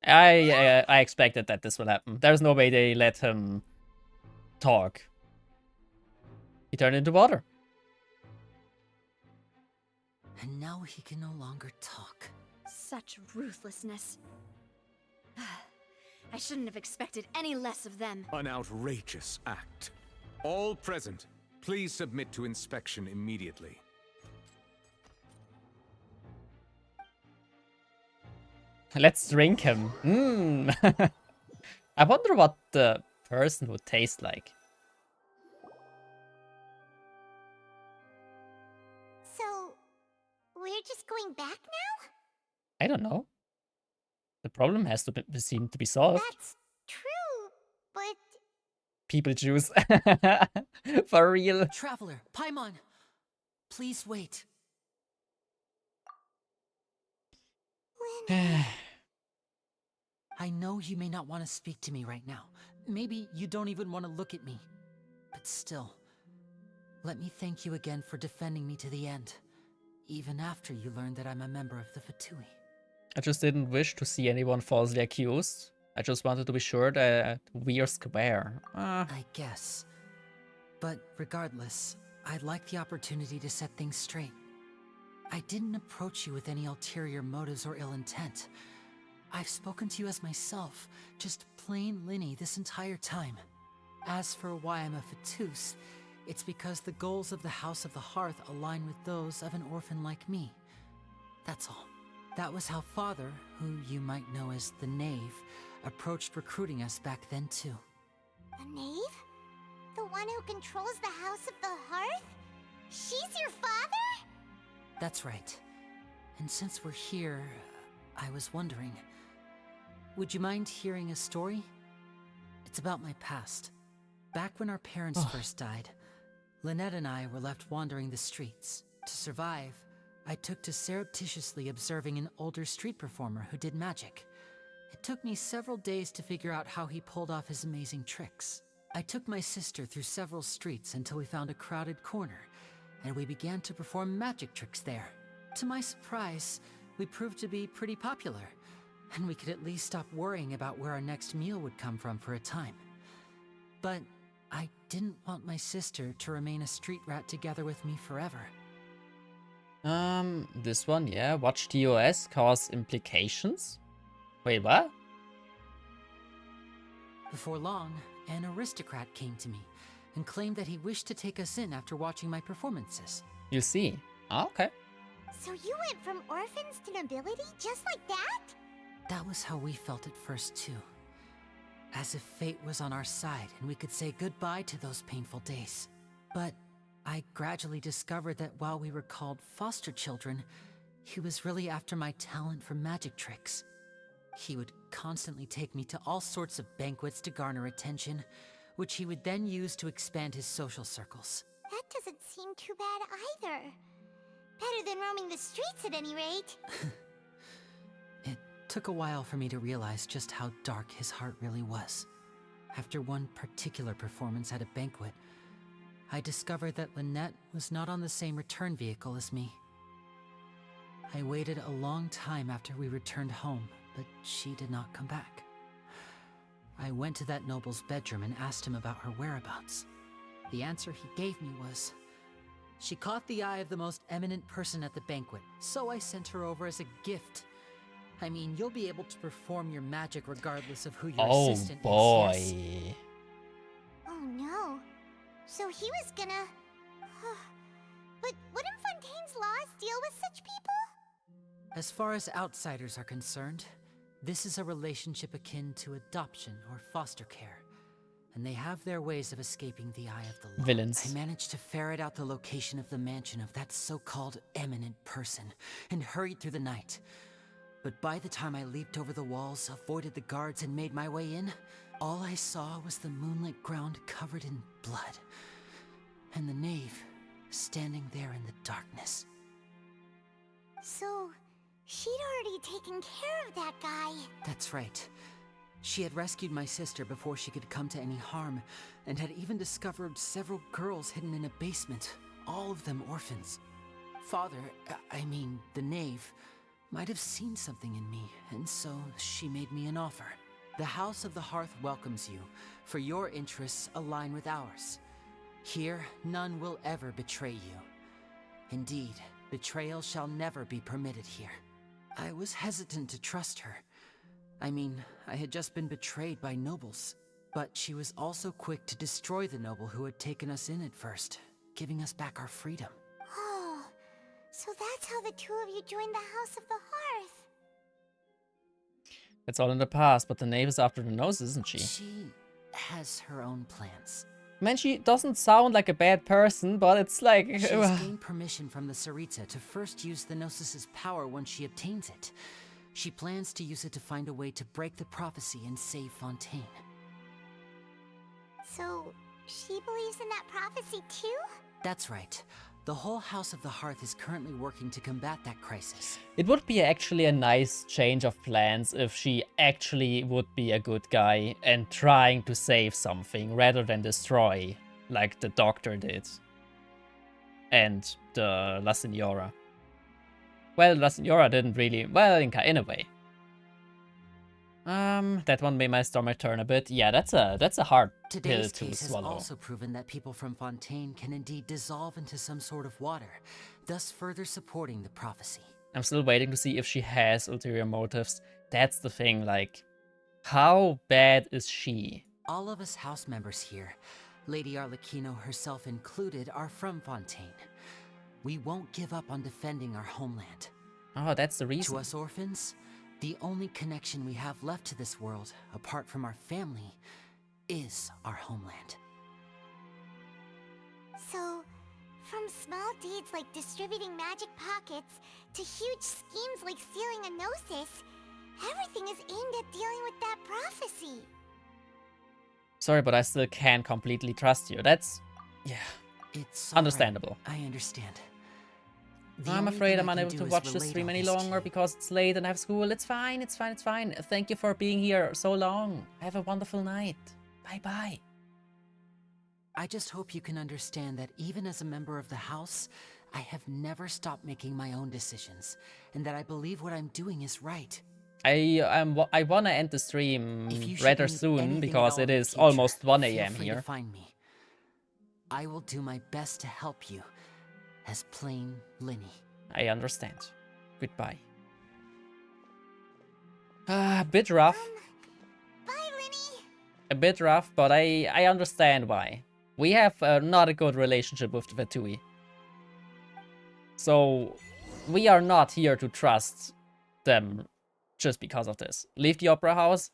I expected that this will happen. There's no way they let him talk. He turned into water. And now he can no longer talk. Such ruthlessness. I shouldn't have expected any less of them. An outrageous act. All present, please submit to inspection immediately. Let's drink him. I wonder what the person would taste like. So, we're just going back now? I don't know. The problem has to seem to be solved. That's true, but... People choose. For real. Traveler, Paimon, please wait. I know you may not want to speak to me right now. Maybe you don't even want to look at me. But still, let me thank you again for defending me to the end, even after you learned that I'm a member of the Fatui. I just didn't wish to see anyone falsely accused. I just wanted to be sure that we're square. I guess. But regardless, I'd like the opportunity to set things straight. I didn't approach you with any ulterior motives or ill intent. I've spoken to you as myself, just plain Linny this entire time. As for why I'm a Fatus, it's because the goals of the House of the Hearth align with those of an orphan like me. That's all. That was how Father, who you might know as the Knave, approached recruiting us back then too. The Knave? The one who controls the House of the Hearth? She's your father? That's right. And since we're here, I was wondering, would you mind hearing a story? It's about my past. Back when our parents first died, Lynette and I were left wandering the streets. To survive, I took to surreptitiously observing an older street performer who did magic. It took me several days to figure out how he pulled off his amazing tricks. I took my sister through several streets until we found a crowded corner, and we began to perform magic tricks there. To my surprise, we proved to be pretty popular, and we could at least stop worrying about where our next meal would come from for a time. But I didn't want my sister to remain a street rat together with me forever. This one, yeah. Watch TOS cause implications? Wait, what? Before long, an aristocrat came to me and claimed that he wished to take us in after watching my performances. You see. Oh, okay. So you went from orphans to nobility just like that? That was how we felt at first, too. As if fate was on our side and we could say goodbye to those painful days. But I gradually discovered that while we were called foster children, he was really after my talent for magic tricks. He would constantly take me to all sorts of banquets to garner attention, which he would then use to expand his social circles. That doesn't seem too bad either. Better than roaming the streets at any rate. It took a while for me to realize just how dark his heart really was. After one particular performance at a banquet, I discovered that Lynette was not on the same return vehicle as me. I waited a long time after we returned home, but she did not come back. I went to that noble's bedroom and asked him about her whereabouts. The answer he gave me was, she caught the eye of the most eminent person at the banquet, so I sent her over as a gift. I mean, you'll be able to perform your magic regardless of who your assistant is. Oh boy. Yes? Oh no. So he was gonna... But wouldn't Fontaine's laws deal with such people? As far as outsiders are concerned, this is a relationship akin to adoption or foster care, and they have their ways of escaping the eye of the law. Villains. I managed to ferret out the location of the mansion of that so-called eminent person and hurried through the night. But by the time I leaped over the walls, avoided the guards, and made my way in, all I saw was the moonlit ground covered in blood, and the knave standing there in the darkness. So, she'd already taken care of that guy. That's right. She had rescued my sister before she could come to any harm, and had even discovered several girls hidden in a basement, all of them orphans. Father, I mean, the knave, might have seen something in me, and so she made me an offer. The House of the Hearth welcomes you, for your interests align with ours. Here, none will ever betray you. Indeed, betrayal shall never be permitted here. I was hesitant to trust her. I mean, I had just been betrayed by nobles. But she was also quick to destroy the noble who had taken us in at first, giving us back our freedom. Oh, so that's how the two of you joined the House of the Hearth. It's all in the past, but the knave is after the nose, isn't she? She has her own plans. Man, she doesn't sound like a bad person, but it's like... She's gained permission from the Tsaritsa to first use the Gnosis' power once she obtains it. She plans to use it to find a way to break the prophecy and save Fontaine. So, she believes in that prophecy too? That's right. The whole House of the Hearth is currently working to combat that crisis. It would be actually a nice change of plans if she actually would be a good guy and trying to save something rather than destroy, like the Doctor did. And the La Signora. Well, La Signora didn't really... Well, in a way. That one made my stomach turn a bit. Yeah, that's a hard pill Today's to case has swallow. also proven that people from Fontaine can indeed dissolve into some sort of water, thus further supporting the prophecy. I'm still waiting to see if she has ulterior motives. That's the thing, like, how bad is she? All of us house members here, Lady Arlecchino herself included, are from Fontaine. We won't give up on defending our homeland. Oh, that's the reason. To us orphans, the only connection we have left to this world, apart from our family, is our homeland. So, from small deeds like distributing magic pockets to huge schemes like stealing a Gnosis, everything is aimed at dealing with that prophecy. Sorry, but I still can't completely trust you. That's... yeah. It's understandable. Right. I understand. I'm afraid I'm unable to watch this stream any longer because it's late and I have school. It's fine, it's fine, it's fine. Thank you for being here so long. Have a wonderful night. Bye-bye. I just hope you can understand that even as a member of the House, I have never stopped making my own decisions, and that I believe what I'm doing is right. I wanna end the stream rather soon because it is almost 1 a.m. here. Find me. I will do my best to help you, as plain Linny. I understand. Goodbye. A bit rough. Bye, Linny. A bit rough, but I understand why. We have not a good relationship with the Vtuber. So we are not here to trust them just because of this. Leave the opera house.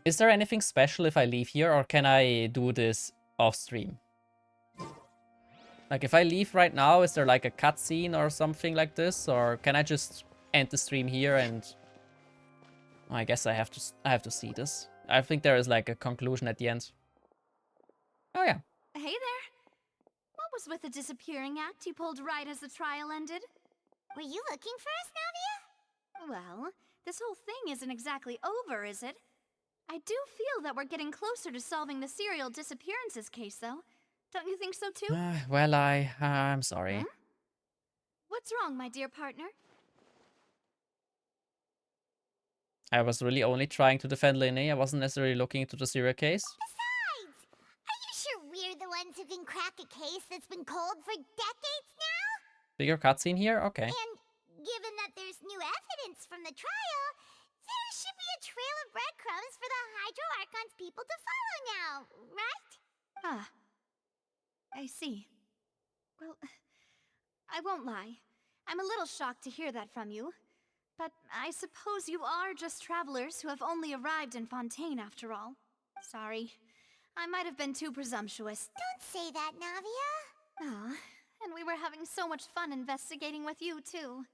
Is there anything special if I leave here, or can I do this off stream? Like, if I leave right now, is there like a cutscene or something like this, or can I just end the stream here and... I guess I have to see this. I think there is like a conclusion at the end. Oh yeah. Hey there. What was with the disappearing act you pulled right as the trial ended? Were you looking for us, Navia? Well, this whole thing isn't exactly over, is it? I do feel that we're getting closer to solving the serial disappearances case, though. Don't you think so, too? Well, I'm sorry. Huh? What's wrong, my dear partner? I was really only trying to defend Linny. I wasn't necessarily looking into the serial case. Besides, are you sure we're the ones who can crack a case that's been cold for decades now? Bigger cutscene here? Okay. And given that there's new evidence from the trial, there should be a trail of breadcrumbs for the Hydro Archon's people to follow now, right? Ah. I see. Well, I won't lie. I'm a little shocked to hear that from you. But I suppose you are just travelers who have only arrived in Fontaine after all. Sorry. I might have been too presumptuous. Don't say that, Navia. Ah, and we were having so much fun investigating with you, too.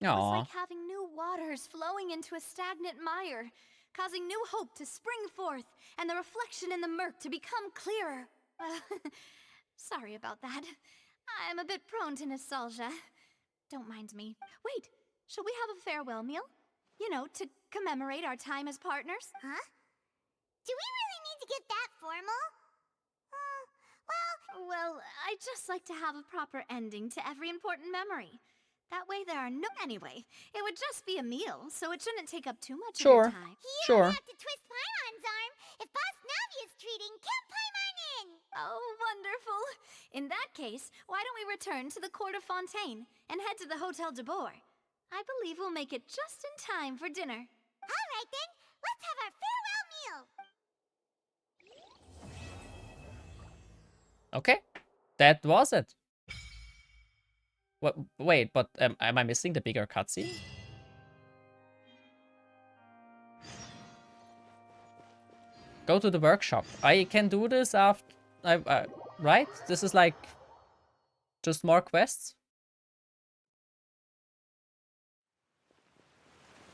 Aww. It's like having new waters flowing into a stagnant mire, causing new hope to spring forth, and the reflection in the murk to become clearer. Sorry about that. I'm a bit prone to nostalgia. Don't mind me. Wait, shall we have a farewell meal? You know, to commemorate our time as partners? Huh? Do we really need to get that formal? Well, I'd just like to have a proper ending to every important memory. That way there are no... Anyway, it would just be a meal, so it shouldn't take up too much of your time. You don't have to twist Paimon's arm. If Boss Navia's treating, count Paimon in! Oh, wonderful. In that case, why don't we return to the Court of Fontaine and head to the Hotel de Boer? I believe we'll make it just in time for dinner. All right then, let's have our farewell meal. Okay, that was it. What? Wait, but am I missing the bigger cutscene? Go to the workshop. I can do this after... right? This is like... just more quests?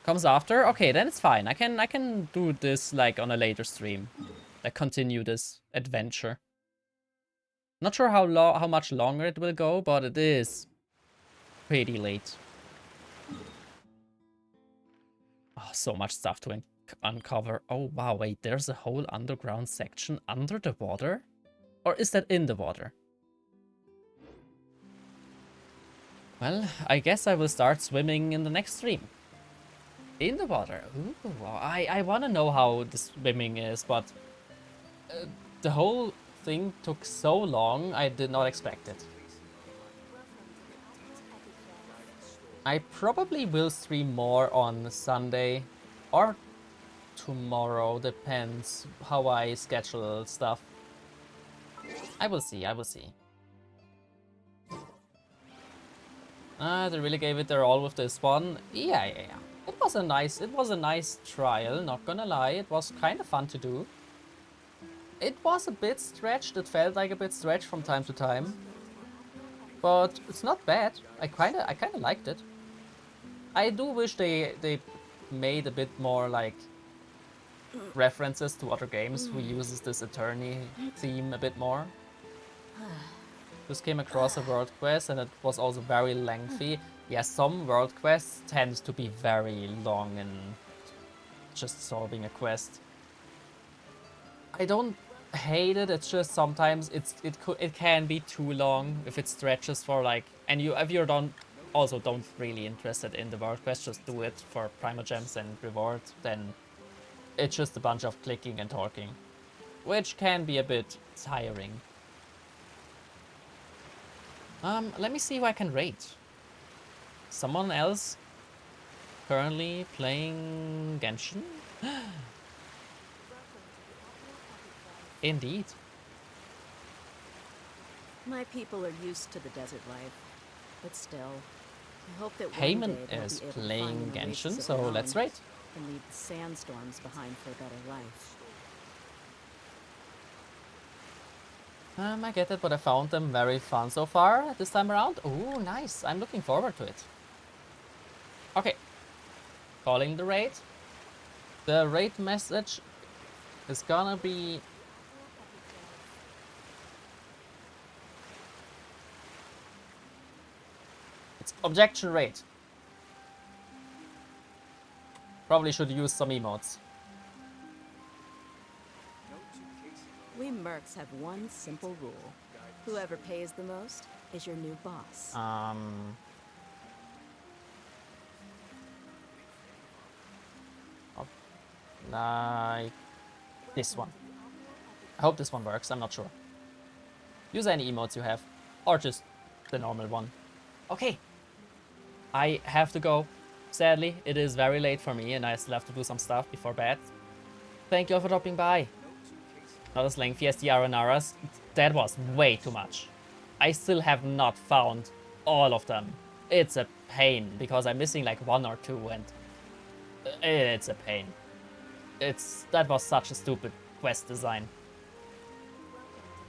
Comes after? Okay, then it's fine. I can do this like on a later stream. Like continue this adventure. Not sure how much longer it will go, but it is pretty late. Oh, so much stuff to uncover. Oh wow, wait, there's a whole underground section under the water? Or is that in the water? Well, I guess I will start swimming in the next stream. In the water. Ooh, I want to know how the swimming is, but the whole thing took so long, I did not expect it. I probably will stream more on Sunday or tomorrow, depends how I schedule stuff. I will see, I will see. They really gave it their all with this one. Yeah. It was a nice trial, not gonna lie. It was kind of fun to do. It was a bit stretched, it felt like a bit stretched from time to time. But it's not bad. I kinda liked it. I do wish they made a bit more like references to other games who uses this attorney theme a bit more. Just came across a world quest and it was also very lengthy. Yes, some world quests tend to be very long and just solving a quest. I don't hate it, it's just sometimes it can be too long if it stretches for like, and if you're don't really interested in the world quest, just do it for primogems and rewards, then it's just a bunch of clicking and talking, which can be a bit tiring. Let me see who I can rate. Someone else currently playing Genshin? Indeed. My people are used to the desert life, but still, I hope that one Payman day they'll is be able to playing find an Genshin, oasis so of their let's own rate. and leave the sandstorms behind for a better life. I get it, but I found them very fun so far this time around. Oh, nice. I'm looking forward to it. Okay. Calling the raid. The raid message is gonna be... It's objection raid. Probably should use some emotes. We mercs have one simple rule. Whoever pays the most is your new boss. Like this one. I hope this one works, I'm not sure. Use any emotes you have, or just the normal one. Okay. I have to go. Sadly, it is very late for me and I still have to do some stuff before bed. Thank you all for dropping by. Not as lengthy as the Arenaras. That was way too much. I still have not found all of them. It's a pain because I'm missing like 1 or 2 and it's a pain. That was such a stupid quest design.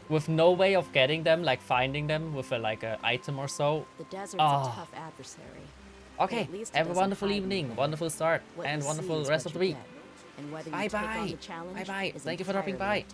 With no way of getting them, like finding them with a item or so. The desert's a tough adversary. Okay, have a wonderful evening, wonderful start, and wonderful rest of the week. Bye bye. Bye bye. Thank you for dropping by.